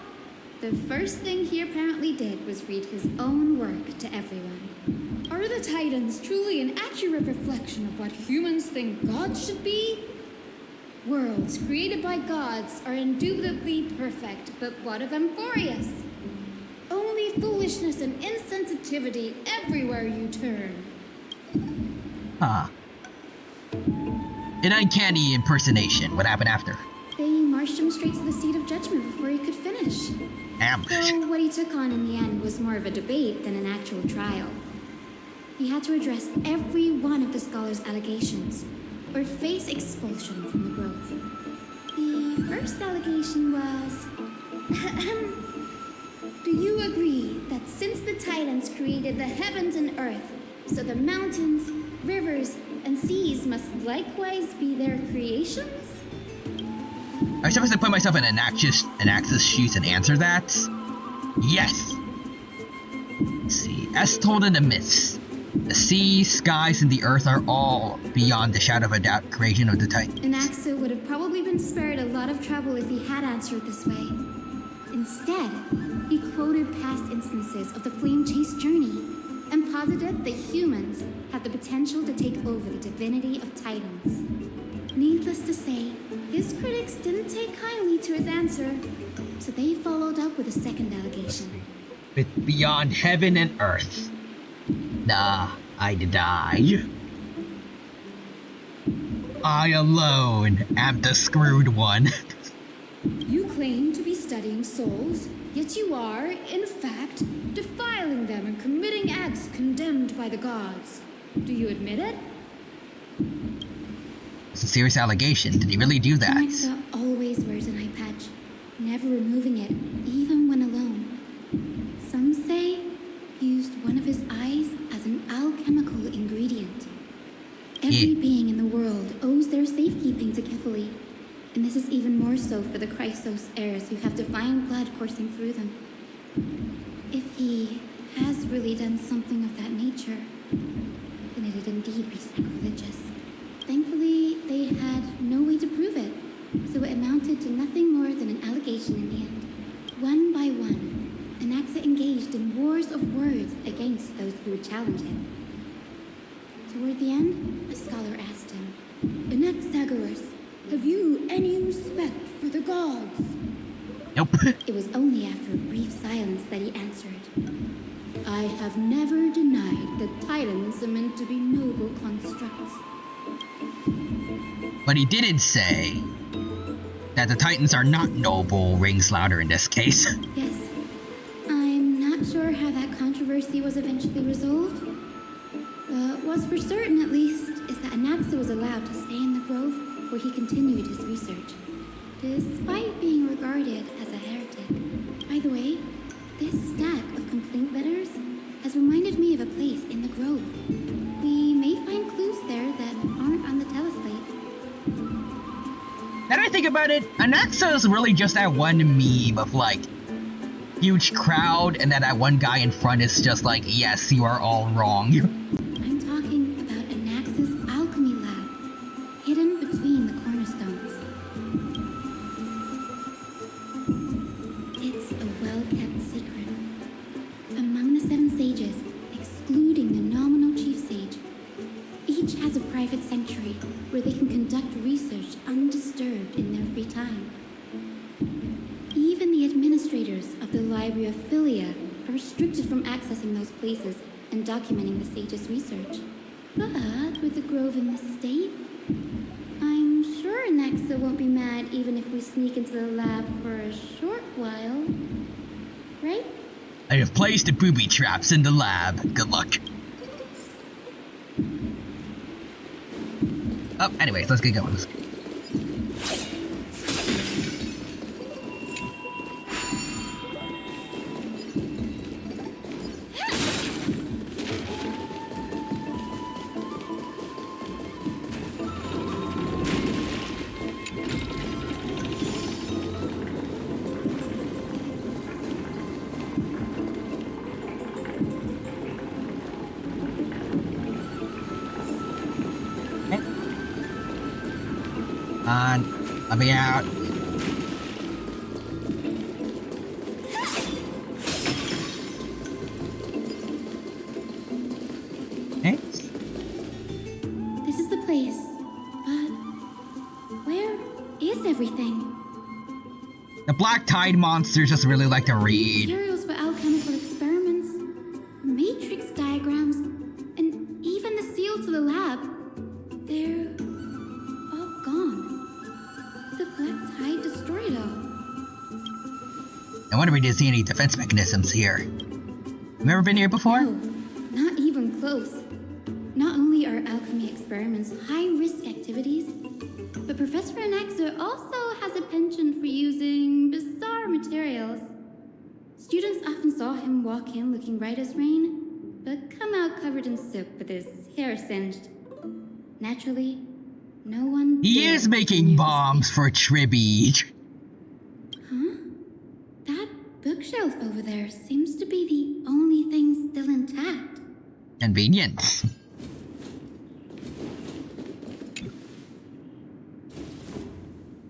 K: the first thing he apparently did was read his own work to everyone. Are the Titans truly an accurate reflection of what humans think gods should be? Worlds created by gods are indubitably perfect, but what of Amphorius? Only foolishness and insensitivity everywhere you turn.
A: Huh. An uncanny impersonation. What happened after?
K: They marched him straight to the seat of judgment before he could finish.
A: Ambush.
K: Though what he took on in the end was more of a debate than an actual trial. He had to address every one of the scholar's allegations, or face expulsion from the grove. The first allegation was... Do you agree that since the Titans created the heavens and earth, so the mountains, rivers, and seas must likewise be their creations?
A: I'm supposed to put myself in Anaxa's shoes and answer that? Yes! Let's see. As told in the myths, the sea, skies, and the earth are all, beyond the shadow of a doubt, creation of the Titans.
K: Anaxa would have probably been spared a lot of trouble if he had answered this way. Instead, he quoted past instances of the Flame Chase journey and posited that humans have the potential to take over the divinity of Titans. Needless to say, his critics didn't take kindly to his answer, so they followed up with a second allegation.
E: Beyond heaven and earth.
A: Nah, I'd die. I alone am the screwed one.
K: You claim to be studying souls, yet you are, in fact, defiling them and committing acts condemned by the gods. Do you admit it?
A: It's a serious allegation. Did he really do that?
K: Anaxa always wears an eye patch, never removing it, even when alone. Some say he used one of his eyes as an alchemical ingredient. Every being in the world owes their safekeeping to Kifili, and this is even more so for the Chrysos heirs who have divine blood coursing through them. If he has really done something of that nature, then it'd indeed be sacrilegious. Thankfully, they had no way to prove it, so it amounted to nothing more than an allegation in the end. One by one, Anaxa engaged in wars of words against those who would challenge him. Toward the end, a scholar asked him, Anaxagoras, have you any respect for the gods?
A: Nope.
K: It was only after a brief silence that he answered, I have never denied that Titans are meant to be noble constructs.
A: But he didn't say that the Titans are not noble rings louder in this case.
K: Yes. I'm not sure how that controversy was eventually resolved. What's for certain, at least, is that Anaxa was allowed to stay in the grove where he continued his research, despite being regarded as a heretic. By the way, this stack of complaint letters has reminded me of a place in the grove. We may find clues there that aren't on the teleslate.
A: Now that I think about it, Anaxa is really just that one meme of, like, huge crowd, and then that one guy in front is just like, yes, you are all wrong.
K: I'm talking about
B: has a private sanctuary where they can conduct research undisturbed in their free time. Even the administrators of the Library of Philia are restricted from accessing those places and documenting the sage's research. But with the Grove in the state, I'm sure Nexa won't be mad even if we sneak into the lab for a short while. Right?
A: I have placed the booby traps in the lab. Good luck. Oh, anyways, let's get going. I'll be out. Thanks.
B: This is the place, but where is everything?
A: The Black Tide monsters just really like to read.
B: Materials for alchemical experiments, matrix diagrams, and even the seal to the lab. They're all gone. The Black Tide destroyed all.
A: I wonder if we didn't see any defense mechanisms here. Have you ever been here before?
B: No, not even close. Not only are alchemy experiments high-risk activities, but Professor Anaxa also has a penchant for using bizarre materials. Students often saw him walk in looking right as rain, but come out covered in soot with his hair singed. Naturally, no one.
A: He is making bombs for tribute.
B: Huh? That bookshelf over there seems to be the only thing still intact.
A: Convenient.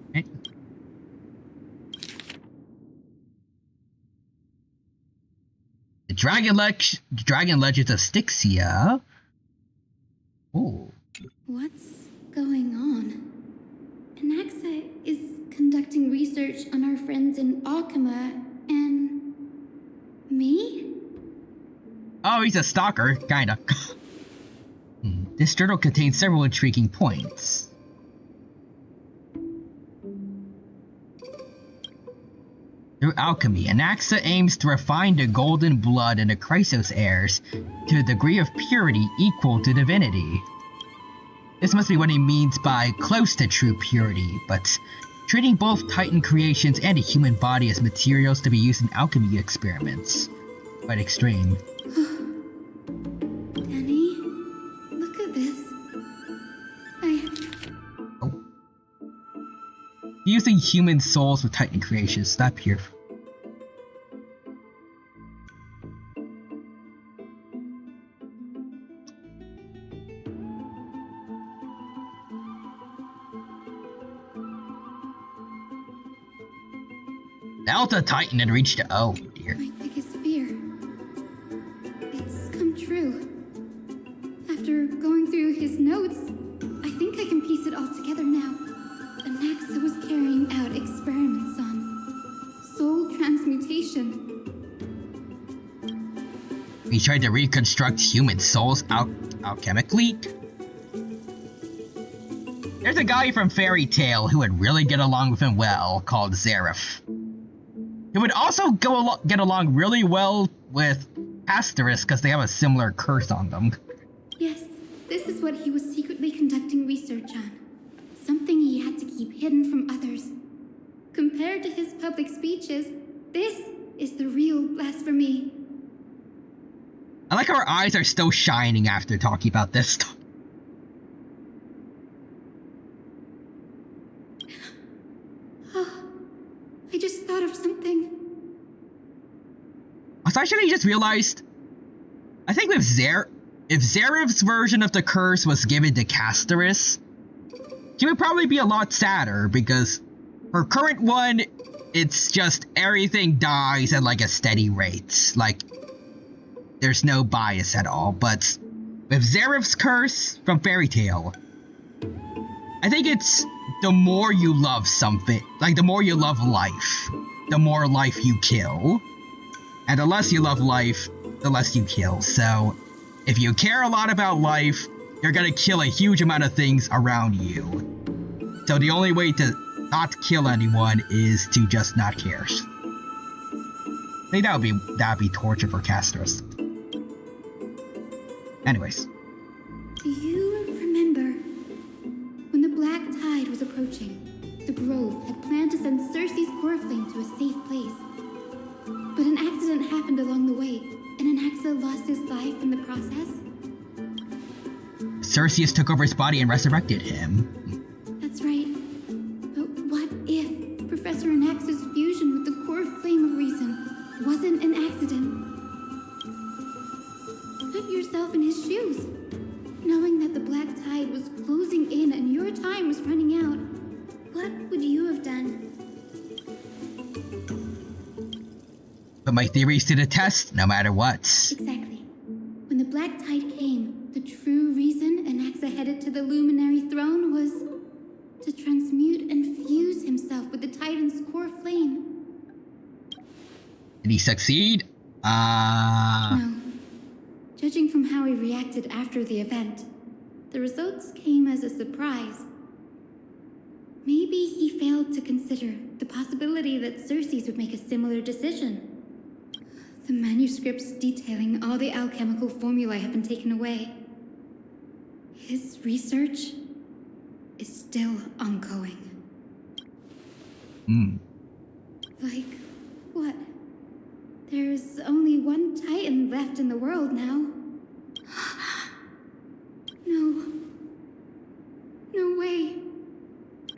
A: Okay. The Dragon Legends of Styxia. Oh.
B: What's going on? Anaxa is conducting research on our friends in Alchema and me?
A: Oh, he's a stalker, kinda. This journal contains several intriguing points. Through alchemy, Anaxa aims to refine the golden blood in the Chrysos heirs to a degree of purity equal to divinity. This must be what he means by close to true purity, but treating both Titan creations and the human body as materials to be used in alchemy experiments. Quite extreme.
B: Danny, look at this.
A: Using human souls with Titan creations. Stop here. Delta Titan had reached. Oh dear.
B: My biggest fear. It's come true. After going through his notes, I think I can piece it all together now. Anaxa was carrying out experiments on soul transmutation.
A: He tried to reconstruct human souls alchemically? There's a guy from Fairy Tail who would really get along with him well, called Zareth. He would also get along really well with CASTORICE because they have a similar curse on them.
B: Yes, this is what he was secretly conducting research on. Something he had to keep hidden from others. Compared to his public speeches, this is the real blasphemy.
A: I like how our eyes are still shining after talking about this stuff.
B: Oh, I just thought of something.
A: So actually, I just realized, I think with if Zareth's version of the curse was given to CASTORICE, she would probably be a lot sadder, because her current one, it's just everything dies at like a steady rate. Like, there's no bias at all, but with Zareth's curse from Fairy Tail, I think it's the more you love something, like the more you love life, the more life you kill. And the less you love life, the less you kill. So, if you care a lot about life, you're gonna kill a huge amount of things around you. So the only way to not kill anyone is to just not care. I think that would be torture for casters. Anyways.
K: Do you remember when the black tide was approaching? The Grove had planned to send Cersei's Coreflame to a safe place. But an accident happened along the way, and Anaxa lost his life in the process.
A: Cersei took over his body and resurrected him.
K: That's right. But what if Professor Anaxa's fusion with the core flame of reason wasn't an accident? Put yourself in his shoes. Knowing that the black tide was closing in and your time was running out, what would you have done?
A: But my theory stood a test, no matter what.
K: Exactly. When the black tide came, the true reason Anaxa headed to the Luminary Throne was to transmute and fuse himself with the Titan's core flame.
A: Did he succeed?
K: No. Judging from how he reacted after the event, the results came as a surprise. Maybe he failed to consider the possibility that Cersei's would make a similar decision. The manuscripts detailing all the alchemical formulae have been taken away. His research is still ongoing. Like, what? There's only one Titan left in the world now. No. No way.
A: To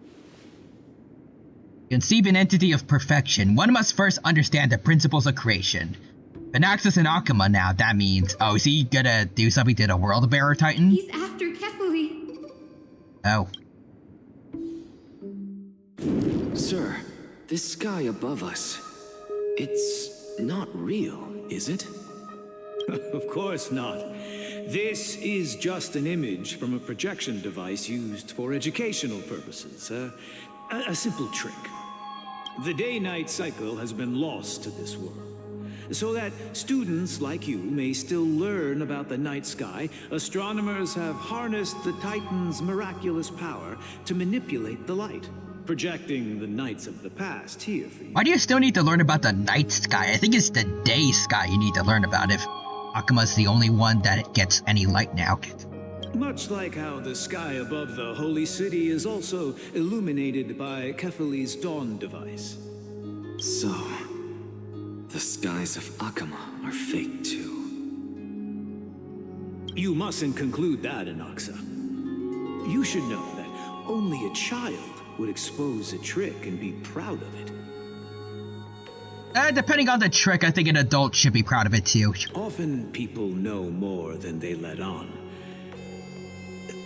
A: conceive an entity of perfection, one must first understand the principles of creation. Anaxis and Akuma now, that means, oh, is he gonna do something to the World Bearer Titan?
K: He's after Kefali.
A: Oh.
G: Sir, this sky above us, it's not real, is it?
M: Of course not. This is just an image from a projection device used for educational purposes. A simple trick. The day-night cycle has been lost to this world. So that students like you may still learn about the night sky, astronomers have harnessed the Titan's miraculous power to manipulate the light, projecting the nights of the past here for you.
A: Why do you still need to learn about the night sky? I think it's the day sky you need to learn about if Akuma's the only one that gets any light now.
M: Much like how the sky above the Holy City is also illuminated by Kefali's dawn device.
G: So, the skies of Akuma are fake too.
M: You mustn't conclude that, Anaxa. You should know that only a child would expose a trick and be proud of it.
A: Depending on the trick, I think an adult should be proud of it too.
M: Often people know more than they let on.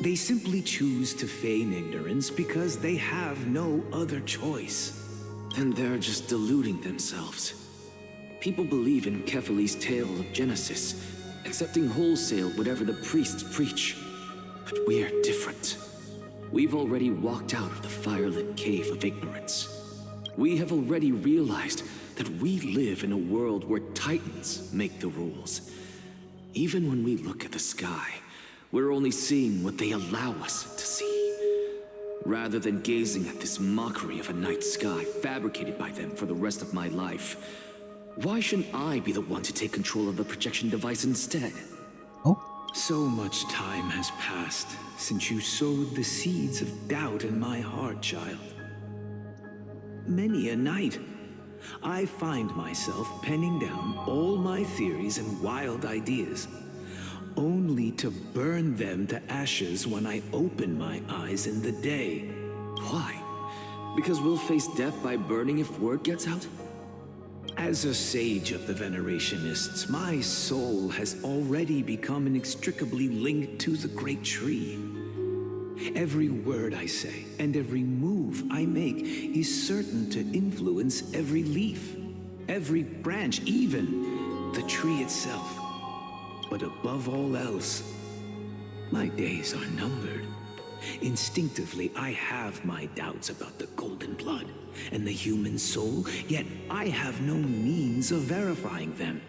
M: They simply choose to feign ignorance because they have no other choice.
G: Then they're just deluding themselves. People believe in Kefali's tale of Genesis, accepting wholesale whatever the priests preach. But we're different. We've already walked out of the firelit cave of ignorance. We have already realized that we live in a world where Titans make the rules. Even when we look at the sky, we're only seeing what they allow us to see. Rather than gazing at this mockery of a night sky fabricated by them for the rest of my life, why shouldn't I be the one to take control of the projection device instead?
M: So much time has passed since you sowed the seeds of doubt in my heart, child. Many a night, I find myself penning down all my theories and wild ideas, only to burn them to ashes when I open my eyes in the day.
G: Why? Because we'll face death by burning if word gets out?
M: As a sage of the Venerationists, my soul has already become inextricably linked to the great tree. Every word I say and every move I make is certain to influence every leaf, every branch, even the tree itself. But above all else, My days are numbered. Instinctively, I have my doubts about the golden blood and the human soul, yet I have no means of verifying them.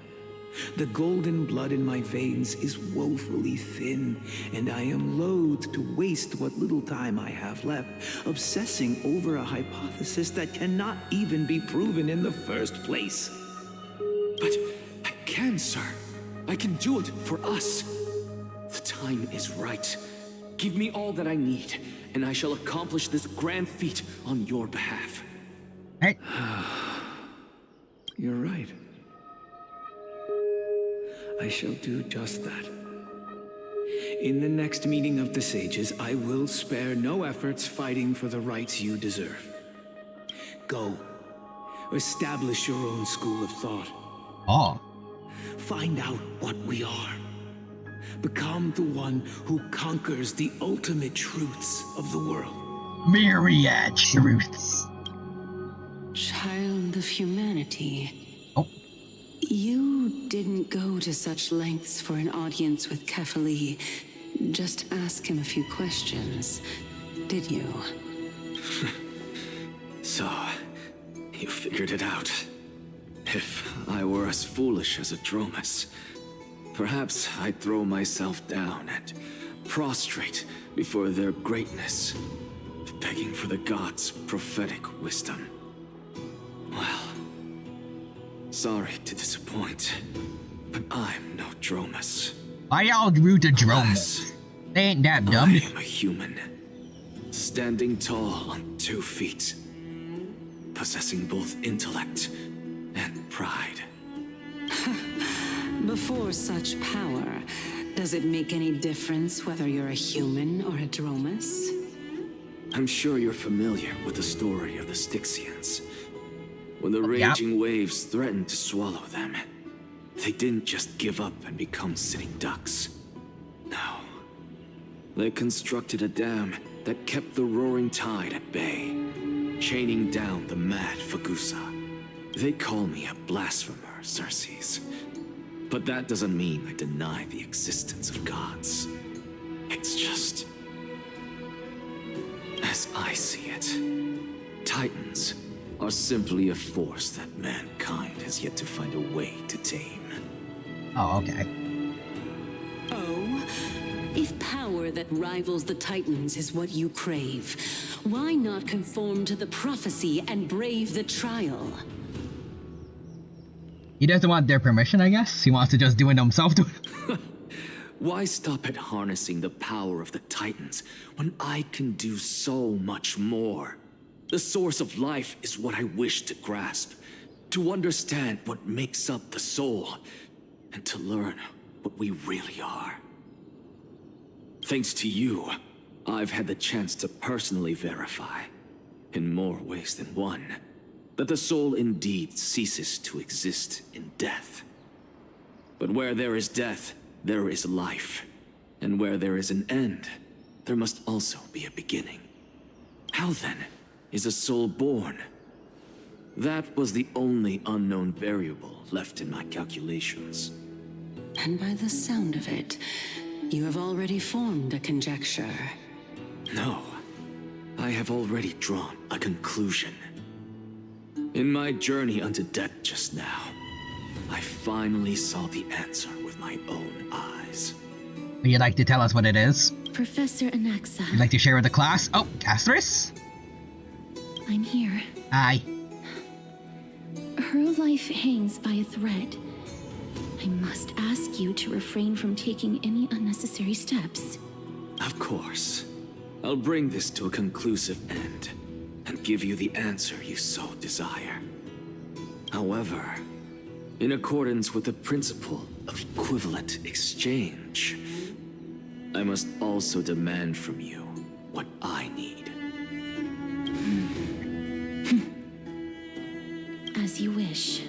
M: The golden blood in my veins is woefully thin, and I am loath to waste what little time I have left obsessing over a hypothesis that cannot even be proven in the first place.
H: But I can, sir. I can do it for us. The time is right. Give me all that I need, and I shall accomplish this grand feat on your behalf.
A: Hey.
M: You're right. I shall do just that. In the next meeting of the sages, I will spare no efforts fighting for the rights you deserve. Go. Establish your own school of thought.
A: Oh.
M: Find out what we are. Become the one who conquers the ultimate truths of the world.
A: Myriad truths.
I: Child of humanity.
A: Oh.
I: You didn't go to such lengths for an audience with Kefali. Just ask him a few questions, did you?
H: So, you figured it out. If I were as foolish as a Dromus, perhaps I'd throw myself down and prostrate before their greatness, begging for the gods' prophetic wisdom. Well, sorry to disappoint, but I'm no Dromus.
A: Why y'all root to Dromus? They ain't that dumb.
H: I am a human, standing tall on 2 feet, possessing both intellect and pride.
I: Before such power, does it make any difference whether you're a human or a Dromus?
H: I'm sure you're familiar with the story of the Styxians. When the raging waves threatened to swallow them, they didn't just give up and become sitting ducks. No. They constructed a dam that kept the roaring tide at bay, chaining down the mad Fagusa. They call me a blasphemer, Xerxes. But that doesn't mean I deny the existence of gods. It's just... as I see it, Titans are simply a force that mankind has yet to find a way to tame.
A: Oh, okay.
I: Oh? If power that rivals the Titans is what you crave, why not conform to the prophecy and brave the trial?
A: He doesn't want their permission, I guess? He wants to just do it himself.
H: Why stop at harnessing the power of the Titans when I can do so much more? The source of life is what I wish to grasp, to understand what makes up the soul, and to learn what we really are. Thanks to you, I've had the chance to personally verify, in more ways than one, that the soul indeed ceases to exist in death. But where there is death, there is life. And where there is an end, there must also be a beginning. How then is a soul born? That was the only unknown variable left in my calculations.
I: And by the sound of it, you have already formed a conjecture.
H: No, I have already drawn a conclusion. In my journey unto death just now, I finally saw the answer with my own eyes.
A: Would you like to tell us what it is?
B: Professor Anaxa.
A: You'd like to share with the class? Oh, CASTORICE?
B: I'm here.
A: Hi.
B: Her life hangs by a thread. I must ask you to refrain from taking any unnecessary steps.
H: Of course. I'll bring this to a conclusive end, and give you the answer you so desire. However, in accordance with the principle of equivalent exchange, I must also demand from you what I need.
B: As you wish.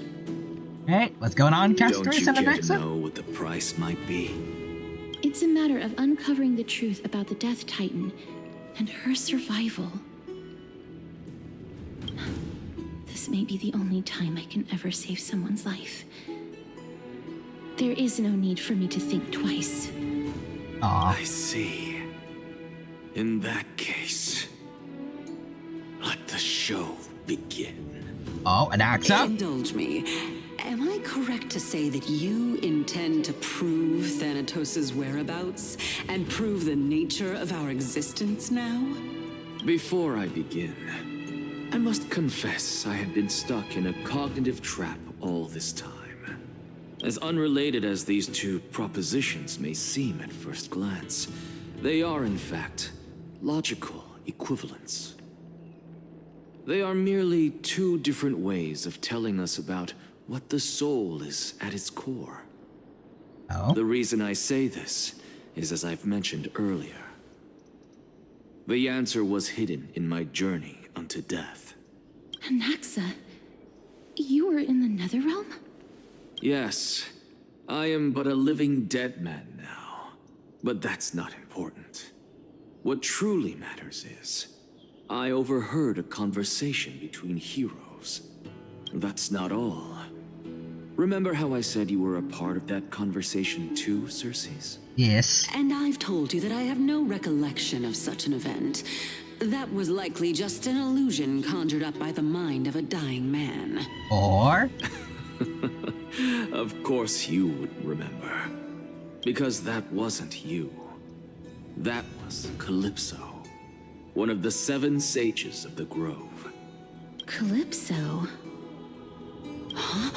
A: Hey, what's going on, CASTORICE?
H: Don't you care to know what the price might be?
B: It's a matter of uncovering the truth about the Death Titan and her survival. This may be the only time I can ever save someone's life. There is no need for me to think twice.
G: I see. In that case, let the show begin.
A: Oh, an Axa?
I: Indulge me. Am I correct to say that you intend to prove Thanatos' whereabouts and prove the nature of our existence now?
H: Before I begin, I must confess I had been stuck in a cognitive trap all this time. As unrelated as these two propositions may seem at first glance, they are in fact logical equivalents. They are merely two different ways of telling us about what the soul is at its core.
A: Oh?
H: The reason I say this is as I've mentioned earlier. The answer was hidden in my journey unto death.
B: Anaxa, you were in the Netherrealm?
H: Yes, I am but a living dead man now. But that's not important. What truly matters is, I overheard a conversation between heroes. That's not all. Remember how I said you were a part of that conversation too, Circes?
A: Yes.
I: And I've told you that I have no recollection of such an event. That was likely just an illusion conjured up by the mind of a dying man.
A: Or?
H: Of course you wouldn't remember. Because that wasn't you. That was Calypso, one of the 7 sages of the Grove.
B: Calypso?
I: Huh?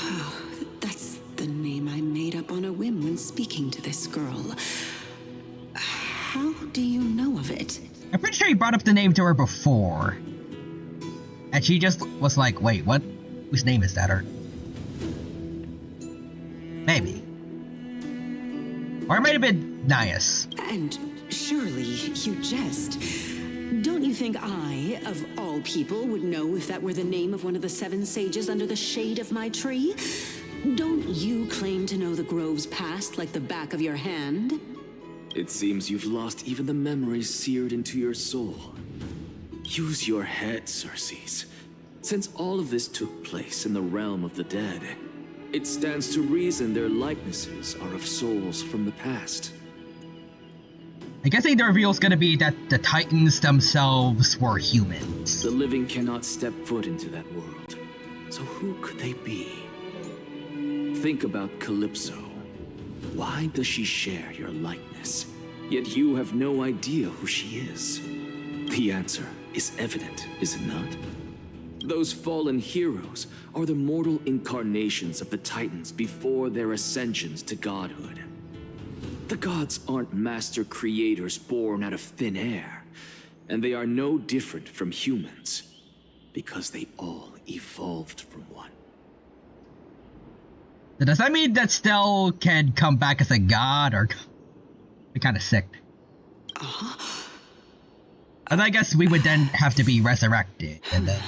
I: Oh, that's the name I made up on a whim when speaking to this girl. How do you know of it?
A: I'm pretty sure he brought up the name to her before. And she just was like, wait, what? Whose name is that? Or maybe. Or it might have been Nias.
I: And surely you jest. Don't you think I, of all people, would know if that were the name of one of the 7 sages under the shade of my tree? Don't you claim to know the Grove's past like the back of your hand?
H: It seems you've lost even the memories seared into your soul. Use your head, Circes. Since all of this took place in the realm of the dead, it stands to reason their likenesses are of souls from the past.
A: I'm guessing the reveal is gonna be that the Titans themselves were humans.
H: The living cannot step foot into that world. So who could they be? Think about Calypso. Why does she share your likeness? Yet you have no idea who she is. The answer is evident, is it not? Those fallen heroes are the mortal incarnations of the Titans before their ascensions to godhood. The gods aren't master creators born out of thin air, and they are no different from humans, because they all evolved from one.
A: So does that mean that Stell can come back as a god, or be kind of sick? And I guess we would then have to be resurrected, and then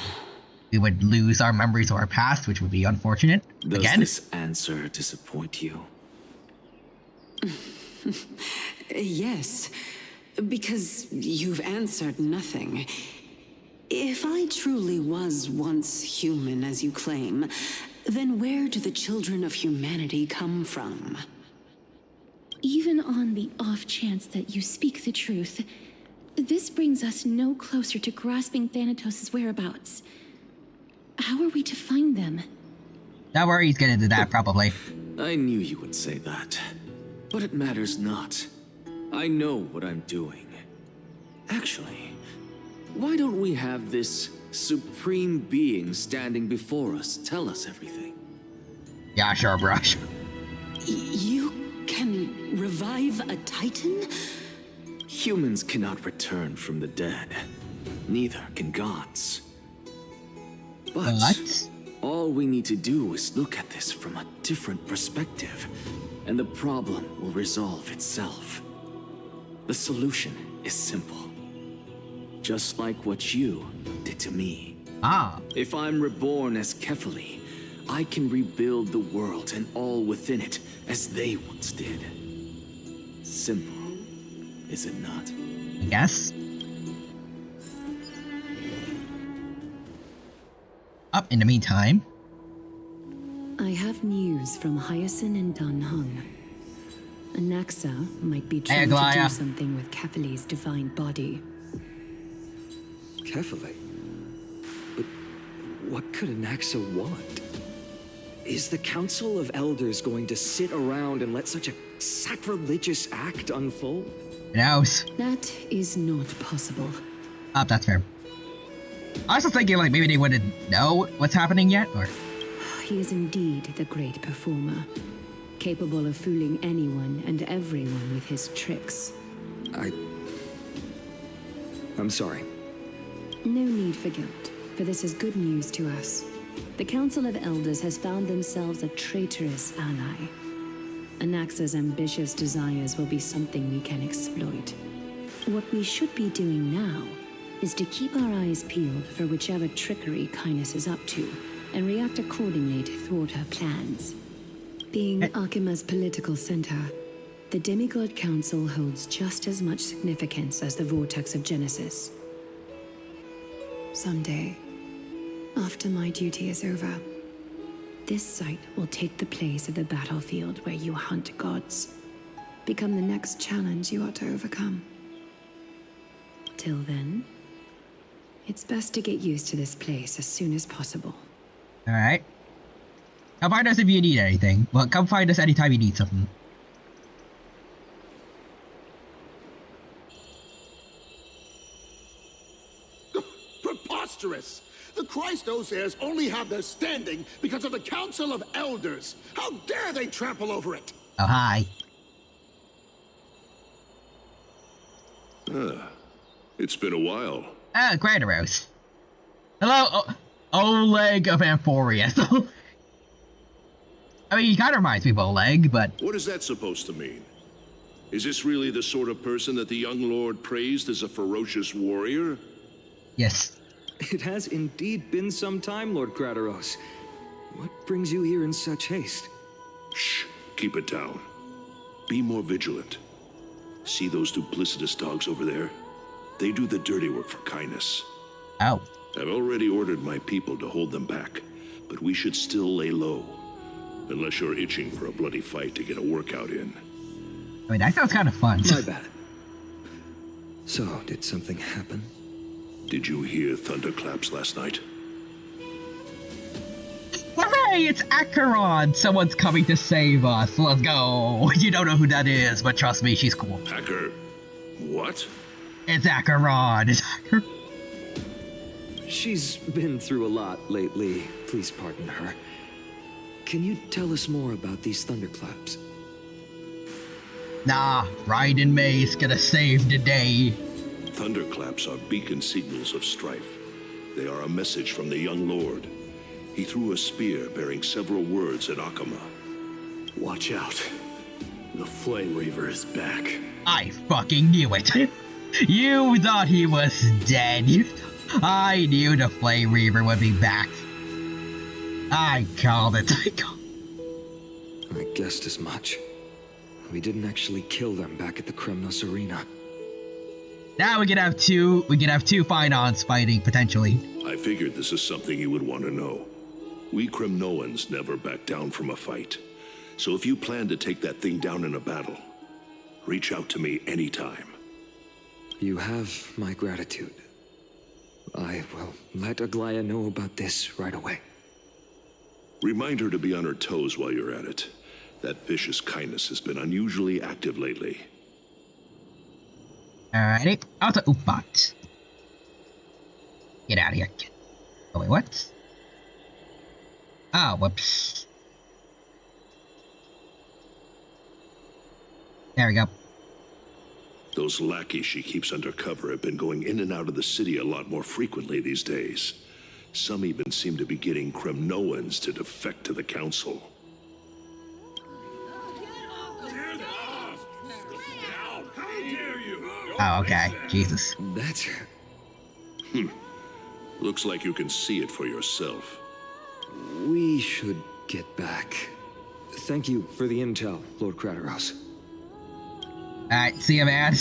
A: we would lose our memories of our past, which would be unfortunate.
H: Does
A: Again?
H: this answer disappoint you?
I: Yes, because you've answered nothing. If I truly was once human, as you claim, then where do the children of humanity come from?
B: Even on the off chance that you speak the truth, this brings us no closer to grasping Thanatos' whereabouts. How are we to find them?
A: Don't worry, he's gonna do that, probably.
H: I knew you would say that. But it matters not. I know what I'm doing. Actually, why don't we have this supreme being standing before us tell us everything?
A: Yeah, sure, brush.
I: You can revive a Titan?
H: Humans cannot return from the dead. Neither can gods. But all we need to do is look at this from a different perspective, and the problem will resolve itself. The solution is simple. Just like what you did to me. If I'm reborn as Kefali, I can rebuild the world and all within it as they once did. Simple, is it not?
A: I guess. Up in the meantime.
C: I have news from Hyacinth and Dunhung. Anaxa might be trying to do something with Kephale's divine body.
D: Kephale? But what could Anaxa want? Is the Council of Elders going to sit around and let such a sacrilegious act unfold?
C: That is not possible.
A: That's fair. I was just thinking, like, maybe they wouldn't know what's happening yet, or...
C: He is indeed the great performer, capable of fooling anyone and everyone with his tricks.
D: I'm sorry.
C: No need for guilt, for this is good news to us. The Council of Elders has found themselves a traitorous ally. Anaxa's ambitious desires will be something we can exploit. What we should be doing now is to keep our eyes peeled for whichever trickery Kynus is up to, and react accordingly to thwart her plans. Being Akima's political center, the Demigod Council holds just as much significance as the Vortex of Genesis. Someday, after my duty is over, this site will take the place of the battlefield where you hunt gods. Become the next challenge you ought to overcome. Till then, it's best to get used to this place as soon as possible.
A: Alright. Come find us if you need anything. Well, come find us anytime you need something.
L: Preposterous! The Christos only have their standing because of the Council of Elders. How dare they trample over it?
A: Oh, hi.
R: It's been a while.
A: Graneros. Hello, Oleg of Amphorius. I mean, he kind of reminds me of Oleg, but...
R: What is that supposed to mean? Is this really the sort of person that the young lord praised as a ferocious warrior?
A: Yes.
D: It has indeed been some time, Lord Krateros. What brings you here in such haste?
R: Shh, keep it down. Be more vigilant. See those duplicitous dogs over there? They do the dirty work for Kynus.
A: Oh.
R: I've already ordered my people to hold them back, but we should still lay low. Unless you're itching for a bloody fight to get a workout in.
A: I mean, that sounds kind of fun.
D: My bad. So, did something happen?
R: Did you hear thunderclaps last night?
A: Hooray! It's Acheron! Someone's coming to save us. Let's go. You don't know who that is, but trust me, she's cool.
R: Hacker. What?
A: It's Acheron. It's Acheron.
D: She's been through a lot lately. Please pardon her. Can you tell us more about these thunderclaps?
A: Nah, Raiden May's gonna save the day.
R: Thunderclaps are beacon signals of strife. They are a message from the young lord. He threw a spear bearing several words at Akama.
M: Watch out. The Flame Reaver is back.
A: I fucking knew it. You thought he was dead. I knew the Flame Reaver would be back. I called it.
D: I guessed as much. We didn't actually kill them back at the Kremnos Arena.
A: Now we could have two Finons fighting, potentially.
R: I figured this is something you would want to know. We Kremnoans never back down from a fight. So if you plan to take that thing down in a battle, reach out to me anytime.
D: You have my gratitude. I will let Aglaya know about this right away.
R: Remind her to be on her toes while you're at it. That vicious Kynus has been unusually active lately.
A: Alrighty. Auto Oopbot. Get out of here. Oh wait, what? Oh, whoops. There we go.
R: Those lackeys she keeps undercover have been going in and out of the city a lot more frequently these days. Some even seem to be getting Kremnoans to defect to the council.
A: Oh, okay. Jesus.
D: That's...
R: Looks like you can see it for yourself.
D: We should get back. Thank you for the intel, Lord Krateros.
A: Alright, see ya, man.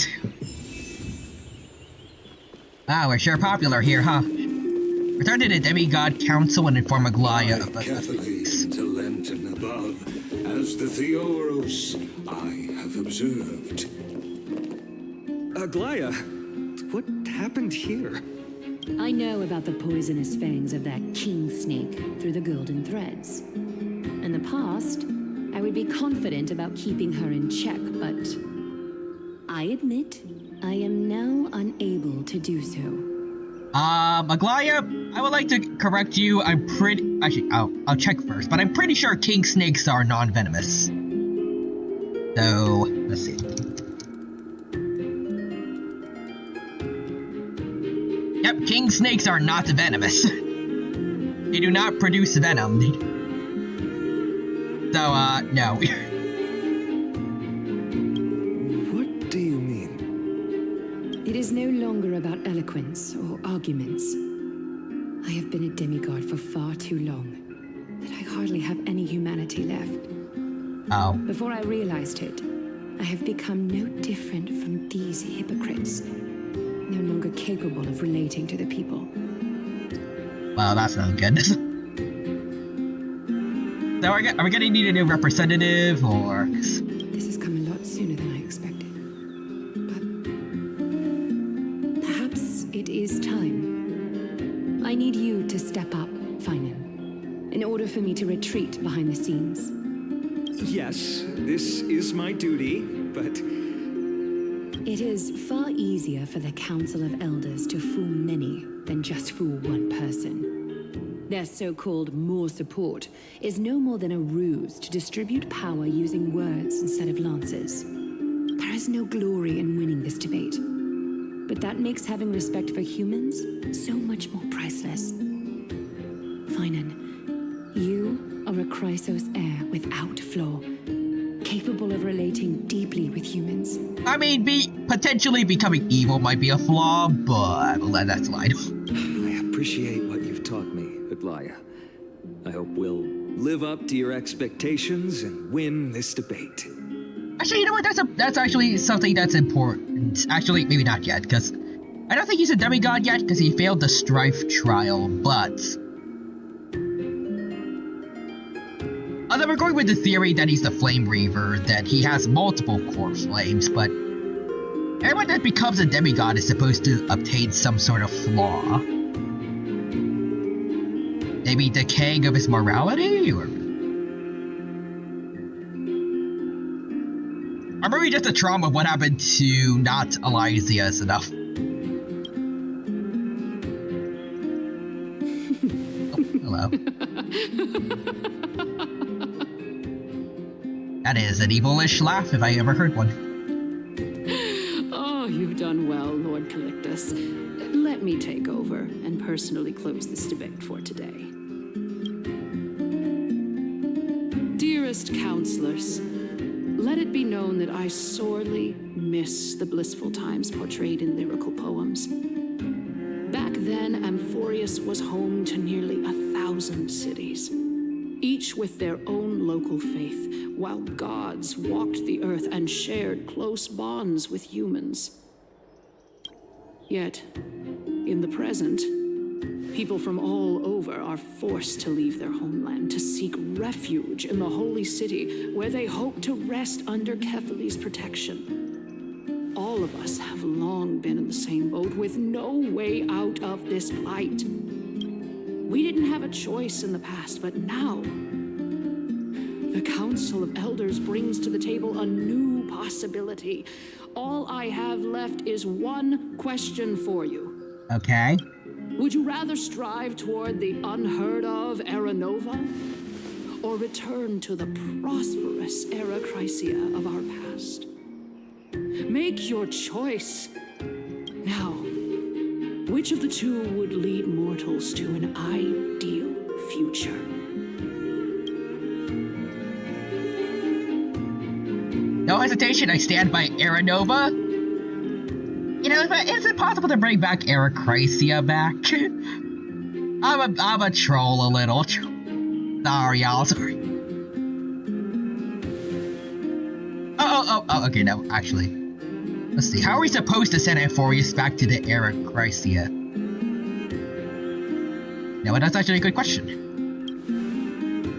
A: Ah, we're sure popular here, huh? Return to the Demigod Council and inform Aglaya about
J: Carefully into Lent and above, as was the Theoros I have observed.
D: Aglaya, what happened here?
C: I know about the poisonous fangs of that king snake through the golden threads. In the past, I would be confident about keeping her in check, but I admit I am now unable to do so.
A: Aglaya, I would like to correct you. Actually, I'll check first, but I'm pretty sure king snakes are non-venomous. So, let's see. Yep, king snakes are not venomous. They do not produce venom. So, no.
D: What do you mean?
C: It is no longer about eloquence or arguments. I have been a demigod for far too long that I hardly have any humanity left.
A: Oh.
C: Before I realized it, I have become no different from these hypocrites, no longer capable of relating to the people.
A: Well, that's not good. So are we gonna need a new representative, or...?
C: This has come a lot sooner than I expected. But perhaps it is time. I need you to step up, Finan, in order for me to retreat behind the scenes.
D: Yes, this is my duty, but...
C: It is far easier for the Council of Elders to fool many than just fool one person. Their so-called more support is no more than a ruse to distribute power using words instead of lances. There is no glory in winning this debate, but that makes having respect for humans so much more priceless. Finan, you are a Chrysos heir without flaw, capable of relating deeply with humans.
A: I mean, potentially becoming evil might be a flaw, but I'll let that slide.
D: I appreciate what you've taught me, Aglaya. I hope we'll live up to your expectations and win this debate.
A: Actually, you know what? That's actually something that's important. Actually, maybe not yet, because I don't think he's a demigod yet, because he failed the Strife trial, but... Although we're going with the theory that he's the Flame Reaver, that he has multiple core flames, but everyone that becomes a demigod is supposed to obtain some sort of flaw. Maybe decaying of his morality, or maybe just the trauma of what happened to not Elysius enough. Oh, hello. That is an evilish laugh if I ever heard one.
Q: Oh, you've done well, Lord Calictus. Let me take over and personally close this debate for today. Dearest counselors, let it be known that I sorely miss the blissful times portrayed in lyrical poems. Back then, Amphorius was home to nearly 1,000 cities, each with their own local faith, while gods walked the earth and shared close bonds with humans. Yet, in the present, people from all over are forced to leave their homeland to seek refuge in the holy city, where they hope to rest under Kephali's protection. All of us have long been in the same boat, with no way out of this plight. We didn't have a choice in the past, but now, the Council of Elders brings to the table a new possibility. All I have left is one question for you.
A: Okay.
Q: Would you rather strive toward the unheard of Era Nova, or return to the prosperous Era Chrysia of our past? Make your choice. Now, which of the two would lead mortals to an ideal future?
A: No hesitation, I stand by Era Nova. You know, is it possible to bring back Era Chrysia back? I'm a troll a little. Sorry, y'all. Sorry. Oh, okay, no, actually. Let's see, how are we supposed to send Amphorius back to the Era Chrysia? No, that's actually a good question.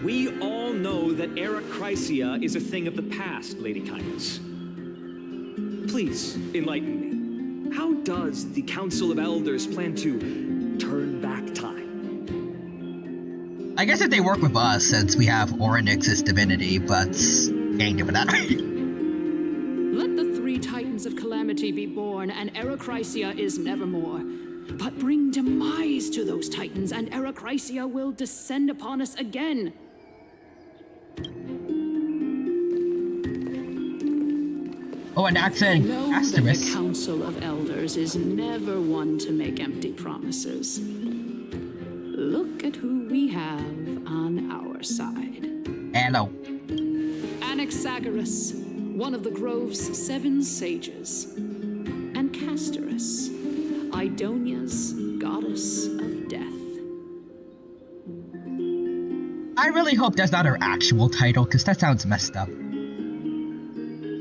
D: We all know that Era Chrysia Arachrysia is a thing of the past, Lady Kindness. Please, enlighten me. How does the Council of Elders plan to turn back time?
A: I guess if they work with us, since we have Orynyx's divinity, but ain't doing that.
Q: Let the three titans of calamity be born, and Arachrysia is nevermore. But bring demise to those titans, and Arachrysia will descend upon us again.
A: Oh, and accent Asterisk.
Q: The Council of Elders is never one to make empty promises. Look at who we have on our side.
A: Hello.
Q: Anaxagoras, one of the Grove's 7 sages. And CASTORICE, Idonia's goddess of death.
A: I really hope that's not her actual title, because that sounds messed up.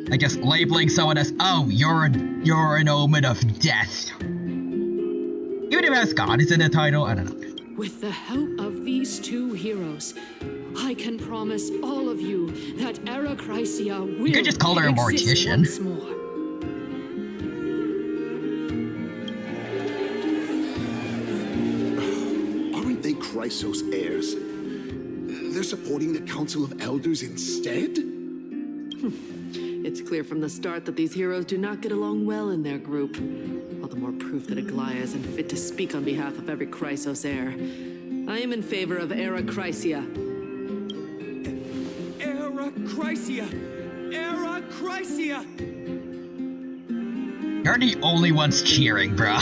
A: Like just labeling someone as, oh, you're an omen of death. Even if it has goddess in the title, I don't know.
Q: With the help of these 2 heroes, I can promise all of you that Arachrysia will
A: You could just call her a mortician.
Q: Once more.
L: Aren't they Chrysos heirs? They're supporting the Council of Elders instead?
S: It's clear from the start that these heroes do not get along well in their group. All the more proof that Aglaya isn't fit to speak on behalf of every Chrysos heir. I am in favor of Arachrysia.
D: Arachrysia! Arachrysia!
A: You're the only ones cheering, bro.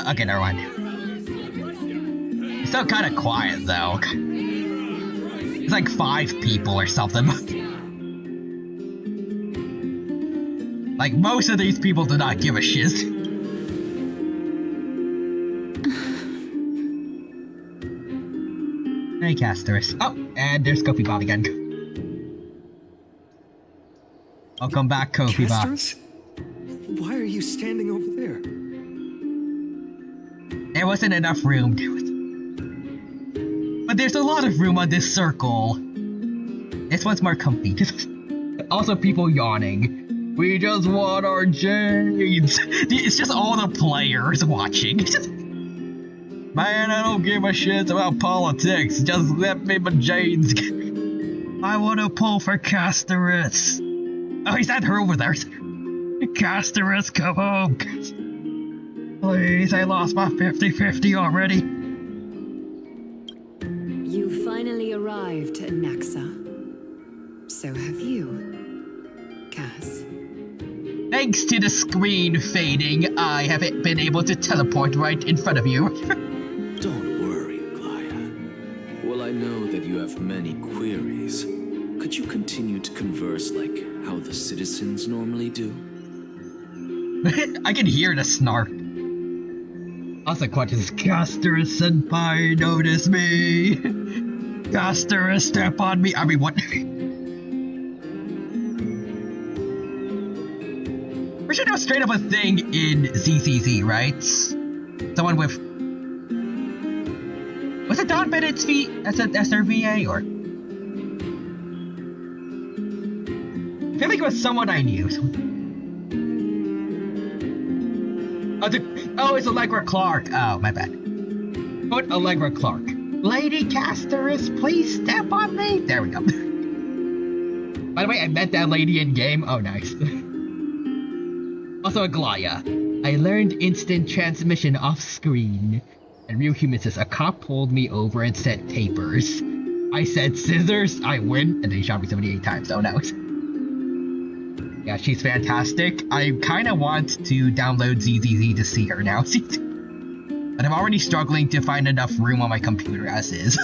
A: Okay, never mind. It's still kind of quiet, though. It's like 5 people or something. Like, most of these people do not give a shit. Hey, CASTORICE. Oh, and there's Kofi Bot again. Welcome back, Kofi Bot.
D: CASTORICE? Why are you standing over there?
A: There wasn't enough room to it. But there's a lot of room on this circle. This one's more comfy. Also, people yawning. We just want our Jades. It's just all the players watching. Man, I don't give a shit about politics. Just let me my Jades. I want to pull for CASTORICE. Oh, he's not her over there. CASTORICE, come home. Please, I lost my 50-50 already.
C: You finally arrived, Naxa. So have you, Cass.
A: Thanks to the screen fading, I haven't been able to teleport right in front of you.
G: Don't worry, Glaya. Well, I know that you have many queries. Could you continue to converse like how the citizens normally do?
A: I can hear the snark. Also, questions. CASTORICE senpai, notice me. CASTORICE, step on me. I mean, what? We should have straight up a thing in ZZZ, right? Someone with. Was it Don Bennett's SRVA or? I feel like it was someone I knew. Oh, it's Allegra Clark. Oh, my bad. Put Allegra Clark. Lady CASTORICE, please step on me. There we go. By the way, I met that lady in game. Oh, nice. Also, Aglaya. I learned instant transmission off screen. And Real Human says, a cop pulled me over and said tapers. I said scissors, I win, and they shot me 78 times. Oh, no. Yeah, she's fantastic. I kind of want to download ZZZ to see her now. But I'm already struggling to find enough room on my computer as is.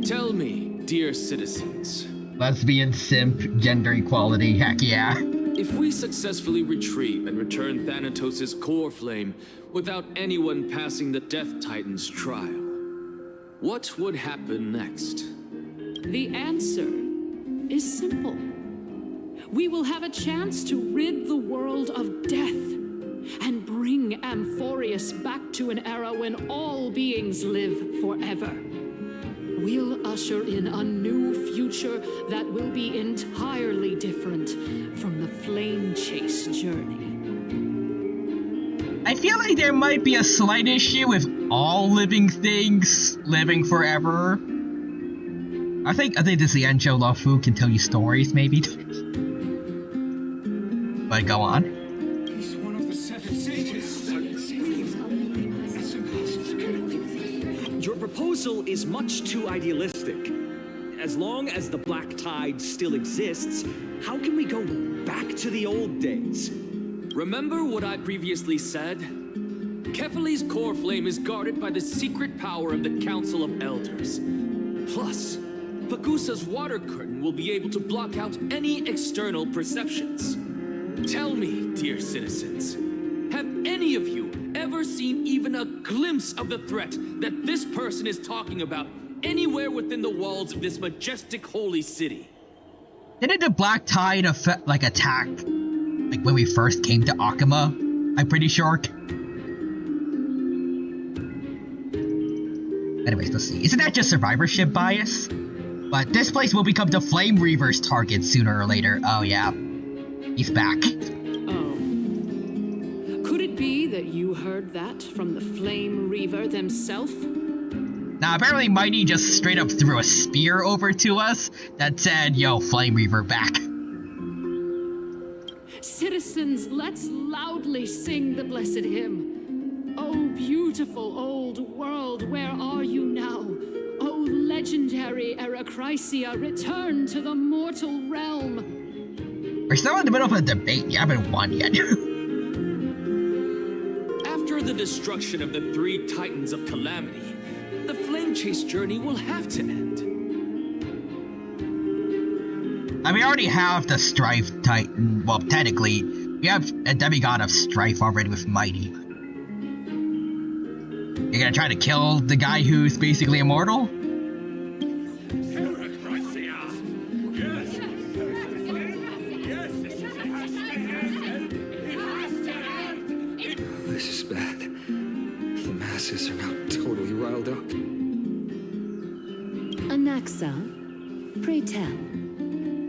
H: Tell me, dear citizens.
A: Lesbian, simp, gender equality, heck yeah.
H: If we successfully retrieve and return Thanatos' core flame without anyone passing the Death Titan's trial, what would happen next?
Q: The answer is simple. We will have a chance to rid the world of death and bring Amphorius back to an era when all beings live forever. we'll usher in a new future that will be entirely different from the flame chase journey.
A: I feel like there might be a slight issue with all living things living forever. I think this is the end show. LaFu can tell you stories, maybe. But go on.
L: He's one of the 7 sages.
D: Your proposal is much too idealistic. As long as the Black Tide still exists, how can we go back to the old days?
H: Remember what I previously said? Kefali's core flame is guarded by the secret power of the Council of Elders. Plus, Bagusa's water curtain will be able to block out any external perceptions. Tell me, dear citizens, have any of you ever seen even a glimpse of the threat that this person is talking about anywhere within the walls of this majestic holy city?
A: Didn't the Black Tide attack when we first came to Akuma? I'm pretty sure. Anyways, let's see. Isn't that just survivorship bias? But this place will become the Flame Reaver's target sooner or later. Oh yeah. He's back.
Q: Oh. Could it be that you heard that from the Flame Reaver themselves?
A: Now, apparently Mighty just straight up threw a spear over to us that said, yo, Flame Reaver back.
Q: Citizens, let's loudly sing the blessed hymn. Oh, beautiful old world, where are you now? Oh, legendary Eracrycia, return to the mortal realm.
A: We're still in the middle of a debate. You haven't won yet.
H: After the destruction of the 3 Titans of Calamity, the Flame Chase journey will have to end.
A: I mean, we already have the Strife Titan. Well, technically, we have a demigod of Strife already with Mighty. You're gonna try to kill the guy who's basically immortal?
D: This is bad. The masses are now totally riled up.
C: Anaxa, pray tell.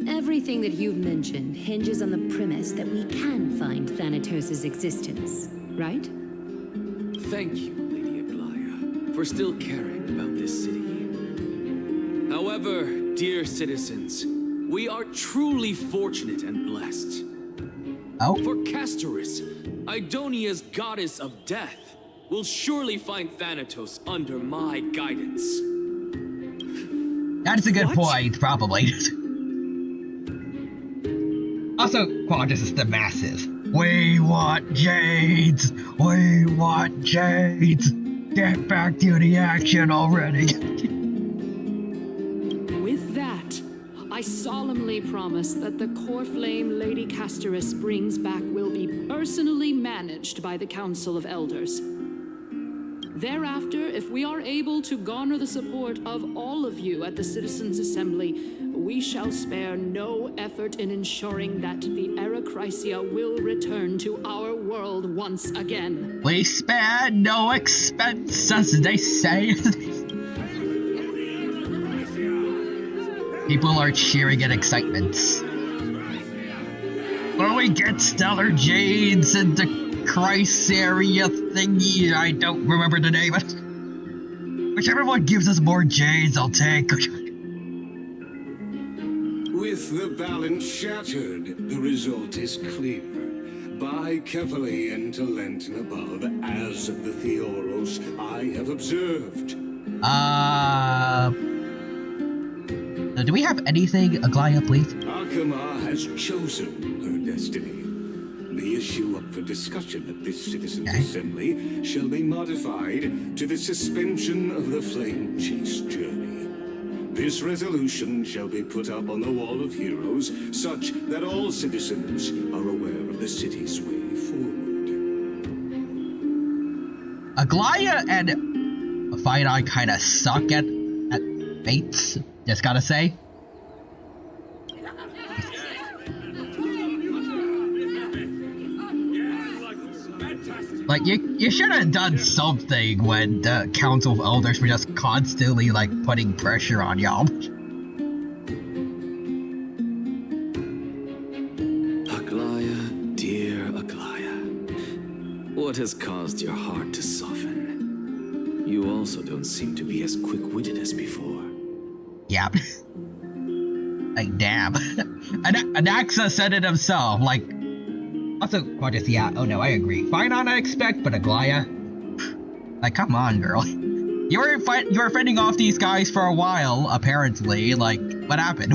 C: Everything that you've mentioned hinges on the premise that we can find Thanatos' existence, right?
H: Thank you, Lady Aglaya, for still caring about this city. However, dear citizens, we are truly fortunate and blessed.
A: Oh?
H: For CASTORICE, Idonia's goddess of death, will surely find Thanatos under my guidance.
A: That's a good point, probably. Also, Quantus is the masses. We want Jades! We want Jades! Get back to the action already!
Q: With that, I solemnly promise that the core flame Lady CASTORICE brings back will be personally managed by the Council of Elders. Thereafter, if we are able to garner the support of all of you at the Citizens' Assembly, we shall spare no effort in ensuring that the Eracrycia will return to our world once again.
A: We spare no expense, as they say. People are cheering in excitement. When we get Stellar Jades and the Chrysaria thingy, I don't remember the name. Whichever one gives us more Jades, I'll take.
J: With the balance shattered, the result is clear. Buy carefully into Lenten above, as the Theoros I have observed.
A: Do we have anything, Aglaya, please?
J: Akuma has chosen her destiny. The issue up for discussion at this Citizens' Assembly shall be modified to the suspension of the Flame Chase journey. This resolution shall be put up on the Wall of Heroes, such that all citizens are aware of the city's way forward.
A: Aglaya and Fine kinda suck at fates, just gotta say.
L: Fantastic.
A: Like, you should have done something when the Council of Elders were just constantly, like, putting pressure on y'all.
G: Aglaya, dear Aglaya, what has caused your heart to soften? You also don't seem to be as quick-witted as before.
A: Yeah. Like, damn. Anaxa said it himself, like... Also, Quadris, yeah, oh no, I agree. Fine on I expect, but Aglaya... Like, come on, girl. You were fending off these guys for a while, apparently. Like, what happened?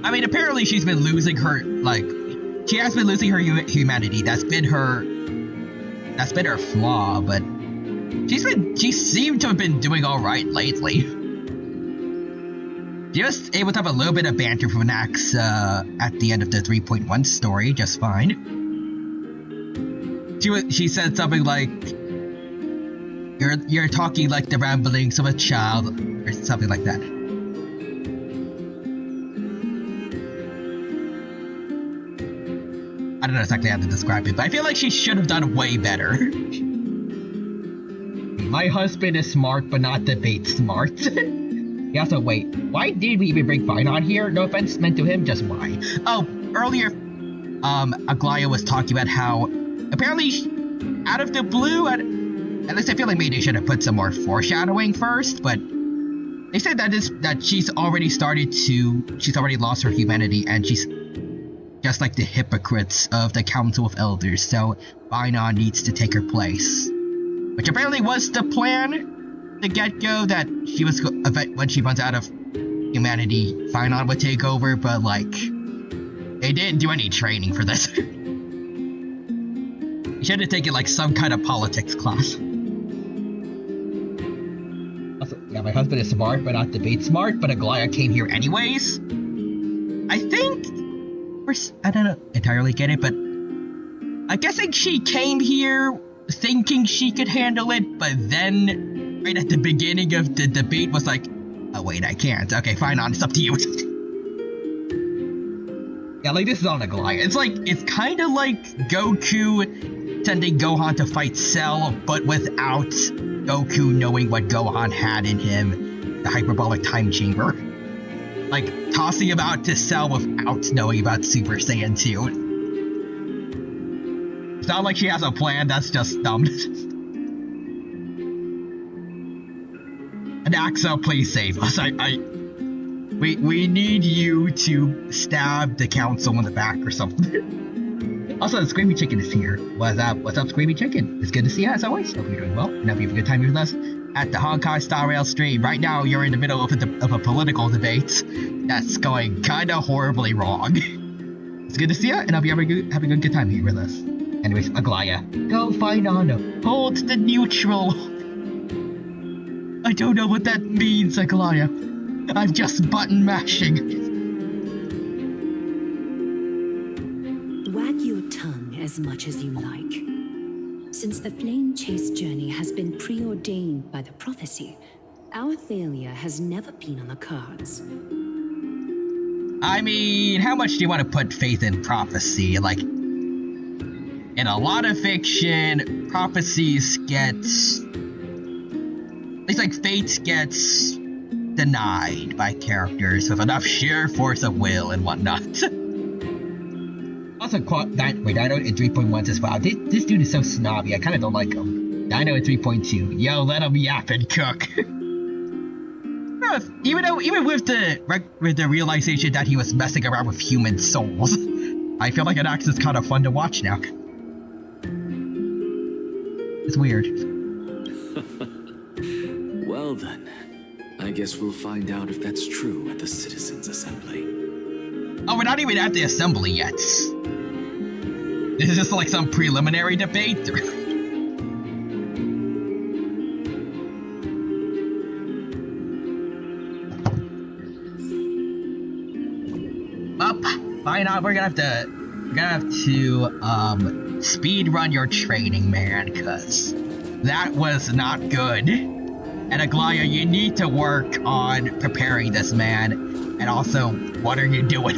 A: I mean, apparently she's been losing her, like... She has been losing her humanity. That's been her flaw, but... She seemed to have been doing alright lately. Just able to have a little bit of banter from Nax at the end of the 3.1 story, just fine. She said something like, "You're talking like the ramblings of a child," or something like that. I don't know exactly how to describe it, but I feel like she should have done way better. My husband is smart, but not debate smart. Yeah, also, wait, why did we even bring Fine on here? No offense meant to him, just why? Oh, earlier, Aglaya was talking about how, apparently, out of the blue, at least I feel like maybe they should have put some more foreshadowing first, but they said that she's already lost her humanity, and she's just like the hypocrites of the Council of Elders, so Fine needs to take her place. Which apparently was the plan. The get-go, that she was when she runs out of humanity, Fine would take over, but like they didn't do any training for this. You should have taken like some kind of politics class. Also, yeah, my husband is smart, but not debate smart, but Aglaya came here anyways. I think I don't entirely get it, but I'm guessing she came here thinking she could handle it, but then right at the beginning of the debate was like, oh wait, I can't. Okay, fine, it's up to you. Yeah, like this is on Aglaya. It's kind of like Goku sending Gohan to fight Cell, but without Goku knowing what Gohan had in him, the hyperbolic time chamber. Like tossing him out to Cell without knowing about Super Saiyan 2. It's not like she has a plan, that's just dumb. Anaxa, please save us. We need you to stab the council in the back or something. Also, the Screamy Chicken is here. What's up, Screamy Chicken? It's good to see you as always. Hope you're doing well, and hope you have a good time with us at the Honkai Star Rail stream. Right now, you're in the middle of a political debate that's going kinda horribly wrong. It's good to see you, and hope you're having a good time here with us. Anyways, Aglaya, go find Anno. Hold the neutral. I don't know what that means, Aglaya. I'm just button mashing.
C: Wag your tongue as much as you like. Since the flame chase journey has been preordained by the prophecy, our failure has never been on the cards.
A: I mean, how much do you want to put faith in prophecy? Like, in a lot of fiction, prophecies get... It's like fate gets denied by characters with enough sheer force of will and whatnot. Also, Dino in 3.1 says, wow, this dude is so snobby, I kinda don't like him. Dino in 3.2, yo, let him yap and cook. Even with the realization that he was messing around with human souls, I feel like Anax is kind of fun to watch now. It's weird.
G: Well then, I guess we'll find out if that's true at the Citizens' Assembly.
A: Oh, we're not even at the assembly yet. This is just like some preliminary debate. Fine, we're gonna have to speed run your training, man, cause that was not good. And Aglaya, you need to work on preparing this man. And also, what are you doing?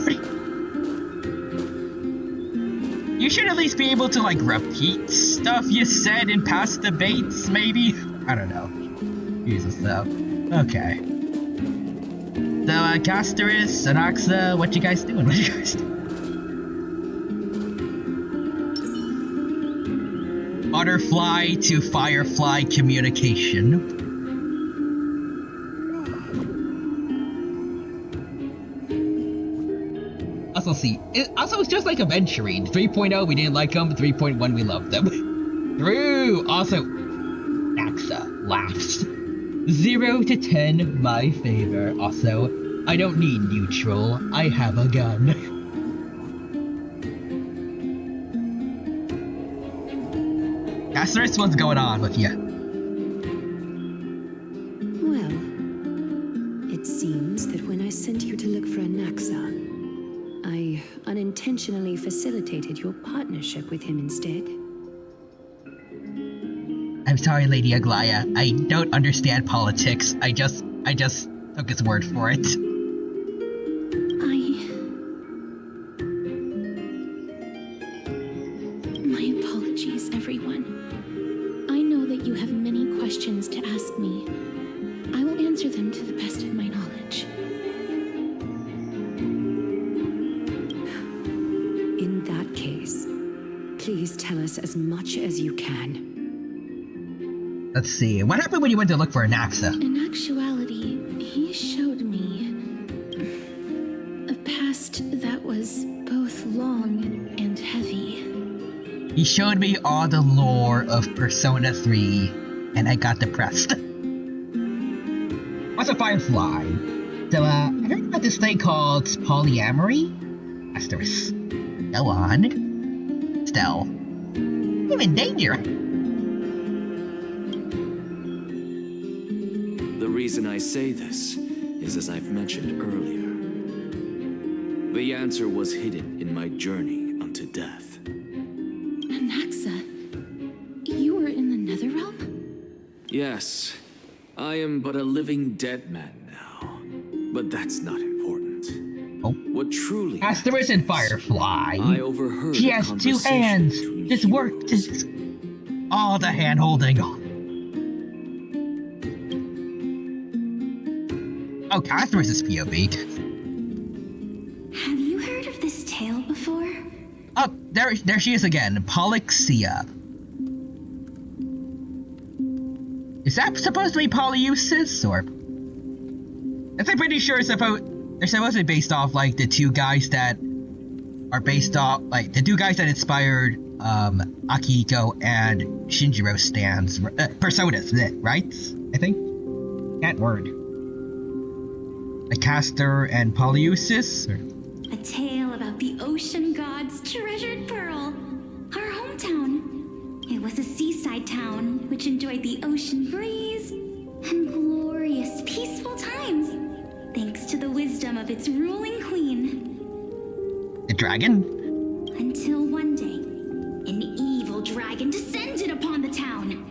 A: You should at least be able to, like, repeat stuff you said in past debates, maybe? I don't know. Jesus, though. Okay. So, CASTORICE, Anaxa, what you guys doing? What you guys doing? Butterfly to Firefly communication. Also, see, it's just like Aventurine. 3.0, we didn't like them. 3.1, we loved them. True! Also, Naxa laughs. 0 to 10, my favor. Also, I don't need neutral. I have a gun. CASTORICE, what's going on with you?
C: Well, it seems that when I sent you to look for a Naxa, I unintentionally facilitated your partnership with him instead.
A: I'm sorry, Lady Aglaya. I don't understand politics. I just took his word for it.
B: My apologies, everyone. I know that you have many questions to ask me. I will answer them to the best of my knowledge.
C: In that case, please tell us as much as you can.
A: Let's see. What happened when you went to look for a Naxa?
B: In actuality, he showed me a past that was both long and heavy.
A: He showed me all the lore of Persona 3, and I got depressed. What's a Firefly? So, I heard about this thing called polyamory? Asterisk. Go on. Stell. I'm in danger.
H: The reason I say this is as I've mentioned earlier. The answer was hidden in my journey unto death.
B: Anaxa, you were in the Netherrealm?
H: Yes, I am but a living dead man now. But that's not important.
A: Oh.
H: What truly
A: CASTORICE and Firefly.
H: I overheard
A: She has two hands. This worked. All the hand holding. Oh, CASTORICE is POV'd.
K: Have you heard of this tale before?
A: Oh, there she is again. Polixia. Is that supposed to be Polyusis, or? I'm pretty sure they're supposed to be based off, like, the two guys that are based off, like, the two guys that inspired, Akihiko and Shinjiro stands, personas, right? I think? That word. A Castor and Polyusis? Or?
K: A tale about the ocean god's treasured pearl, our hometown. It was a seaside town which enjoyed the ocean breeze and glorious, peaceful times, thanks to the wisdom of its ruling queen.
A: The dragon?
K: Until one day, an evil dragon descended upon the town.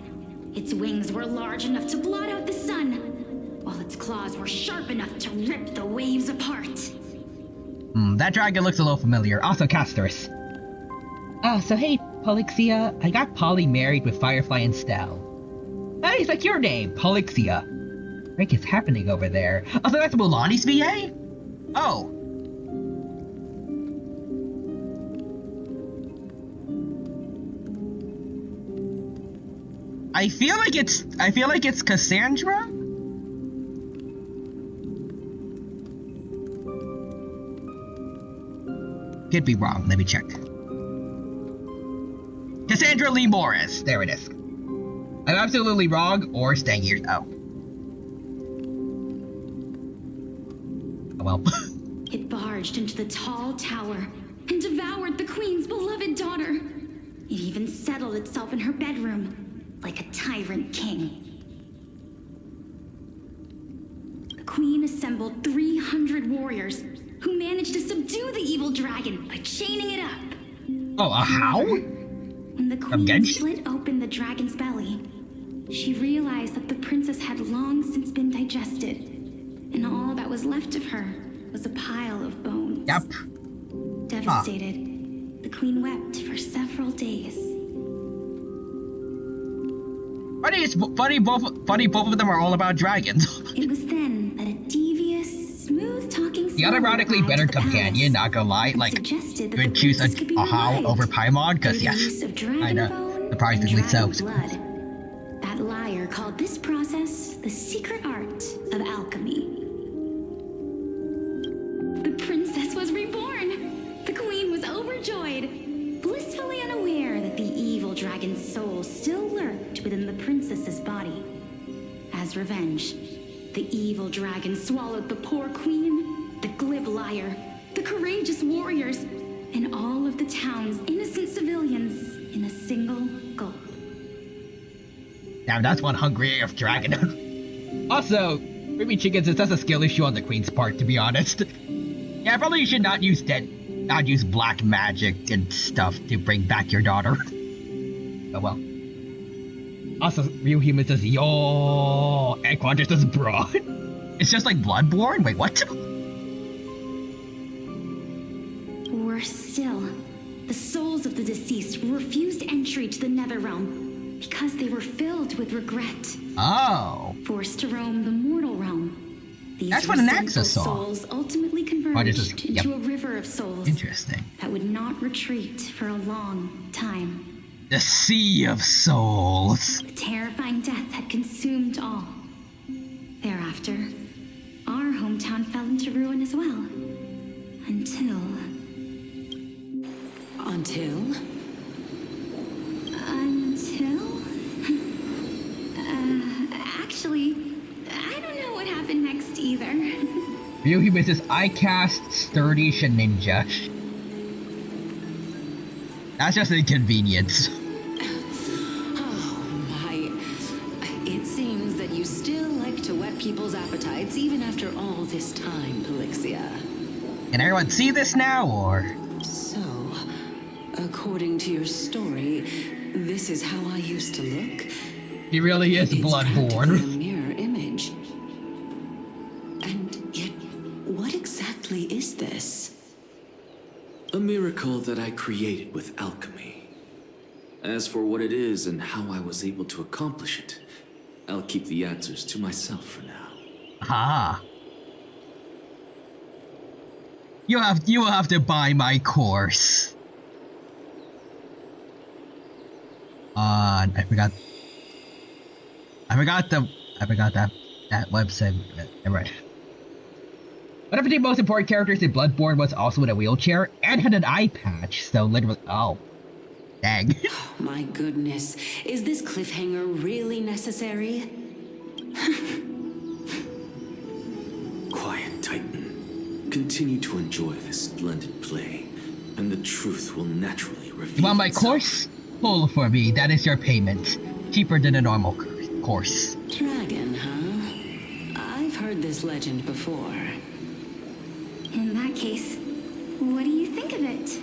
K: Its wings were large enough to blot out the sun, while its claws were sharp enough to rip the waves apart.
A: That dragon looks a little familiar. Also CASTORICE. So hey, Polixia, I got Polly married with Firefly and Stell. Hey, it's like your name, Polixia. What is happening over there? Oh, so that's Mulani's VA? Oh. I feel like it's Cassandra? Could be wrong, let me check. Cassandra Lee Morris, there it is. I'm absolutely wrong, or staying here. Oh. Oh well.
K: It barged into the tall tower and devoured the queen's beloved daughter. It even settled itself in her bedroom, like a tyrant king. The queen assembled 300 warriors who managed to subdue the evil dragon by chaining it up.
A: Oh, how?
K: When the queen slit open the dragon's belly, she realized that the princess had long since been digested, and all that was left of her was a pile of bones.
A: Yep.
K: Devastated, the
B: queen wept for several days.
A: Funny, both of them are all about dragons.
B: It was then that a devious, smooth-talking
A: The unironically better companion, not gonna lie, like, you would choose a How over Paimon, because yes, kinda surprisingly so.
B: Blood. That liar called this process the secret art of alchemy. The princess was reborn! The queen was overjoyed, blissfully unaware that the evil dragon's soul still lurked within the princess's body. As revenge, the evil dragon swallowed the poor queen, the glib liar, the courageous warriors, and all of the town's innocent civilians in a single gulp.
A: Damn, that's one hungry AF dragon. Also, Ruby Chickens, it's just a skill issue on the queen's part, to be honest. Yeah, probably you should not use black magic and stuff to bring back your daughter. Oh well. Also, Real Human says, yo, and Quandra says, bro. It's just like Bloodborne? Wait, what?
B: Worse still, the souls of the deceased refused entry to the Netherrealm because they were filled with regret.
A: Oh.
B: Forced to roam the mortal realm. These
A: That's what an
B: resentful
A: Axis saw.
B: souls ultimately converged into a river of souls.
A: Interesting.
B: That would not retreat for a long time.
A: The Sea of Souls.
B: The terrifying death had consumed all. Thereafter, our hometown fell into ruin as well. Until... Actually, I don't know what happened next either.
A: Real Human says, I cast Sturdy Ninja. That's just inconvenience.
I: Oh my. It seems that you still like to whet people's appetites even after all this time, Pelixia.
A: Can everyone see this now, or?
I: So, according to your story, this is how I used to look?
A: He really is Bloodborne.
I: A mirror image. And yet, what exactly is this?
H: A miracle that I created with alchemy. As for what it is and how I was able to accomplish it, I'll keep the answers to myself for now.
A: Ah. You will have to buy my course. I forgot that website. Right. One of the most important characters in Bloodborne was also in a wheelchair and had an eye patch, so literally, oh. Dang.
I: Oh, my goodness. Is this cliffhanger really necessary?
H: Quiet, Titan. Continue to enjoy this splendid play, and the truth will naturally reveal.
A: You want my
H: itself.
A: course? Pull for me, that is your payment. Cheaper than a normal course.
I: Dragon, huh? I've heard this legend before.
B: In that case, what do you think of it?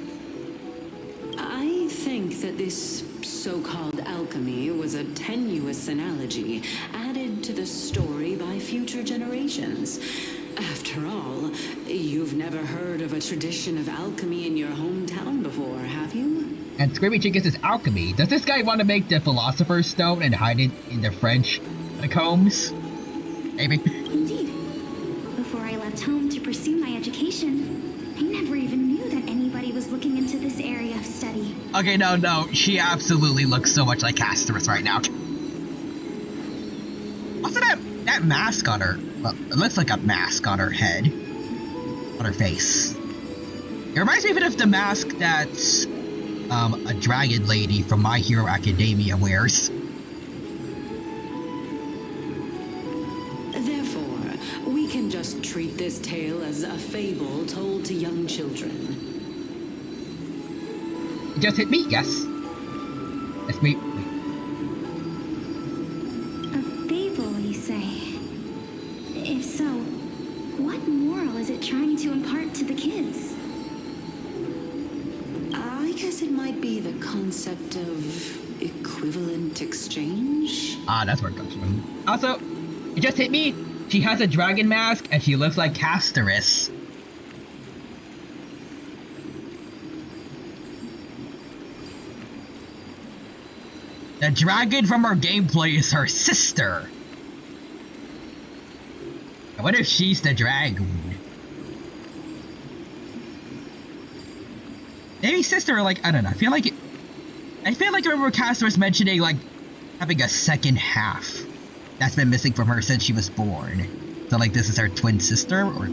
I: I think that this so-called alchemy was a tenuous analogy added to the story by future generations. After all, you've never heard of a tradition of alchemy in your hometown before, have you?
A: And Screaming Chicken says alchemy. Does this guy want to make the Philosopher's Stone and hide it in the French catacombs? Maybe.
B: Indeed. Before I left home to pursue my education, I never even knew that anybody was looking into this area of study.
A: Okay, no, she absolutely looks so much like CASTORICE right now. Also, that mask on her, well, it looks like a mask on her head, on her face. It reminds me a bit of the mask that a dragon lady from My Hero Academia wears.
I: Therefore, we can just treat this tale as a fable told to young children.
A: It just hit me, yes. It's me.
B: A fable, you say? If so, what moral is it trying to impart to the kids?
I: I guess it might be the concept of equivalent exchange.
A: Ah, that's where it comes from. Also, it just hit me. She has a dragon mask and she looks like CASTORICE. The dragon from our gameplay is her sister. I wonder if she's the dragon. Maybe sister, or like, I don't know. I feel like I remember CASTORICE mentioning like having a second half that's been missing from her since she was born. So like this is her twin sister, or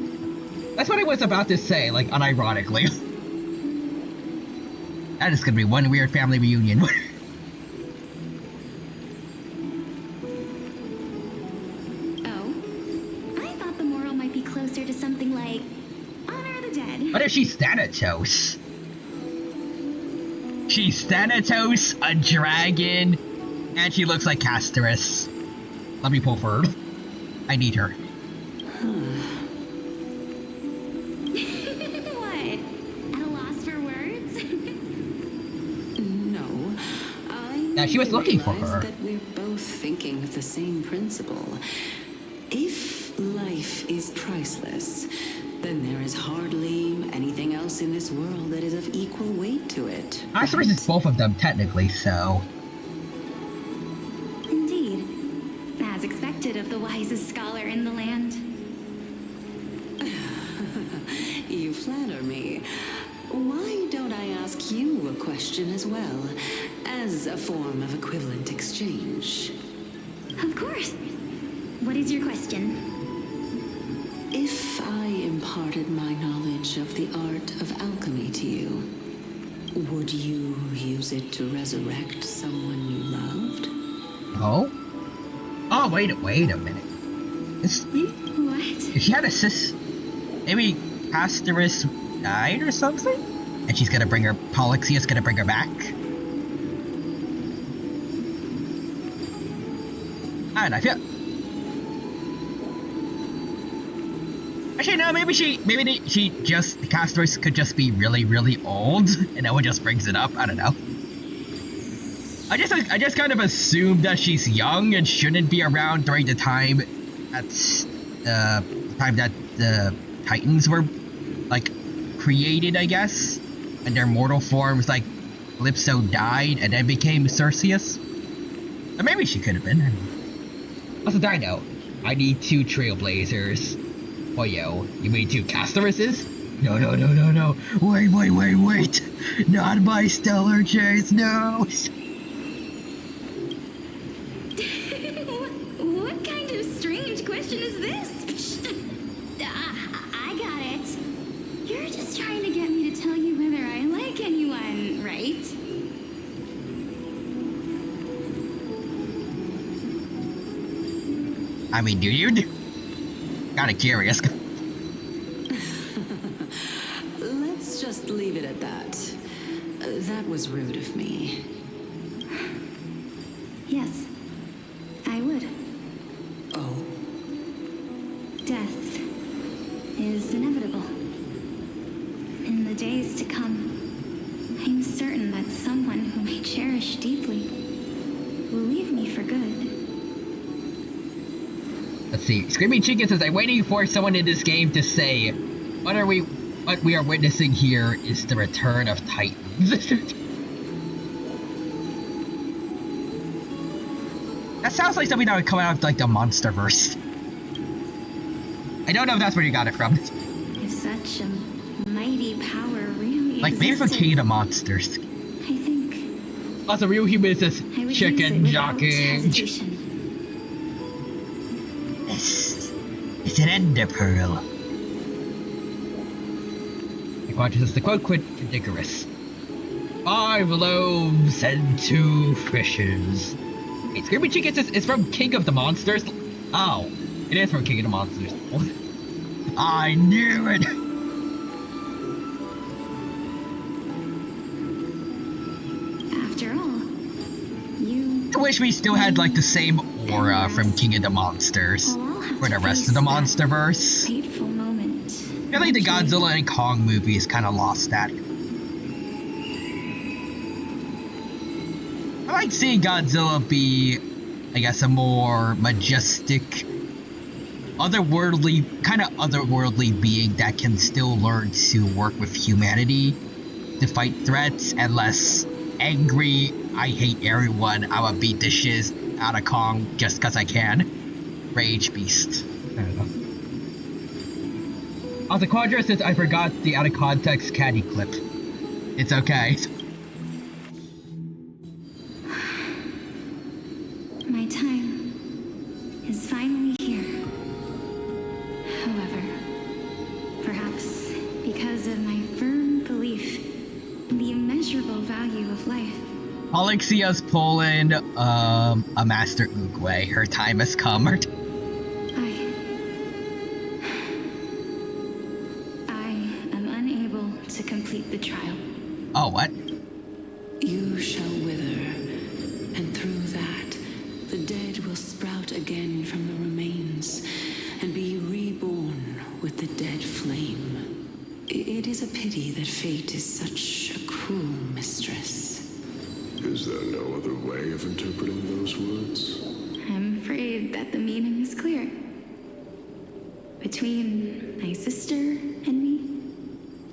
A: that's what I was about to say, like unironically. That is gonna be one weird family reunion.
B: To something like Honor the Dead.
A: What if she's Thanatos? She's Thanatos, a dragon, and she looks like CASTORICE. Let me pull for her. I need her.
B: What? At a loss for words?
I: No.
A: Yeah, she was looking for her.
I: That we're both thinking of the same principle. If life is priceless, then there is hardly anything else in this world that is of equal weight to it.
A: CASTORICE is both of them, technically, so...
B: Indeed. As expected of the wisest scholar in the land.
I: You flatter me. Why don't I ask you a question as well, as a form of equivalent exchange?
B: Of course. What is your question?
I: If I imparted my knowledge of the art of alchemy to you, would you use it to resurrect someone you loved?
A: Oh? Oh, wait a minute. Is she?
B: What?
A: If she had a maybe CASTORICE died or something? And she's gonna bring her, Polyxia's gonna bring her back? And I feel... Actually, no, maybe she just, CASTORICE could just be really, really old, and no one just brings it up. I don't know. I just kind of assumed that she's young and shouldn't be around during the time that's the time that the Titans were like created, I guess, and their mortal forms like Calypso died and then became Cerseus. Or maybe she could have been. What's the I know? I need 2 Trailblazers. Oh yo, you mean 2 CASTORICEs? No. Wait. Not my stellar chase, no.
B: What kind of strange question is this? I got it. You're just trying to get me to tell you whether I like anyone, right?
A: I mean, do you? Kinda curious.
I: Let's just leave it at that. That was rude of me.
B: Yes, I would.
I: Oh?
B: Death is inevitable. In the days to come, I'm certain that someone whom I cherish deeply will leave me for good.
A: Let's see. Screaming Chicken says, I'm waiting for someone in this game to say, what we are witnessing here is the return of Titans. That sounds like something that would come out of like the Monsterverse. I don't know if that's where you got it from.
B: If such a mighty power really
A: like maybe from King of the Monsters.
B: I think
A: Also, real human says chicken jockey. It's an ender pearl. Consciousness, the quote ridiculous. 5 loaves and 2 fishes. Hey, Screaming Chicken says it's from King of the Monsters. Oh, it is from King of the Monsters. I knew it.
B: After all, you...
A: I wish we still had like the same aura from King of the Monsters for the rest of the Monsterverse.
B: Fateful moment.
A: I feel like the Godzilla and Kong movies kind of lost that. I like seeing Godzilla be, I guess, a more majestic, otherworldly being that can still learn to work with humanity to fight threats, and less angry, I hate everyone. I'ma beat the shiz out of Kong just cause I can. Rage beast. I don't know. Also, Quadra says I forgot the out of context caddy clip. It's okay.
B: My time is finally here. However, perhaps because of my firm belief in the immeasurable value of life,
A: Alexia's pulling a Master Oogway. Her time has come. I
B: am unable to complete the trial.
A: Oh, what?
I: You shall wither, and through that, the dead will sprout again from the remains, and be reborn with the dead flame. It is a pity that fate is such a cruel mistress.
R: Is there no other way of interpreting those words?
B: I'm afraid that the meaning is clear. Between my sister and me.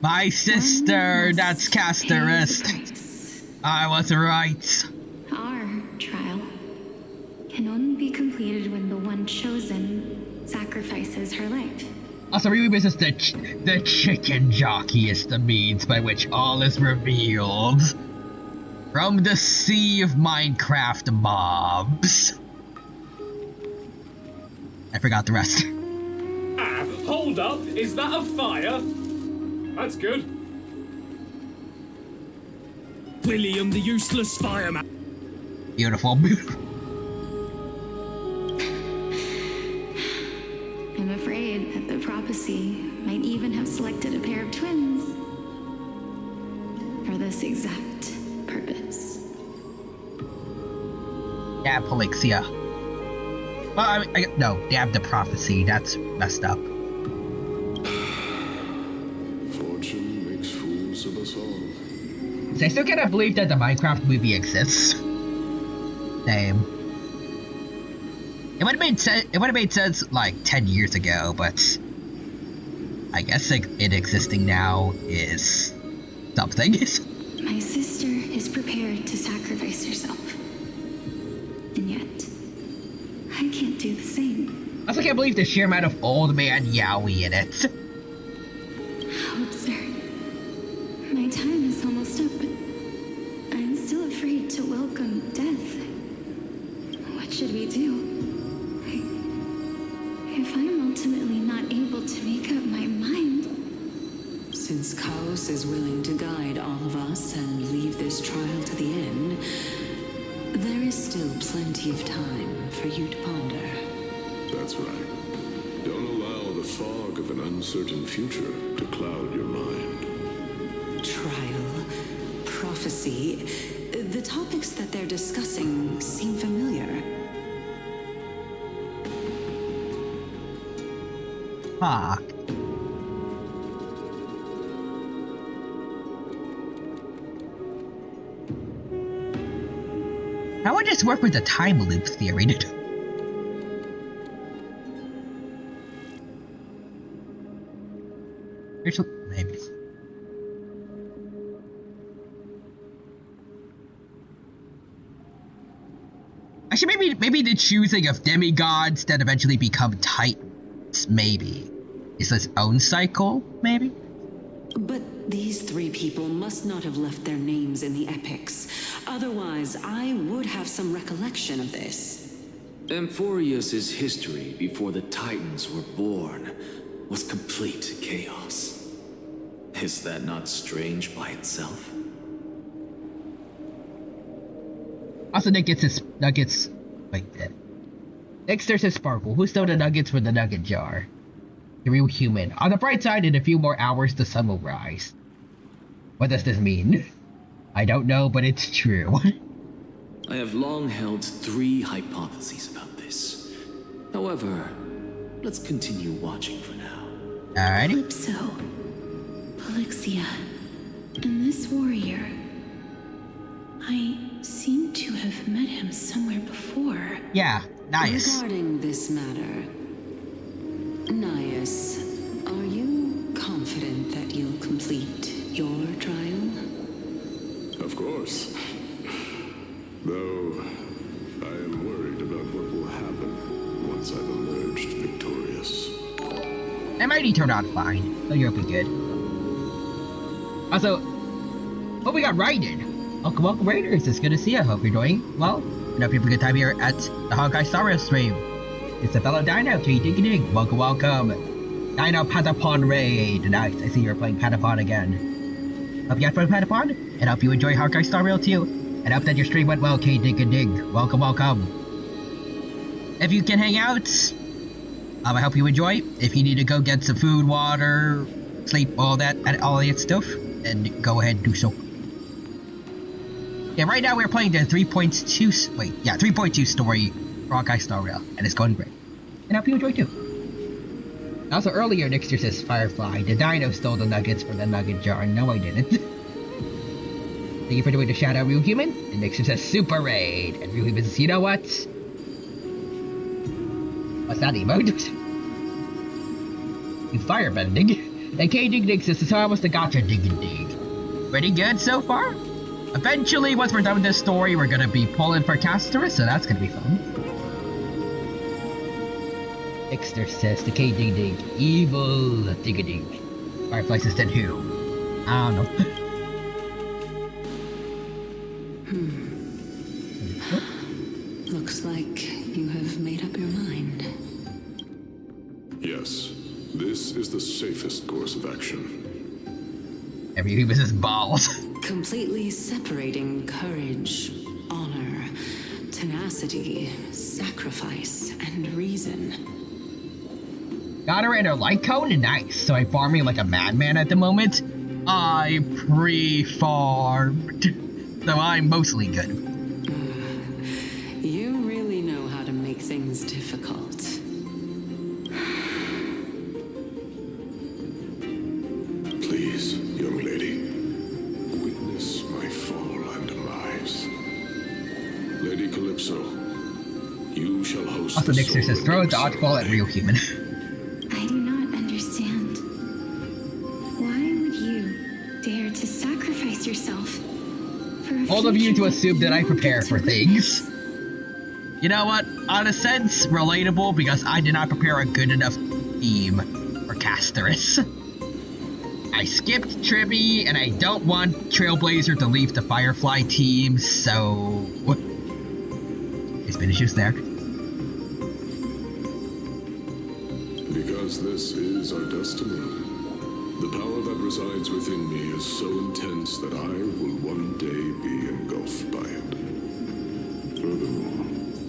A: My sister, that's CASTORICE. I was right.
B: Our trial can only be completed when the one chosen sacrifices her life.
A: Also, really, is the chicken jockey is the means by which all is revealed. From the sea of Minecraft mobs. I forgot the rest.
T: Ah, hold up! Is that a fire? That's good. William the useless fireman.
A: Beautiful.
B: I'm afraid that the prophecy might even have selected a pair of twins for this exact purpose.
A: Yeah, Polixia. Well, no, damn the prophecy. That's messed up.
R: Fortune makes fools of us all.
A: So I still cannot believe that the Minecraft movie exists. Same. It would have made sense like 10 years ago, but I guess it existing now is something.
B: My sister is prepared to sacrifice herself. And yet, I can't do the same.
A: I also can't believe the sheer amount of old man yaoi in it.
B: How absurd. My time is almost up, but I'm still afraid to welcome death. What should we do? If I'm ultimately not able to make up my mind...
I: Since Chaos is willing to guide all of us and leave this trial to the end, there is still plenty of time for you to ponder.
R: That's right. Don't allow the fog of an uncertain future to cloud your mind.
I: Trial, prophecy, the topics that they're discussing seem familiar.
A: Fuck. How would this work with the time loop theory? Maybe. Actually, maybe the choosing of demigods that eventually become titans, maybe, is its own cycle, maybe?
I: But these three people must not have left their names in the epics. Otherwise, I would have some recollection of this.
H: Amphorius's history before the Titans were born was complete chaos. Is that not strange by itself?
A: Also, Nuggets. Wait, that. Next, there's a Sparkle. Who stole the nuggets from the nugget jar? The real human. On the bright side, in a few more hours, the sun will rise. What does this mean? I don't know, but it's true.
H: I have long held 3 hypotheses about this. However, let's continue watching for now.
A: Alrighty.
B: Calypso, Polixia, and this warrior. I seem to have met him somewhere before.
A: Yeah, nice.
I: Regarding this matter, Nias, are you confident that you'll complete your trial?
R: Of course. Though, I am worried about what will happen once I've emerged victorious.
A: It might turn out fine, so you'll be good. Also, hope we got Raiden. Welcome Raiders, it's good to see you. Hope you're doing well. And hope you have a good time here at the Honkai CASTORICE stream. It's a fellow Dino, dig. Welcome. Dino Patapon Raid. Nice, I see you're playing Patapon again. Hope you had fun with Patapon, and hope you enjoy Honkai Star Rail too. And hope that your stream went well, dig. Welcome. If you can hang out, I hope you enjoy. If you need to go get some food, water, sleep, all that stuff, then go ahead and do so. Yeah, right now we're playing the 3.2 story for Honkai Star Rail, and it's going great. And I hope you enjoy too. Also earlier, Nixter says Firefly. The Dino stole the nuggets from the nugget jar. No, I didn't. Thank you for doing the shout out, Real Human. And Nixter says Super Raid. And Real Human says, you know what? What's that emote? You firebending. And K Dig says, so I was the gotcha dig. Pretty good so far. Eventually, once we're done with this story, we're gonna be pulling for CASTORICE, so that's gonna be fun. Dexter says the K Dig, evil dig. Firefly says then who? I don't know.
I: Looks like you have made up your mind.
R: Yes, this is the safest course of action.
A: Every was his balls.
I: Completely separating courage, honor, tenacity, sacrifice, and reason.
A: Got her in her light cone? Nice. So I'm farming like a madman at the moment. I pre-farmed. So I'm mostly good.
I: You really know how to make things difficult.
R: Please, young lady, witness my fall and demise. Lady Calypso, you shall host
A: Also, Nixer says throw a dodgeball at Real Human.
B: I do not understand. Why would you dare to sacrifice yourself for a
A: All of you to
B: future
A: assume that I prepare for things. You know what? On a sense, relatable, because I did not prepare a good enough theme for CASTORICE. I skipped Tribby, and I don't want Trailblazer to leave the Firefly team, so... It's been issues there.
R: Because this is our destiny. The power that resides within me is so intense that I will one day be engulfed by it. Furthermore,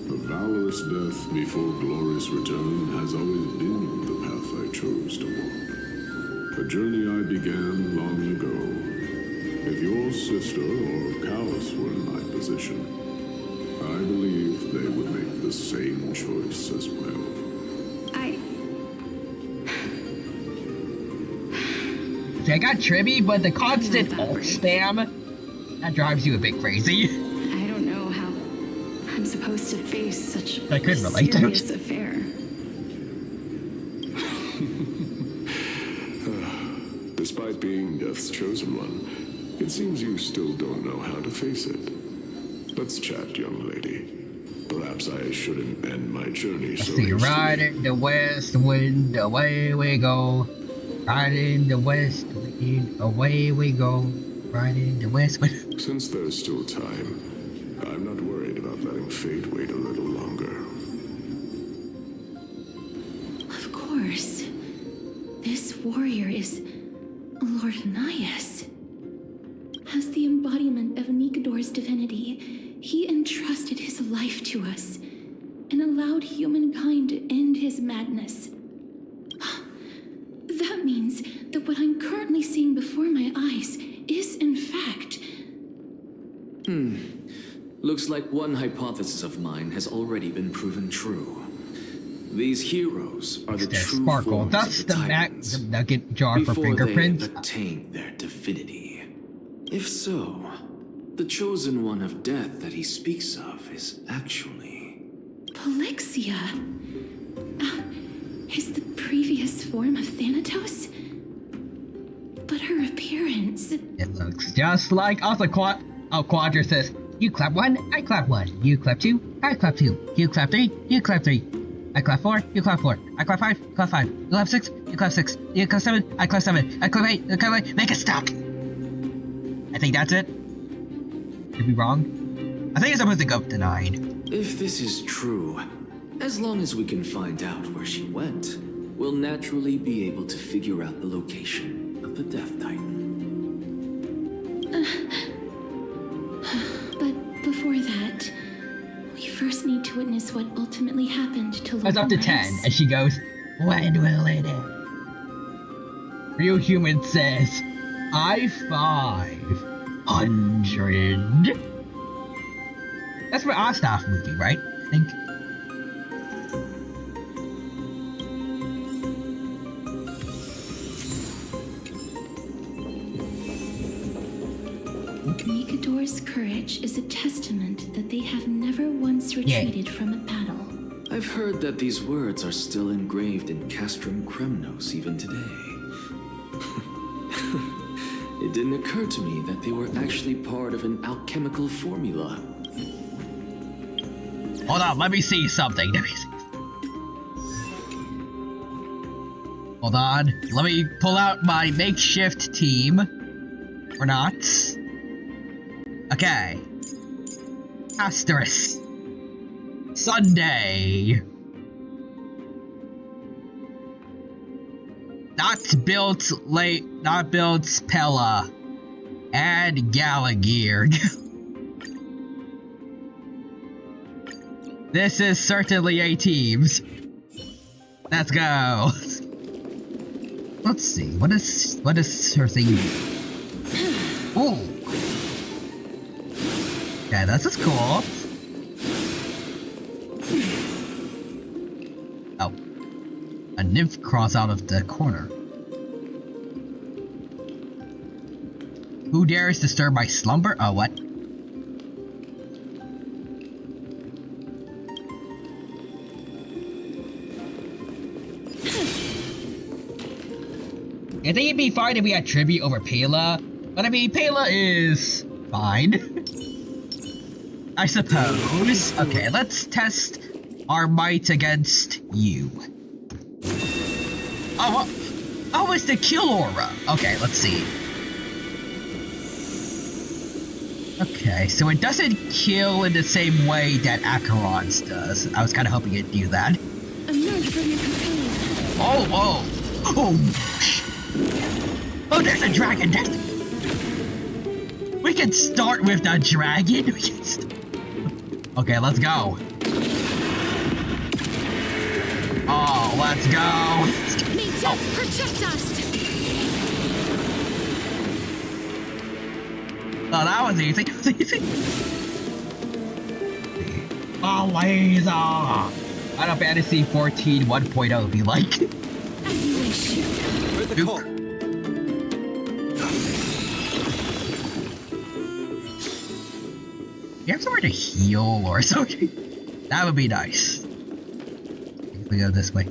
R: the valorous death before glorious return has always been the path I chose to walk. A journey I began long ago. If your sister or Callus were in my position, I believe they would make the same choice as well.
A: See, I got Tribby, but the constant ult spam, that drives you a bit crazy.
B: I don't know how I'm supposed to face such
A: I could relate to
B: serious
A: it.
B: affair.
R: Despite being Death's chosen one, it seems you still don't know how to face it. Let's chat, young lady. Perhaps I shouldn't end my journey so
A: See, right in the west wind, away we go. Right in the west wind, away we go. Right in the west wind.
R: Since there's still time, I'm not worried about letting fate wait a little longer.
B: Of course. This warrior is Lord Nias. As the embodiment of Nikador's divinity, he entrusted his life to us and allowed humankind to end his madness. That means that what I'm currently seeing before my eyes is, in fact...
H: Looks like one hypothesis of mine has already been proven true. These heroes are the true
A: Sparkle.
H: forms
A: That's
H: of the
A: the
H: Titans
A: nugget jar for
H: before
A: fingerprints.
H: they have attained their divinity. If so, the chosen one of death that he speaks of is actually...
B: Polixia? Is the previous form of Thanatos? But her appearance...
A: It looks just like... Also, Quadra says,
E: You clap 1, I clap 1. You clap 2, I clap 2. You clap 3, you clap 3. I clap 4, you clap 4. I clap 5, you clap 5. You clap 6, you clap 6. You clap 7, I clap 7. I clap 8, you clap 8. Make it stop! I think that's it. Could be wrong. I think it's supposed to go up to 9.
G: If this is true, as long as we can find out where she went, we'll naturally be able to figure out the location of the Death Titan.
B: But before that, we first need to witness what ultimately happened to Lord
E: That's up to 10, and she goes, when will it end? Real Human says, I 500. That's for Ostaf movie, right? I think.
B: Nikador's courage is a testament that they have never once retreated from a battle.
G: I've heard that these words are still engraved in Castrum Kremnos even today. It didn't occur to me that they were actually part of an alchemical formula.
E: Hold on, let me see something. Hold on, let me pull out my makeshift team. Or not. Okay. CASTORICE. Sunday. Not built Pella. And Gallagher. This is certainly a teams. Let's go. Let's see. What is her thing? Oh. Okay, this is cool. Oh. A nymph crawls out of the corner. Who dares disturb my slumber? Oh, what? I think it'd be fine if we had tribute over Pela, but I mean, Pela is fine. I suppose. Okay, let's test our might against you. Oh, it's the kill aura. Okay, let's see. Okay, so it doesn't kill in the same way that Acheron's does. I was kind of hoping it'd do that.
K: Emerge from your cocoon.
E: Oh, oh, there's a dragon. We can start with the dragon. Okay, let's go. Oh, let's go.
F: Ninja, protect us!
E: Oh, that was easy. Oh, laser. Final Fantasy 14 1.0 would be like.
F: As you wish.
E: Where's the call? You have somewhere to heal or something? That would be nice. We go this way.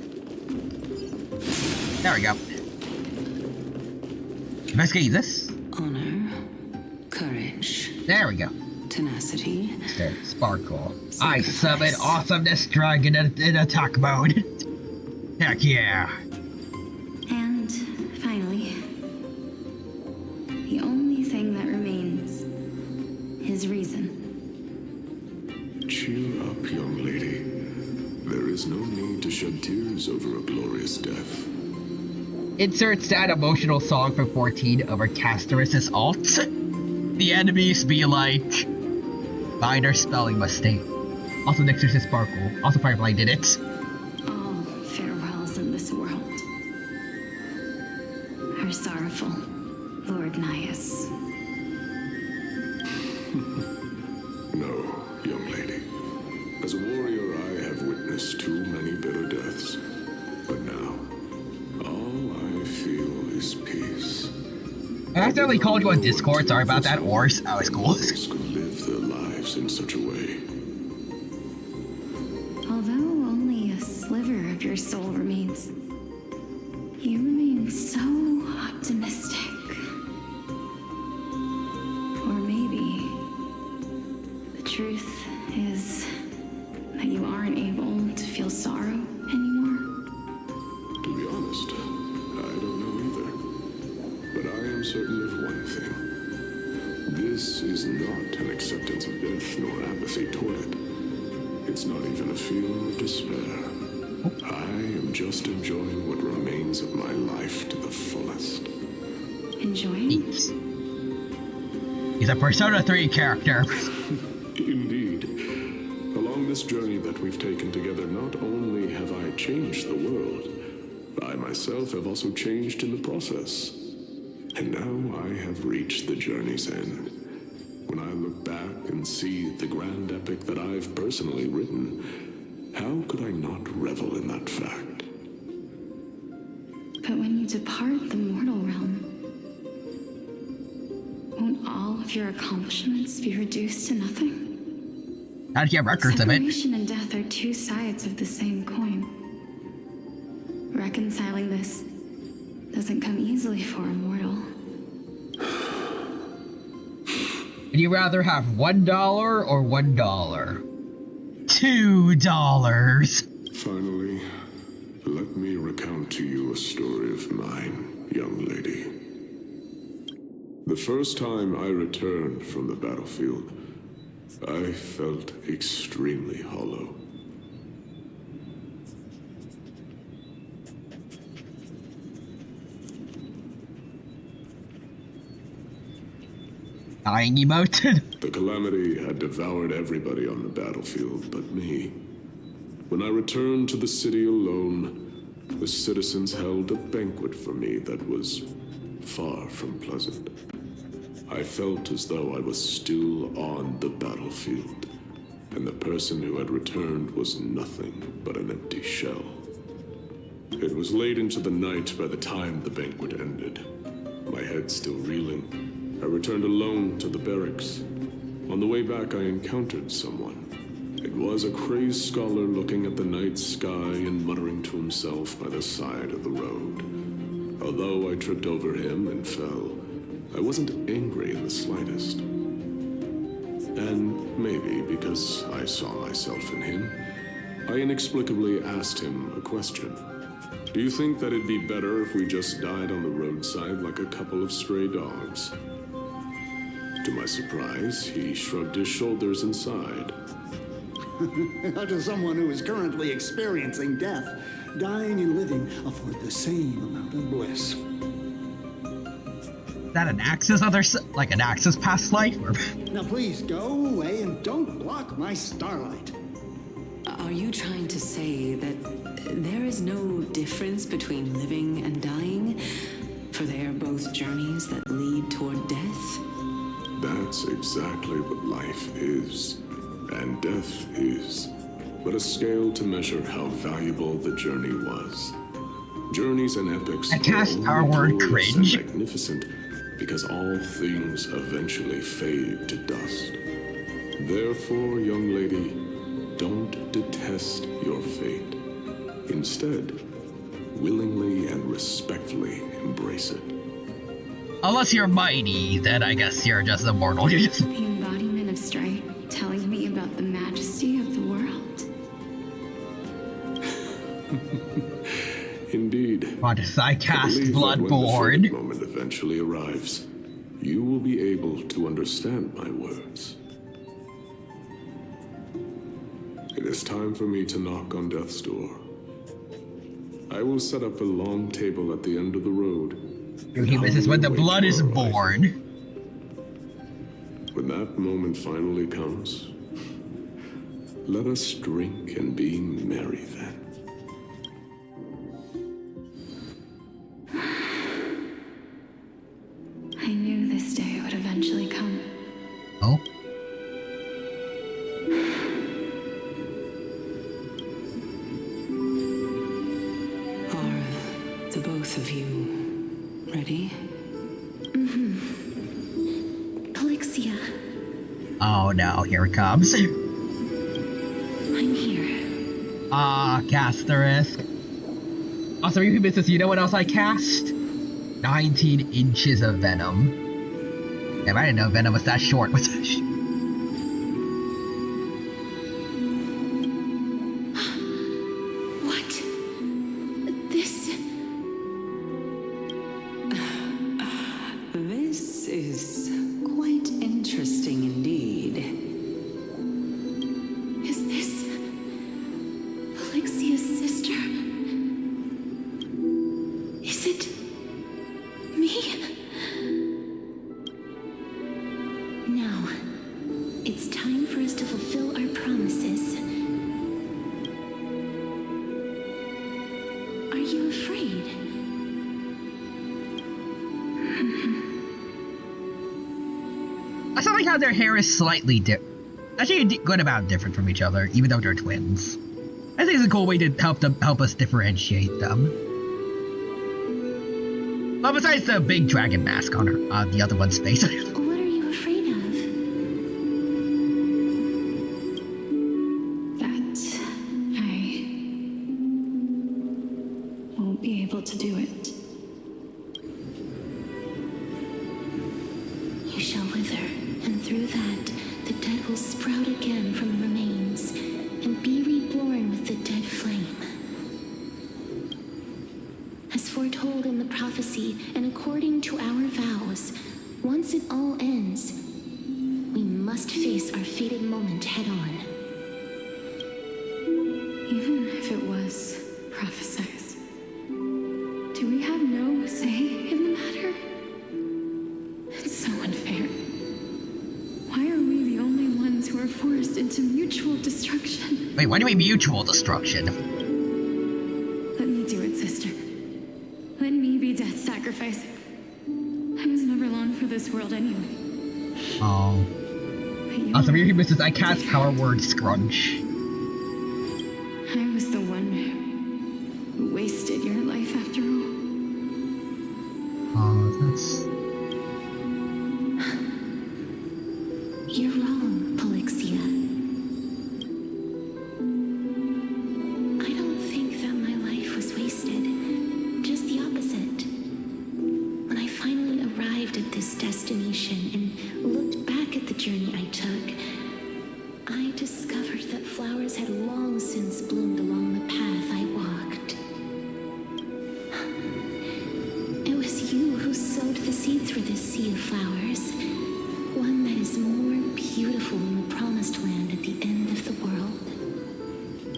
E: There we go. Investigate this.
I: Honor, courage.
E: There we go.
I: Tenacity.
E: There, sparkle. I summon awesomeness dragon in attack mode. Heck yeah.
B: And finally, the only thing that remains is reason.
R: Cheer up, young lady. There is no need to shed tears over a glorious death.
E: Insert sad emotional song from 14 over CASTORICE's alt. The enemies be like minor spelling mistake. Also next to Sparkle. Also Firefly did it.
B: All farewells in this world are sorrowful, Lord Nias.
R: No, young lady. As a warrior, I have witnessed too many bitter deaths. But now, all I feel is peace.
E: I accidentally called you on Discord, sorry about that, Ors. That was cool.
R: Could live their lives in such a way.
B: Although only a sliver of your soul remains, you remain so optimistic. Or maybe truth is that you aren't able to feel sorrow anymore?
R: To be honest, I don't know either. But I am certain of one thing. This is not an acceptance of death nor apathy toward it. It's not even a feeling of despair. I am just enjoying what remains of my life to the fullest.
B: Enjoying?
A: He's a Persona 3 character.
R: Indeed. Along this journey that we've taken together, not only have I changed the world, I myself have also changed in the process. And now I have reached the journey's end. When I look back and see the grand epic that I've personally written, how could I not revel in that fact?
B: But when you depart the mortal realm, won't all of your accomplishments be reduced to nothing?
A: How'd you get records of it?
B: Separation and death are two sides of the same coin. Reconciling this doesn't come easily for a mortal.
E: Would you rather have $1 or $1?
A: $2.
R: Finally, let me recount to you a story of mine, young lady. The first time I returned from the battlefield, I felt extremely hollow.
A: Dying emoted.
R: The calamity had devoured everybody on the battlefield but me. When I returned to the city alone, the citizens held a banquet for me that was far from pleasant. I felt as though I was still on the battlefield, and the person who had returned was nothing but an empty shell. It was late into the night by the time the banquet ended. My head still reeling, I returned alone to the barracks. On the way back, I encountered someone. It was a crazed scholar looking at the night sky and muttering to himself by the side of the road. Although I tripped over him and fell, I wasn't angry in the slightest. And maybe because I saw myself in him, I inexplicably asked him a question. Do you think that it'd be better if we just died on the roadside like a couple of stray dogs? To my surprise, he shrugged his shoulders and sighed.
U: To someone who is currently experiencing death, dying and living afford the same amount of bliss.
A: Is that an Axe's like an Axe's past life?
U: Now please go away and don't block my starlight.
I: Are you trying to say that there is no difference between living and dying? For they are both journeys that lead toward death?
R: That's exactly what life is, and death is, but a scale to measure how valuable the journey was. Journeys and epics
A: are word cringe.
R: And magnificent because all things eventually fade to dust. Therefore, young lady, don't detest your fate. Instead, willingly and respectfully embrace it.
A: Unless you're mighty, then I guess you're just immortal.
B: The embodiment of strife telling me about the majesty of the world.
R: Indeed.
A: What if I cast Bloodborne?
R: When the moment eventually arrives, you will be able to understand my words. It is time for me to knock on death's door. I will set up a long table at the end of the road.
A: This is when the blood is born.
R: When that moment finally comes, let us drink and be merry then.
B: I knew this day would eventually come.
A: Oh?
I: Are the both of you ready?
B: Mm-hmm. Elixia.
A: Oh no, here it comes.
B: I'm here.
A: Ah, CASTORICE. Also, you business, you know what else I cast? 19 inches of Venom. Damn, I didn't know Venom was that short.
I: This is quite interesting indeed.
B: Is this Alexia's sister? Is it me? Now, it's time for us to fulfill our promises. Are you afraid?
A: I still like how their hair is slightly actually a good amount different from each other, even though they're twins. I think it's a cool way to help us differentiate them. Well, besides the big dragon mask on the other one's face.
B: What are you afraid of? That I won't be able to do it. You shall wither, and through that, the dead will sprout again from the remains, and be reborn with the dead flame. As foretold in the prophecy, and according to our vows, once it all ends, we must face our fated moment head on.
K: Even if it was prophesized, do we have no say in the matter? It's so unfair. Why are we the only ones who are forced into mutual destruction?
A: Wait, what do you mean mutual destruction?
K: Let me do it, sister. Let me be death's sacrifice. I was never long for this world anyway.
A: Oh. Also, for your misses, I cast Power Word Scrunch.
K: I was the one who wasted your life after all.
A: Oh, that's...
B: You're wrong, Polixia. I don't think that my life was wasted. Just the opposite. When I finally arrived at this destination and looked back at the journey I took, I discovered that flowers had long since bloomed along the path I walked. It was you who sowed the seeds for this sea of flowers. One that is more beautiful than the promised land at the end of the world.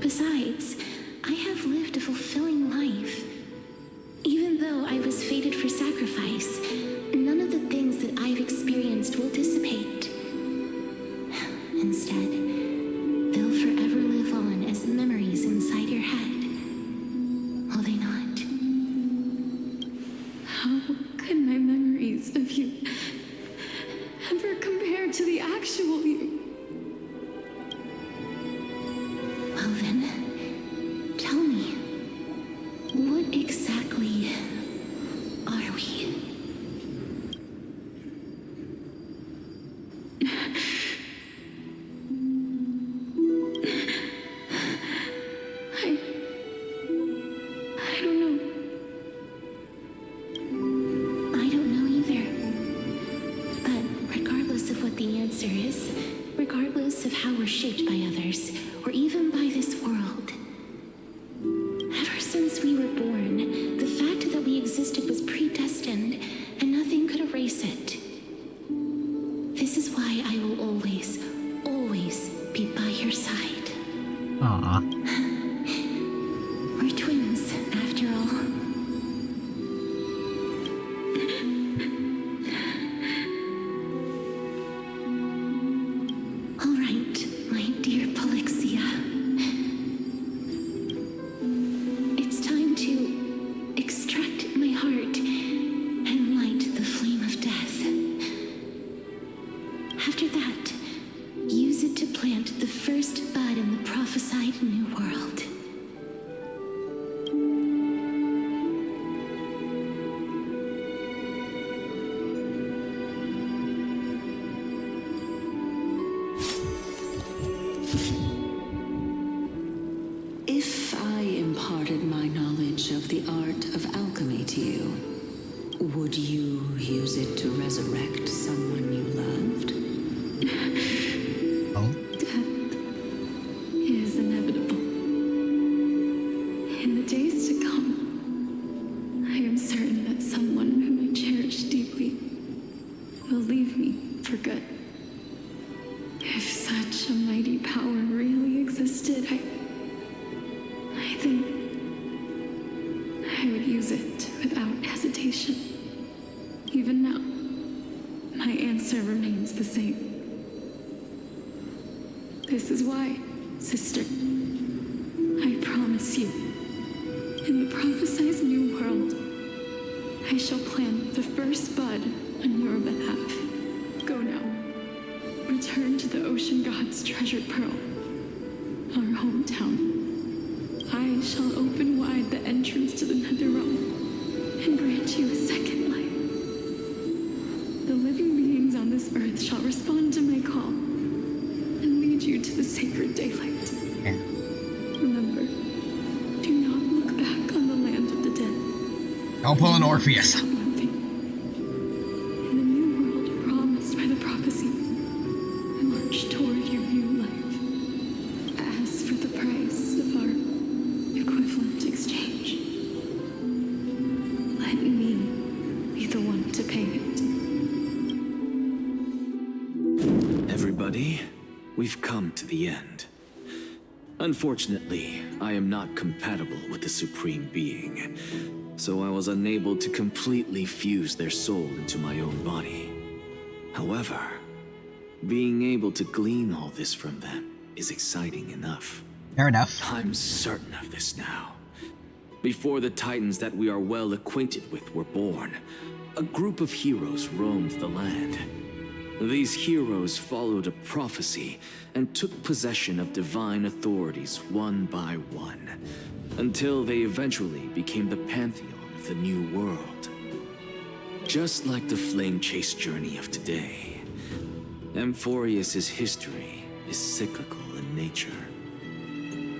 B: Besides, I have lived a fulfilling life. Even though I was fated for sacrifice, none of the things that I've experienced will dissipate. Instead, they'll forever live on as memories inside your head. Will they not?
K: How could my memories of you ever compare to the actual you?
B: Well then, tell me, what exactly are we?
K: I don't know.
B: I don't know either. But regardless of what the answer is, regardless of how we're shaped by others, or even by this world, ever since we were born, the fact that we existed was predestined, and nothing could erase it. This is why I will always, always be by your side.
A: Aww.
B: We're twins, after all. All right, my dear Polixia. It's time to extract my heart and light the flame of death. After that, use it to plant the first bud in the prophesied new world.
I: If I imparted my knowledge of the art of alchemy to you, would you use it to resurrect someone you loved?
K: Death is inevitable. In the days to come, I am certain that someone whom I cherish deeply will leave me for good. If such a mighty power really existed, I think I would use it without hesitation. Even now, my answer remains the same. This is why, sister, I promise you, in the prophesized new world, I shall plant the first bud on your behalf. Go now. Return to the ocean god's treasured pearl, our hometown. I shall open wide the entrance to the nether realm and grant you a second life. The living beings on this earth shall respond to my call and lead you to the sacred daylight. Remember, do not look back on the land of the dead.
A: Don't pull an Orpheus.
G: We've come to the end. Unfortunately, I am not compatible with the Supreme Being, so I was unable to completely fuse their soul into my own body. However, being able to glean all this from them is exciting enough.
A: Fair enough.
G: I'm certain of this now. Before the Titans that we are well acquainted with were born, a group of heroes roamed the land. These heroes followed a prophecy and took possession of divine authorities one by one, until they eventually became the pantheon of the new world. Just like the flame chase journey of today, Amphorius' history is cyclical in nature.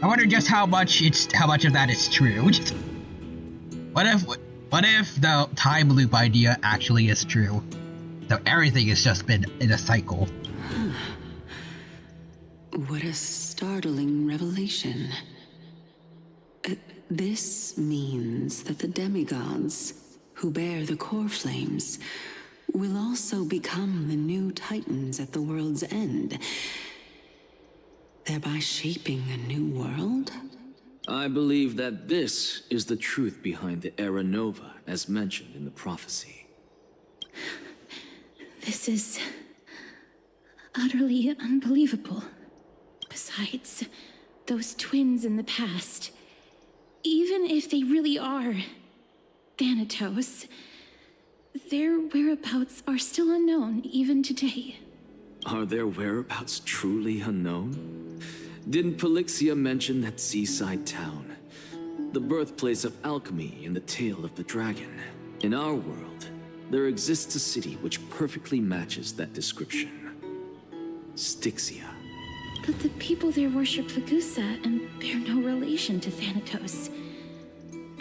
A: I wonder just how much of that is true. What if the time loop idea actually is true? So everything has just been in a cycle.
I: What a startling revelation. This means that the demigods, who bear the core flames, will also become the new Titans at the world's end, thereby shaping a new world?
G: I believe that this is the truth behind the Era Nova, as mentioned in the prophecy.
B: This is utterly unbelievable. Besides, those twins in the past, even if they really are Thanatos, their whereabouts are still unknown even today.
G: Are their whereabouts truly unknown? Didn't Polixia mention that seaside town? The birthplace of alchemy in the tale of the dragon. In our world, there exists a city which perfectly matches that description. Styxia.
B: But the people there worship Vagusa and bear no relation to Thanatos.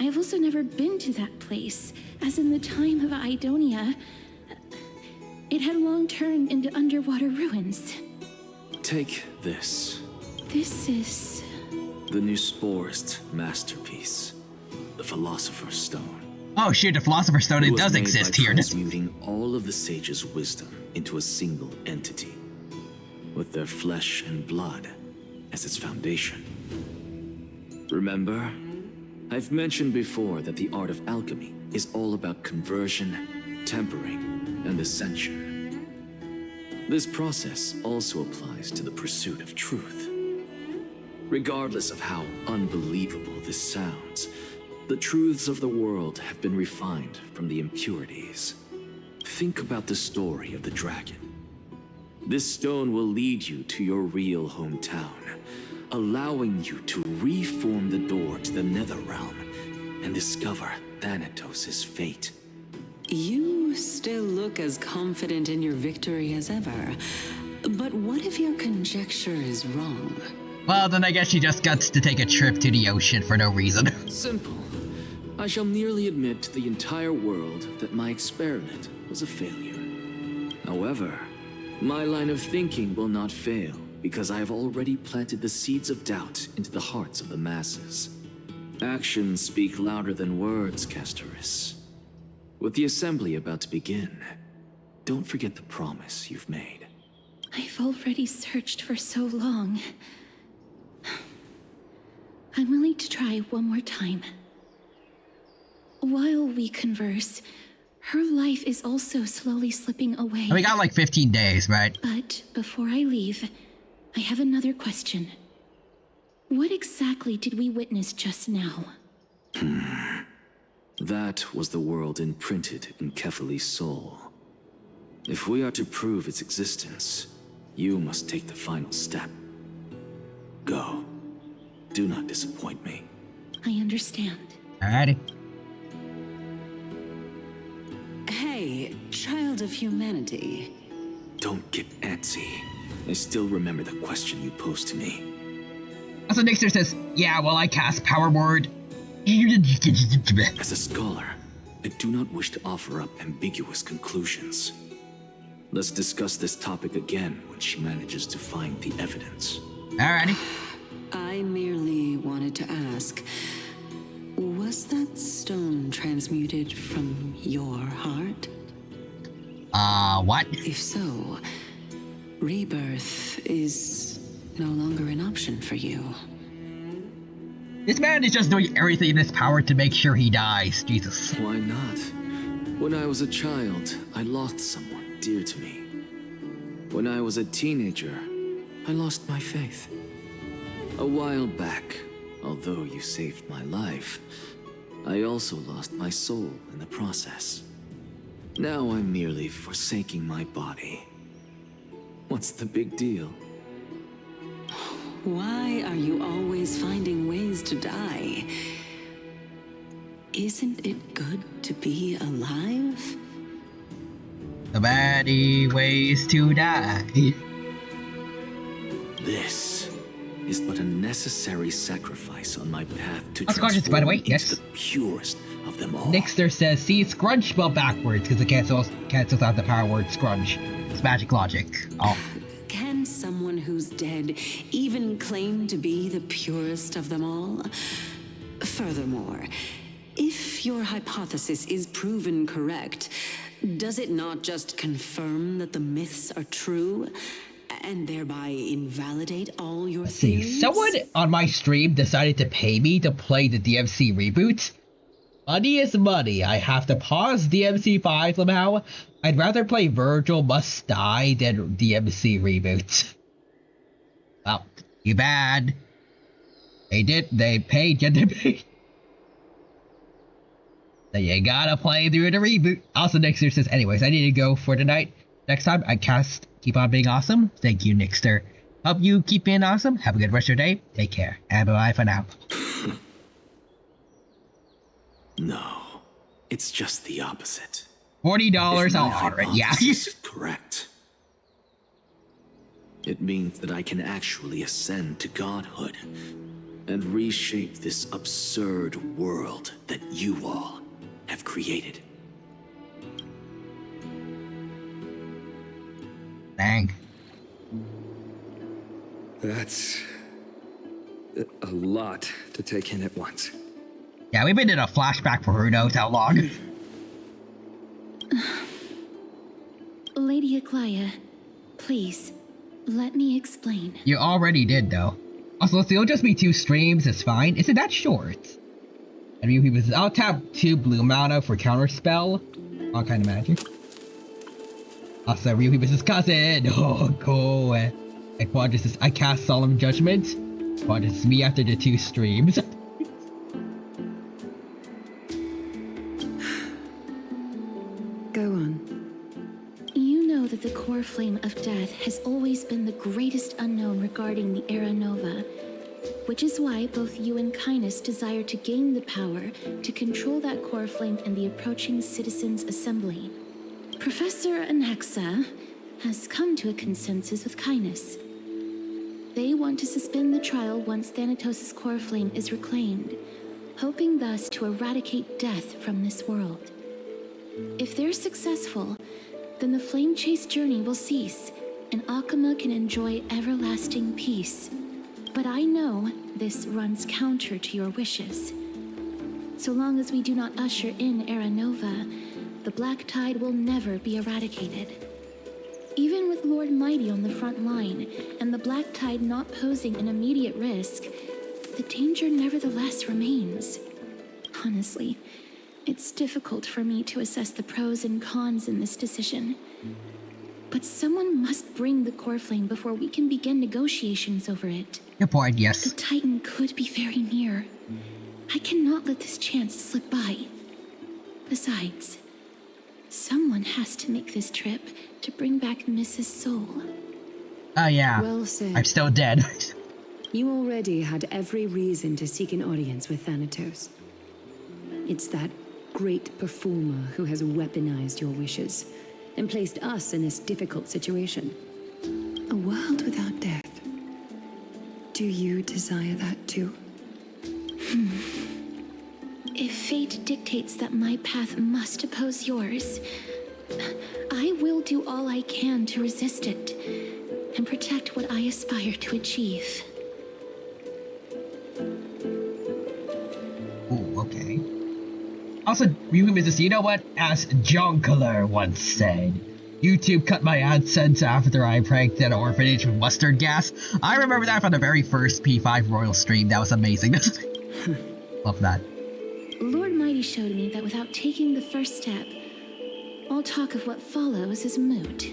B: I have also never been to that place, as in the time of Idonia, it had long turned into underwater ruins.
G: Take this.
B: This is...
G: the Nusporist masterpiece, the Philosopher's Stone.
A: Oh shit, the Philosopher's Stone, it does exist here.
G: Transmuting all of the sages' wisdom into a single entity, with their flesh and blood as its foundation. Remember, I've mentioned before that the art of alchemy is all about conversion, tempering, and ascension. This process also applies to the pursuit of truth. Regardless of how unbelievable this sounds, the truths of the world have been refined from the impurities. Think about the story of the dragon. This stone will lead you to your real hometown, allowing you to reform the door to the nether realm and discover Thanatos' fate.
I: You still look as confident in your victory as ever. But what if your conjecture is wrong?
A: Well, then I guess she just got to take a trip to the ocean for no reason.
G: Simple. I shall merely admit to the entire world that my experiment was a failure. However, my line of thinking will not fail because I have already planted the seeds of doubt into the hearts of the masses. Actions speak louder than words, CASTORICE. With the assembly about to begin, don't forget the promise you've made.
B: I've already searched for so long. I'm willing to try one more time. While we converse, her life is also slowly slipping away.
A: And we got like 15 days, right?
B: But before I leave, I have another question. What exactly did we witness just now?
G: That was the world imprinted in Kefali's soul. If we are to prove its existence, you must take the final step. Go. Do not disappoint me.
B: I understand.
A: Alrighty.
I: Hey, child of humanity.
G: Don't get antsy. I still remember the question you posed to me.
A: Also, Nixter says, yeah, well, I cast Power Word.
G: As a scholar, I do not wish to offer up ambiguous conclusions. Let's discuss this topic again when she manages to find the evidence.
A: Alrighty.
I: I merely wanted to ask, was that stone transmuted from your heart?
A: What?
I: If so, rebirth is no longer an option for you.
A: This man is just doing everything in his power to make sure he dies. Jesus.
G: Why not? When I was a child, I lost someone dear to me. When I was a teenager, I lost my faith. A while back, although you saved my life, I also lost my soul in the process. Now I'm merely forsaking my body. What's the big deal?
I: Why are you always finding ways to die? Isn't it good to be alive?
A: The baddie ways to die.
G: This is but a necessary sacrifice on my path to
A: Unconscious, by the way, yes.
G: the purest of them all.
A: Nixter says, see, scrunch spell backwards because it cancels out the power word scrunch. It's magic logic. Oh.
I: Can someone who's dead even claim to be the purest of them all? Furthermore, if your hypothesis is proven correct, does it not just confirm that the myths are true, and thereby invalidate all your theories?
A: Someone on my stream decided to pay me to play the DMC reboot. Money is money. I have to pause DMC 5 somehow. I'd rather play Virgil Must Die than DMC reboot. Well, too bad. They paid you to pay. So you gotta play through the reboot. Also, Nixter says, anyways, I need to go for tonight. Next time I cast Keep On Being Awesome. Thank you, Nixter. Hope you keep being awesome. Have a good rest of your day. Take care. And bye for now.
G: No, it's just the opposite.
A: $40, I'll order it, yeah.
G: Is correct. It means that I can actually ascend to godhood and reshape this absurd world that you all have created.
A: Dang.
D: That's a lot to take in at once.
A: Yeah, we've been in a flashback for who knows how long.
B: Lady Aglaya, please, let me explain.
A: You already did, though. Also, it'll just be 2 streams, it's fine. Isn't that short? I mean, I'll tap 2 blue mana for counterspell. All kind of magic. Also, Ryu People's cousin. Oh, cool. I cast Solemn Judgment. It's me after the 2 streams.
C: Go on.
B: You know that the core flame of death has always been the greatest unknown regarding the Era Nova, which is why both you and Kindness desire to gain the power to control that core flame in the approaching Citizens' Assembly. Professor Anaxa has come to a consensus with Kindness. They want to suspend the trial once Thanatos' core flame is reclaimed, hoping thus to eradicate death from this world. If they're successful, then the flame chase journey will cease, and Akama can enjoy everlasting peace. But I know this runs counter to your wishes. So long as we do not usher in Era Nova, the Black Tide will never be eradicated. Even with Lord Mighty on the front line, and the Black Tide not posing an immediate risk, the danger nevertheless remains. Honestly, it's difficult for me to assess the pros and cons in this decision. But someone must bring the core flame before we can begin negotiations over it.
A: Good point, yes.
B: The Titan could be very near. I cannot let this chance slip by. Besides, someone has to make this trip to bring back Mrs. Soul.
A: Oh yeah,
C: Well said.
A: I'm still dead.
C: You already had every reason to seek an audience with Thanatos. It's that great performer who has weaponized your wishes and placed us in this difficult situation. A world without death. Do you desire that too?
B: If fate dictates that my path must oppose yours, I will do all I can to resist it and protect what I aspire to achieve.
A: Ooh, okay. Also, Mrs. You know what? As Jonkeler once said, YouTube cut my AdSense after I pranked an orphanage with mustard gas. I remember that from the very first P5 Royal stream. That was amazing. Love that.
B: Lord Mighty showed me that without taking the first step, all talk of what follows is moot.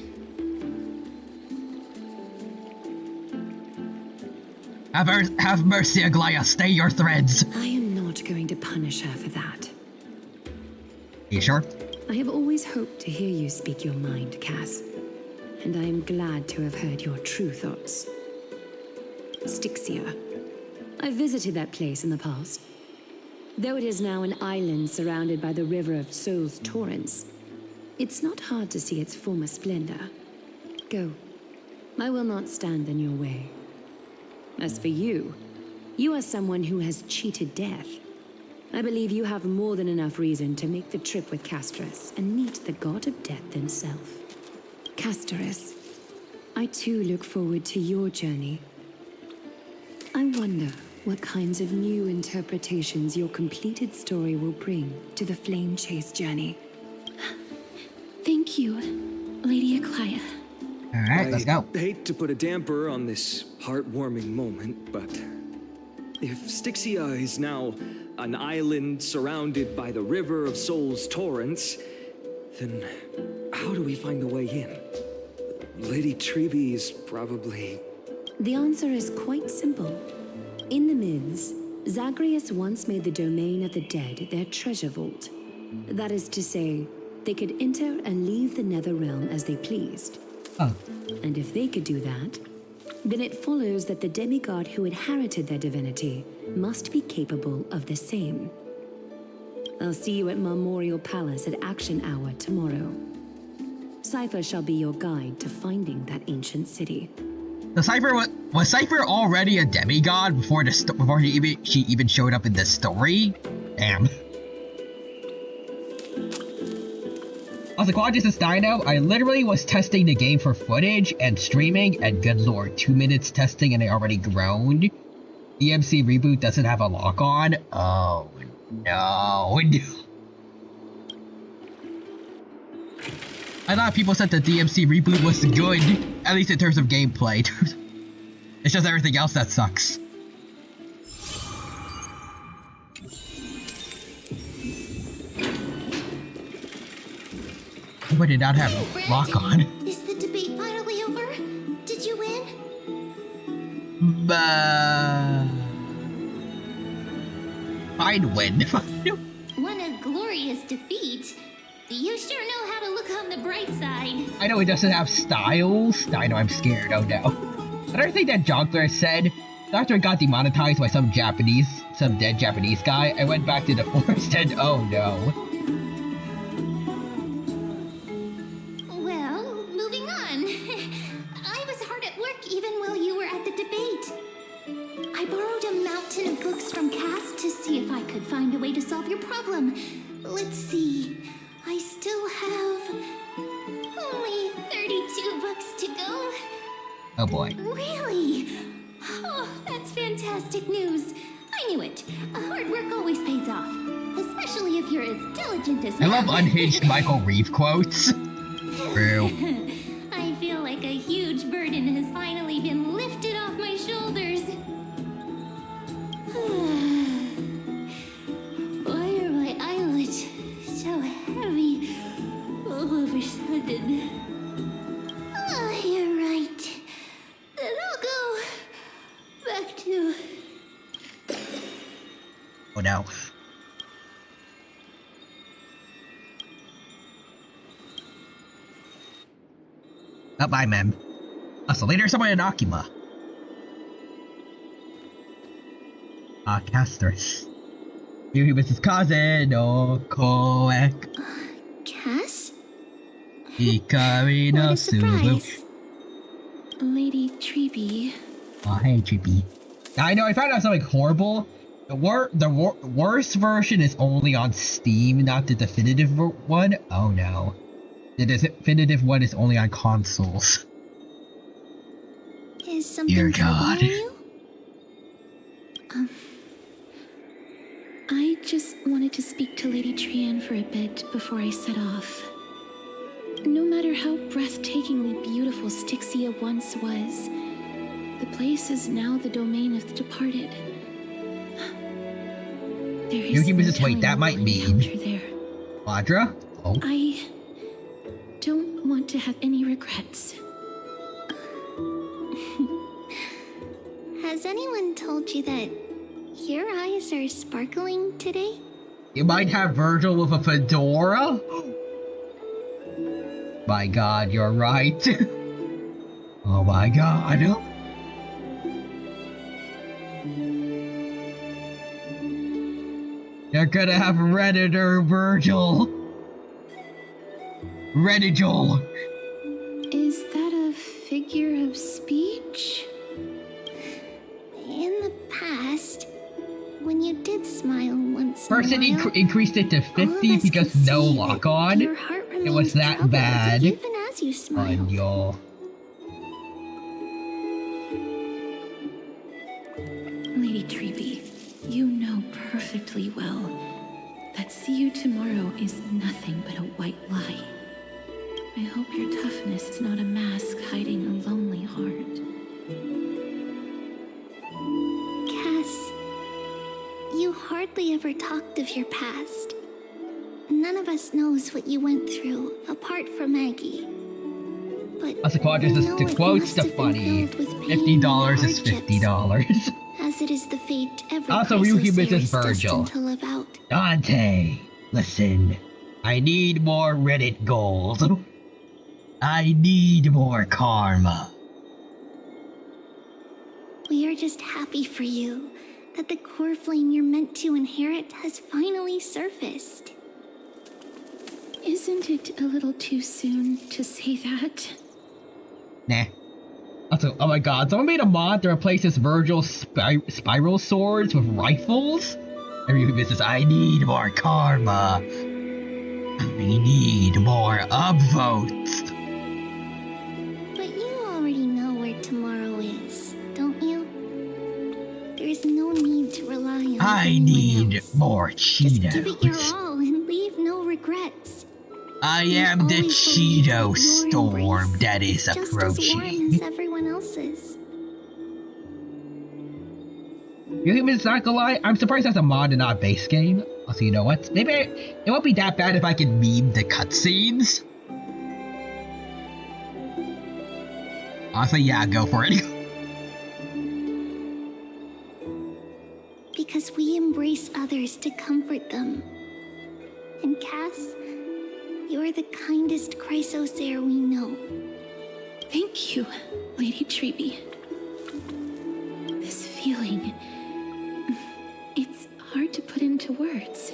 A: Have mercy, Aglaya. Stay your threads.
C: I am not going to punish her for that.
A: You sure?
C: I have always hoped to hear you speak your mind, Cass. And I am glad to have heard your true thoughts. Styxia. I visited that place in the past. Though it is now an island surrounded by the river of Soul's torrents, it's not hard to see its former splendor. Go. I will not stand in your way. As for you, you are someone who has cheated death. I believe you have more than enough reason to make the trip with CASTORICE and meet the god of death himself. CASTORICE, I too look forward to your journey. I wonder what kinds of new interpretations your completed story will bring to the Flame Chase journey.
B: Thank you, Lady Aglaya.
A: Alright, let's go.
D: I hate to put a damper on this heartwarming moment, but if Styxia is now an island surrounded by the river of Soul's torrents, then how do we find a way in? Lady Trebe is probably...
C: The answer is quite simple. In the myths, Zagreus once made the domain of the dead their treasure vault. That is to say, they could enter and leave the Netherrealm as they pleased.
A: Oh.
C: And if they could do that, then it follows that the demigod who inherited their divinity must be capable of the same. I'll see you at Memorial Palace at Action Hour tomorrow. Cypher shall be your guide to finding that ancient city.
A: The Cypher was Cypher already a demigod before she even showed up in the story? Damn. Also, Quadris is Dino. I literally was testing the game for footage and streaming, and good lord, 2 minutes testing and I already groaned. DMC reboot doesn't have a lock on. Oh no. I thought people said the DMC reboot was good, at least in terms of gameplay. It's just everything else that sucks. But did not have a lock on.
F: Is the debate finally over? Did you win?
A: I'd win.
F: What a glorious defeat. You sure know how to look on the bright side.
A: I know he doesn't have styles. I know I'm scared, oh no. Another thing that Jonkeler said, after it got demonetized by some dead Japanese guy, I went back to the forest and oh no.
F: Well, moving on. I was hard at work even while you were at the debate. I borrowed a mountain of books from Cass to see if I could find a way to solve your problem. Let's see. I still have only 32 books to go.
A: Oh boy.
F: Really? Oh, that's fantastic news. I I knew it. Hard work always pays off. Especially if you're as diligent as
E: I love unhinged Michael Reeve quotes. True.
F: I feel like a huge burden has finally been lifted off my shoulders. Why are my eyelids so heavy all of a sudden? Oh, you're right. Then I'll go back to...
A: Oh no. Oh, bye, ma'am. So later somewhere in Akima. CASTORICE. You Mrs. Kaze no Koek.
F: Cass?
A: Ikari no
F: What a
A: Subu.
F: surprise. Lady Treeby.
A: Oh, hey, Trippy. I know, I found out something horrible. The worst version is only on Steam, not the definitive one. Oh no. The definitive one is only on consoles.
F: Is something
A: Dear
F: troubling
A: God.
F: you? I just wanted to speak to Lady Trian for a bit before I set off. No matter how breathtakingly beautiful Styxia once was, the place is now the domain of the departed. There is
A: You
F: no
A: just wait, that
F: telling
A: might
F: what we'll
A: mean
F: encounter there.
A: Audra? Oh.
F: I don't want to have any regrets. Has anyone told you that your eyes are sparkling today?
A: You might have Virgil with a fedora? My god, you're right. Oh my god. You're gonna have Redditor Virgil. Reddigal.
F: Is that a figure of speech? In the past, when you did smile once
A: First
F: in a
A: it
F: while,
A: increased it to 50 because no lock on. It was that bad.
F: even as you smile.
A: Yo.
B: Lady Treeby, you know perfectly well that see you tomorrow is nothing but a white lie. I hope your toughness is not a mask hiding a lonely heart.
F: Cass, you hardly ever talked of your past. None of us knows what you went through, apart from Maggie. But
A: As a quadrant, to quote the funny, $50 is $50.
F: as it is the fate every
A: Also,
F: Chrysosaur
A: Ryuki
F: is
A: Mrs. Virgil.
F: destined to live out.
A: Dante, listen. I need more Reddit gold. I need more karma.
F: We are just happy for you that the core flame you're meant to inherit has finally surfaced.
B: Isn't it a little too soon to say that?
A: Nah. Also, oh my god, someone made a mod to replace this Virgil spiral swords with rifles? Every says, I need more karma. I need more upvotes.
F: But you already know where tomorrow is, don't you? There's no need to rely on
A: I need more
F: Just give it your
A: Cheetos.
F: all and leave no regrets.
A: I am the Cheeto storm that is
F: Just as
A: approaching.
F: warm as everyone else's.
A: You think it's not gonna lie? I'm surprised that's a mod and not a base game. Also, you know what? Maybe it won't be that bad if I can meme the cutscenes. Also, yeah, go for it.
F: Because we embrace others to comfort them. And Cass, you're the kindest Chrysosaur we know.
B: Thank you, Lady Treeby. This feeling, it's hard to put into words.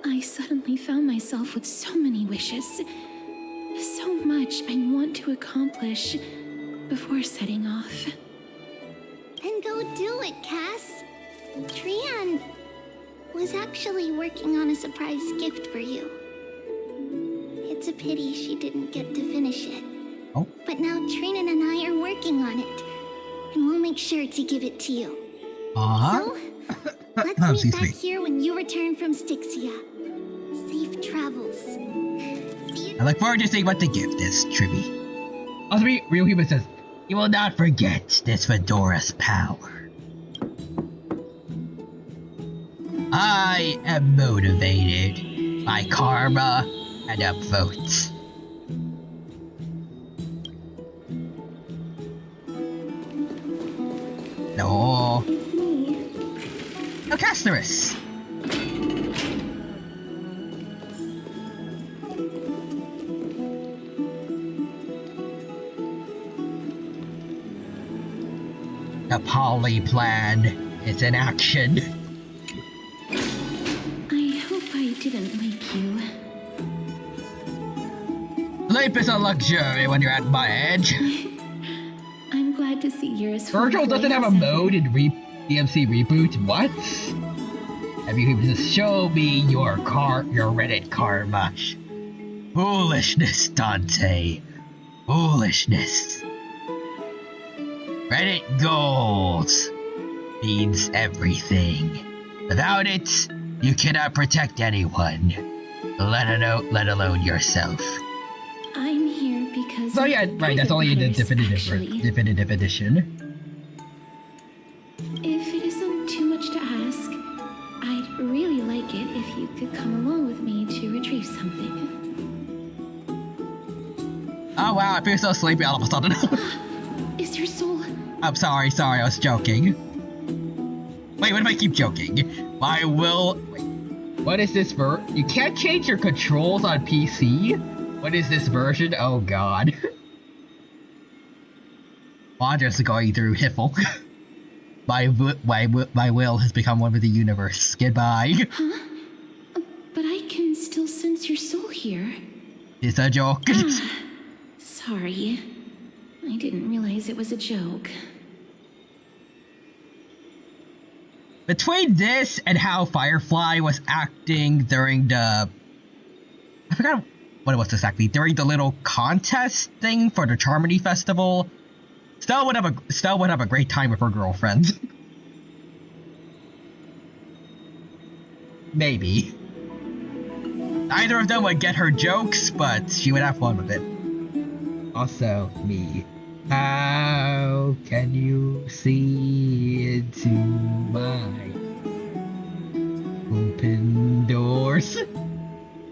B: I suddenly found myself with so many wishes, so much I want to accomplish before setting off.
F: Then go do it, Cass. Trian was actually working on a surprise gift for you. It's a pity she didn't get to finish it.
A: Oh.
F: But now Trinan and I are working on it, and we'll make sure to give it to you. So, let's meet back here when you return from Styxia. Safe travels. See you.
A: I look forward to seeing what the gift is, Tribby. Also, Real Human says, you will not forget this fedora's power. I am motivated by karma and upvotes. No. No, CASTORICE. The poly plan is in action.
B: I hope I didn't wake you.
A: Sleep is a luxury when you're at my age.
B: I'm glad to see you're as
E: Virgil doesn't have a mode in DMC Reboot? What? Have you just show me your Reddit karma?
A: Foolishness, Dante. Foolishness. Reddit goals means everything. Without it, you cannot protect anyone, let alone yourself.
B: I'm here because.
E: So yeah, right. That's only in the definitive edition.
B: If it isn't too much to ask, I'd really like it if you could come along with me to retrieve something.
A: Oh wow, I feel so sleepy all of a sudden.
B: Is your soul?
A: I'm sorry, I was joking. Wait, what if I keep joking? I will... Wait.
E: What is this You can't change your controls on PC? What is this version? Oh god.
A: Wander's going through Hiffle. My will has become one with the universe. Goodbye.
B: Huh? But I can still sense your soul here.
A: It's a joke.
B: Sorry. I didn't realize it was a joke.
A: Between this and how Firefly was acting during the... I forgot what it was exactly. During the little contest thing for the Charmony Festival, Stella would have a great time with her girlfriends. Maybe. Neither of them would get her jokes, but she would have fun with it.
E: Also, me. How can you see into my open doors?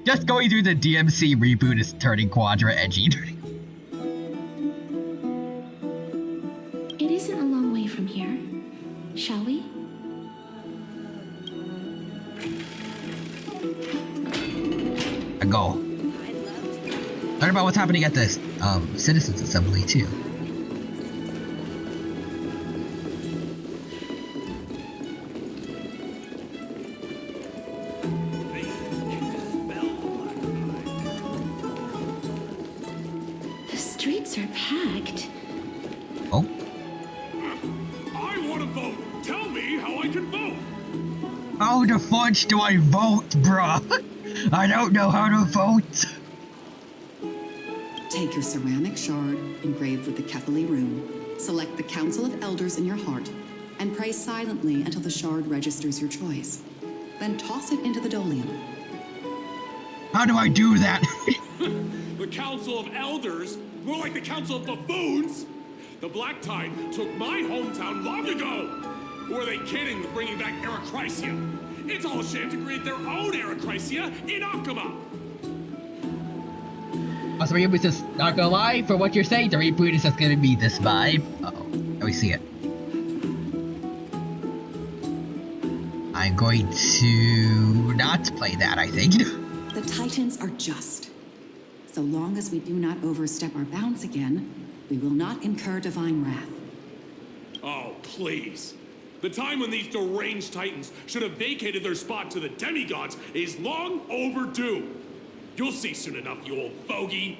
A: Just going through the DMC reboot is turning Quadra edgy.
B: It isn't a long way from here. Shall we?
A: A go. Learn about what's happening at the Citizens Assembly too.
B: The streets are packed.
A: Oh.
L: I want to vote. Tell me how I can vote.
A: How the fudge do I vote, bruh? I don't know how to vote.
O: Take your ceramic shard engraved with the Kephali rune, select the Council of Elders in your heart, and pray silently until the shard registers your choice. Then toss it into the Dolium.
A: How do I do that?
L: The Council of Elders? More like the Council of Buffoons? The Black Tide took my hometown long ago! Or are they kidding with bringing back Erechrysia? It's all a sham to create their own Erechrysia in Akama!
E: Also, Reboot says, not gonna lie, for what you're saying, the reboot is just gonna be this vibe. Uh-oh. Let me see it.
A: I'm going to not play that, I think.
O: The Titans are just. So long as we do not overstep our bounds again, we will not incur divine wrath.
L: Oh, please. The time when these deranged Titans should have vacated their spot to the demigods is long overdue. You'll see soon enough, you old fogey.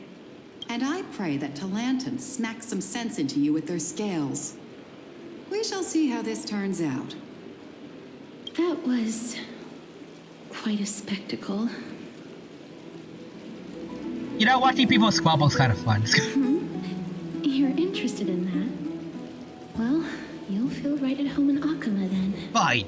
O: And I pray that Talanton smacks some sense into you with their scales. We shall see how this turns out.
B: That was quite a spectacle.
A: You know, watching people squabble is kind of fun.
B: You're interested in that? Well, you'll feel feel right at home in Akama then.
A: Fight.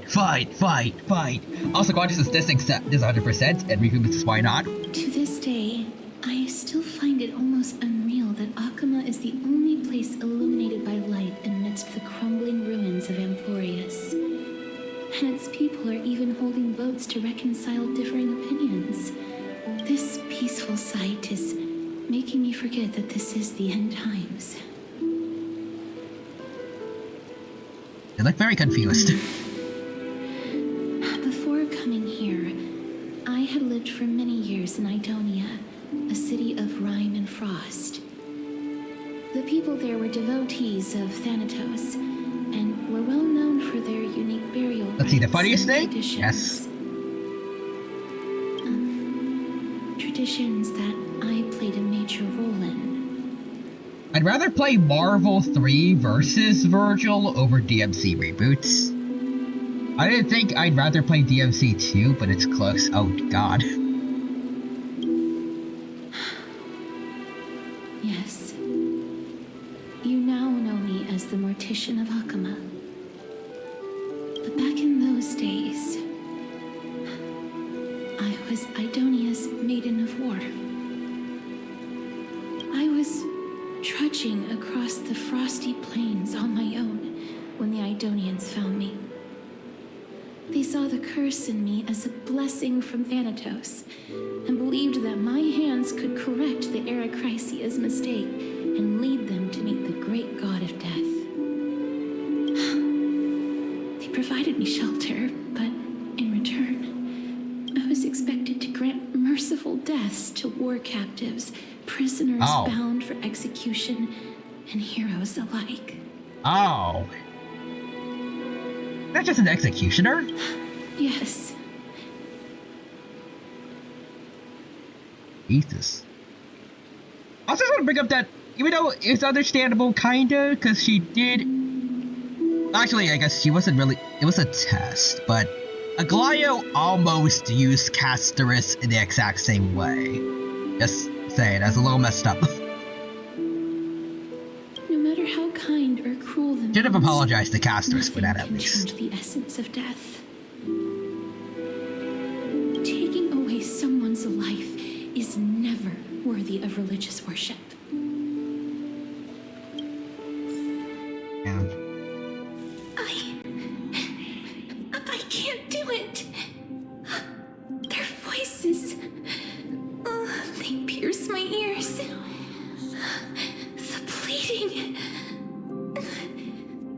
A: Also, consciousness this 100%, and Riku is why not.
B: To this day, I still find it almost unreal that Akama is the only place illuminated by light amidst the crumbling ruins of Amphorius. And its people are even holding votes to reconcile differing opinions. This peaceful sight is making me forget that this is the end times.
A: They look very confused.
B: Before coming here, I had lived for many years in Idonia, a city of rime and frost. The people there were devotees of Thanatos, and were well known for their unique burial
A: Let's see, the funniest thing?
B: traditions.
A: Yes.
B: Traditions that I played a major role in.
A: I'd rather play Marvel 3 versus Virgil over DMC reboots. I didn't think I'd rather play DMC 2, but it's close. Oh god.
B: Yes. You now know me as the Mortician of Akama. But back in those days, I was Idonia's maiden of war. I was trudging across the frosty plains on my own when the Idonians found me. They saw the curse in me as a blessing from Thanatos, and believed that my hands could correct the Eracrisia's mistake and lead them to meet the great god of death. They provided me shelter, but in return, I was expected to grant merciful deaths to war captives, prisoners bound for execution, and heroes alike.
A: Oh. Not just an executioner?
B: Yes.
A: Jesus. I also want to bring up that, even though it's understandable, kinda, because she did... Actually, I guess she wasn't really... It was a test, but... Aglaio almost used CASTORICE in the exact same way. Just saying, that's a little messed up.
B: No matter how kind or cruel the
A: Should have
B: means,
A: apologized to CASTORICE for that at
B: nothing can
A: least.
B: change the essence of death. Taking away someone's life is never worthy of religious worship.
A: And
B: I can't do it. Their voices, they pierce my ears. The pleading,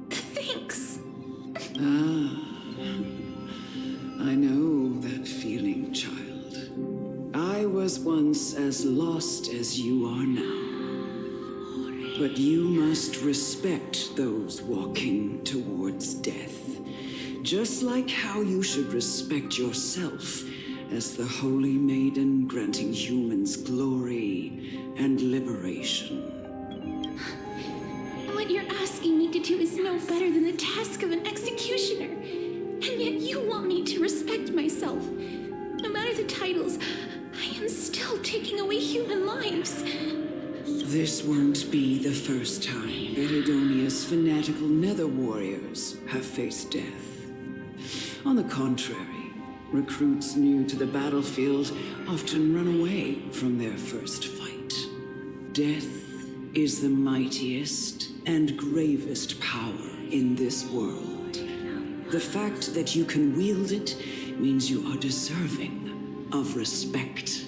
B: the thanks.
I: I know that feeling, child. I was once as lost as you are now. But you must respect those walking towards death. Just like how you should respect yourself as the holy maiden granting humans glory and liberation.
B: What you're asking me to do is no better than the task of an executioner. And yet you want me to respect myself. No matter the titles, I am still taking away human lives.
I: This won't be the first time that Idonia's fanatical nether warriors have faced death. On the contrary, recruits new to the battlefield often run away from their first fight. Death is the mightiest and gravest power in this world. The fact that you can wield it means you are deserving of respect.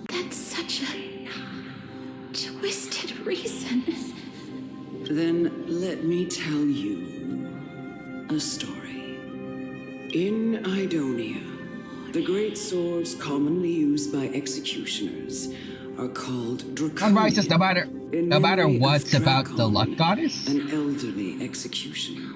B: That's such a twisted reason.
I: Then let me tell you a story. In Idonia, the great swords commonly used by executioners are called draconian.
A: Sunrises, no matter what's about the luck goddess.
I: An elderly executioner.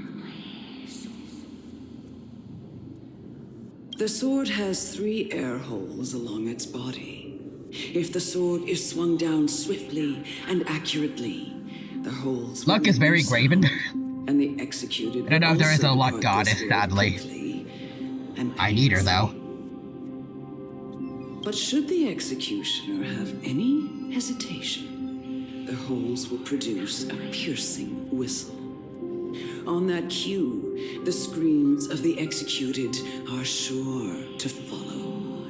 I: The sword has 3 air holes along its body. If the sword is swung down swiftly and accurately, the holes
A: Luck is very graven.
I: and the executed
A: I don't know if there is a
I: also
A: luck
I: depart
A: goddess,
I: this world
A: sadly.
I: quickly and
A: I need her though.
I: But should the executioner have any hesitation, the holes will produce a piercing whistle. On that cue, the screams of the executed are sure to follow.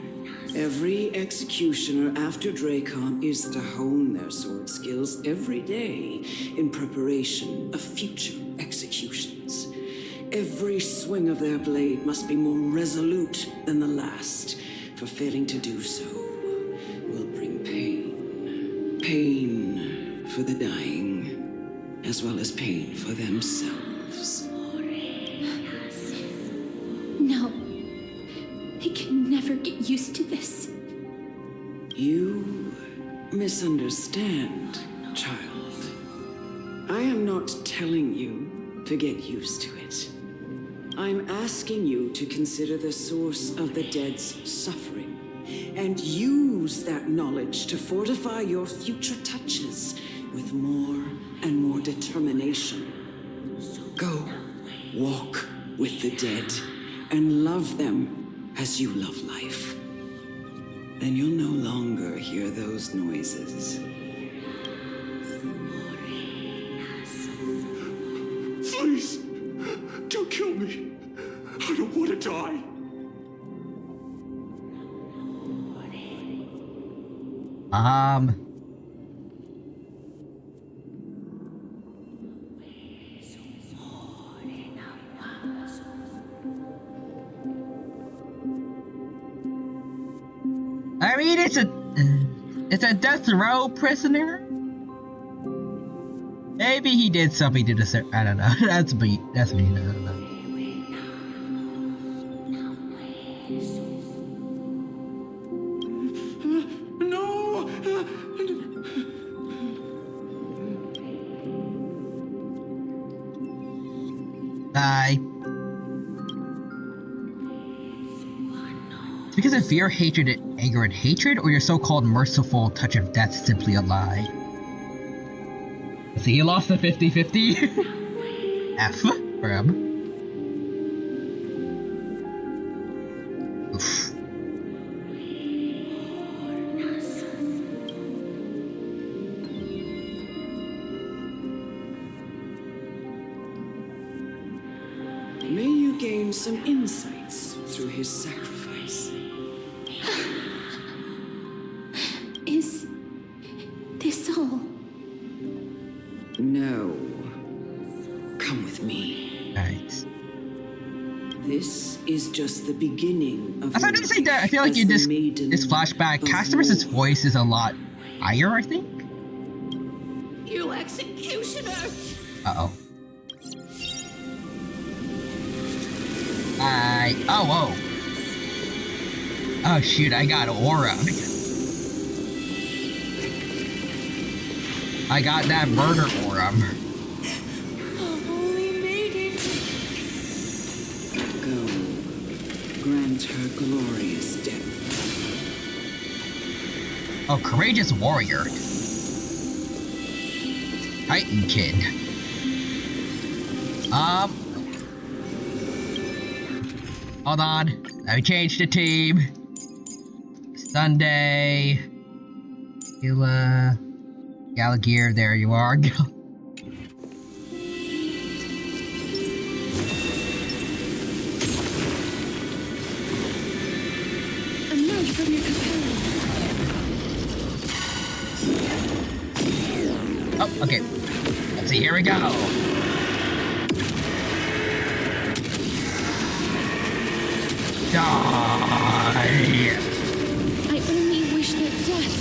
I: Every executioner after Dracon is to hone their sword skills every day in preparation of future executions. Every swing of their blade must be more resolute than the last, for failing to do so will bring pain. Pain for the dying, as well as pain for themselves.
B: No. I can never get used to this.
I: You misunderstand, child. I am not telling you to get used to it. I'm asking you to consider the source of the dead's suffering and use that knowledge to fortify your future touches with more and more determination. Go, walk with the dead and love them as you love life. Then you'll no longer hear those noises.
L: Please, don't kill me. I don't want to die.
A: I mean, it's a death row prisoner. Maybe he did something to deserve. I don't know. That's me. That's me. I don't know. Die. It's because of fear, hatred, anger, and hatred, or your so-called merciful touch of death simply a lie? See, he lost the 50-50. F for him. Oof.
I: May you gain some insights through his sacrifice.
B: Is this all?
I: No. Come with me.
A: Nice.
I: This is just the beginning of.
A: I was gonna say that I feel like in this flashback, CASTORICE's voice is a lot higher, I think.
I: You executioner!
A: Uh-oh. Oh, whoa. Oh, shoot, I got aura. I got that murder aura.
I: Holy maiden! Go. Grant her glorious death.
A: Oh, courageous warrior. Titan kid. Hold on. Let me change the team. Sunday. Gallagher, there you are.
K: A note from your companion.
A: Oh, okay. Let's see, here we go. Die!
K: I only wish that death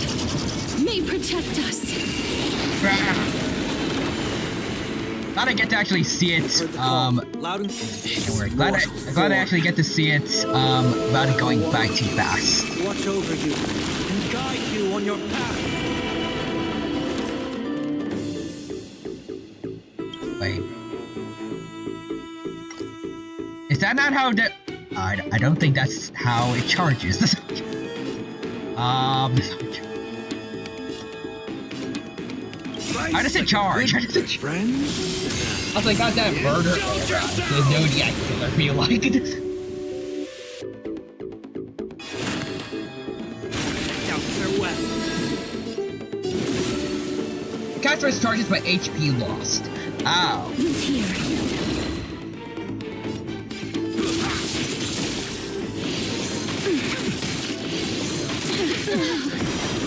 K: may protect us.
A: Glad I get to actually see it,
P: Loud and
A: don't worry. Glad I actually get to see it, without it going by too fast.
P: watch over you and guide you on your path.
A: Wait. Is that not how the... I don't think that's how it charges. How does it charge? How does it
E: I was like, got that murder aura. The Zodiac killer feel like it. CASTORICE charges by HP lost. Ow.
B: Who's here?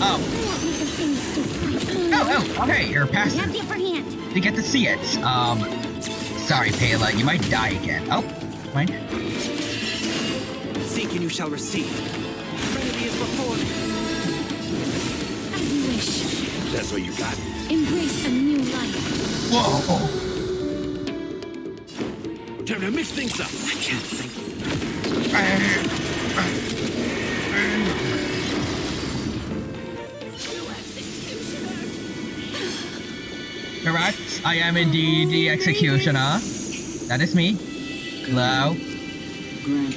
A: Oh. Oh, okay, you're past it. You get to see it. Sorry, Payla, you might die again. Oh, mind.
P: Seek and you shall receive. Remedy is before me.
B: As you wish.
L: That's what you got?
B: Embrace a new life.
A: Whoa!
L: Time to mix things up.
P: I can't think.
A: Correct, I am indeed the executioner. That is me. Hello?
I: Grant.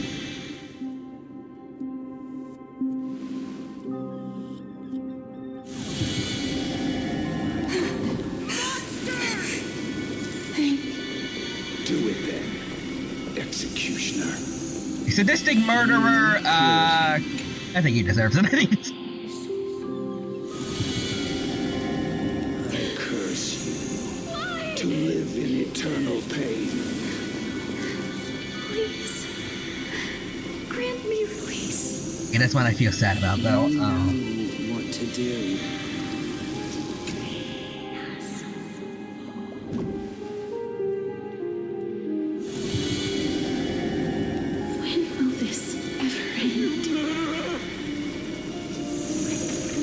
L: Do it then, executioner.
A: Sadistic murderer, I think he deserves it.
L: I curse you to live in eternal pain.
K: Please. Grant me release.
A: Yeah, that's what I feel sad about, though.
I: What to do?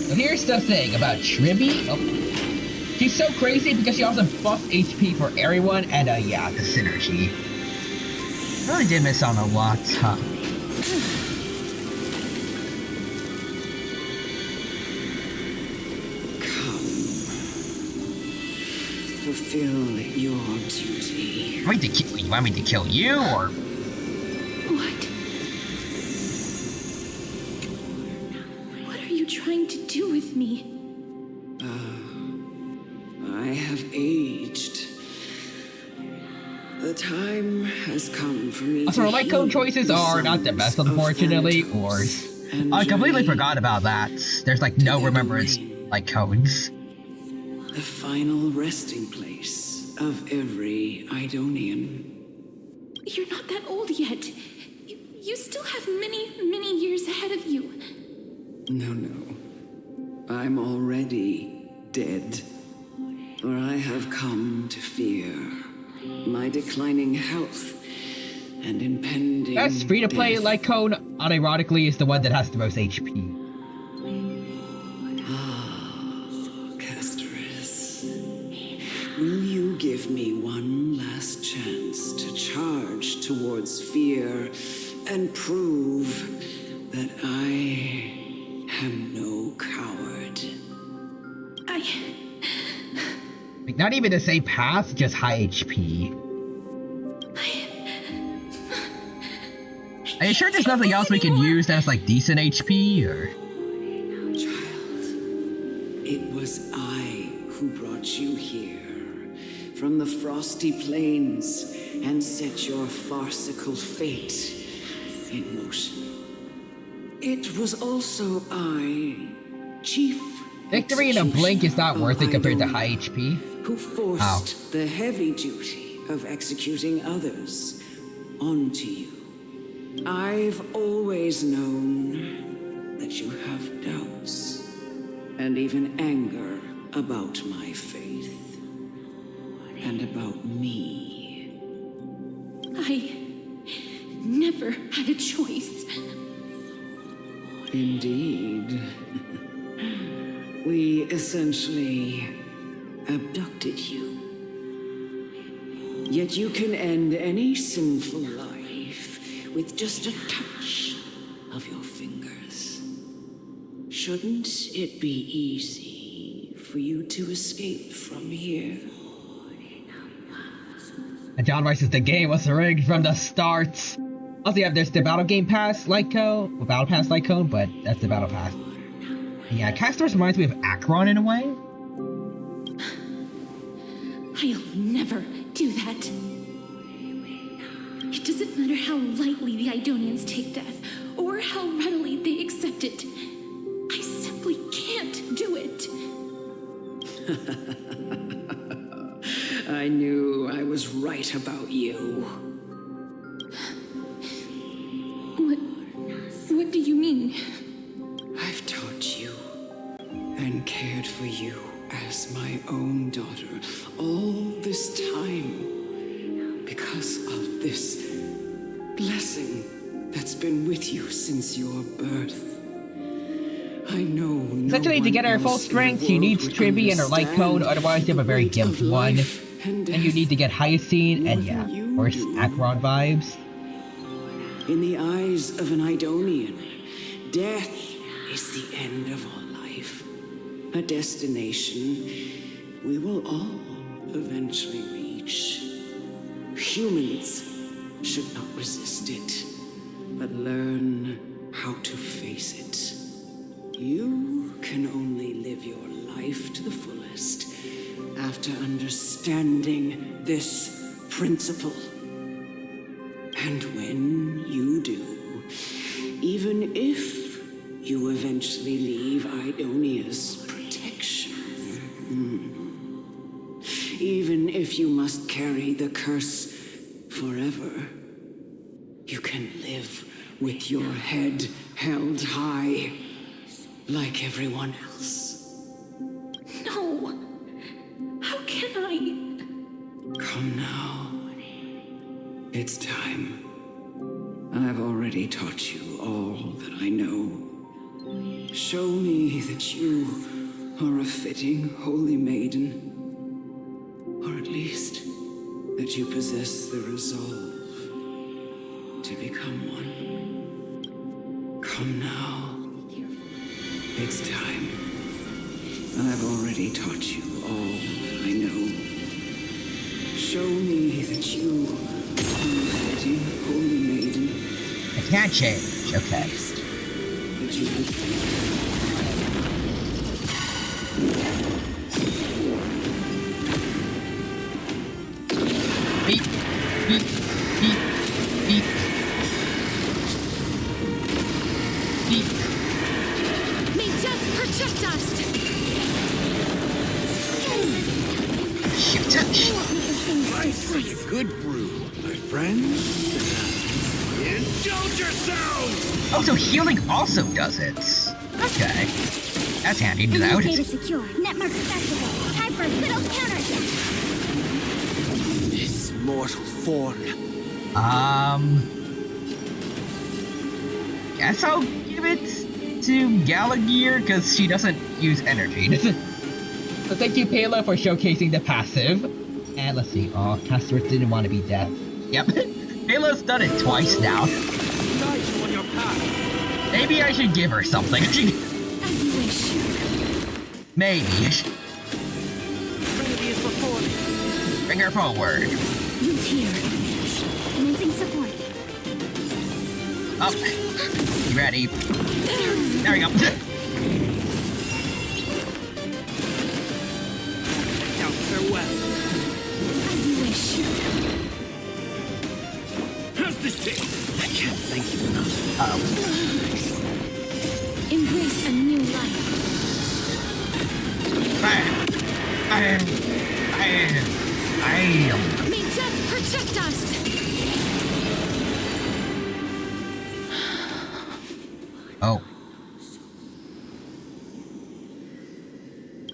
E: So here's the thing about Tribby. Oh. She's so crazy because she also buffs HP for everyone, and yeah, the synergy.
A: Really did miss on a lot, huh?
I: Fulfill your duty.
A: You want me to kill you, or?
B: What? What are you trying to do with me?
I: I have aged. The time has come for me
E: Also,
I: to
E: light code
I: heal
E: choices are not the best, unfortunately, or...
A: I completely forgot about that. There's like no remembrance light codes.
I: The final resting place of every Idonian.
B: You're not that old yet. You still have many, many years ahead of you.
I: No. I'm already dead. For I have come to fear my declining health and impending
E: Best free-to-play
I: death.
E: light code, unironically, is the one that has the most HP.
I: CASTORICE, will you give me one last chance to charge towards fear and prove that I am no coward?
E: Like, not even the same path, just high HP.
A: Are you sure there's nothing else we can use that's like decent HP, or?
I: Child, it was I who brought you here from the frosty plains and set your farcical fate in motion. It was also I, Chief
E: Victory in a blink is not worth it compared to high HP.
I: who forced the heavy duty of executing others onto you. I've always known that you have doubts and even anger about my faith and about me.
B: I never had a choice.
I: Indeed. We essentially abducted you. Yet you can end any sinful life with just a touch of your fingers. Shouldn't it be easy for you to escape from here?
E: And John Rice is the game was rigged from the start. Also, yeah, there's the Battle Game Pass light code, well, Battle Pass light code, but that's the Battle Pass. And yeah, CASTORICE reminds me of Acheron in a way.
B: I'll never do that. It doesn't matter how lightly the Idonians take death, or how readily they accept it. I simply can't do it.
I: I knew I was right about you.
B: What do you mean?
I: I've taught own daughter all this time because of this blessing that's been with you since your birth. I know
E: Essentially, to get her full strength, she needs Tribby and her light cone, otherwise you have a very gimped one. And you need to get Hyacine, and yeah, of course, Acheron vibes.
I: In the eyes of an Idonian, death is the end of all life. A destination we will all eventually reach. Humans should not resist it, but learn how to face it. You can only live your life to the fullest after understanding this principle. And when you do, even if you eventually leave Idonia's protection, even if you must carry the curse forever, you can live with your head held high, like everyone else.
B: No! How can I?
I: Come now. It's time. I've already taught you all that I know. Show me that you are a fitting holy maiden. Or at least that you possess the resolve to become one. Come now. It's time. I've already taught you all that I know. Show me that you are a fitting holy maiden.
A: I can't change. Okay.
I: That you
A: Beep, beep, beep, beep. Beep.
F: May death protect us!
A: Shoot.
L: A good brew, my friends. Indulge yourselves!
A: Oh, so healing also does it. Okay. That's handy to know.
F: Data secure. Net markers activated. Time for a good old counterattack.
P: This mortal form.
A: Guess I'll give it to Gallagher because she doesn't use energy.
E: So thank you, Pela, for showcasing the passive. And let's see. Oh, CASTORICE didn't want to be deaf.
A: Yep. Pela's done it twice now.
P: Guide you on your path.
A: Maybe I should give her something.
F: As you wish.
A: Maybe.
P: Trinity is before me.
A: Bring her forward.
F: Root here. Commencing support.
A: Up. You ready? There we go.
P: Now farewell.
F: As you wish.
P: How's this taste? I can't thank you enough.
F: Embrace a new life. May death protect us!
A: Oh.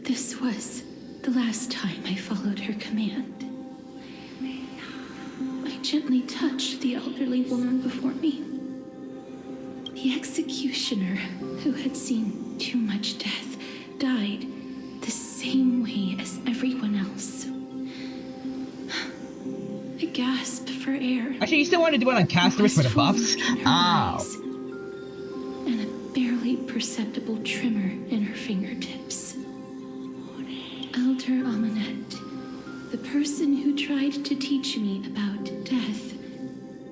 B: This was the last time I followed her command. I gently touched the elderly woman before me. The executioner, who had seen too much death, died the same way as everyone else. I gasped for air.
E: Actually, you still want to do it on CASTORICE for the buffs?
A: Oh.
B: And a barely perceptible tremor in her fingertips. Elder Amunet, the person who tried to teach me about death,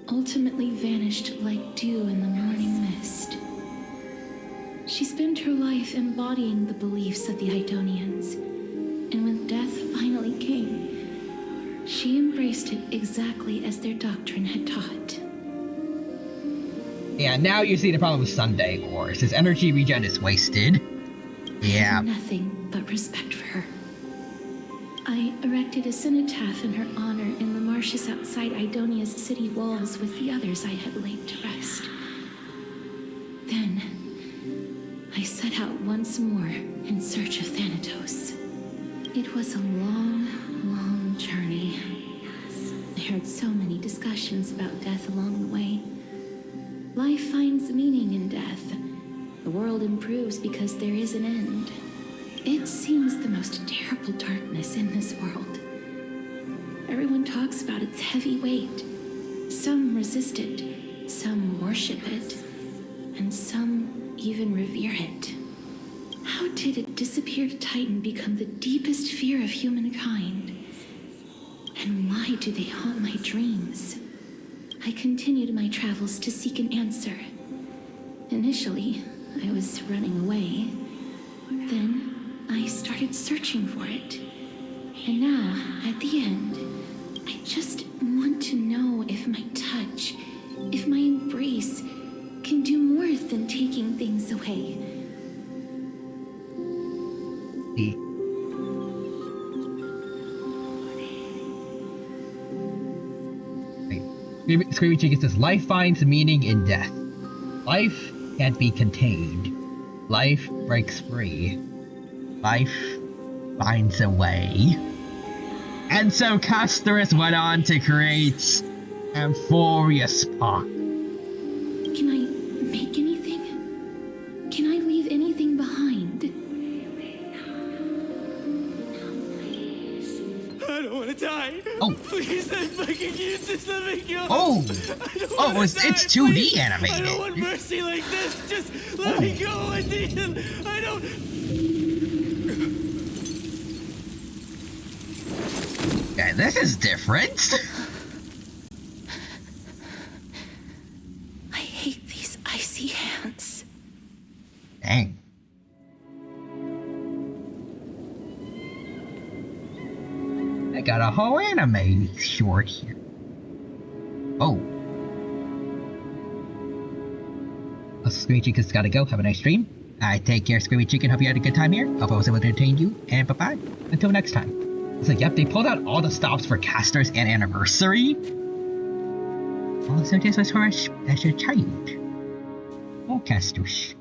B: ultimately vanished like dew in the morning mist. She spent her life embodying the beliefs of the Idonians, and when death finally came, she embraced it exactly as their doctrine had taught.
E: Yeah, now you see the problem with Sunday Wars. His energy regen is wasted.
B: I
E: Yeah.
B: have nothing but respect for her. I erected a cenotaph in her honor in the marshes outside Idonia's city walls with the others I had laid to rest. Then, I set out once more in search of Thanatos. It was a long, long journey. I heard so many discussions about death along the way. Life finds meaning in death. The world improves because there is an end. It seems the most terrible darkness in this world. Everyone talks about its heavy weight. Some resist it, some worship it, and some even revere it. How did a disappeared titan become the deepest fear of humankind? And why do they haunt my dreams? I continued my travels to seek an answer. Initially, I was running away. Then, I started searching for it. And now, at the end, I just want to know if my touch, if my embrace, can do more than taking things away.
E: Screaming Chicken says, life finds meaning in death. Life can't be contained. Life breaks free. Life finds a way. And so CASTORICE went on to create Amphorius Park.
B: Can I make anything? Can I leave anything behind?
P: I don't want to die.
E: Oh.
P: Please, I fucking use this. Let me go.
E: Oh.
P: Oh,
E: it's 2D animated.
P: I don't want mercy like this. Just let me go. I need him. I don't.
A: Yeah, this is different.
B: I hate these icy hands.
A: Dang. I got a whole anime short here. Oh. Screamy Chicken's gotta go. Have a nice stream. Take care, Screamy Chicken. Hope you had a good time here. Hope I was able to entertain you. And bye-bye. Until next time. It's like, yep, they pulled out all the stops for Castor's and Anniversary. Also, this was for a special child. Oh, Castor's.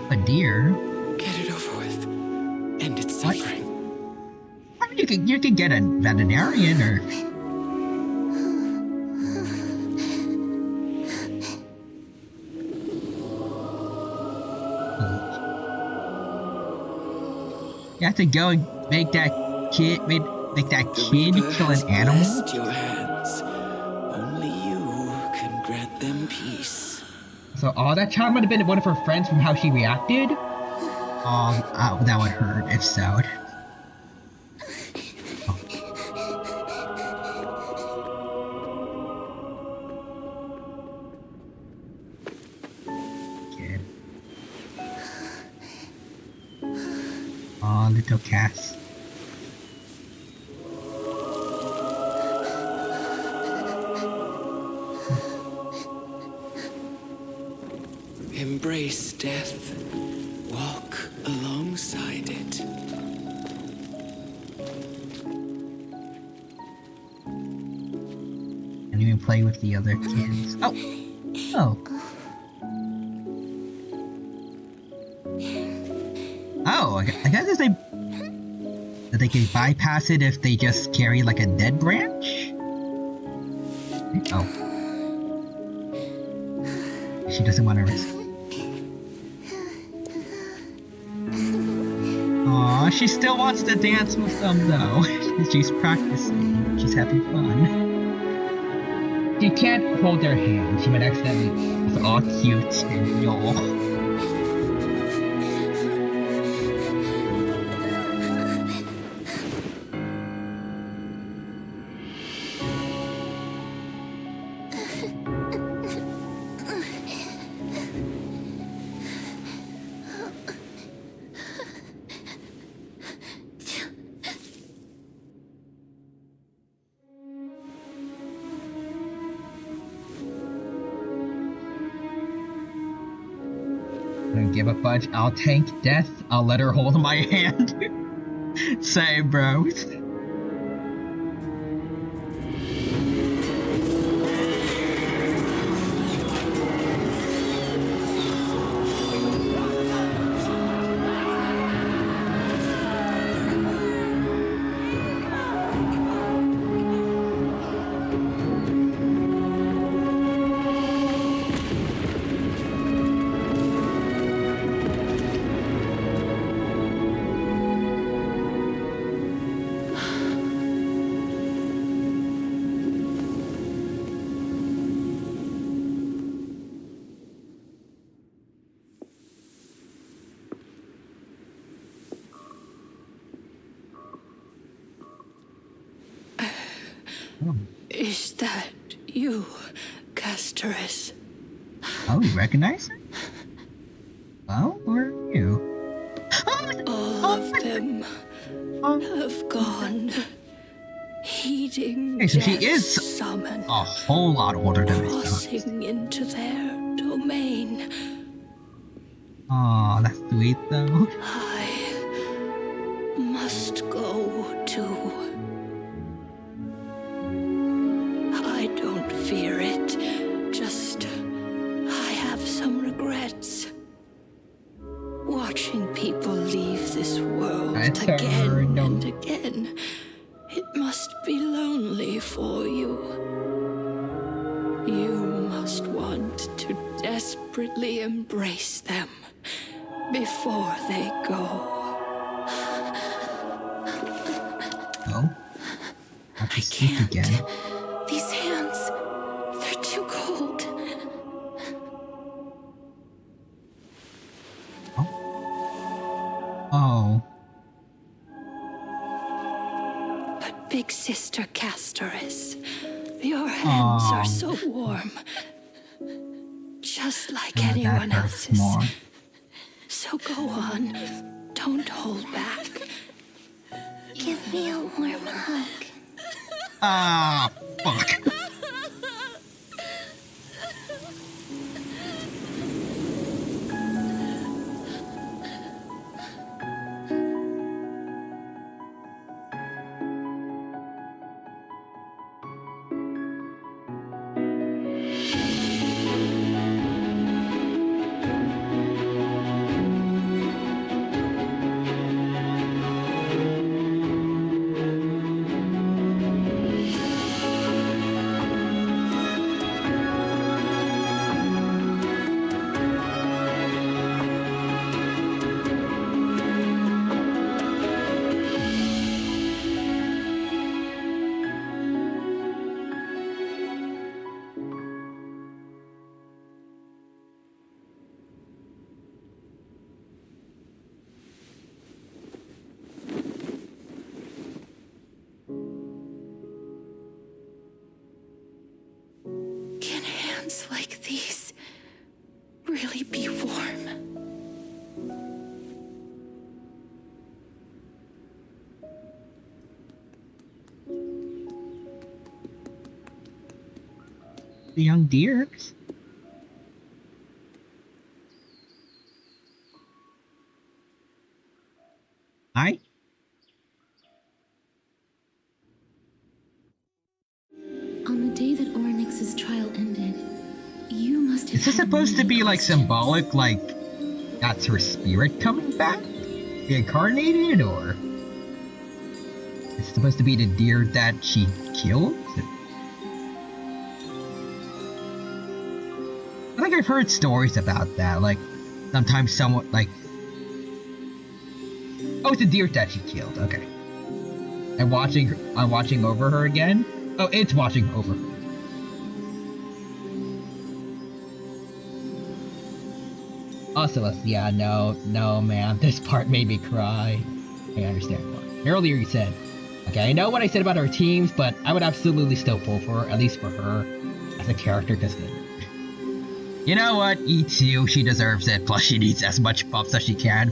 A: A deer?
P: Get it over with. End its suffering.
A: I mean, you can get a veterinarian or... You have to go and make that kid, make that kid kill an animal?
P: Blessed your hands. Only you can grant them peace.
E: So, that child might have been one of her friends from how she reacted?
A: That would hurt if so. Kid. Aw, little Cass.
P: Embrace death. Walk alongside it.
A: And even play with the other kids. Oh! Oh. Oh, I guess if they can bypass it if they just carry like a dead branch? Oh. She doesn't want to risk. Aw, she still wants to dance with them though. She's practicing. She's having fun.
E: She can't hold their hand. She might accidentally.
A: It's all cute and y'all. give a fudge. I'll tank death. I'll let her hold my hand. Same, bros.
N: Is that you, CASTORICE?
A: Oh, you recognize her? Well, who are you?
N: All of them have gone, heeding
A: So she
N: death's
A: is
N: summon,
A: a whole lot older than I thought.
N: crossing into their domain.
A: Aw, that's sweet though.
N: I must go too. I don't fear it, just I have some regrets. Watching people leave this world again and again, it must be lonely for you. You must want to desperately embrace them before they go.
A: Oh, I have to speak again.
N: These hands, they're too cold.
A: Oh.
N: But big sister CASTORICE, your hands are so warm. Just like anyone else's.
A: More.
N: So go on, don't hold back.
F: Give me a warm hug.
A: Ah, fuck.
N: Can hands like these really be warm?
A: The young deers. Hi.
B: On the day that Oryx's trial ended, you must have.
A: Is this supposed to be like symbolic, like that's her spirit coming back? Reincarnated, or it's supposed to be the deer that she killed? I think I've heard stories about that, like sometimes someone like, oh, it's a deer that she killed. Okay, I'm watching over her again. Oh, it's watching over her. Also, yeah, no, man, this part made me cry. I understand why. Earlier you said, okay, I know what I said about our teams, but I would absolutely still pull for her, at least for her, as a character, because you know what, eats you, she deserves it, plus she needs as much buffs as she can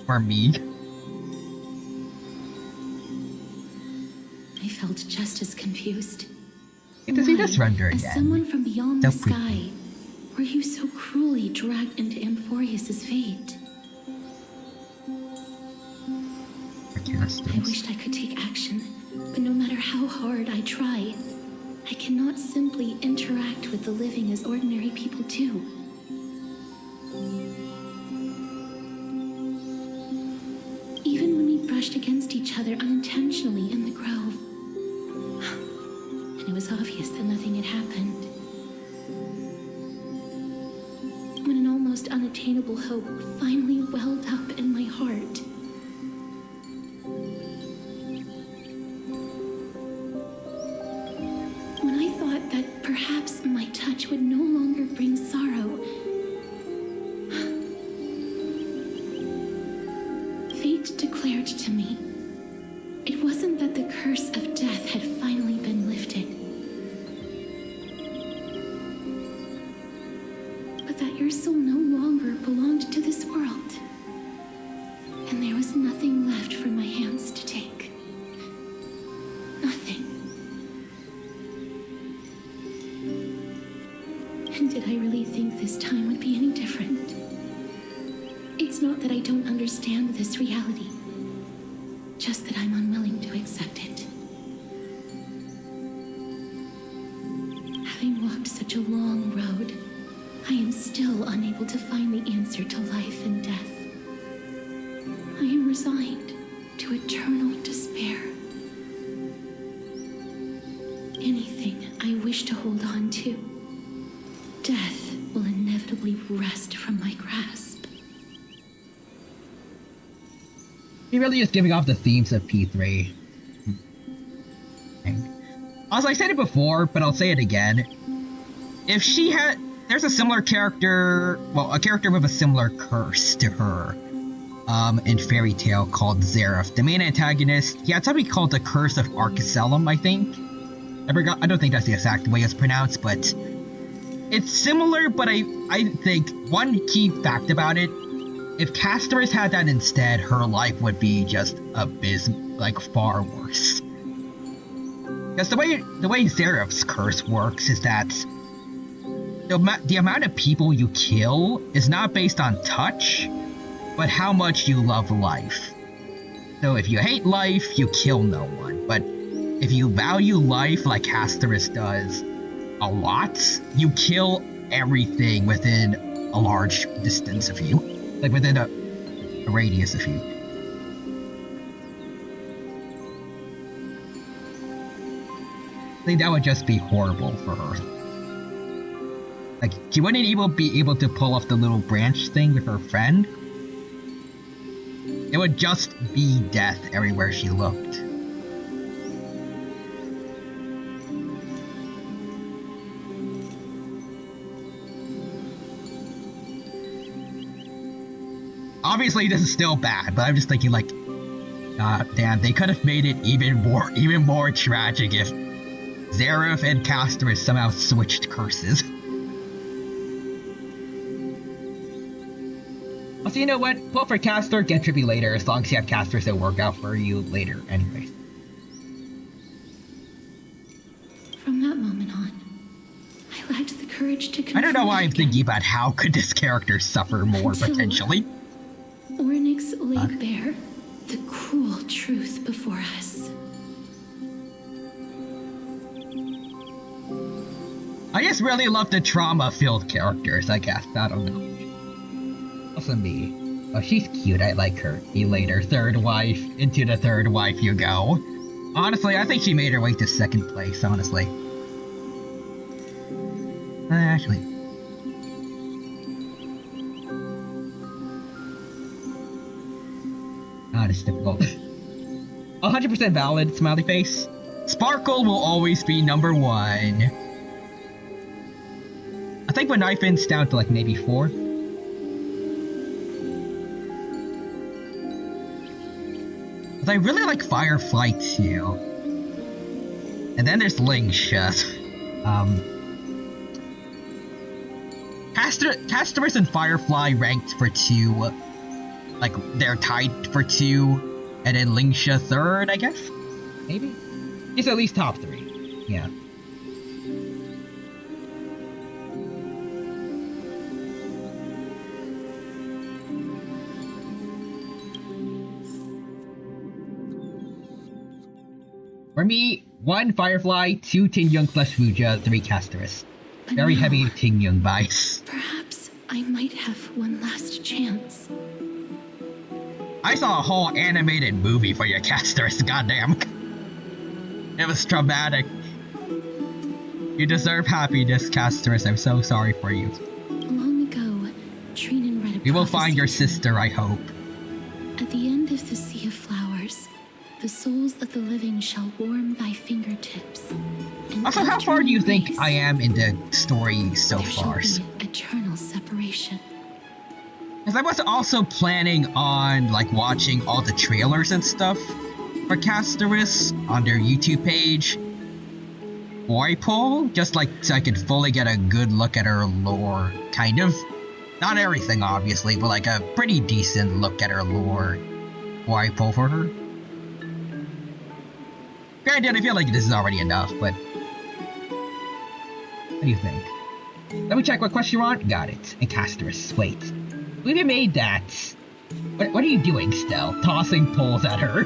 A: for me.
B: I felt just as confused.
A: Get to see this render
B: As
A: again.
B: someone from beyond
A: So
B: the sky, were you so cruelly dragged into Amphorius's fate? I wished I could take action, but no matter how hard I try, I cannot simply interact with the living as ordinary people do. Even when we brushed against each other unintentionally in the grove, and it was obvious that nothing had happened, when an almost unattainable hope finally welled up in my heart, when I thought that perhaps my touch would no longer bring sorrow, fate declared to me it wasn't that the curse of death had finally been lifted, but that your soul no longer belonged to this world, and there was nothing left for my hands to take. Nothing. And did I really think this time would be any different? It's not that I don't understand this reality, just that I'm unwilling to accept it. Having walked such a long road, I am still unable to find the answer to life and death. I am resigned to eternal despair. Anything I wish to hold on to, death will inevitably wrest from my grasp.
A: You're really just giving off the themes of P3. Also, I said it before, but I'll say it again. If she had... There's a similar character... Well, a character with a similar curse to her. In Fairy Tail called Zeref. The main antagonist, he had something called the Curse of Arcacellum, I think. I don't think that's the exact way it's pronounced, but... It's similar, but I think one key fact about it, if CASTORICE had that instead, her life would be just far worse. Because the way Zeref's curse works is that the amount of people you kill is not based on touch, but how much you love life. So if you hate life, you kill no one, but if you value life like CASTORICE does a lot, you kill everything within a large distance of you. Like within a radius of you. I think that would just be horrible for her. Like, she wouldn't even be able to pull off the little branch thing with her friend. It would just be death everywhere she looked. Obviously, this is still bad, but I'm just thinking, like, god damn, they could have made it even more tragic if Zeref and CASTORICE somehow switched curses. Also, you know what? Pull for Castor, get Trippy later, as long as you have casters that work out for you later, anyways.
B: From that moment on, I lacked the courage to confront
A: I don't know why I'm thinking about how could this character suffer more, potentially.
B: Ornyx laid bare the cruel truth before us.
A: I just really love the trauma-filled characters, I guess. I don't know. Also me. Oh, she's cute. I like her. Be later. Third wife. Into the third wife you go. Honestly, I think she made her way to second place, honestly. Actually. God, it's difficult. 100% valid, smiley face. Sparkle will always be number one. I think when Knife In's down to like maybe 4. But I really like Firefly too. And then there's Lingsha. CASTORICE and Firefly ranked for 2. Like, they're tied for 2. And then Lingsha 3rd, I guess? Maybe? It's at least top 3. Yeah.
E: For me, 1 Firefly, 2 Tingyung plus Fuja, 3 CASTORICE. Very heavy Tingyung vibes.
B: Perhaps I might have one last chance.
A: I saw a whole animated movie for your CASTORICE, goddamn. It was traumatic. You deserve happiness, CASTORICE. I'm so sorry for you.
B: Long ago, Trinan read a
A: We will find your
B: prophecy
A: sister, I hope.
B: At the end of the sea of flowers, the souls of the living shall warm thy fingertips. And
A: Also, how
B: after
A: far do you think
B: embrace,
A: I am in the story so
B: there
A: far?
B: shall be eternal separation.
A: Because I was also planning on, like, watching all the trailers and stuff for CASTORICE on their YouTube page. Boy Pull, just like so I could fully get a good look at her lore, kind of. Not everything, obviously, but like a pretty decent look at her lore. Boy Pull for her. Granted, I feel like this is already enough, but what do you think? Let me check what question you're on. Got it. And CASTORICE. Wait. We even made that. What are you doing, Stell? Tossing poles at her.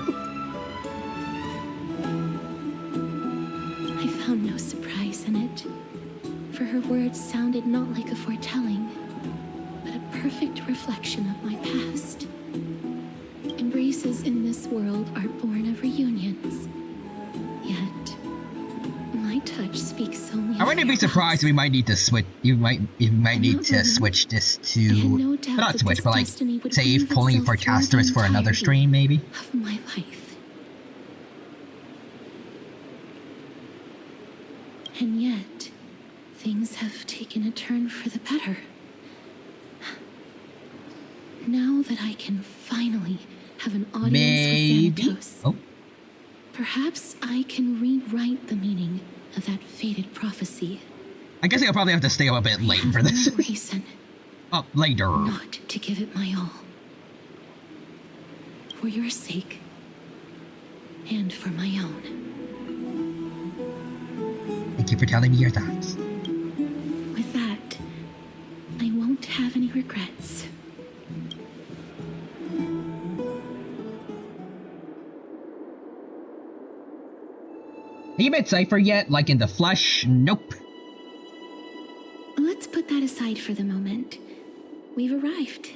B: I found no surprise in it, for her words sounded not like a foretelling, but a perfect reflection of my past. Embraces in this world are born of reunions, yet my touch speaks only.
A: I wouldn't be surprised if we might need to switch. You might need to switch this to not switch, but like save pulling for CASTORICE for another stream, maybe.
B: Of my life. And yet, things have taken a turn for the better. Now that I can finally have an audience with Thanatos, perhaps I can rewrite the meaning of that fated prophecy.
A: I guess I'll probably have to stay up a bit late for this.
B: No reason
A: Later.
B: not to give it my all. For your sake, and for my own.
A: Thank you for telling me your thoughts.
B: With that, I won't have any regrets.
A: Have you met Cypher yet? Like in the flesh? Nope.
B: Let's put that aside for the moment. We've arrived.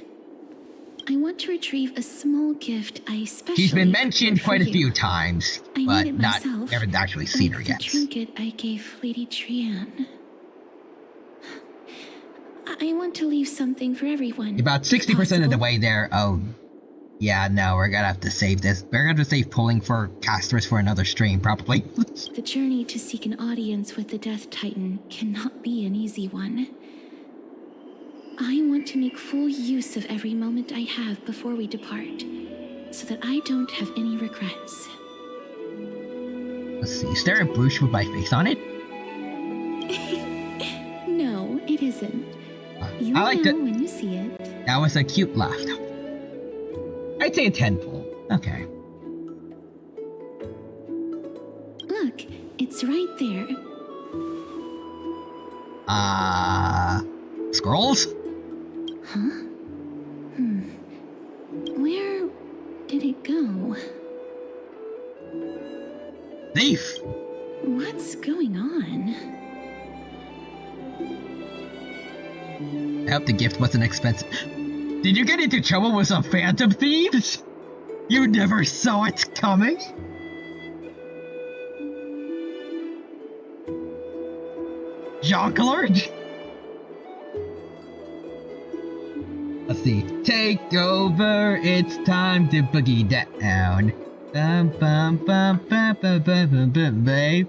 B: I want to retrieve a small gift I specially
A: She's been mentioned quite a
B: you.
A: few times,
B: I
A: but
B: need it
A: not
B: myself,
A: haven't actually seen her
B: like
A: yet.
B: the trinket I gave Lady Trianne. I want to leave something for everyone.
A: About 60% of the way there. Oh, yeah, no, we're gonna have to save this. We're gonna have to save pulling for CASTORICE for another stream, probably.
B: The journey to seek an audience with the Death Titan cannot be an easy one. I want to make full use of every moment I have before we depart, so that I don't have any regrets.
A: Let's see, is there a brooch with my face on it?
B: No, it isn't. You'll
A: I like
B: know
A: that.
B: when you see it.
A: That was a cute laugh. I'd say a 10 pull. Okay.
B: Look, it's right there.
A: Scrolls?
B: Huh? Where did it go?
A: Thief!
B: What's going on?
A: I hope the gift wasn't expensive. Did you get into trouble with some phantom thieves? You never saw it coming? Jongleur? Let's see. Take over, it's time to boogie down. Bum, bum, bum, bum, bum, bum, bum, bum, babe.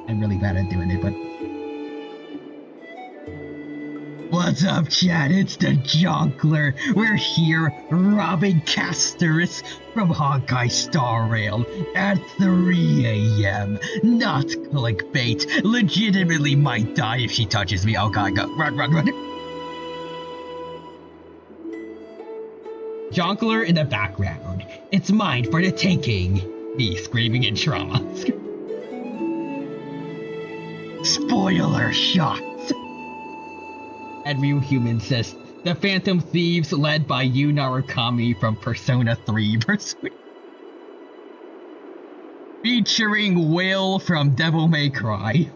A: I'm really bad at doing it, but... What's up, chat? It's the Jongleur. We're here robbing CASTORICE from Honkai Star Rail at 3 a.m. Not clickbait. Legitimately might die if she touches me. Oh god, go. Run, run, run. Jongleur in the background. It's mine for the taking. Me screaming in trauma. Spoiler shot. And Real Human says, the Phantom Thieves led by Yu Narukami from Persona 3 Pursuit. Featuring Will from Devil May Cry.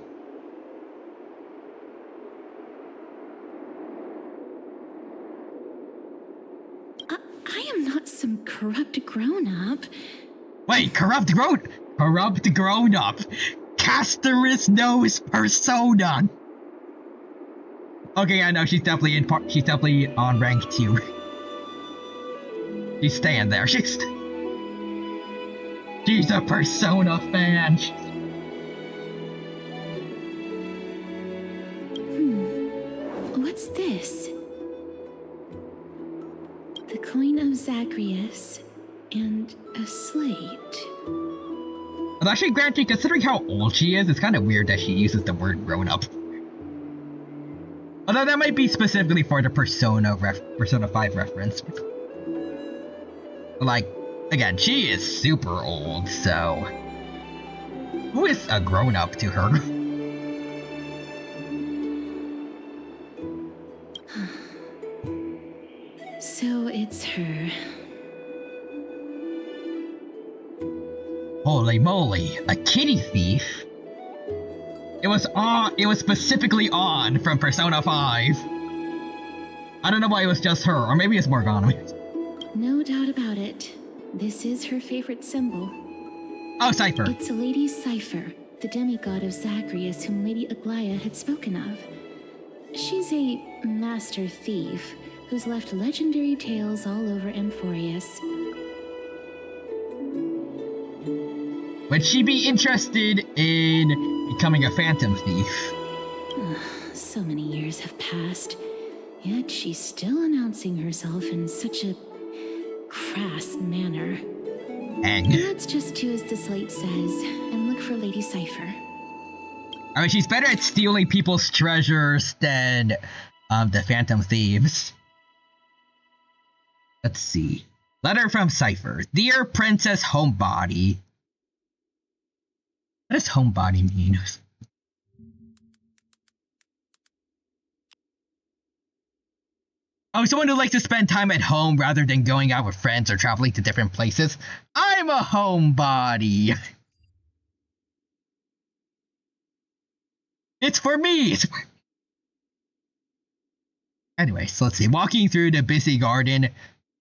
B: I am not some corrupt grown-up.
A: Wait, corrupt grown-up. CASTORICE knows Persona. Okay, I know she's definitely on rank 2. She's staying there. She's a Persona fan.
B: What's this? The coin of Zagreus and a slate.
A: Well, actually, granted, considering how old she is, it's kind of weird that she uses the word grown-up. Although that might be specifically for the Persona 5 reference. But like, again, she is super old, so... Who is a grown-up to her?
B: So it's her.
A: Holy moly, a kitty thief? It was specifically on from Persona 5. I don't know why it was just her, or maybe it's Morgana.
B: No doubt about it. This is her favorite symbol.
A: Oh, Cypher.
B: It's Lady Cypher, the demigod of Zagreus whom Lady Aglaia had spoken of. She's a master thief who's left legendary tales all over Amphorius.
A: Would she be interested in becoming a phantom thief?
B: So many years have passed, yet she's still announcing herself in such a crass manner.
A: Dang.
B: Let's just do as the slate says and look for Lady Cypher.
A: I mean, she's better at stealing people's treasures than the phantom thieves. Let's see. Letter from Cypher. Dear Princess Homebody. What does homebody mean? Oh, someone who likes to spend time at home rather than going out with friends or traveling to different places. I'm a homebody. It's for me. Anyway, so let's see. Walking through the busy garden,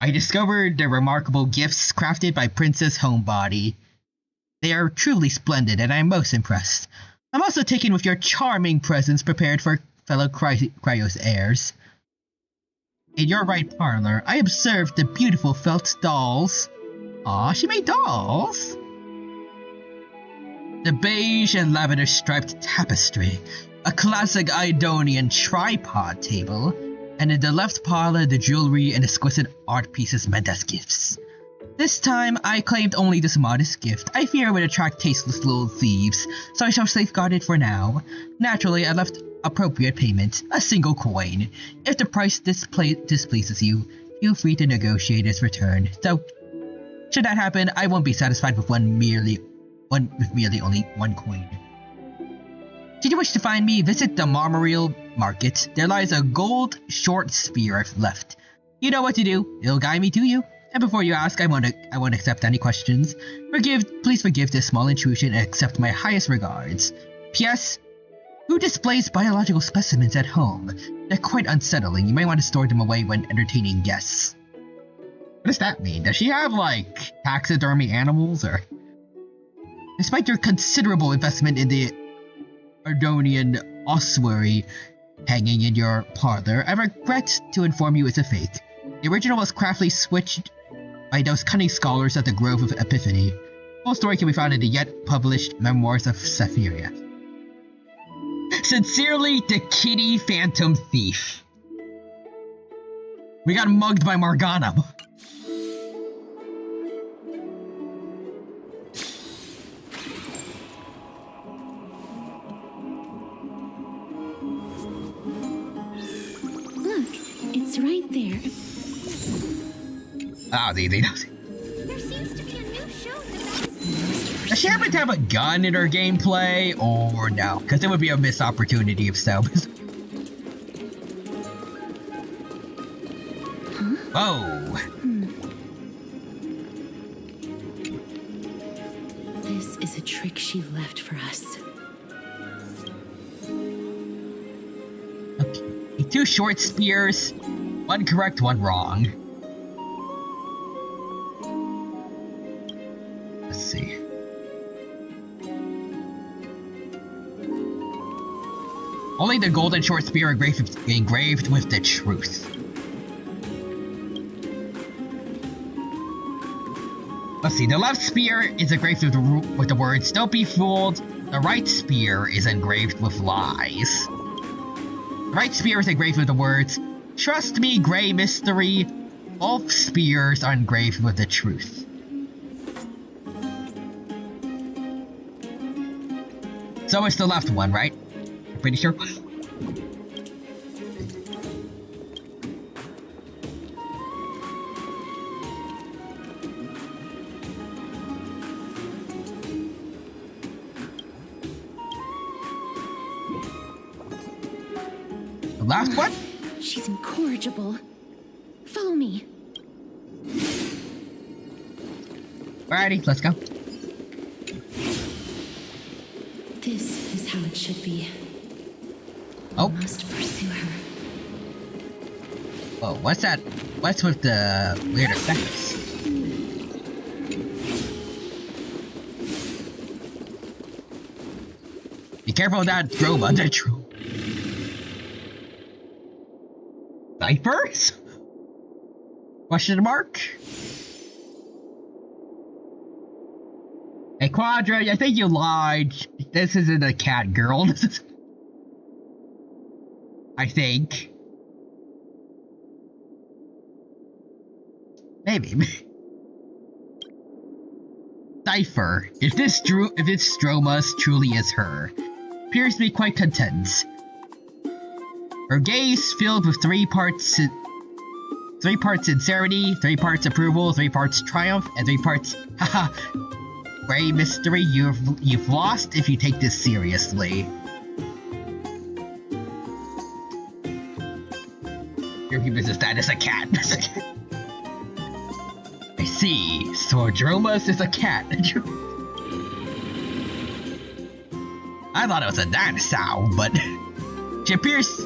A: I discovered the remarkable gifts crafted by Princess Homebody. They are truly splendid, and I am most impressed. I'm also taken with your charming presents prepared for fellow Cryos heirs. In your right parlor, I observed the beautiful felt dolls. Aw, she made dolls! The beige and lavender striped tapestry, a classic Idonian tripod table, and in the left parlor the jewelry and exquisite art pieces meant as gifts. This time, I claimed only this modest gift. I fear it would attract tasteless little thieves, so I shall safeguard it for now. Naturally, I left appropriate payment, a single coin. If the price displeases you, feel free to negotiate its return. Though, should that happen, I won't be satisfied with merely only one coin. Should you wish to find me, visit the Marmoreal Market. There lies a gold short spear I've left. You know what to do. It'll guide me to you. And before you ask, I won't accept any questions. Please forgive this small intrusion and accept my highest regards. P.S. Who displays biological specimens at home? They're quite unsettling. You might want to store them away when entertaining guests. What does that mean? Does she have, like, taxidermy animals, or...? Despite your considerable investment in the Ardonian ossuary hanging in your parlor, I regret to inform you it's a fake. The original was craftily switched by those cunning scholars at the Grove of Epiphany. Full story can be found in the yet-published Memoirs of Sapphira. Sincerely, the Kitty Phantom Thief. We got mugged by Morgana.
B: Look, it's right there.
A: Ah, they don't.
F: There seems to be a new show
A: Does she happen to have a gun in her gameplay, or no? Because it would be a missed opportunity if so. Whoa.
B: This This is a trick she left for us.
A: Okay. 2 short spears. 1 correct, 1 wrong. Let's see. Only the golden short spear engraved with the truth. Let's see, the left spear is engraved with the words, "Don't be fooled." The right spear is engraved with lies. The right spear is engraved with the words, "Trust me, Grey Mystery." Both spears are engraved with the truth. So it's the left one, right? I'm pretty sure. The last one?
B: She's incorrigible. Follow me.
A: Alrighty, let's go.
B: This is how it should be.
A: Oh.
B: We must pursue her.
A: Oh, what's that? What's with the weird effects? Be careful of that Droma, the true. Diapers? Question mark? Hey Quadra, I think you lied. This isn't a cat girl. This is... I think. Maybe. Cipher. If this Stromas truly is her, appears to be quite content. Her gaze filled with 3 parts sincerity, 3 parts approval, 3 parts triumph, and 3 parts haha. Grey Mystery, you've lost if you take this seriously. Your people's status a cat. I see. So Dromas is a cat. I thought it was a dinosaur, but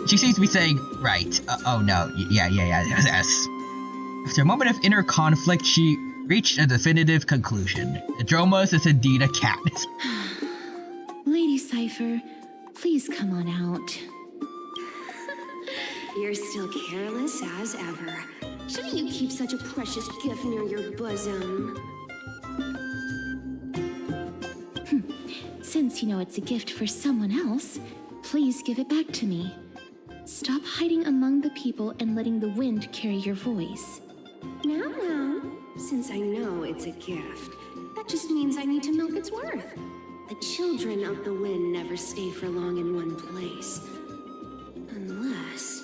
A: she seems to be saying, right. Oh no. Yeah, yes. After a moment of inner conflict, she reached a definitive conclusion. The Dromas is indeed a cat.
B: Lady Cipher, please come on out.
C: You're still careless as ever. Shouldn't you keep such a precious gift near your bosom?
B: Since you know it's a gift for someone else, please give it back to me. Stop hiding among the people and letting the wind carry your voice.
C: Now, since I know it's a gift, that just means I need to milk its worth. The children of the wind never stay for long in one place. Unless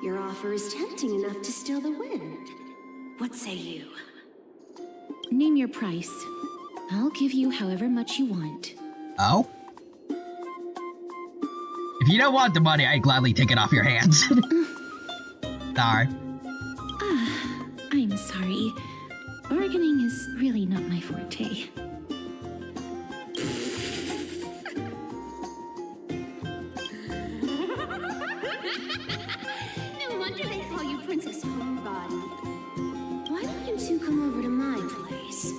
C: your offer is tempting enough to steal the wind. What say you?
B: Name your price. I'll give you however much you want.
A: Oh? If you don't want the money, I'd gladly take it off your hands. Sorry.
B: I'm sorry. Bargaining is really not my forte.
C: No wonder they call you Princess Homebody. Why don't you two come over to my place?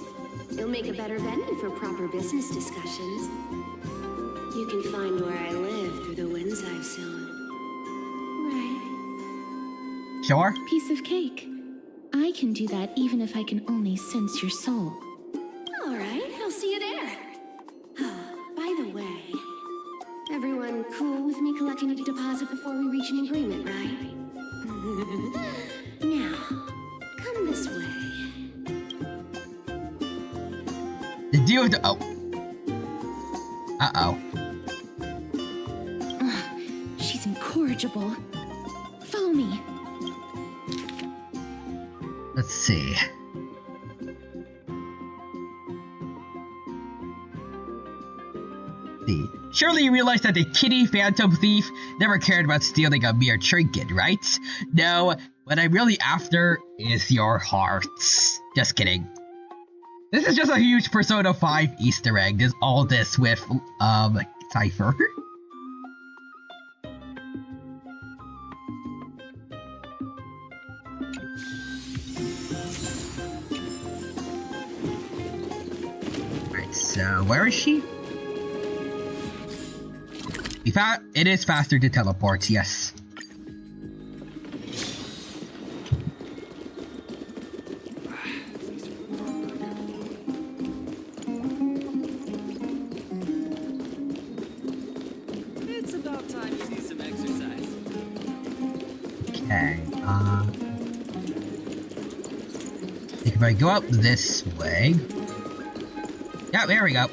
C: It'll make a better venue for proper business discussions. You can find where I live through the winds I've sown. Right?
A: Sure.
B: Piece of cake. I can do that even if I can only sense your soul.
C: All right, I'll see you there. By the way, everyone cool with me collecting a deposit before we reach an agreement, right? Now, come this way.
A: The deal with the... Oh. Uh-oh.
B: She's incorrigible. Follow me.
A: Let's see. Surely you realize that the kitty phantom thief never cared about stealing a mere trinket, right? No, what I'm really after is your hearts. Just kidding. This is just a huge Persona 5 Easter egg. There's all this with, Cypher. Alright, so where is she? It is faster to teleport, yes.
P: It's about time you do some exercise.
A: Okay, if I go up this way... Yeah, there we go.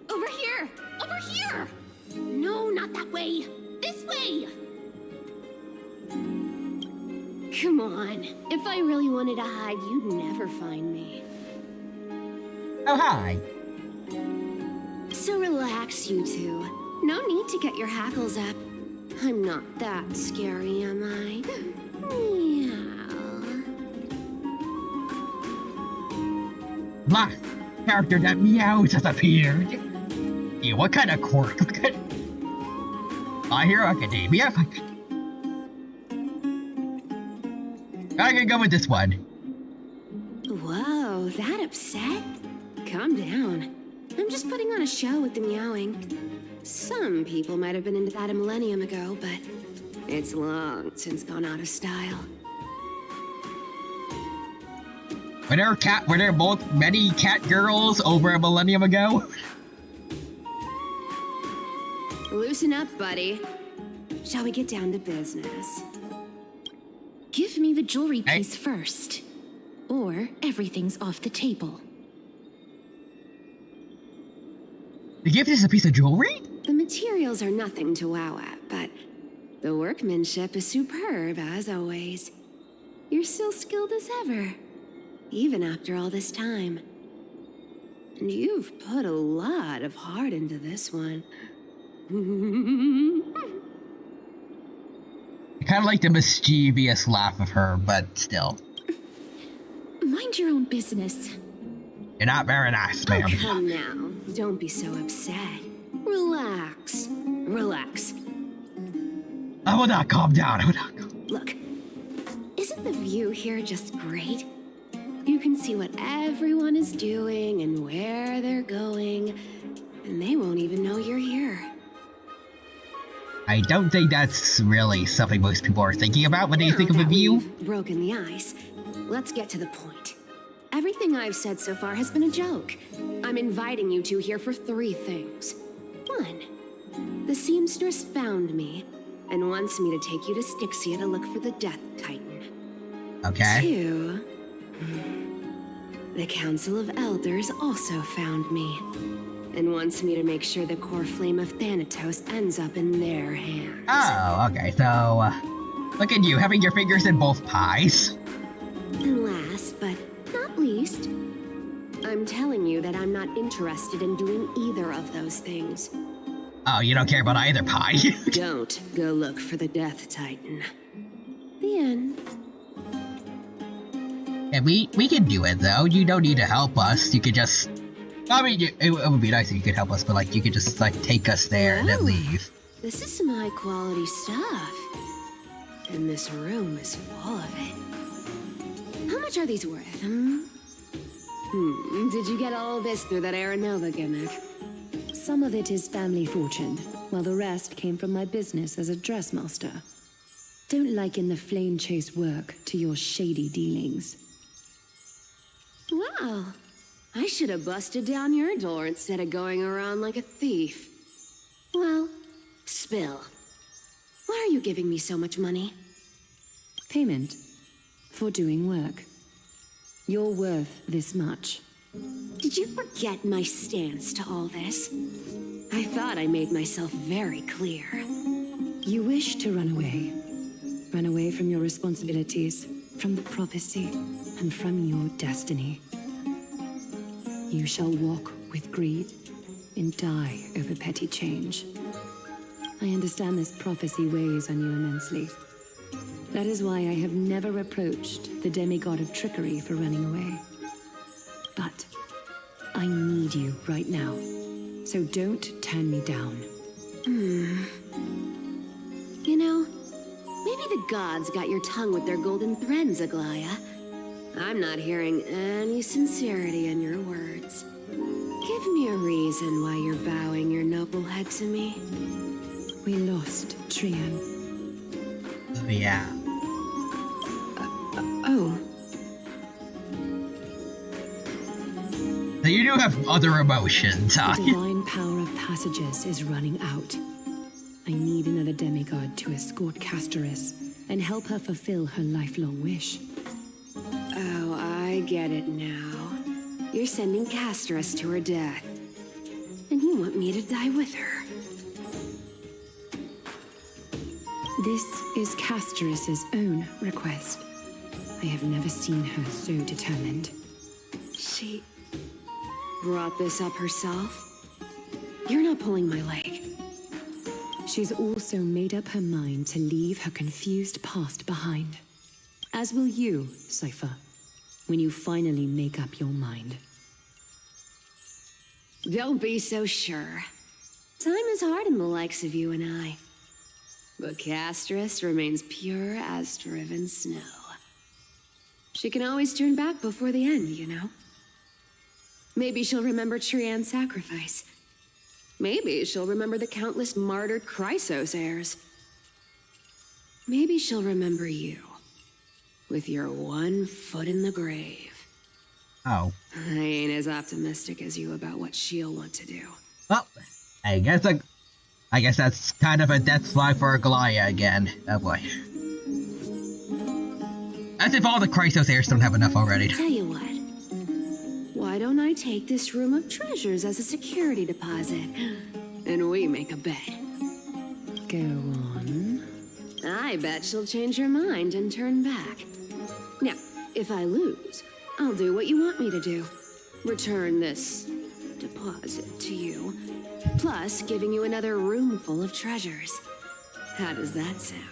F: Over here! Over here! No, not that way! This way! Come on. If I really wanted to hide, you'd never find me.
A: Oh, hi.
F: So relax, you two. No need to get your hackles up. I'm not that scary, am I? Meow.
A: Last character that meows has appeared. Ew, what kind of quirk? My Hero Academia? I can go with this one.
F: Whoa, that upset? Calm down. I'm just putting on a show with the meowing. Some people might have been into that a millennium ago, but it's long since gone out of style.
A: Were there both many cat girls over a millennium ago?
F: Loosen up, buddy. Shall we get down to business? Give me the jewelry piece first, or everything's off the table.
A: The gift is a piece of jewelry?
F: The materials are nothing to wow at, but the workmanship is superb, as always. You're still skilled as ever, even after all this time. And you've put a lot of heart into this one.
A: I kind of like the mischievous laugh of her, but still.
F: Mind your own business.
A: You're not very nice, ma'am.
F: Oh, come now. Don't be so upset. Relax. Relax.
A: I will not calm down. I will not calm.
F: Look, isn't the view here just great? You can see what everyone is doing and where they're going, and they won't even know you're here.
A: I don't think that's really something most people are thinking about when they think of a view.
F: We've broken the ice. Let's get to the point. Everything I've said so far has been a joke. I'm inviting you two here for 3 things. 1, the seamstress found me and wants me to take you to Styxia to look for the Death Titan.
A: Okay.
F: 2, the Council of Elders also found me and wants me to make sure the core flame of Thanatos ends up in their hands.
A: Oh, okay, so, look at you, having your fingers in both pies.
F: And last, but not least, I'm telling you that I'm not interested in doing either of those things.
A: Oh, you don't care about either pie?
F: Don't go look for the Death Titan. The end.
A: And we can do it, though. You don't need to help us. You could just... I mean, it would be nice if you could help us, but, like, you could just, like, take us there and then leave.
F: This is some high-quality stuff. And this room is full of it. How much are these worth, Did you get all this through that Aranova gimmick?
C: Some of it is family fortune, while the rest came from my business as a dressmaster. Don't liken the flame chase work to your shady dealings.
F: Wow. I should have busted down your door instead of going around like a thief. Well, spill. Why are you giving me so much money?
C: Payment for doing work. You're worth this much.
F: Did you forget my stance to all this? I thought I made myself very clear.
C: You wish to run away. Run away from your responsibilities, from the prophecy, and from your destiny. You shall walk with greed and die over petty change. I understand this prophecy weighs on you immensely. That is why I have never approached the demigod of trickery for running away. But I need you right now, so don't turn me down.
M: You know, maybe the gods got your tongue with their golden threads, Aglaya. I'm not hearing any sincerity in your words. Give me a reason why you're bowing your noble head to me.
C: We lost Trian.
A: Yeah.
C: Oh.
A: So you do have other emotions, huh?
C: The divine power of passages is running out. I need another demigod to escort CASTORICE and help her fulfill her lifelong wish.
M: Oh, I get it now. You're sending CASTORICE to her death. And you want me to die with her.
C: This is CASTORICE's own request. I have never seen her so determined.
M: She brought this up herself? You're not pulling my leg.
C: She's also made up her mind to leave her confused past behind. As will you, Cypher, when you finally make up your mind.
M: Don't be so sure. Time is hard in the likes of you and I. But CASTORICE remains pure as driven snow. She can always turn back before the end, you know? Maybe she'll remember Trian's sacrifice. Maybe she'll remember the countless martyred Chrysos heirs. Maybe she'll remember you, with your one foot in the grave.
A: Oh.
M: I ain't as optimistic as you about what she'll want to do.
A: Well, I guess that's kind of a death fly for Aglaya again. Oh boy. As if all the Chrysos heirs don't have enough already.
M: Tell you what. Why don't I take this room of treasures as a security deposit? And we make a bet.
C: Go on.
M: I bet she'll change her mind and turn back. Now, if I lose, I'll do what you want me to do. Return this deposit to you, plus giving you another room full of treasures. How does that sound?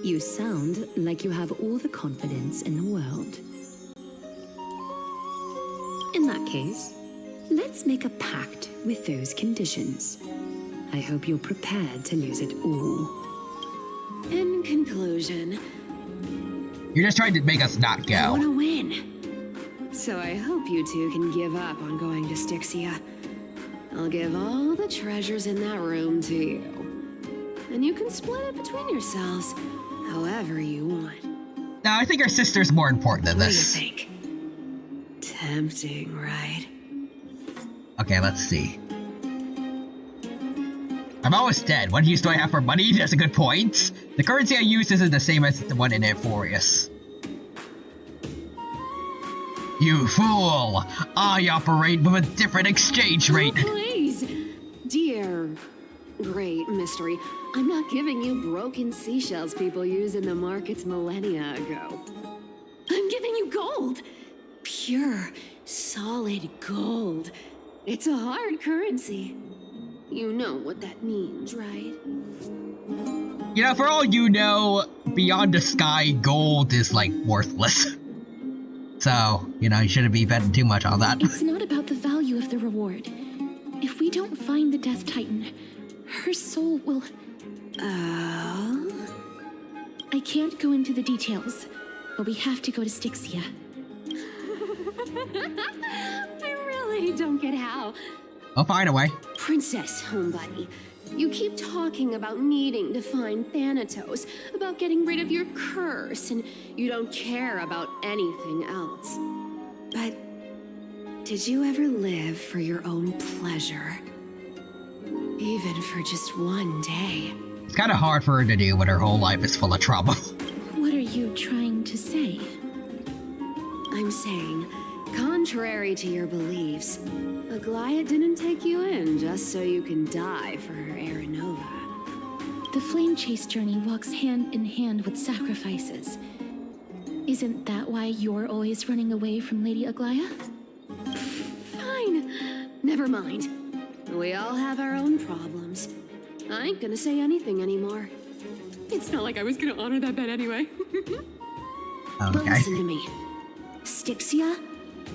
C: You sound like you have all the confidence in the world. In that case, let's make a pact with those conditions. I hope you're prepared to lose it all.
M: In conclusion,
A: you're just trying to make us not go.
M: I want to win. So I hope you two can give up on going to Styxia. I'll give all the treasures in that room to you. And you can split it between yourselves, however you want.
A: No, I think our sister's more important than this.
M: What do you think? Tempting, right?
A: Okay, let's see. I'm almost dead. What use do I have for money? That's a good point. The currency I use isn't the same as the one in Amphorius. You fool! I operate with a different exchange rate.
M: Oh, please! Dear great mystery, I'm not giving you broken seashells people use in the markets millennia ago. I'm giving you gold! Pure, solid gold. It's a hard currency. You know what that means, right?
A: You know, for all you know, beyond the sky, gold is, like, worthless. So, you know, you shouldn't be betting too much on that.
B: It's not about the value of the reward. If we don't find the Death Titan, her soul will... I can't go into the details, but we have to go to Styxia.
M: I really don't get how.
A: I'll find a way.
M: Princess, homebody, you keep talking about needing to find Thanatos, about getting rid of your curse, and you don't care about anything else. But did you ever live for your own pleasure? Even for just one day?
A: It's kind of hard for her to do when her whole life is full of trouble.
B: What are you trying to say?
M: I'm saying, contrary to your beliefs, Aglaya didn't take you in just so you can die for her Aranova.
B: The flame chase journey walks hand in hand with sacrifices. Isn't that why you're always running away from Lady Aglaya?
M: Fine. Never mind. We all have our own problems. I ain't gonna say anything anymore. It's not like I was gonna honor that bet anyway. But listen to me. Styxia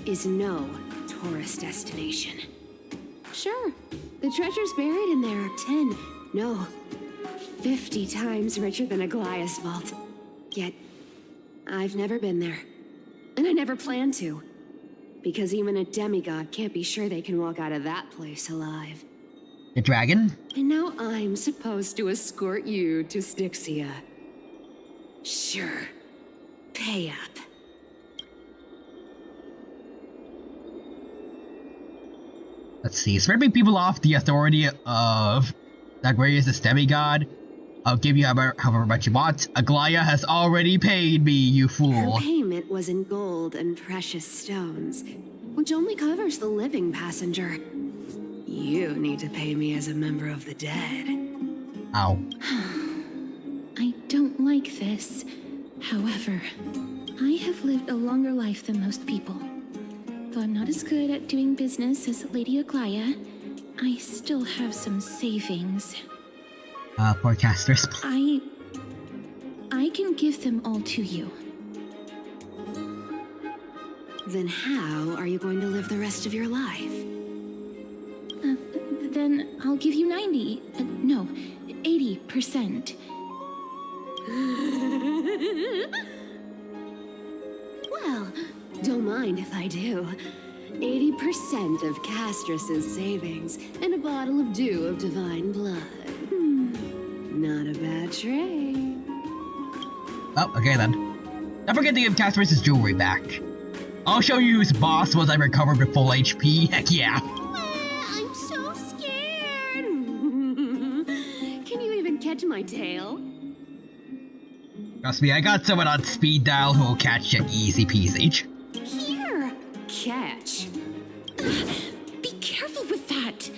M: is no tourist destination. Sure, the treasures buried in there are 10, no, 50 times richer than Aglaya's vault. Yet, I've never been there. And I never plan to. Because even a demigod can't be sure they can walk out of that place alive.
A: The dragon?
M: And now I'm supposed to escort you to Styxia. Sure. Pay up.
A: Let's see, stripping people off the authority of Zagreus' demigod. I'll give you however much you want. Aglaya has already paid me, you fool.
M: Her payment was in gold and precious stones, which only covers the living passenger. You need to pay me as a member of the dead.
A: Ow.
B: I don't like this. However, I have lived a longer life than most people. Though I'm not as good at doing business as Lady Aglaya, I still have some savings.
A: Poor Castor's.
B: I can give them all to you.
M: Then how are you going to live the rest of your life?
B: Then I'll give you 90. No, 80%.
M: Well, don't mind if I do. 80% of Castorce's savings and a bottle of dew of divine blood. Not a bad trade.
A: Oh, okay then. Don't forget to give Castorce's jewelry back. I'll show you whose boss was I recovered with full HP. Heck yeah.
M: I'm so scared. Can you even catch my tail?
A: Trust me, I got someone on speed dial who will catch you easy peasy.
M: Here, catch.
B: Be careful with that.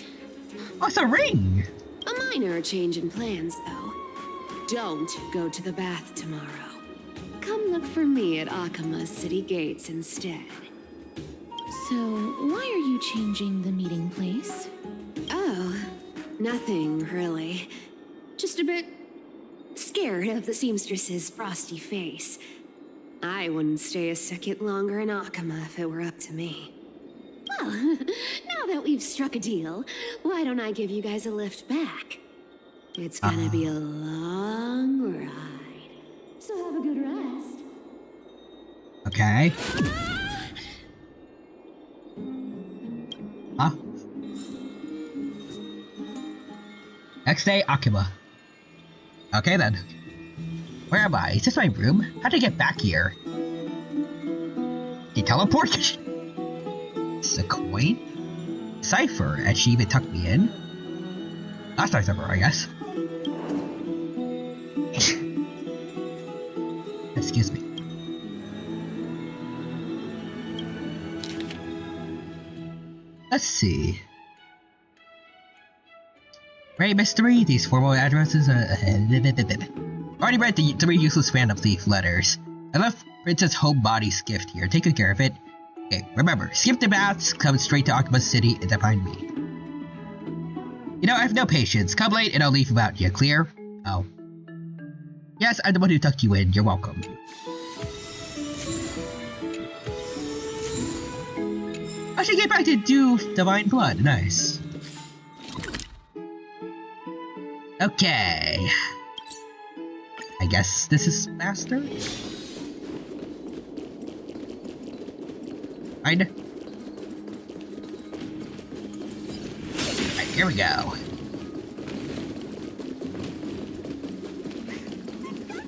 A: Oh, it's a ring.
M: A minor change in plans, though. Don't go to the bath tomorrow. Come look for me at Akima's city gates instead.
B: So, why are you changing the meeting place?
M: Oh, nothing really. Just a bit scared of the seamstress's frosty face. I wouldn't stay a second longer in Akima if it were up to me. Well, now that we've struck a deal, why don't I give you guys a lift back? It's gonna be a long ride. So have a good rest.
A: Okay. Huh? Next day, Akima. Okay then. Where am I? Is this my room? How'd I get back here? You teleport? It's a coin? Cipher, and she even tucked me in? That's nice of her, I guess. Excuse me. Let's see. Great mystery, these formal addresses are... Already read the 3 useless Phantom Thief letters. I left Princess Homebody's gift here. Take good care of it. Okay, remember, skip the baths, come straight to Akima City, and then find me. You know, I have no patience. Come late and I'll leave without you. Clear? Oh. Yes, I'm the one who tucked you in. You're welcome. I should get back to do divine blood. Nice. Okay. I guess this is faster? Right, here we go.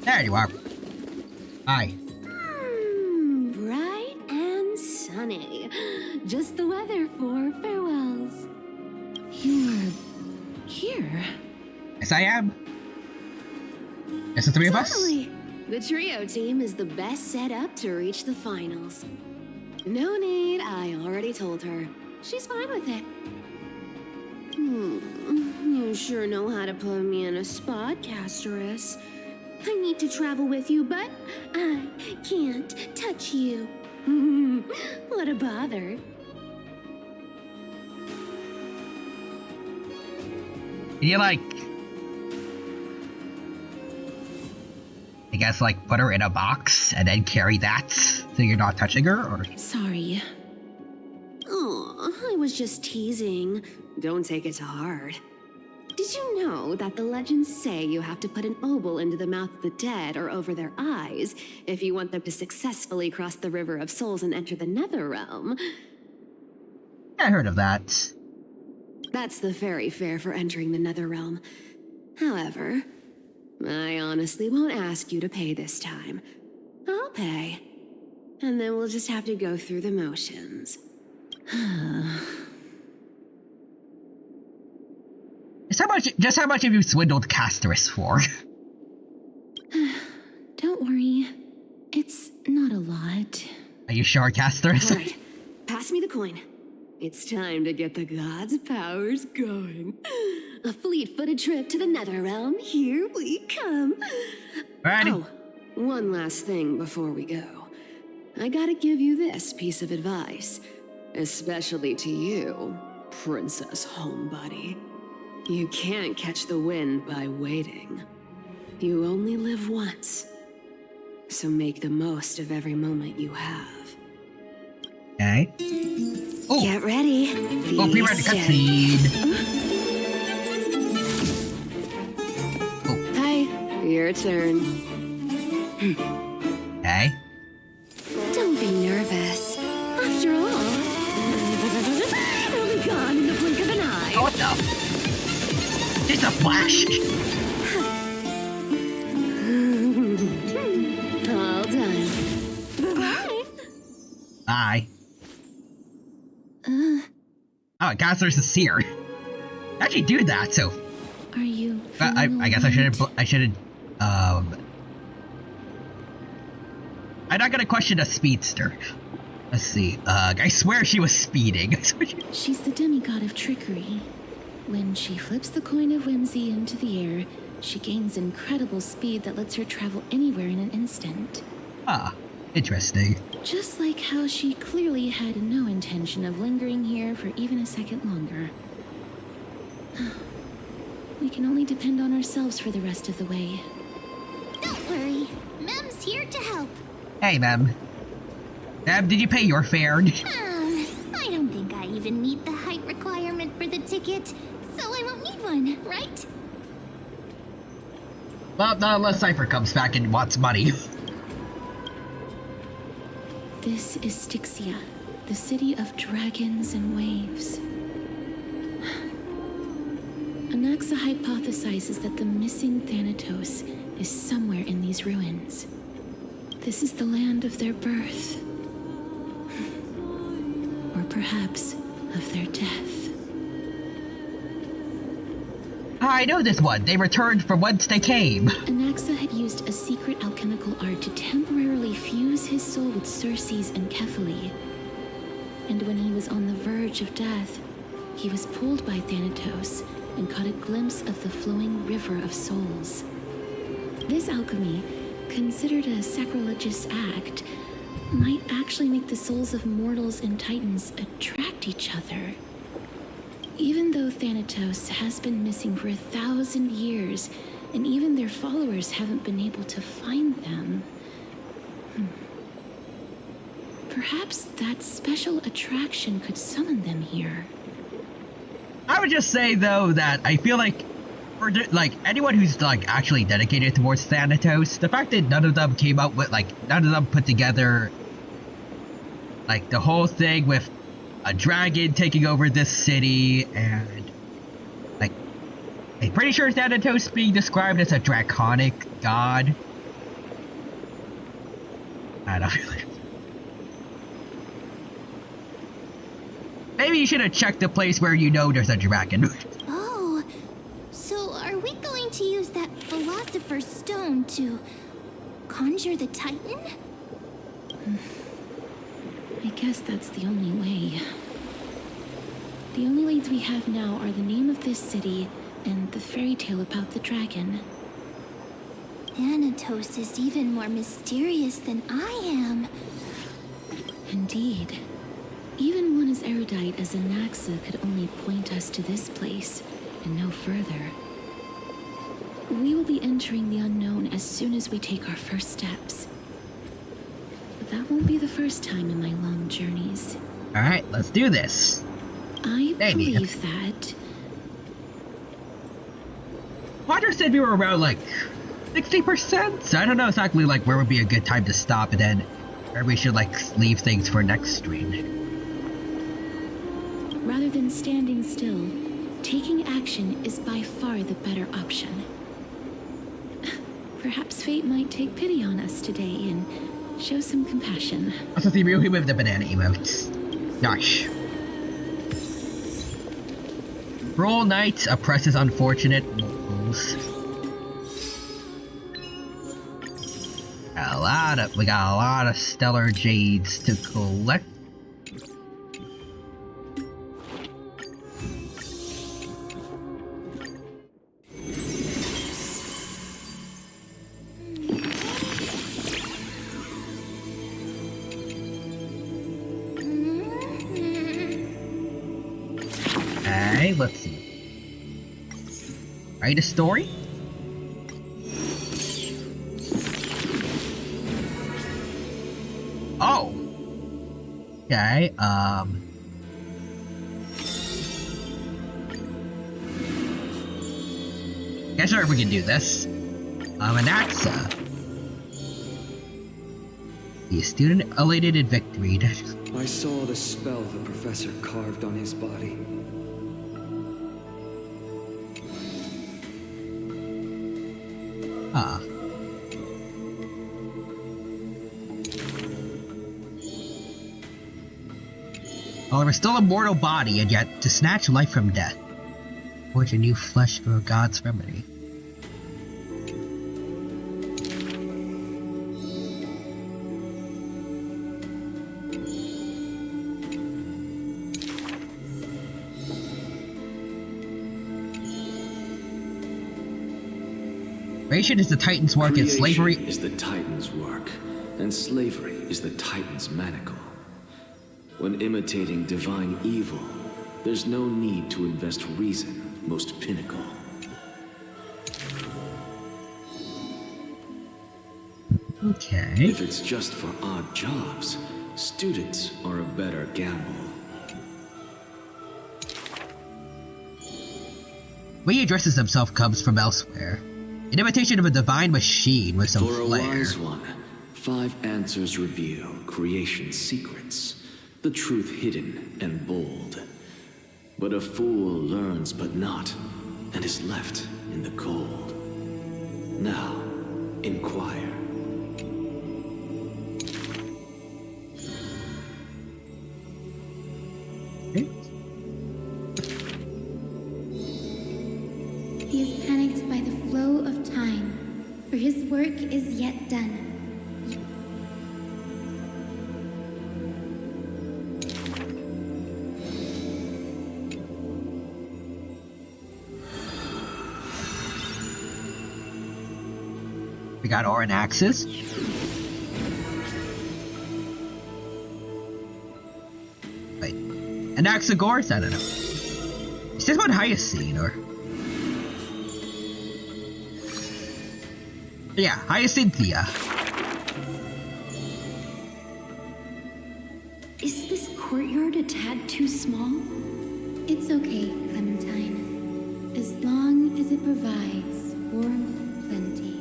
A: There you are. Hi.
M: Bright and sunny. Just the weather for farewells.
B: You're here?
A: Yes, I am. It's the 3 of us.
M: The trio team is the best set up to reach the finals. No need, I already told her. She's fine with it. You sure know how to put me in a spot, CASTORICE. I need to travel with you, but I can't touch you. What a bother.
A: You like I guess, like, put her in a box and then carry that so you're not touching her, or?
M: Sorry. Aw, I was just teasing. Don't take it to heart. Did you know that the legends say you have to put an obol into the mouth of the dead or over their eyes if you want them to successfully cross the River of Souls and enter the Nether Realm?
A: I heard of that.
M: That's the fairy fare for entering the Nether Realm. However, I honestly won't ask you to pay this time. I'll pay. And then we'll just have to go through the motions.
A: Just how much have you swindled CASTORICE for?
B: Don't worry. It's not a lot.
A: Are you sure, CASTORICE?
M: All right, pass me the coin. It's time to get the gods' powers going. A fleet-footed trip to the Nether Realm. Here we come.
A: Alrighty.
M: Oh, one last thing before we go. I gotta give you this piece of advice. Especially to you, Princess Homebody. You can't catch the wind by waiting. You only live once. So make the most of every moment you have.
A: Okay. Oh.
M: Get ready.
A: Oh, pre-read the cutscene.
M: Hi, your turn.
A: Okay.
M: Don't be nervous. After all, it'll be gone in the blink of an eye.
A: Oh, what the? It's a flash.
M: All done. Bye.
A: Bye. Oh, CASTORICE is here. How'd you do that? So.
B: Are you?
A: I guess I should. I'm not gonna question a speedster. Let's see. I swear she was speeding.
B: She's the demigod of trickery. When she flips the coin of whimsy into the air, she gains incredible speed that lets her travel anywhere in an instant.
A: Ah, interesting.
B: Just like how she clearly had no intention of lingering here for even a second longer. We can only depend on ourselves for the rest of the way.
F: Don't worry. Mem's here to help.
A: Hey, Mem. Mem, did you pay your fare?
F: I don't think I even meet the height requirement for the ticket, so I won't need one, right?
A: Well, not unless Cypher comes back and wants money.
B: This is Styxia, the city of dragons and waves. Anaxa hypothesizes that the missing Thanatos is somewhere in these ruins. This is the land of their birth. Or perhaps of their death.
A: I know this one. They returned from whence they came.
B: Anaxa had used a secret alchemical art to temporarily fuse his soul with Circe's and Kephae. And when he was on the verge of death, he was pulled by Thanatos and caught a glimpse of the flowing river of souls. This alchemy, considered a sacrilegious act, might actually make the souls of mortals and titans attract each other. Even though Thanatos has been missing for 1,000 years, and even their followers haven't been able to find them. Perhaps that special attraction could summon them here.
A: I would just say, though, that I feel like, for anyone who's, actually dedicated towards Thanatos, the fact that none of them came up with, none of them put together, the whole thing with a dragon taking over this city, and, I'm pretty sure Thanatos being described as a draconic god. I don't feel like... Maybe you should have checked the place where you know there's a dragon.
F: Oh, so are we going to use that Philosopher's Stone to conjure the Titan?
B: I guess that's the only way. The only leads we have now are the name of this city and the fairy tale about the dragon.
F: Thanatos is even more mysterious than I am.
B: Indeed. Even one as erudite as Anaxa could only point us to this place, and no further. We will be entering the unknown as soon as we take our first steps. But that won't be the first time in my long journeys.
A: Alright, let's do this.
B: I believe that...
A: Roger said we were around like 60%, so I don't know exactly like where would be a good time to stop and then where we should like leave things for next stream.
B: Rather than standing still, taking action is by far the better option. Perhaps fate might take pity on us today and show some compassion.
A: Also, see real with the banana emotes. Gosh. Roll Knight oppresses unfortunate mortals. We got a lot of stellar jades to collect. Okay, let's see. Write a story? Oh! Okay, yeah, sure, we can do this. Anaxa. The student elated in victory.
D: I saw the spell the professor carved on his body.
A: Ah. While there was still a mortal body, and yet to snatch life from death, forge a new flesh for God's remedy. Creation is the Titan's work, and slavery
G: is the Titan's work, and slavery is the Titan's manacle. When imitating divine evil, there's no need to invest reason, most pinnacle.
A: Okay.
G: If it's just for odd jobs, students are a better gamble.
A: The way he addresses himself comes from elsewhere. An imitation of a divine machine with some flair.
G: For a wise one, 5 answers reveal creation's secrets, the truth hidden and bold. But a fool learns but not, and is left in the cold. Now, inquire.
F: He is panicked by the flow of time, for his work is yet done.
A: We got Oranaxis. Wait. Anaxagoras? I don't know. Is this one Hyacine or? Yeah, Hyacynthia.
B: Is this courtyard a tad too small?
F: It's okay, Clementine. As long as it provides warmth, plenty.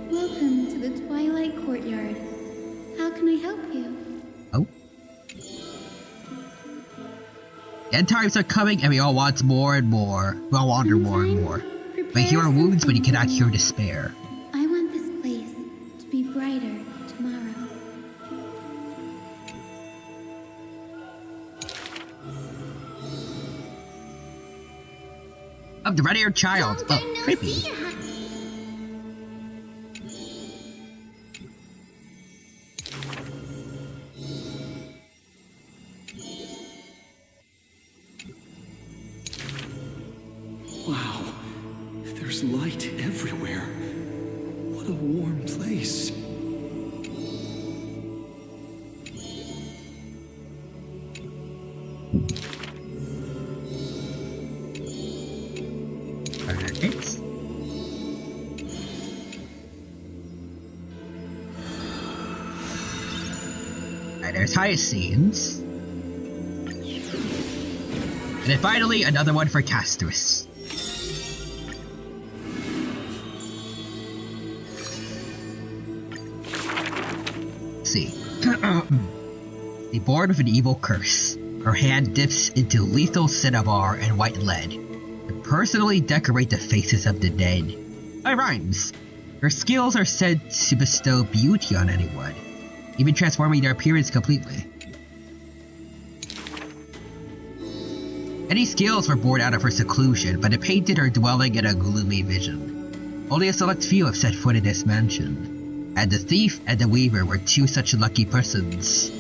F: Welcome to the Twilight Courtyard. How can I help you?
A: Oh. End times are coming and we all want more and more. We all wander more and more. We heal our wounds, but you cannot cure despair.
F: I want this place to be brighter tomorrow.
A: I'm the red-haired child. Oh, creepy.
J: Wow, there's light everywhere. What a warm place.
A: Alright. And there's Hyacinths. And then finally, another one for CASTORICE. Let's see. Be born with an evil curse. Her hand dips into lethal cinnabar and white lead to personally decorate the faces of the dead. By rhymes. Her skills are said to bestow beauty on anyone, even transforming their appearance completely. Many skills were born out of her seclusion, but it painted her dwelling in a gloomy vision. Only a select few have set foot in this mansion, and the thief and the weaver were two such lucky persons.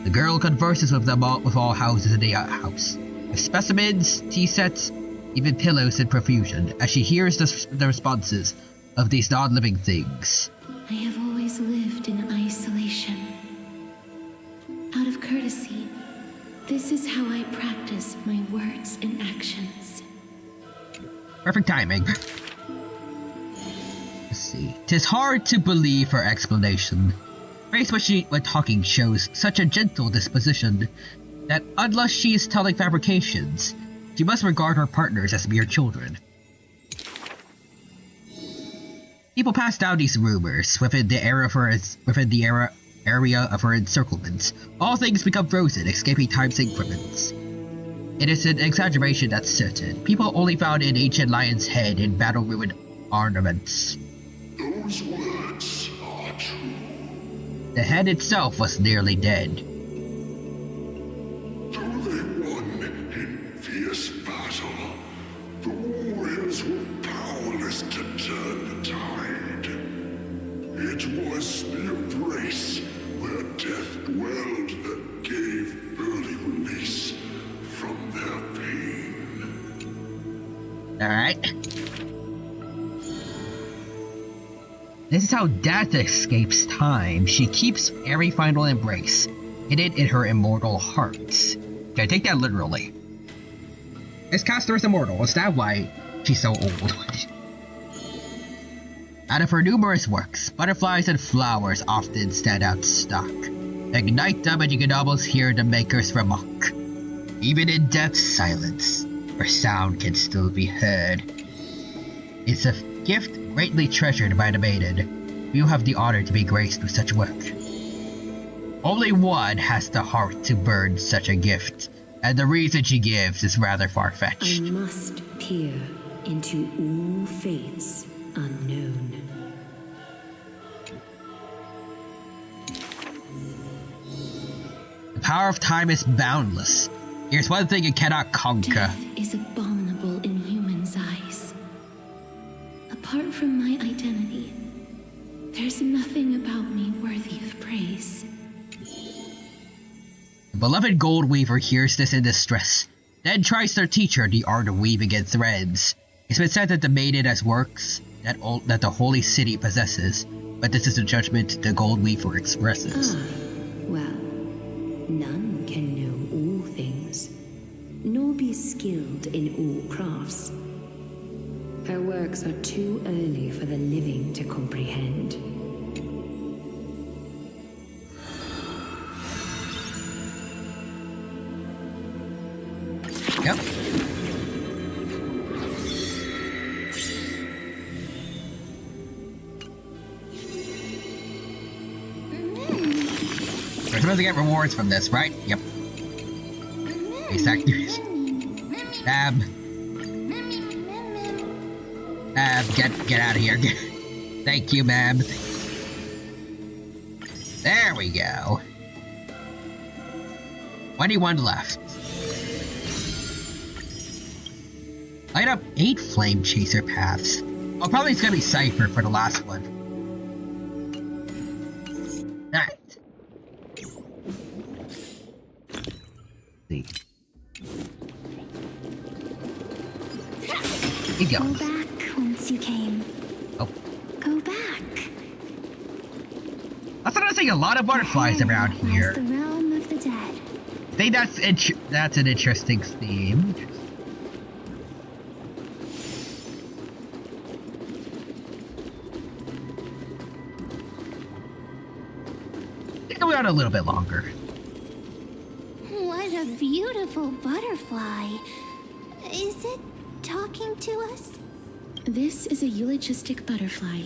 A: The girl converses with them all, with all houses in the house, with specimens, tea sets, even pillows in profusion, as she hears the responses of these non-living things.
B: I have always lived in isolation. Out of courtesy, this is how I practice my words and actions.
A: Perfect timing. Let's see. 'Tis hard to believe her explanation. Face when talking shows such a gentle disposition that unless she is telling fabrications, she must regard her partners as mere children. People pass down these rumors within the area of her encirclements. All things become frozen, escaping time's increments. It is an exaggeration that's certain. People only found an ancient lion's head in battle-ruined ornaments.
L: Those words are true.
A: The head itself was nearly dead.
L: Though they won in fierce battle, the warriors were powerless to turn the tide. It was the embrace where death dwelled that gave early release from their pain.
A: Alright. This is how death escapes time. She keeps every final embrace hidden in her immortal heart. Okay, take that literally. Is CASTORICE immortal? Is that why she's so old? Out of her numerous works, butterflies and flowers often stand out stock. Ignite them and you can almost hear the makers remark. Even in death's silence, her sound can still be heard. It's a gift greatly treasured by the maiden. You have the honor to be graced with such work. Only one has the heart to burn such a gift, and the reason she gives is rather far-fetched.
C: I must peer into all fates unknown.
A: The power of time is boundless. Here's one thing it cannot conquer.
B: Death is abominable in humans' eyes. Apart from my identity, there's nothing about me worthy of praise.
A: The beloved gold weaver hears this in distress, then tries to teach her the art of weaving in threads. It's been said that the maiden has works that the holy city possesses, but this is the judgment the gold weaver expresses.
C: Well, none can know all things, nor be skilled in all crafts. Her works are too early for the living to comprehend.
A: Yep. We're supposed to get rewards from this, right? Yep. Exactly. Ab, get out of here. Thank you, ma'am. There we go. 21 left. Light up 8 flame chaser paths. Oh, probably it's gonna be Cypher for the last one. Alright. See. You go.
F: Go back once you came.
A: Oh.
F: Go back.
A: I was noticing a lot of butterflies around here.
F: The realm of the dead.
A: think that's an interesting theme. Go on a little bit longer.
F: What a beautiful butterfly. Is it talking to us?
B: This is a eulogistic butterfly.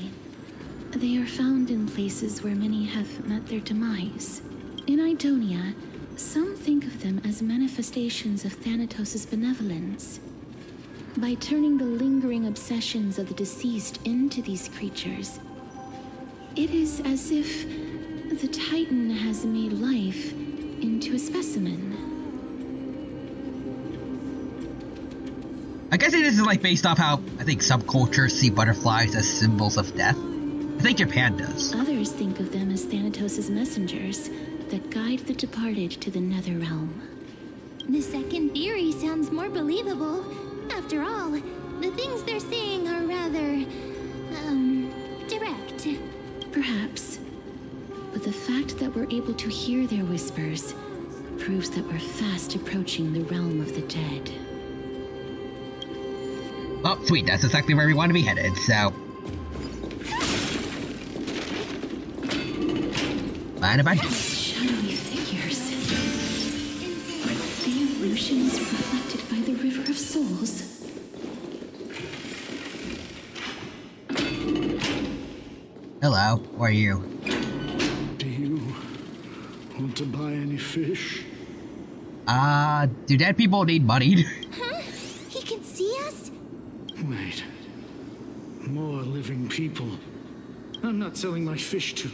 B: They are found in places where many have met their demise. In Idonia, some think of them as manifestations of Thanatos' benevolence. By turning the lingering obsessions of the deceased into these creatures, it is as if the Titan has made life into a specimen.
A: I guess this is like based off how I think some cultures see butterflies as symbols of death. I think Japan does.
B: Others think of them as Thanatos' messengers that guide the departed to the nether realm.
F: The second theory sounds more believable. After all, the things they're saying are rather, direct.
B: Perhaps. But the fact that we're able to hear their whispers proves that we're fast approaching the realm of the dead.
A: Oh, sweet, that's exactly where we want to be headed, so... Mind if I do?
B: Shadowy figures. Are they illusions reflected by the River of Souls?
A: Hello, who are you?
L: Do you want to buy any fish?
A: Do dead people need money?
F: Huh? He can see us?
L: Wait. More living people. I'm not selling my fish to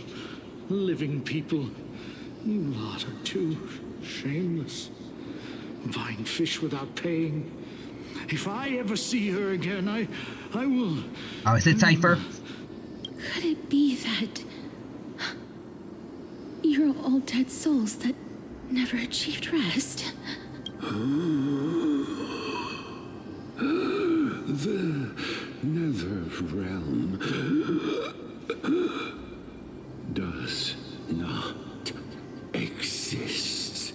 L: living people. You lot are too shameless. Buying fish without paying. If I ever see her again, I will...
A: Oh, is it Cypher?
B: Could it be that you're all dead souls that never achieved rest?
J: The nether realm does not exist.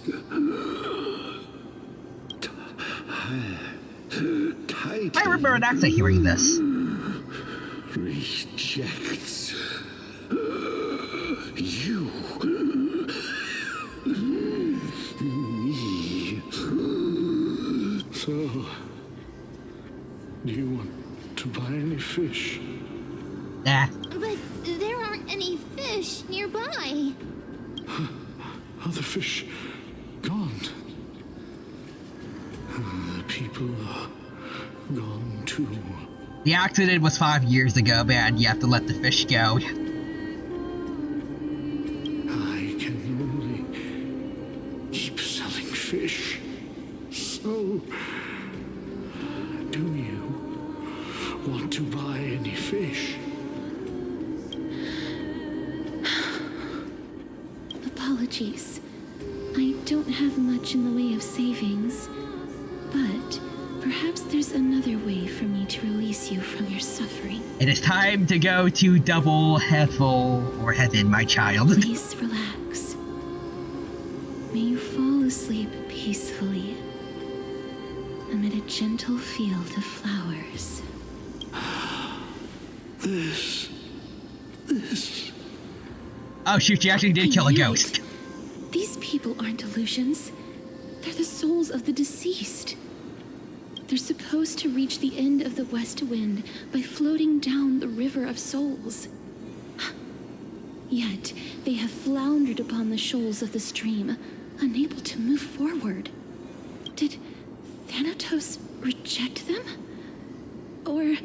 A: I remember an accent hearing this.
J: Rejects you. Me.
L: So, do you want to buy any fish?
A: Nah.
F: But there aren't any fish nearby.
L: Other fish gone. The people are gone too.
A: The accident was 5 years ago, man. You have to let the fish go.
L: I can only keep selling fish. So, do you want to buy any fish?
B: Apologies. I don't have much in the way of savings, but perhaps there's another way for me to release you from your suffering.
A: It is time to go to double Hethel or heaven, my child.
B: Please relax. May you fall asleep peacefully amid a gentle field of flowers.
L: This.
A: Oh shoot, you actually did kill a ghost.
B: These people aren't illusions. They're the souls of the deceased. They're supposed to reach the end of the west wind by floating down the River of Souls. Yet, they have floundered upon the shoals of the stream, unable to move forward. Did Thanatos reject them? Or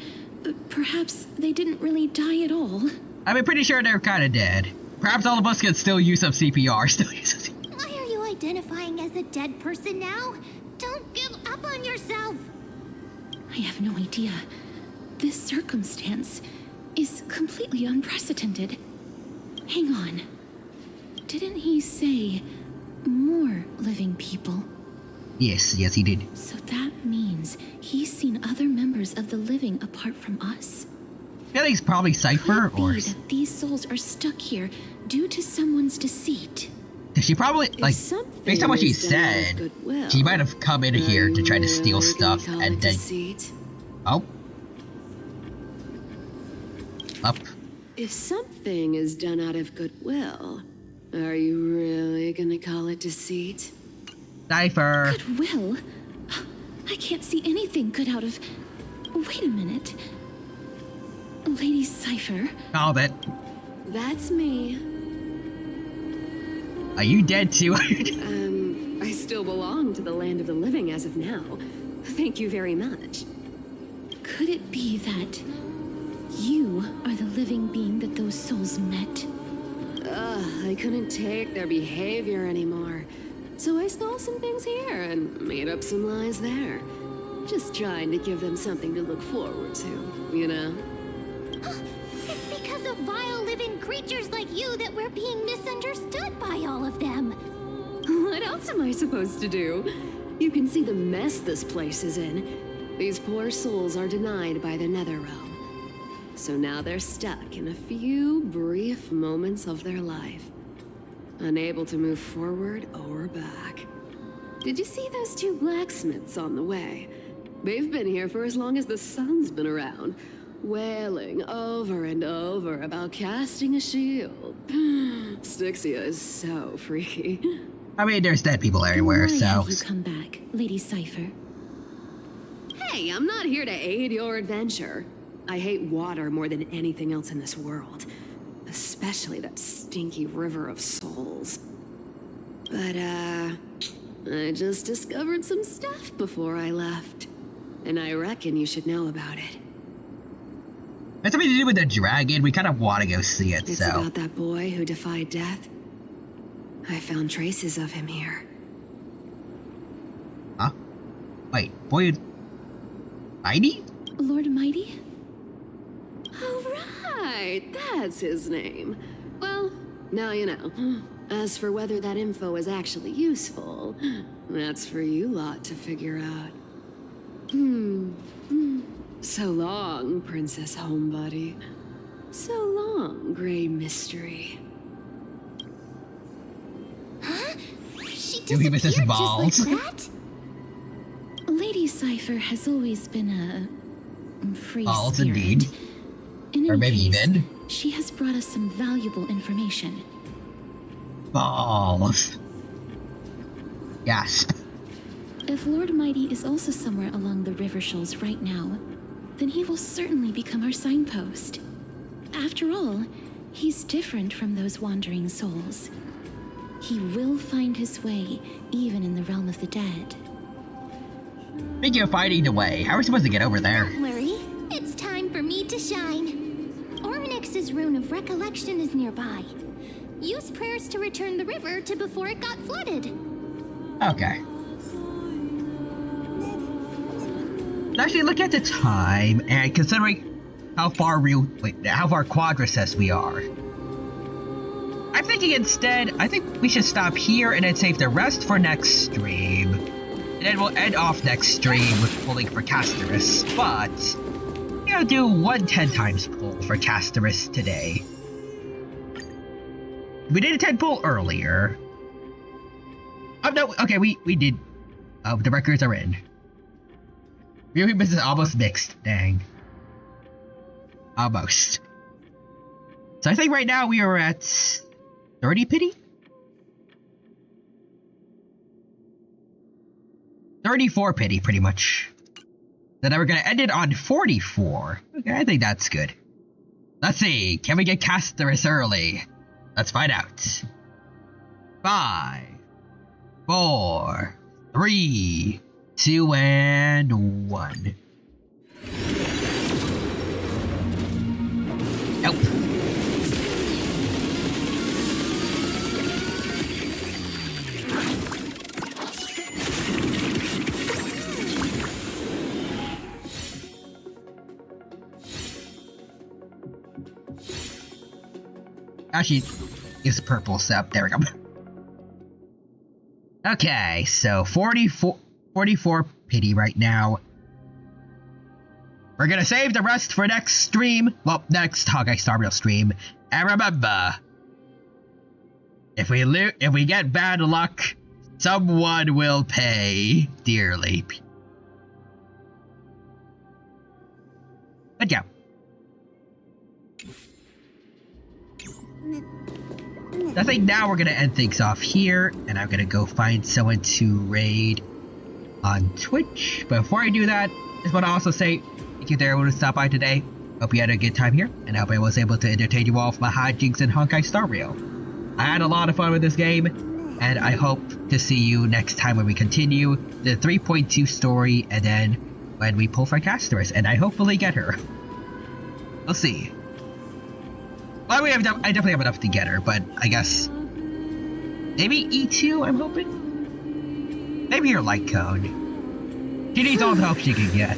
B: perhaps they didn't really die at all?
A: I'm pretty sure they're kinda dead. Perhaps all of us can still use some CPR.
F: Why are you identifying as a dead person now? Don't give up on yourself!
B: I have no idea. This circumstance is completely unprecedented. Hang on. Didn't he say more living people?
A: Yes, he did.
B: So that means he's seen other members of the living apart from us.
A: I think it's probably Cypher or...
B: Could it be that these souls are stuck here due to someone's deceit?
A: She probably, like, based on what she said, she might have come in here to try to steal stuff and then... Oh. Up.
M: If something is done out of goodwill, are you really gonna call it deceit?
A: Cipher.
B: Goodwill? I can't see anything good out of... Wait a minute. Lady Cipher.
A: Called it.
M: That's me.
A: Are you dead too?
M: I still belong to the land of the living as of now. Thank you very much.
B: Could it be that you are the living being that those souls met?
M: I couldn't take their behavior anymore. So I stole some things here and made up some lies there. Just trying to give them something to look forward to, you know?
F: It's because of vile living creatures like you that we're being misunderstood by all of them.
M: What else am I supposed to do? You can see the mess this place is in. These poor souls are denied by the nether realm. So now they're stuck in a few brief moments of their life. Unable to move forward or back. Did you see those two blacksmiths on the way? They've been here for as long as the sun's been around, wailing over and over about casting a shield. Styxia is so freaky.
A: I mean, there's dead people everywhere, so...
B: Have you come back, Lady Cipher?
M: Hey, I'm not here to aid your adventure. I hate water more than anything else in this world. Especially that stinky river of souls. But, I just discovered some stuff before I left. And I reckon you should know about it.
A: Has something to do with the dragon? We kind of want to go see it,
M: It's about that boy who defied death. I found traces of him here.
A: Huh? Wait, boy... Mighty?
B: Lord Mighty?
M: Oh, right! That's his name. Well, now you know. As for whether that info is actually useful, that's for you lot to figure out. So long, Princess Homebody. So long, Grey Mystery.
F: Huh? She
A: Do we miss his
F: disappeared
A: balls?
F: just like that?
B: Lady Cipher has always been a free
A: Balls,
B: spirit.
A: indeed.
B: In
A: Or
B: any
A: maybe
B: case,
A: even.
B: she has brought us some valuable information.
A: Balls. Yes.
B: If Lord Mighty is also somewhere along the river shoals right now, then he will certainly become our signpost. After all, he's different from those wandering souls. He will find his way, even in the realm of the dead.
A: Speaking of finding the way, how are we supposed to get over there?
F: Don't worry, it's time for me to shine. Ornyx's rune of recollection is nearby. Use prayers to return the river to before it got flooded.
A: Okay. Actually, look at the time, and considering how far Quadra says we are, I'm thinking instead, I think we should stop here and then save the rest for next stream. And then we'll end off next stream with pulling for CASTORICE, but do 1 10 times pull for CASTORICE today. We did a 10 pull earlier. Oh no, okay, we did. The records are in. Viewing is almost mixed, dang. Almost. So I think right now we are at 30 pity? 34 pity, pretty much. Then we're gonna end it on 44. Okay, I think that's good. Let's see, can we get CASTORICE early? Let's find out. 5, 4, 3, 2, and 1. Nope. Actually, it's purple, so there we go. Okay, so 44 pity right now. We're gonna save the rest for next stream. Well, next Honkai Star Rail stream. And remember, If we get bad luck, someone will pay dearly. But yeah. I think now we're gonna end things off here, and I'm gonna go find someone to raid on Twitch. But before I do that, I just want to also say thank you to everyone who stopped by today. Hope you had a good time here, and I hope I was able to entertain you all with my hijinks in Honkai Star Rail. I had a lot of fun with this game, and I hope to see you next time when we continue the 3.2 story, and then when we pull for CASTORICE, and I hopefully get her. We'll see. Well, I definitely have enough to get her, but I guess maybe E2, I'm hoping? Maybe your light cone. She needs all the help she can get.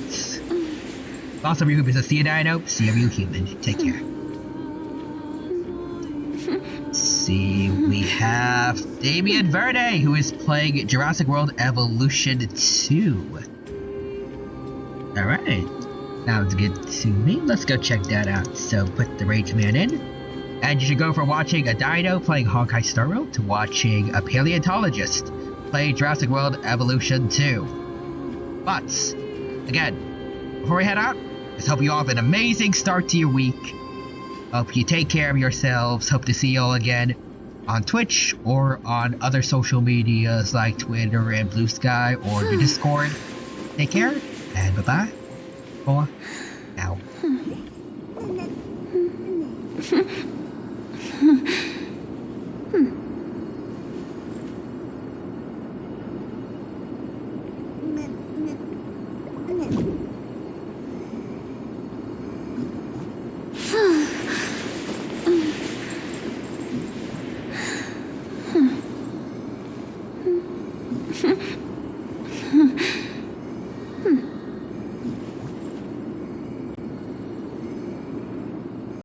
A: Also, you who is a Dino, see you human. Take care. See, we have Damien Verde, who is playing Jurassic World Evolution 2. Alright. Sounds good to me. Let's go check that out. So, put the Rage Man in. And you should go from watching a Dino playing Honkai Star Rail to watching a Paleontologist play Jurassic World Evolution 2. But, again, before we head out, just hope you all have an amazing start to your week. Hope you take care of yourselves. Hope to see you all again on Twitch or on other social medias like Twitter and Blue Sky or the Discord. Take care, and bye-bye for now.
B: Hmm.